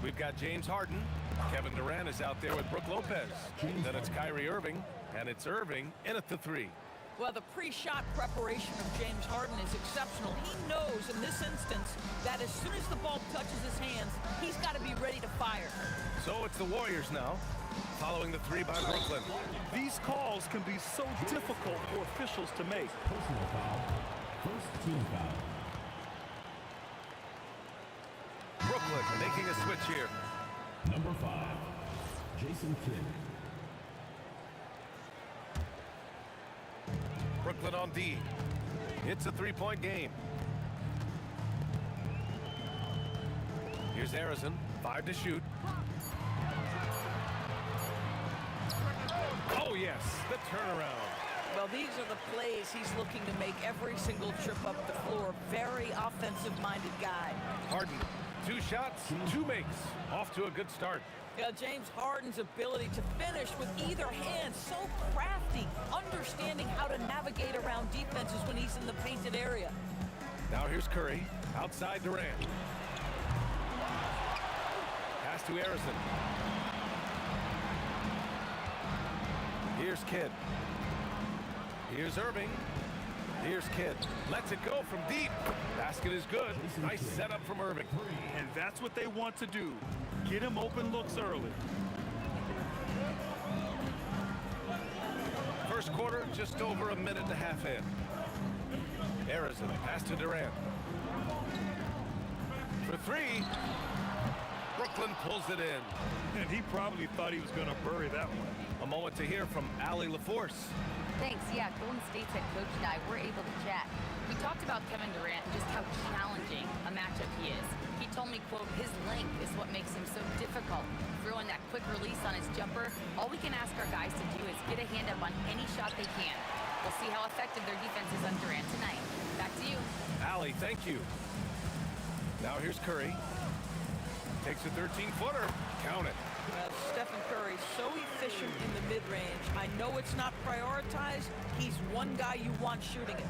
We've got James Harden. Kevin Durant is out there with Brook Lopez. Then it's Kyrie Irving. And it's Irving in at the 3. Well, the pre-shot preparation of James Harden is exceptional. He knows in this instance that as soon as the ball touches his hands, he's got to be ready to fire. So it's the Warriors now, following the 3 by Brooklyn. These calls can be so difficult for officials to make. Personal foul. First team foul. Brooklyn making a switch here. Number 5, Jason Kidd. Brooklyn on D. It's a 3-point game. Here's Harrison, 5 to shoot. Oh yes, the turnaround. Well, these are the plays he's looking to make every single trip up the floor. Very offensive-minded guy. Harden, 2 shots, 2 makes. Off to a good start. Yeah, James Harden's ability to finish with either hand, so crafty, understanding how to navigate around defenses when he's in the painted area. Now here's Curry, outside Durant. Pass to Harrison. Here's Kidd. Here's Irving. Here's Kidd. Lets it go from deep. Basket is good. Nice setup from Irving. And that's what they want to do. Get him open looks early. First quarter, just over a minute and a half in. Harrison, pass to Durant. For 3. Brooklyn pulls it in. And he probably thought he was going to bury that one. A moment to hear from Allie LaForce. Thanks. Yeah, Golden State's head coach and I were able to chat. We talked about Kevin Durant and just how challenging a matchup he is. He told me, quote, his length is what makes him so difficult. Throwing that quick release on his jumper, all we can ask our guys to do is get a hand up on any shot they can. We'll see how effective their defense is on Durant tonight. Back to you. Allie, thank you. Now here's Curry. Takes a 13-footer. Count it. Stephen Curry, so efficient in the mid-range. I know it's not prioritized. He's one guy you want shooting it.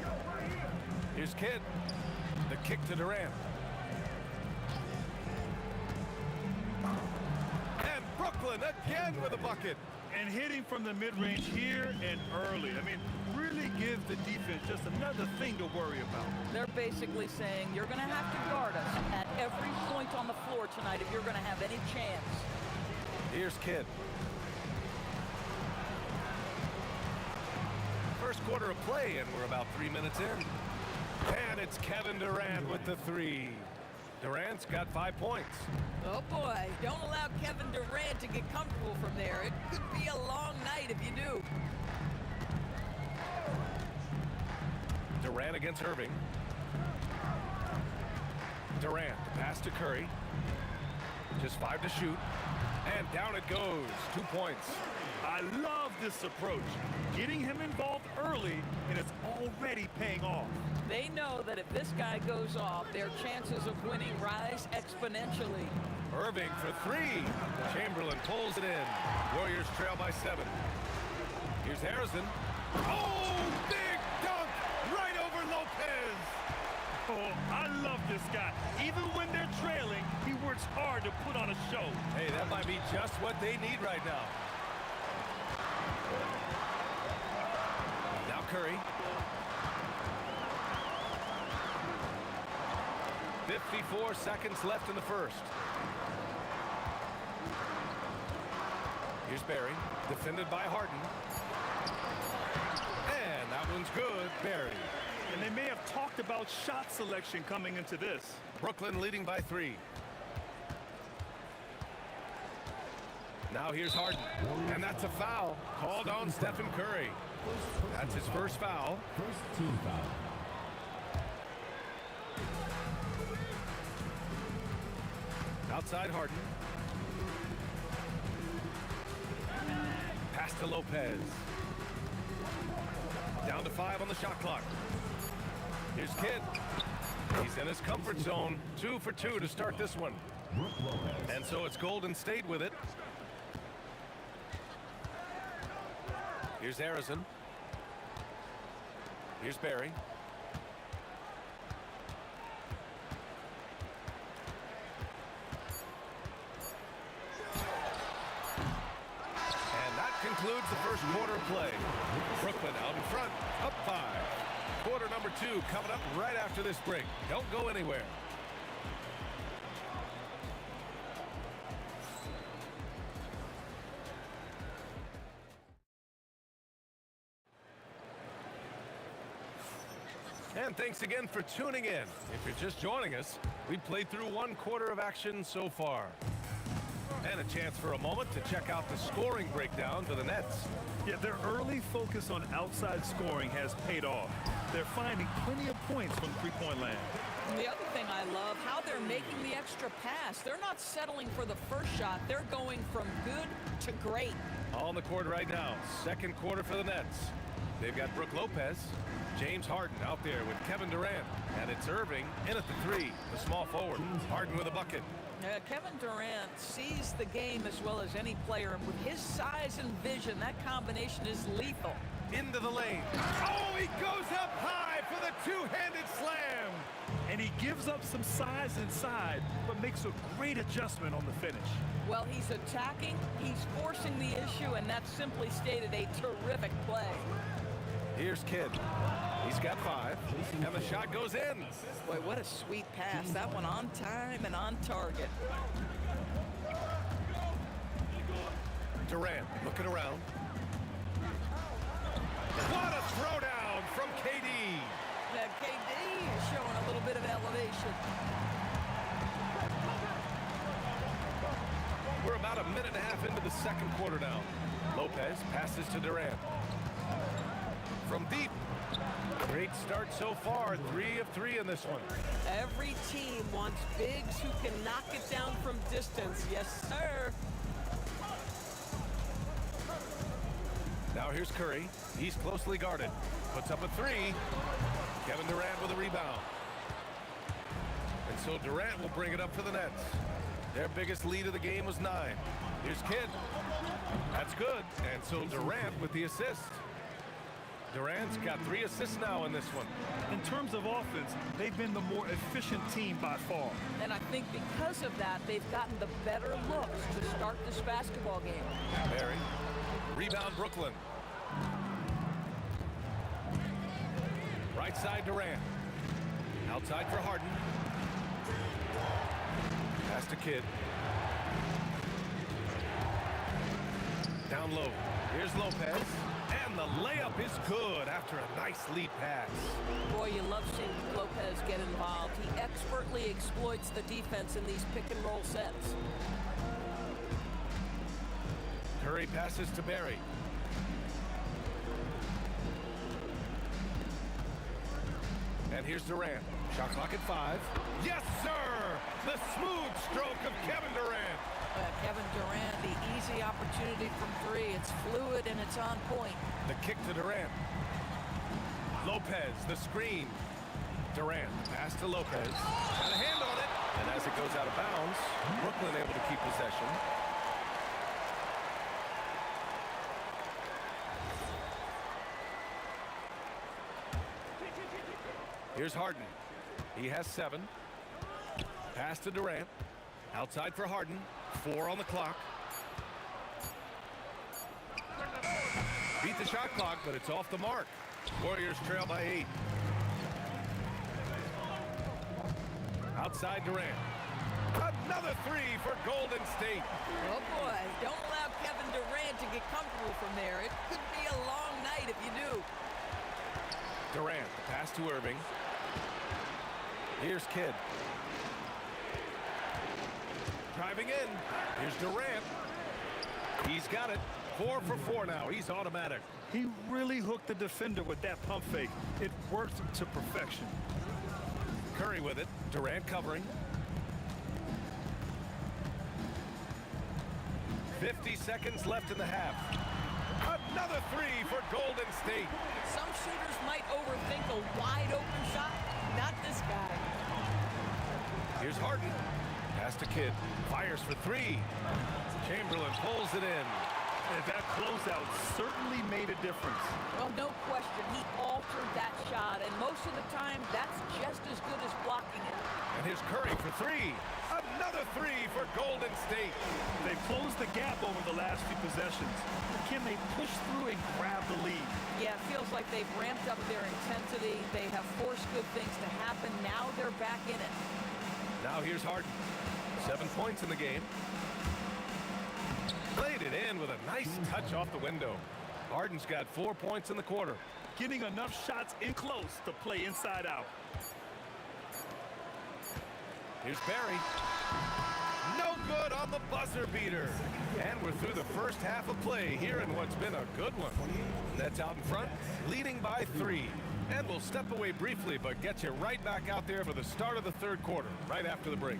Here's Kidd. The kick to Durant. And Brooklyn again with a bucket. And hitting from the mid-range here and early. I mean, really give the defense just another thing to worry about. They're basically saying you're going to have to guard us at every point on the floor tonight if you're going to have any chance. Here's Kidd. First quarter of play, and we're about 3 minutes in. And it's Kevin Durant with the 3. Durant's got 5 points. Oh boy, don't allow Kevin Durant to get comfortable from there. It could be a long night if you do. Durant against Irving. Durant, pass to Curry. Just 5 to shoot. And down it goes. 2 points. I love this approach. Getting him involved early, and it's already paying off. They know that if this guy goes off, their chances of winning rise exponentially. Irving for 3. Chamberlain pulls it in. Warriors trail by 7. Here's Harrison. Oh, big dunk right over Lopez. Oh, I love this guy. Even when they're trailing, he works hard to put on a show. Hey, that might be just what they need right now. Now Curry. 54 seconds left in the first. Here's Barry, defended by Harden. And that one's good, Barry. And they may have talked about shot selection coming into this. Brooklyn leading by 3. Now here's Harden, and that's a foul called on Stephen Curry. That's his first foul. First team foul. Outside Harden. Pass to Lopez. Down to 5 on the shot clock. Here's Kidd. He's in his comfort zone. 2 for 2 to start this one. And so it's Golden State with it. Here's Harrison. Here's Barry. And that concludes the first quarter play. Brooklyn out in front, up 5. Quarter number 2 coming up right after this break. Don't go anywhere. And thanks again for tuning in. If you're just joining us, we played through 1 quarter of action so far. And a chance for a moment to check out the scoring breakdown for the Nets. Yeah, their early focus on outside scoring has paid off. They're finding plenty of points from three-point land. And the other thing I love, how they're making the extra pass. They're not settling for the first shot. They're going from good to great. On the court right now, second quarter for the Nets. They've got Brook Lopez, James Harden out there with Kevin Durant. And it's Irving in at the 3, the small forward. Harden with a bucket. Kevin Durant sees the game as well as any player, and with his size and vision, that combination is lethal. Into the lane. Oh, he goes up high for the two-handed slam. And he gives up some size inside, but makes a great adjustment on the finish. Well, he's attacking, he's forcing the issue, and that's simply stated a terrific play. Here's Kidd. He's got 5, and the shot goes in. Boy, what a sweet pass. That one on time and on target. Durant looking around. What a throwdown from KD. Now, KD is showing a little bit of elevation. We're about a minute and a half into the second quarter now. Lopez passes to Durant. From deep. Great start so far. 3 of 3 in this one. Every team wants bigs who can knock it down from distance. Yes, sir. Now here's Curry. He's closely guarded. Puts up a 3. Kevin Durant with a rebound. And so Durant will bring it up for the Nets. Their biggest lead of the game was 9. Here's Kidd. That's good. And so Durant with the assist. Durant's got 3 assists now in this one. In terms of offense, they've been the more efficient team by far. And I think because of that, they've gotten the better looks to start this basketball game. Barry. Rebound Brooklyn. Right side Durant. Outside for Harden. Pass to Kidd. Down low. Here's Lopez. And the layup is good after a nice lead pass. Boy, you love seeing Lopez get involved. He expertly exploits the defense in these pick-and-roll sets. Curry passes to Barry. And here's Durant. Shot clock at 5. Yes, sir! The smooth stroke of Kevin Durant. Kevin Durant, the easy opportunity from 3. It's fluid and it's on point. The kick to Durant. Lopez, the screen. Durant, pass to Lopez. Got a hand on it. And as it goes out of bounds, Brooklyn able to keep possession. Here's Harden. He has 7. Pass to Durant. Outside for Harden. 4 on the clock. Beat the shot clock, but it's off the mark. Warriors trail by 8. Outside Durant. Another 3 for Golden State. Oh, boy. Don't allow Kevin Durant to get comfortable from there. It could be a long night if you do. Durant, pass to Irving. Here's Kidd. Driving in. Here's Durant. He's got it. 4 for 4 now. He's automatic. He really hooked the defender with that pump fake. It worked to perfection. Curry with it. Durant covering. 50 seconds left in the half. Another 3 for Golden State. Some shooters might overthink a wide open shot. Here's Harden. Pass to Kidd. Fires for three. Chamberlain pulls it in. And that closeout certainly made a difference. Well, no question. He altered that shot, and most of the time, that's just as good as blocking it. And here's Curry for three. Another three for Golden State. They've closed the gap over the last few possessions. Can they push through and grab the lead? Yeah, it feels like they've ramped up their intensity. They have forced good things to happen. Now they're back in it. Now here's Harden. 7 points in the game. Played it in with a nice touch off the window. Harden's got 4 points in the quarter. Getting enough shots in close to play inside out. Here's Barry. No good on the buzzer beater. And we're through the first half of play here in what's been a good one. Nets out in front, leading by 3. And we'll step away briefly, but get you right back out there for the start of the third quarter, right after the break.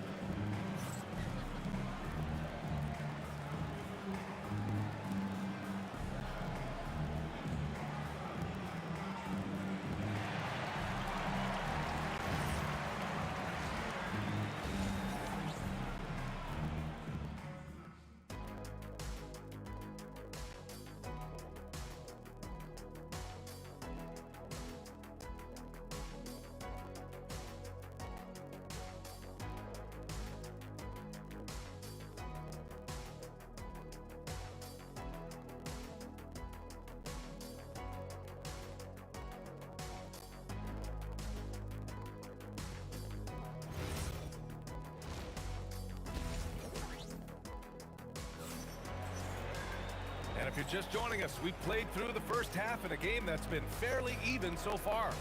And if you're just joining us, we've played through the first half in a game that's been fairly even so far.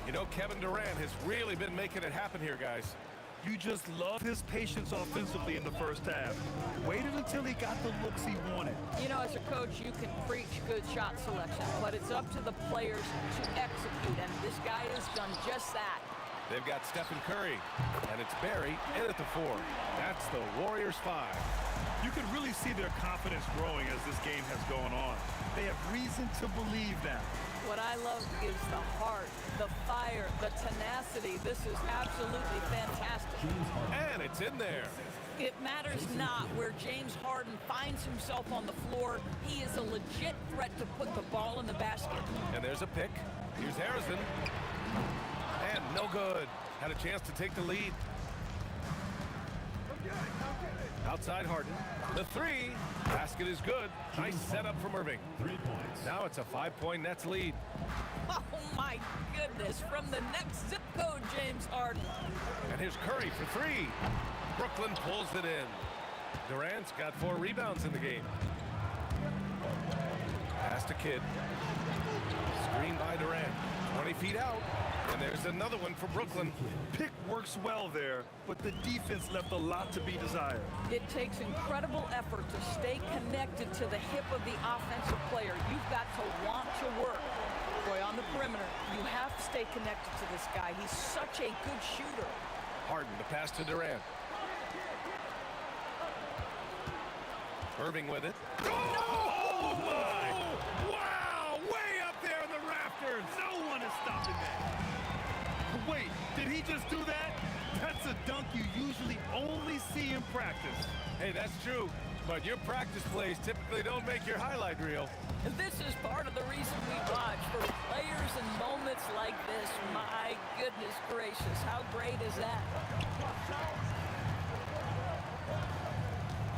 You know, Kevin Durant has really been making it happen here, guys. You just love his patience offensively in the first half. Waited until he got the looks he wanted. You know, as a coach, you can preach good shot selection, but it's up to the players to execute, and this guy has done just that. They've got Stephen Curry, and it's Barry in at the 4. That's the Warriors 5. You can really see their confidence growing as this game has gone on. They have reason to believe that. What I love is the heart, the fire, the tenacity. This is absolutely fantastic. And it's in there. It matters not where James Harden finds himself on the floor. He is a legit threat to put the ball in the basket. And there's a pick. Here's Harrison. And no good. Had a chance to take the lead. Outside Harden. The 3. Basket is good. Nice setup from Irving. 3 points. Now it's a 5-point Nets lead. Oh, my goodness. From the next zip code, James Harden. And here's Curry for 3. Brooklyn pulls it in. Durant's got 4 rebounds in the game. Pass to Kidd. Screen by Durant. 20 feet out. And there's another one for Brooklyn. Pick works well there, but the defense left a lot to be desired. It takes incredible effort to stay connected to the hip of the offensive player. You've got to want to work. Boy, on the perimeter, you have to stay connected to this guy. He's such a good shooter. Harden to pass to Durant. Irving with it. Oh, my! Wow! Way up there in the rafters. No one is stopping that. Wait, did he just do that? That's a dunk you usually only see in practice. Hey, that's true. But your practice plays typically don't make your highlight reel. And this is part of the reason we watch, for players in moments like this. My goodness gracious, how great is that?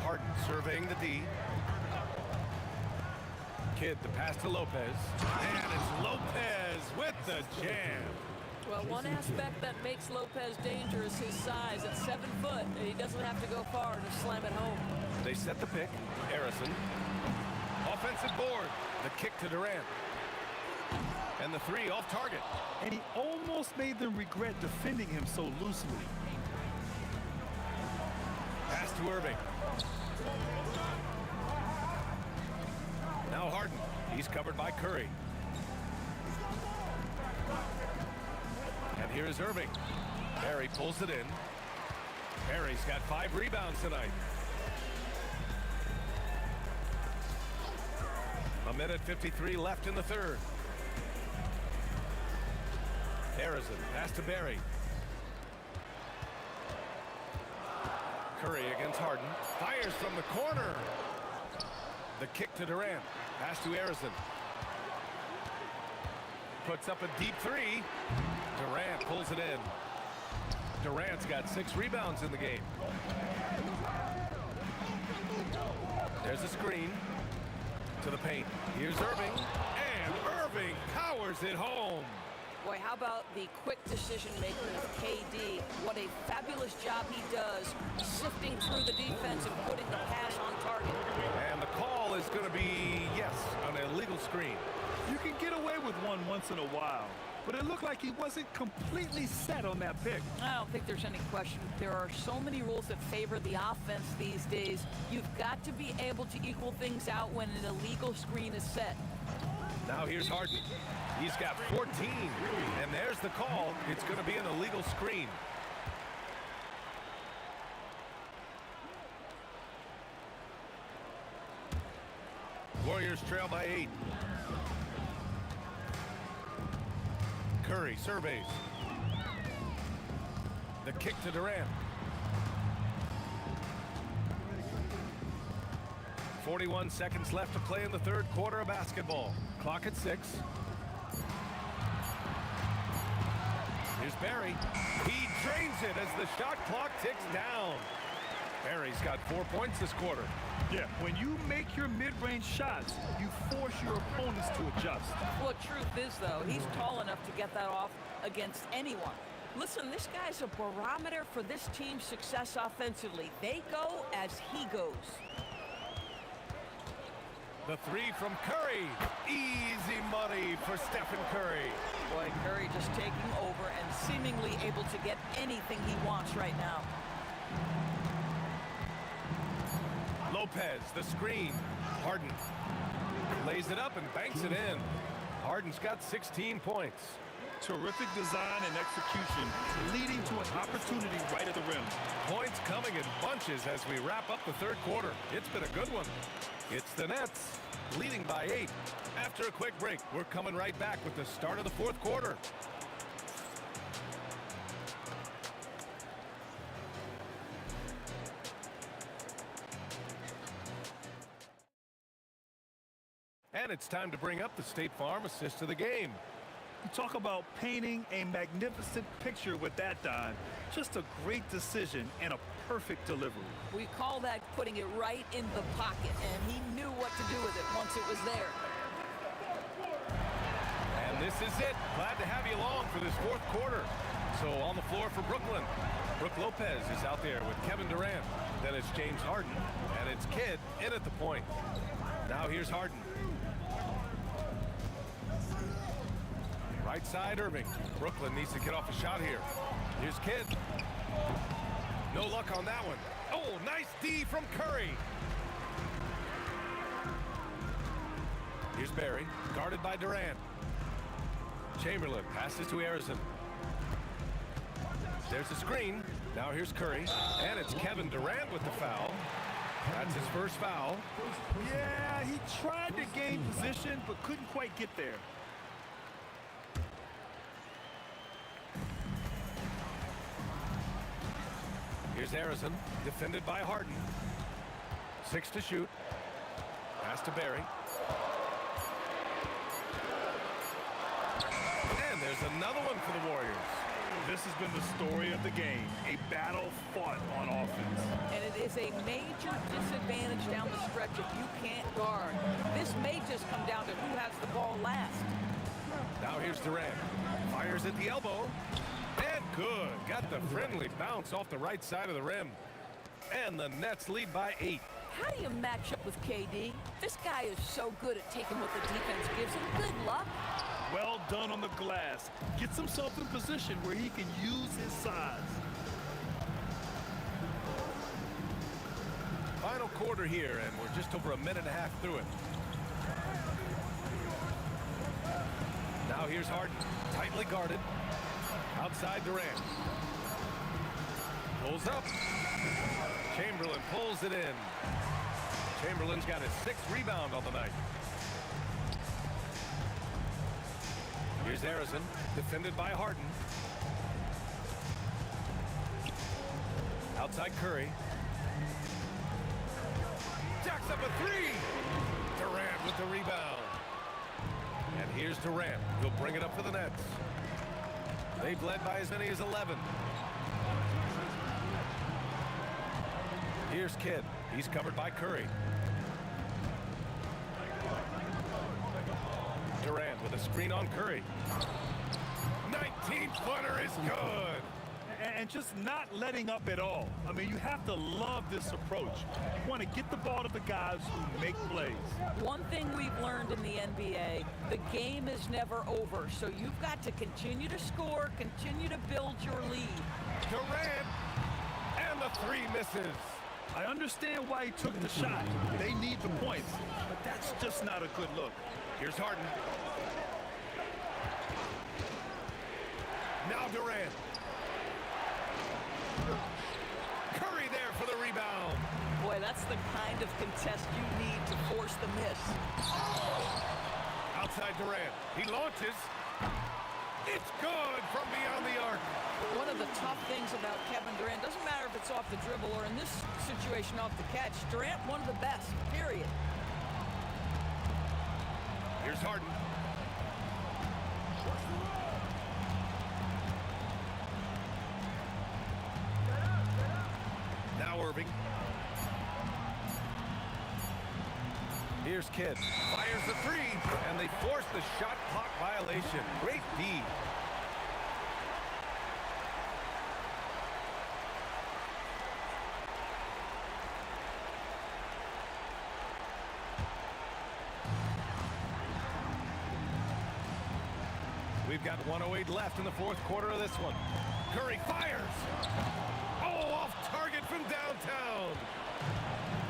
Harden surveying the D. Kidd to pass to Lopez. And it's Lopez with the jam. Well, one aspect that makes Lopez dangerous is his size. At 7 foot, and he doesn't have to go far to slam it home. They set the pick. Harrison. Offensive board. The kick to Durant. And the 3 off target. And he almost made them regret defending him so loosely. Pass to Irving. Now Harden. He's covered by Curry. And here is Irving. Barry pulls it in. Barry's got 5 rebounds tonight. A minute 53 left in the third. Harrison, pass to Barry. Curry against Harden. Fires from the corner. The kick to Durant. Pass to Harrison. Puts up a deep three. Durant pulls it in. Durant's got 6 rebounds in the game. There's a screen to the paint. Here's Irving. And Irving powers it home. Boy, how about the quick decision-making of KD? What a fabulous job he does sifting through the defense and putting the pass on target. And the call is going to be, yes, an illegal screen. You can get away with one once in a while, but it looked like he wasn't completely set on that pick. I don't think there's any question. There are so many rules that favor the offense these days. You've got to be able to equal things out when an illegal screen is set. Now here's Harden. He's got 14, and there's the call. It's going to be an illegal screen. Warriors trail by 8. Curry surveys. The kick to Durant. 41 seconds left to play in the third quarter of basketball. Clock at 6. Here's Barry. He drains it as the shot clock ticks down. Barry's got 4 points this quarter. Yeah, when you make your mid-range shots, you force your opponents to adjust. Well, the truth is, though, he's tall enough to get that off against anyone. Listen, this guy's a barometer for this team's success offensively. They go as he goes. The 3 from Curry. Easy money for Stephen Curry. Boy, Curry just taking over and seemingly able to get anything he wants right now. Lopez, the screen. Harden lays it up and banks it in. Harden's got 16 points. Terrific design and execution, leading to an opportunity right at the rim. Points coming in bunches as we wrap up the third quarter. It's been a good one. It's the Nets leading by 8. After a quick break, we're coming right back with the start of the fourth quarter. And it's time to bring up the State Farm assist of the game. You talk about painting a magnificent picture with that dime. Just a great decision and a perfect delivery. We call that putting it right in the pocket, and he knew what to do with it once it was there. And this is it. Glad to have you along for this fourth quarter. So on the floor for Brooklyn, Brook Lopez is out there with Kevin Durant. Then it's James Harden, and it's Kidd in at the point. Now here's Harden. Right side, Irving. Brooklyn needs to get off a shot here. Here's Kidd. No luck on that one. Oh, nice D from Curry. Here's Barry, guarded by Durant. Chamberlain passes to Harrison. There's a screen. Now here's Curry. And it's Kevin Durant with the foul. That's his first foul. Yeah, he tried to gain position, but couldn't quite get there. Here's Harrison, defended by Harden. 6 to shoot. Pass to Barry. And there's another one for the Warriors. This has been the story of the game, a battle fought on offense. And it is a major disadvantage down the stretch if you can't guard. This may just come down to who has the ball last. Now here's Durant. Fires at the elbow. And good. Got the friendly bounce off the right side of the rim. And the Nets lead by 8. How do you match up with KD? This guy is so good at taking what the defense gives him. Good luck. Well done on the glass. Gets himself in position where he can use his size. Final quarter here, and we're just over a minute and a half through it. Now here's Harden, tightly guarded. Outside Durant. Pulls up. Chamberlain pulls it in. Chamberlain's got his 6th rebound on the night. Here's Harrison, defended by Harden. Outside Curry. up a three. Durant with the rebound. And here's Durant. He'll bring it up for the Nets. They've led by as many as 11. Here's Kidd. He's covered by Curry. Durant with a screen on Curry. 19-footer is good. And just not letting up at all. I mean, you have to love this approach. You want to get the ball to the guys who make plays. One thing we've learned in the NBA, the game is never over. So you've got to continue to score, continue to build your lead. Durant, and the three misses. I understand why he took the shot. They need the points, but that's just not a good look. Here's Harden. Now Durant. Curry there for the rebound. Boy, that's the kind of contest you need to force the miss. Outside Durant. He launches. It's good from beyond the arc. One of the tough things about Kevin Durant, doesn't matter if it's off the dribble or in this situation off the catch, Durant one of the best, period. Here's Harden. Now Irving. Here's Kidd. Fires the three, and they force the shot clock violation. Great D. We've got 1:08 left in the fourth quarter of this one. Curry fires. Oh, off target from downtown.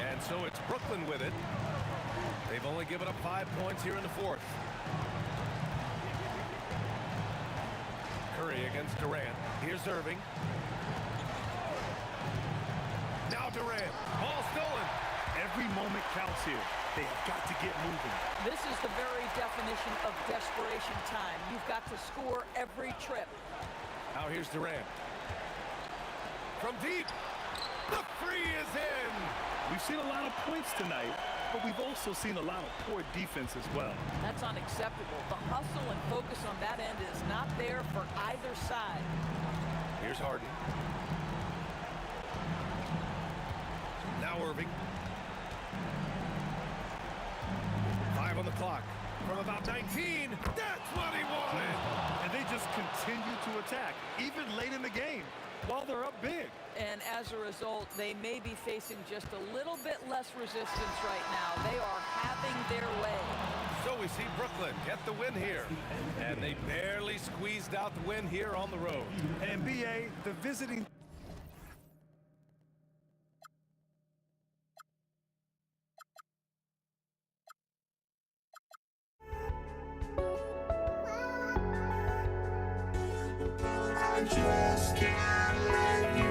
And so it's Brooklyn with it. They've only given up 5 points here in the fourth. Curry against Durant. Here's Irving. Now Durant. Ball stolen. Every moment counts here. They have got to get moving. This is the very definition of desperation time. You've got to score every trip. Now here's Durant. From deep. The three is in. We've seen a lot of points tonight, but we've also seen a lot of poor defense as well. That's unacceptable. The hustle and focus on that end is not there for either side. Here's Harden. Now Irving. 5 on the clock. From about 19. That's what he wanted. And they just continue to attack, even late in the game, while they're up big. And as a result, they may be facing just a little bit less resistance right now. They are having their way. So we see Brooklyn get the win here. And they barely squeezed out the win here on the road. And BA, the visiting... I just can't let you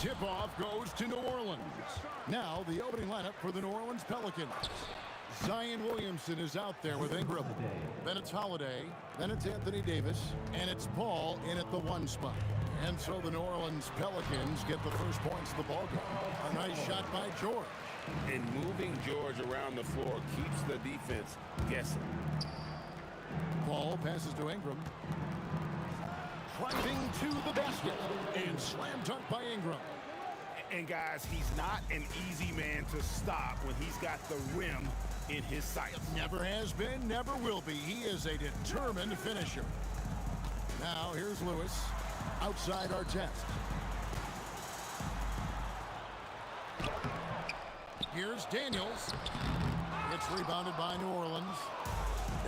Tip-off goes to New Orleans. Now the opening lineup for the New Orleans Pelicans. Zion Williamson is out there with Ingram. Then it's Holiday. Then it's Anthony Davis. And it's Paul in at the 1 spot. And so the New Orleans Pelicans get the first points of the ballgame. A nice shot by George. And moving George around the floor keeps the defense guessing. Paul passes to Ingram. Driving to the basket. And slam dunk by Ingram. And guys, he's not an easy man to stop when he's got the rim in his sights. Never has been, never will be. He is a determined finisher. Now here's Lewis. Outside Artest. Here's Daniels. It's rebounded by New Orleans.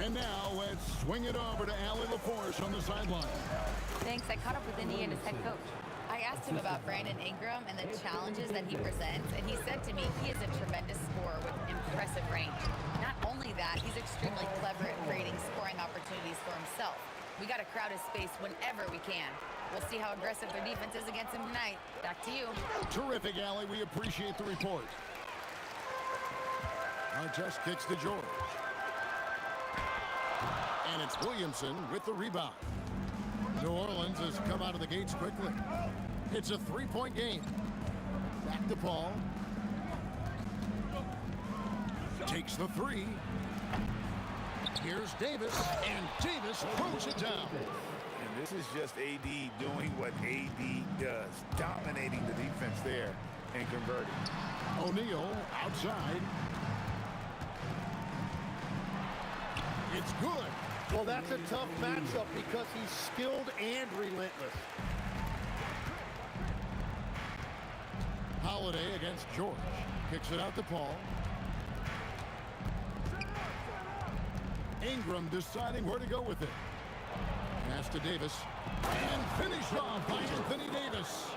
And now let's swing it over to Allie LaForce on the sideline. Thanks. I caught up with Indiana's head coach. I asked him about Brandon Ingram and the challenges that he presents, and he said to me he is a tremendous scorer with impressive range. Not only that, he's extremely clever at creating scoring opportunities for himself. We got to crowd his space whenever we can. We'll see how aggressive their defense is against him tonight. Back to you. Terrific, Allie. We appreciate the report. Artest kicks to George. And it's Williamson with the rebound. New Orleans has come out of the gates quickly. It's a 3-point game. Back to Paul. Takes the 3. Here's Davis, and Davis throws it down. And this is just AD doing what AD does, dominating the defense there and converting. O'Neal outside. It's good. Well, that's a tough matchup because he's skilled and relentless. Holiday against George. Kicks it out to Paul. Ingram deciding where to go with it. Pass to Davis. And finished off by Anthony Davis.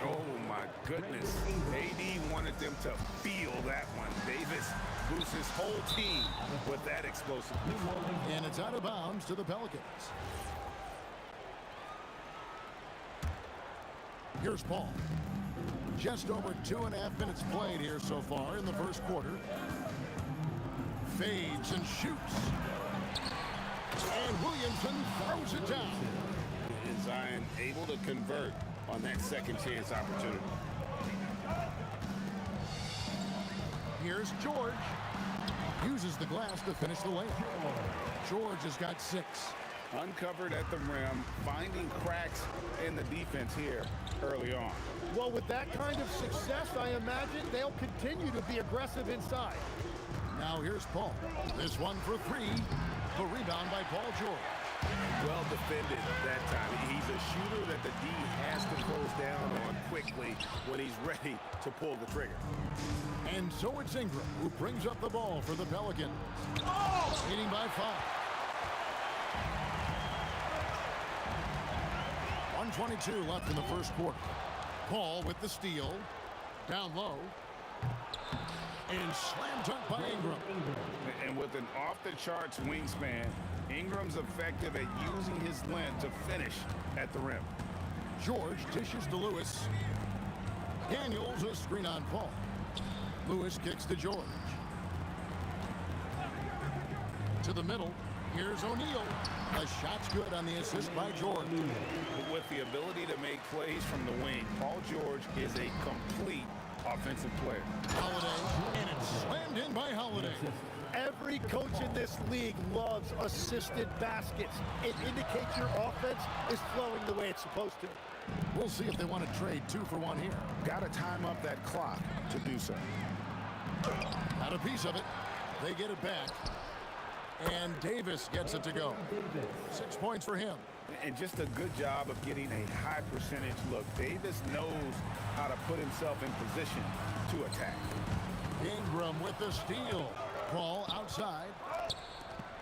Oh, my goodness. AD wanted them to feel that one. Davis boosts his whole team with that explosiveness. And it's out of bounds to the Pelicans. Here's Paul. Just over 2.5 minutes played here so far in the first quarter. Fades and shoots. And Williamson throws it down. And Zion able to convert on that second chance opportunity. Here's George. Uses the glass to finish the layup. George has got 6. Uncovered at the rim, finding cracks in the defense here early on. Well, with that kind of success, I imagine they'll continue to be aggressive inside. Now here's Paul. This one for 3. The rebound by Paul George. Well defended that time. He's a shooter that the D has to close down on quickly when he's ready to pull the trigger. And so it's Ingram who brings up the ball for the Pelicans. Leading by 5. 1:22 left in the first quarter. Paul with the steal. Down low. And slam dunk by Ingram. And with an off-the-charts wingspan, Ingram's effective at using his length to finish at the rim. George dishes to Lewis. Daniels a screen on Paul. Lewis kicks to George. To the middle. Here's O'Neal. The shot's good on the assist by George. With the ability to make plays from the wing, Paul George is a complete offensive player. Holiday, and it's slammed in by Holiday. Every coach in this league loves assisted baskets. It indicates your offense is flowing the way it's supposed to. We'll see if they want to trade 2 for 1 here. Got to time up that clock to do so. Got a piece of it. They get it back. And Davis gets it to go. 6 points for him. And just a good job of getting a high percentage look. Davis knows how to put himself in position to attack. Ingram with the steal. Paul outside.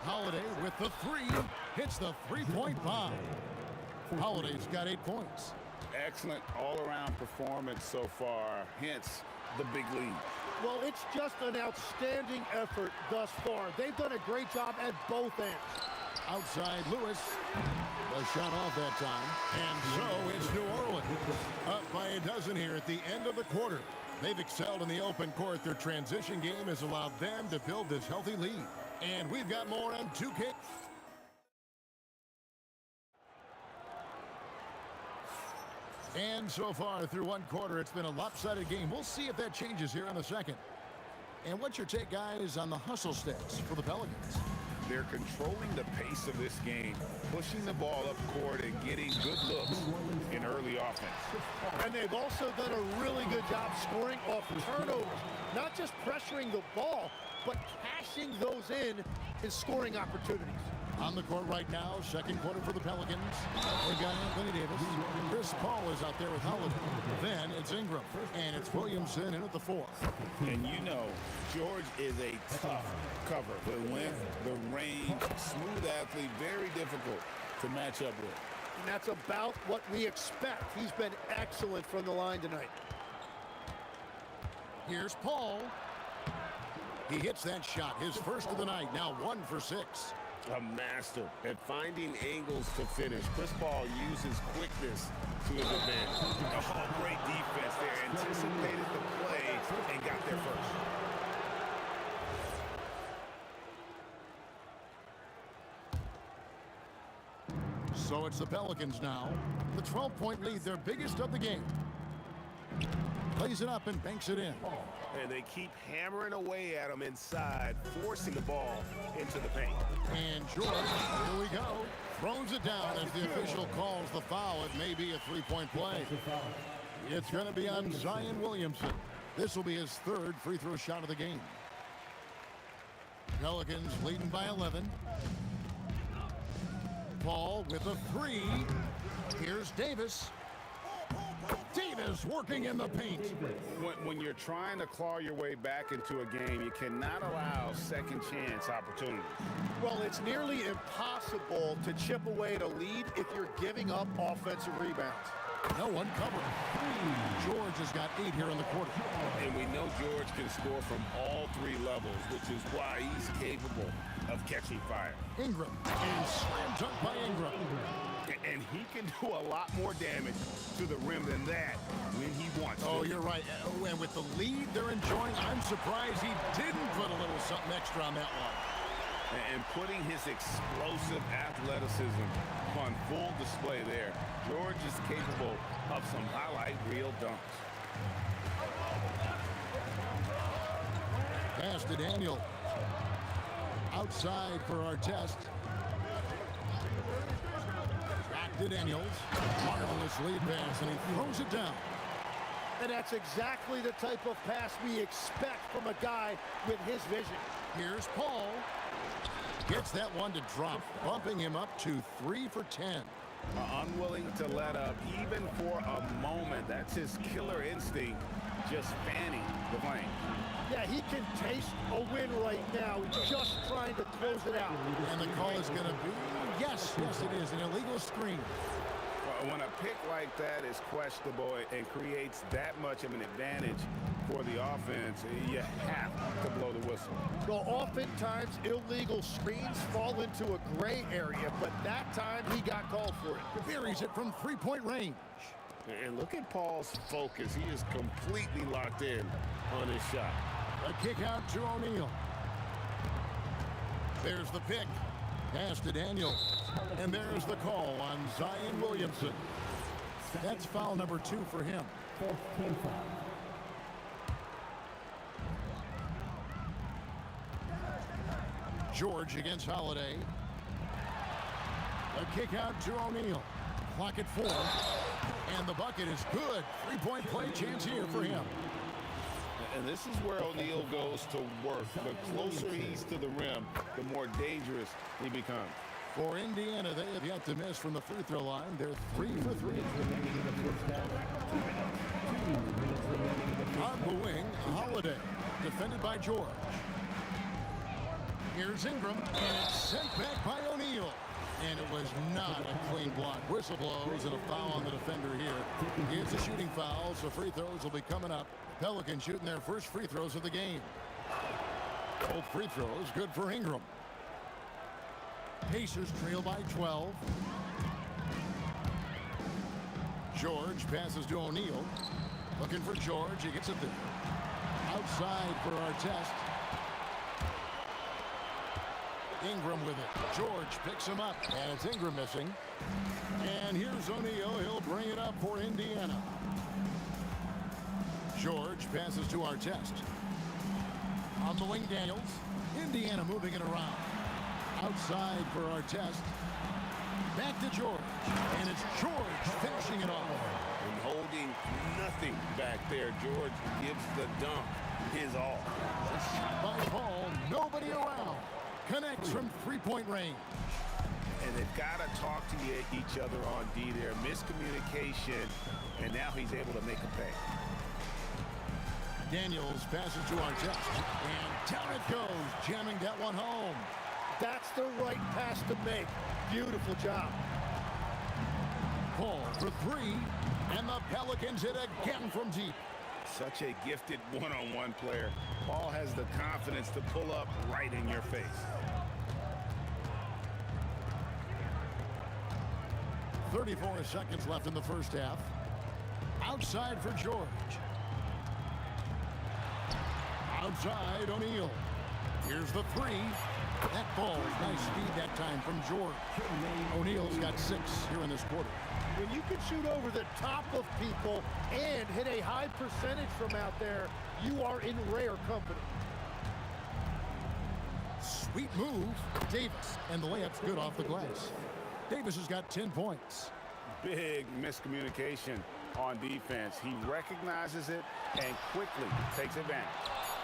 Holiday with the 3. Hits the 3-point bomb. Holiday's got 8 points. Excellent all-around performance so far, hence the big lead. Well, it's just an outstanding effort thus far. They've done a great job at both ends. Outside Lewis. The shot off that time. And so it's New Orleans. Up by a dozen here at the end of the quarter. They've excelled in the open court. Their transition game has allowed them to build this healthy lead. And we've got more on 2K. And so far through one quarter, it's been a lopsided game. We'll see if that changes here in the second. And what's your take, guys, on the hustle stats for the Pelicans? They're controlling the pace of this game, pushing the ball up court and getting good looks in early offense. And they've also done a really good job scoring off turnovers. Not just pressuring the ball, but cashing those in scoring opportunities. On the court right now, second quarter for the Pelicans. We've got Anthony Davis. Chris Paul is out there with Holiday. Then it's Ingram. And it's Williamson in at the 4. And you know, George is a tough cover. The length, the range, smooth athlete, very difficult to match up with. And that's about what we expect. He's been excellent from the line tonight. Here's Paul. He hits that shot, his first of the night, now 1 for 6. A master at finding angles to finish. Chris Paul uses quickness to his advantage. Oh, great defense there. Anticipated the play and got there first. So it's the Pelicans now. The 12-point lead, their biggest of the game. Plays it up and banks it in. And they keep hammering away at him inside, forcing the ball into the paint. And George, here we go. Throws it down as the official calls the foul. It may be a three-point play. It's going to be on Zion Williamson. This will be his third free throw shot of the game. Pelicans leading by 11. Paul with a 3. Here's Davis. Davis working in the paint. When you're trying to claw your way back into a game, you cannot allow second chance opportunities. Well, it's nearly impossible to chip away at a lead if you're giving up offensive rebounds. No one covering. George has got 8 here in the quarter. And we know George can score from all 3 levels, which is why he's capable of catching fire. Ingram. And slam dunk by Ingram. And he can do a lot more damage to the rim than that when he wants to. Oh, you're right. And with the lead they're enjoying, I'm surprised he didn't put a little something extra on that one. And putting his explosive athleticism on full display there. George is capable of some highlight reel dunks. Pass to Daniel. Outside for our test. Back to Daniels. Marvelous lead pass, and he throws it down. And that's exactly the type of pass we expect from a guy with his vision. Here's Paul. Gets that one to drop, bumping him up to 3 for 10. Unwilling to let up even for a moment. That's his killer instinct, just fanning the flame. Yeah, he can taste a win right now. He's just trying to close it out. And the call is going to be, yes, it is, an illegal screen. When a pick like that is questionable and creates that much of an advantage for the offense, you have to blow the whistle. Well, oftentimes illegal screens fall into a gray area, but that time he got called for it. Buries it from three-point range. And look at Paul's focus. He is completely locked in on his shot. A kick out to O'Neal. There's the pick. Pass to Daniel. And there's the call on Zion Williamson. That's foul number 2 for him. George against Holiday. A kick out to O'Neal. Clock at 4. And the bucket is good. Three-point play chance here for him. And this is where O'Neal goes to work. The closer he's to the rim, the more dangerous he becomes. For Indiana, they have yet to miss from the free throw line. They're 3 for 3. On the wing, Holiday, defended by George. Here's Ingram, and it's sent back by O'Neal. And it was not a clean block. Whistle blows and a foul on the defender here. It's a shooting foul, so free throws will be coming up. Pelicans shooting their first free throws of the game. Both free throws good for Ingram. Pacers trail by 12. George passes to O'Neal. Looking for George. He gets it there. Outside for Artest. Ingram with it. George picks him up. And it's Ingram missing. And here's O'Neal. He'll bring it up for Indiana. George passes to Artest. On the wing, Daniels. Indiana moving it around. Outside for Artest. Back to George. And it's George finishing it off. And holding nothing back there. George gives the dunk his all. Shot by Paul. Nobody around. Connects from three-point range. And they've got to talk to each other on D there. Miscommunication. And now he's able to make a pay. Daniels passes to Artest. And down it goes. Jamming that one home. That's the right pass to make. Beautiful job. Paul for three. And the Pelicans hit again from deep. Such a gifted one-on-one player. Paul has the confidence to pull up right in your face. .34 seconds left in the first half. Outside for George. Outside, O'Neal. Here's the three. That ball, nice speed that time from George. O'Neal's got 6 here in this quarter. When you can shoot over the top of people and hit a high percentage from out there, you are in rare company. Sweet move, Davis. And the layup's good off the glass. Davis has got 10 points. Big miscommunication on defense. He recognizes it and quickly takes advantage.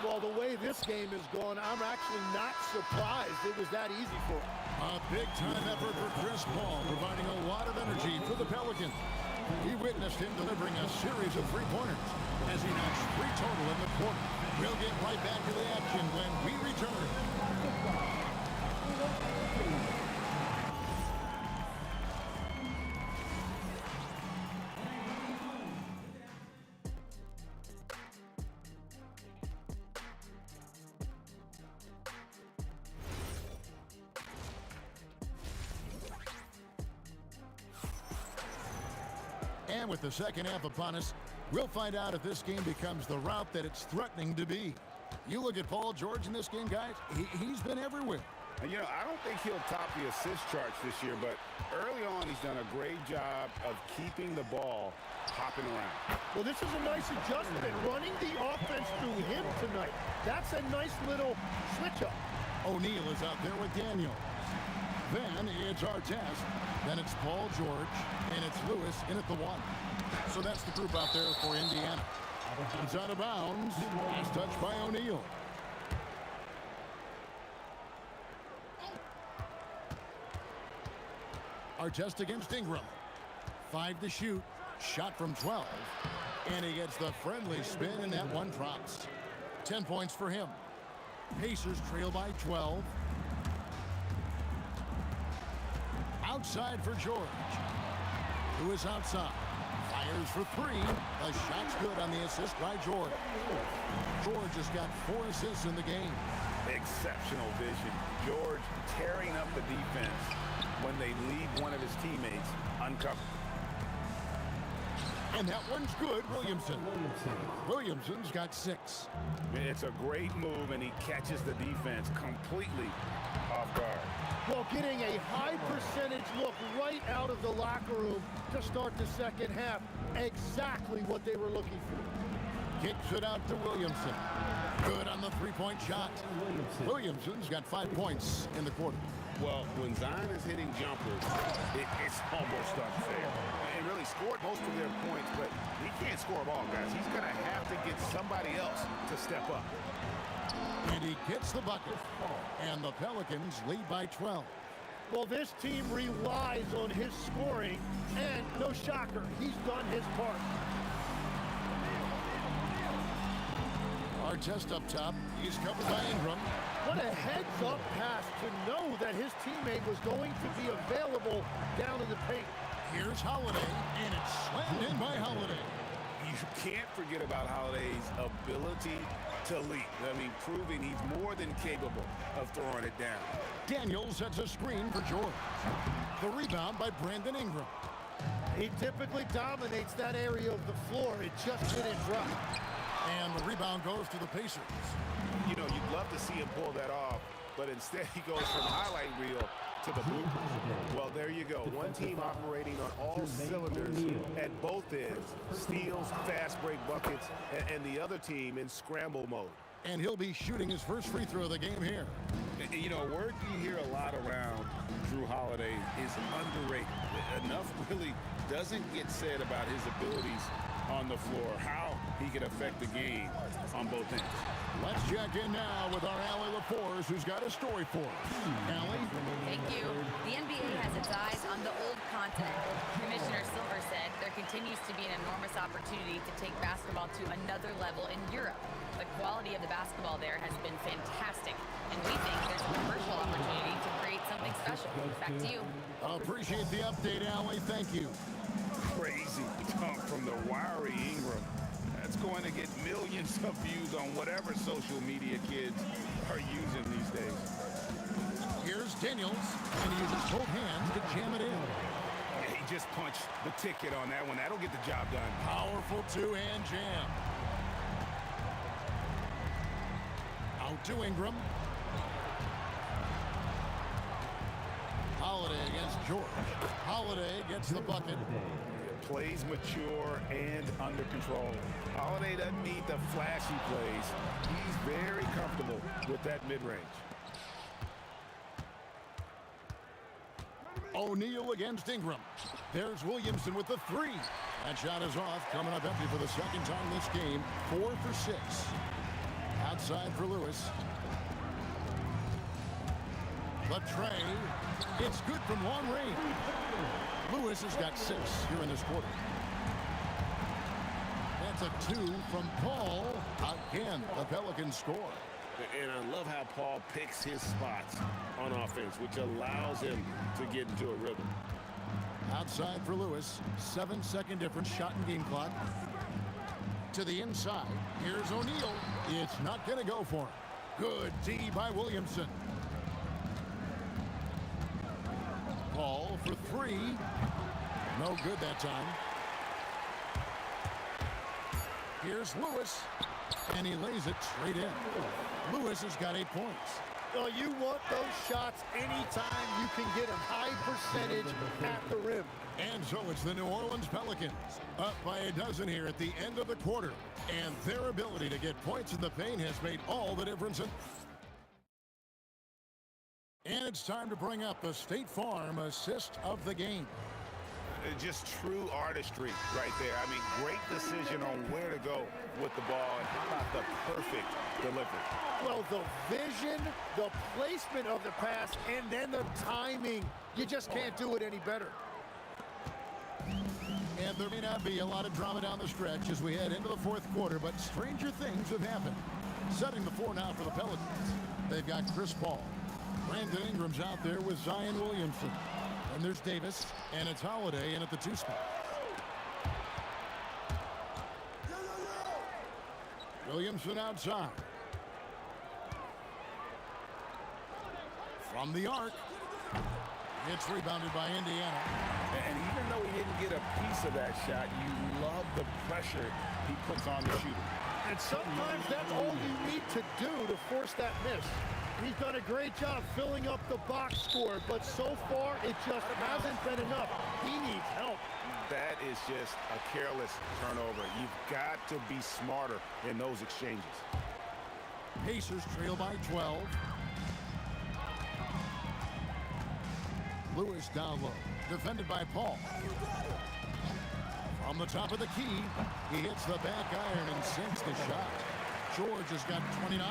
Well, the way this game is going, I'm actually not surprised it was that easy for him. A big-time effort for Chris Paul, providing a lot of energy for the Pelicans. He witnessed him delivering a series of three-pointers as he notched 3 total in the quarter. We'll get right back to the action when we return. And with the second half upon us, we'll find out if this game becomes the route that it's threatening to be. You look at Paul George in this game, guys, he's been everywhere. And, you know, I don't think he'll top the assist charts this year, but early on he's done a great job of keeping the ball hopping around. Well, this is a nice adjustment, running the offense through him tonight. That's a nice little switch-up. O'Neal is out there with Daniels. Then it's Artest. Then it's Paul George. And it's Lewis in at the 1. So that's the group out there for Indiana. It's out of bounds. Last touch by O'Neal. Artest against Ingram. 5 to shoot. Shot from 12. And he gets the friendly spin, and that one drops. 10 points for him. Pacers trail by 12. Outside for George. Who is outside? Fires for 3. The shot's good on the assist by George. George has got 4 assists in the game. Exceptional vision. George tearing up the defense when they leave one of his teammates uncovered. And that one's good, Williamson. Williamson's got 6. It's a great move, and he catches the defense completely off guard. Well, getting a high percentage look right out of the locker room to start the second half. Exactly what they were looking for. Kicks it out to Williamson. Good on the three-point shot. Williamson's got 5 points in the quarter. Well, when Zion is hitting jumpers, it's almost unfair. And really scored most of their points, but he can't score them all, guys. He's going to have to get somebody else to step up. And he gets the bucket. And the Pelicans lead by 12. Well, this team relies on his scoring, and no shocker, he's done his part. Artest up top. He's covered by Ingram. What a heads-up pass to know that his teammate was going to be available down in the paint. Here's Holiday, and it's slammed in by Holiday. You can't forget about Holiday's ability to lead. I mean, proving he's more than capable of throwing it down. Daniels sets a screen for George. The rebound by Brandon Ingram. He typically dominates that area of the floor. It just didn't drop. And the rebound goes to the Pacers. You know, you'd love to see him pull that off, but instead he goes from highlight reel to the bloopers. Well, there you go. One team operating on all cylinders at both ends. Steals, fast break buckets, and the other team in scramble mode. And he'll be shooting his first free throw of the game here. You know, a word you hear a lot around Drew Holiday is underrated. Enough really doesn't get said about his abilities on the floor, how he can affect the game on both ends. Let's check in now with our Allie LaForce, who's got a story for us. Allie? Thank you. The NBA has its eyes on the old continent. Commissioner Silver said there continues to be an enormous opportunity to take basketball to another level in Europe. The quality of the basketball there has been fantastic, and we think there's a commercial opportunity to create something special. Back to you. Appreciate the update, Allie. Thank you. Crazy dunk from the wiry Ingram. That's going to get millions of views on whatever social media kids are using these days. Here's Daniels, and he uses both hands to jam it in. He just punched the ticket on that one. That'll get the job done. Powerful two-hand jam. Out to Ingram. Holiday against George. Holiday gets the bucket. Plays mature and under control. Holiday doesn't need the flashy plays. He's very comfortable with that mid-range. O'Neal against Ingram. There's Williamson with the three. That shot is off, coming up empty for the second time this game. 4 for 6. Outside for Lewis. The tray. It's good from long range. Lewis has got 6 here in this quarter. That's a 2 from Paul. Again, the Pelicans score. And I love how Paul picks his spots on offense, which allows him to get into a rhythm. Outside for Lewis. 7-second difference, shot and game clock. To the inside. Here's O'Neal. It's not going to go for him. Good D by Williamson. Paul for 3. No good that time. Here's Lewis. And he lays it straight in. Lewis has got 8 points. Oh, you want those shots anytime you can get a high percentage at the rim. And so it's the New Orleans Pelicans up by a dozen here at the end of the quarter. And their ability to get points in the paint has made all the difference. And it's time to bring up the State Farm assist of the game. Just true artistry right there. I mean, great decision on where to go with the ball, and how about the perfect delivery? Well, the vision, the placement of the pass, and then the timing. You just can't do it any better. And there may not be a lot of drama down the stretch as we head into the fourth quarter, but stranger things have happened. Setting the floor now for the Pelicans. They've got Chris Paul. Brandon Ingram's out there with Zion Williamson. And there's Davis, and it's Holiday in at the 2 spot. Williamson outside. From the arc. It's rebounded by Indiana. And even though he didn't get a piece of that shot, you love the pressure he puts on the shooter. And sometimes that's all you need to do to force that miss. He's done a great job filling up the box score, but so far it just hasn't been enough. He needs help. That is just a careless turnover. You've got to be smarter in those exchanges. Pacers trail by 12. Lewis down low, defended by Paul. From the top of the key, he hits the back iron and sinks the shot. George has got 29.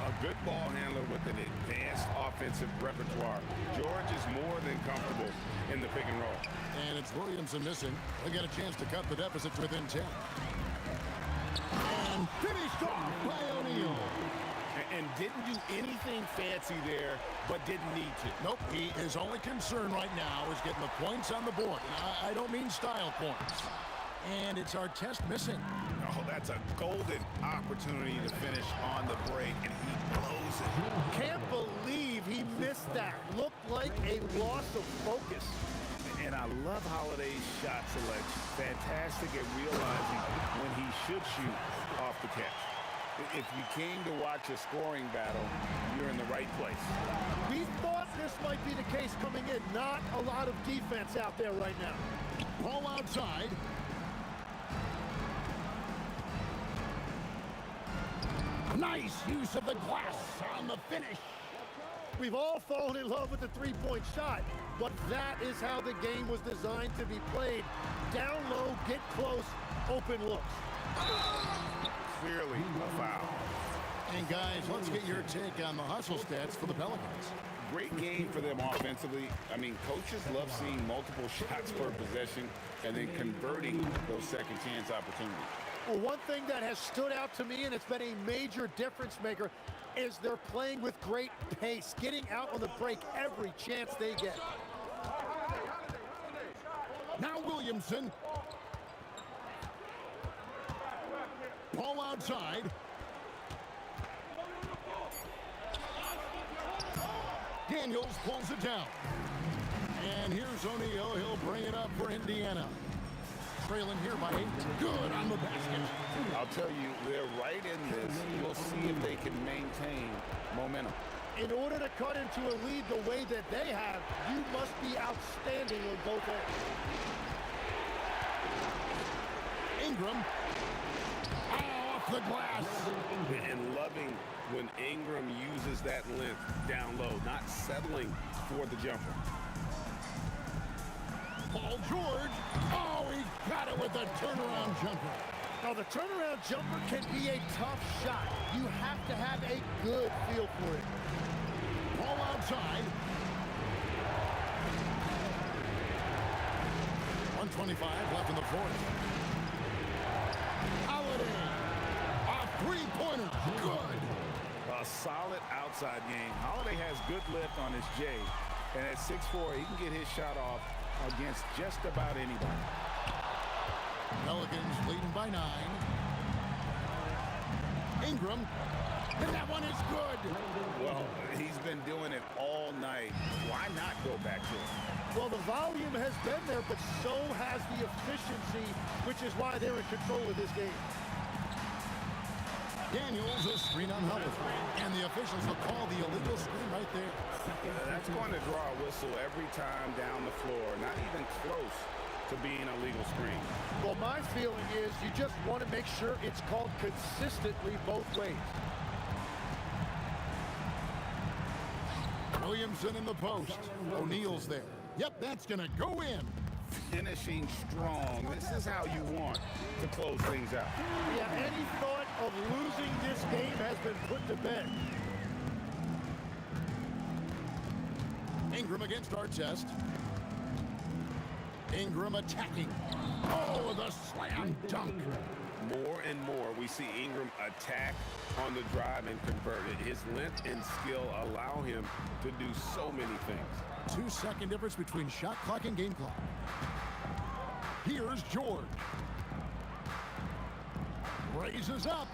A good ball handler with an advanced offensive repertoire. George is more than comfortable in the pick and roll. And it's Williamson missing. They get a chance to cut the deficit to within 10. And finished off by O'Neal. And didn't do anything fancy there, but didn't need to. Nope, his only concern right now is getting the points on the board. I don't mean style points. And it's our test missing. Oh, that's a golden opportunity to finish on the break, and he blows it. Can't believe he missed that. Looked like a loss of focus. And I love Holiday's shot selection. Fantastic at realizing when he should shoot off the catch. If you came to watch a scoring battle, you're in the right place. We thought this might be the case coming in. Not a lot of defense out there right now. Ball outside. Nice use of the glass on the finish. We've all fallen in love with the three-point shot, but that is how the game was designed to be played. Down low, get close, open looks. Clearly a foul. And guys, let's get your take on the hustle stats for the Pelicans. Great game for them offensively. I mean, coaches love seeing multiple shots per possession and then converting those second chance opportunities. Well, one thing that has stood out to me, and it's been a major difference maker, is they're playing with great pace, getting out on the break every chance they get. Now Williamson. Ball outside. Daniels pulls it down. And here's O'Neal. He'll bring it up for Indiana. Trailing here by 8. Good on the basket. I'll tell you, they're right in this. We'll see if they can maintain momentum. In order to cut into a lead the way that they have, you must be outstanding on both ends. Ingram. Off the glass. And loving when Ingram uses that length down low, not settling for the jumper. Paul George. Oh, he got it with the turnaround jumper. Now, the turnaround jumper can be a tough shot. You have to have a good feel for it. Ball outside. 1:25 left in the fourth. Holiday. A three-pointer. Good. A solid outside game. Holiday has good lift on his J. And at 6'4", he can get his shot off against just about anybody. Pelicans leading by 9. Ingram. And that one is good. Well, he's been doing it all night. Why not go back to it? Well, the volume has been there, but so has the efficiency, which is why they're in control of this game. Daniels, a screen on Hubbard. And the officials will call the illegal screen right there. That's going to draw a whistle every time down the floor. Not even close to being a legal screen. Well, my feeling is you just want to make sure it's called consistently both ways. Williamson in the post. O'Neal's there. Yep, that's going to go in. Finishing strong. This is how you want to close things out. Yeah, any thought of losing this game has been put to bed. Ingram against Artest. Ingram attacking. Oh, the slam dunk. More and more, we see Ingram attack on the drive and convert it. His length and skill allow him to do so many things. 2-second difference between shot clock and game clock. Here's George. Raises up.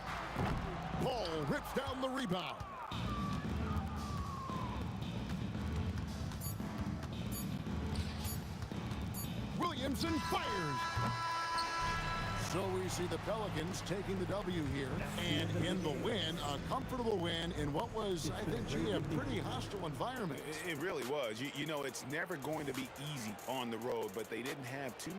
Ball rips down the rebound. Williamson fires. So we see the Pelicans taking the W here. And in the win, a comfortable win in what was, I think, gee, a pretty hostile environment. It really was. You know, it's never going to be easy on the road, but they didn't have too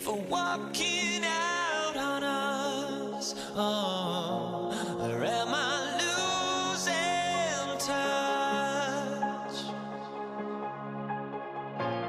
for walking out on us. Oh.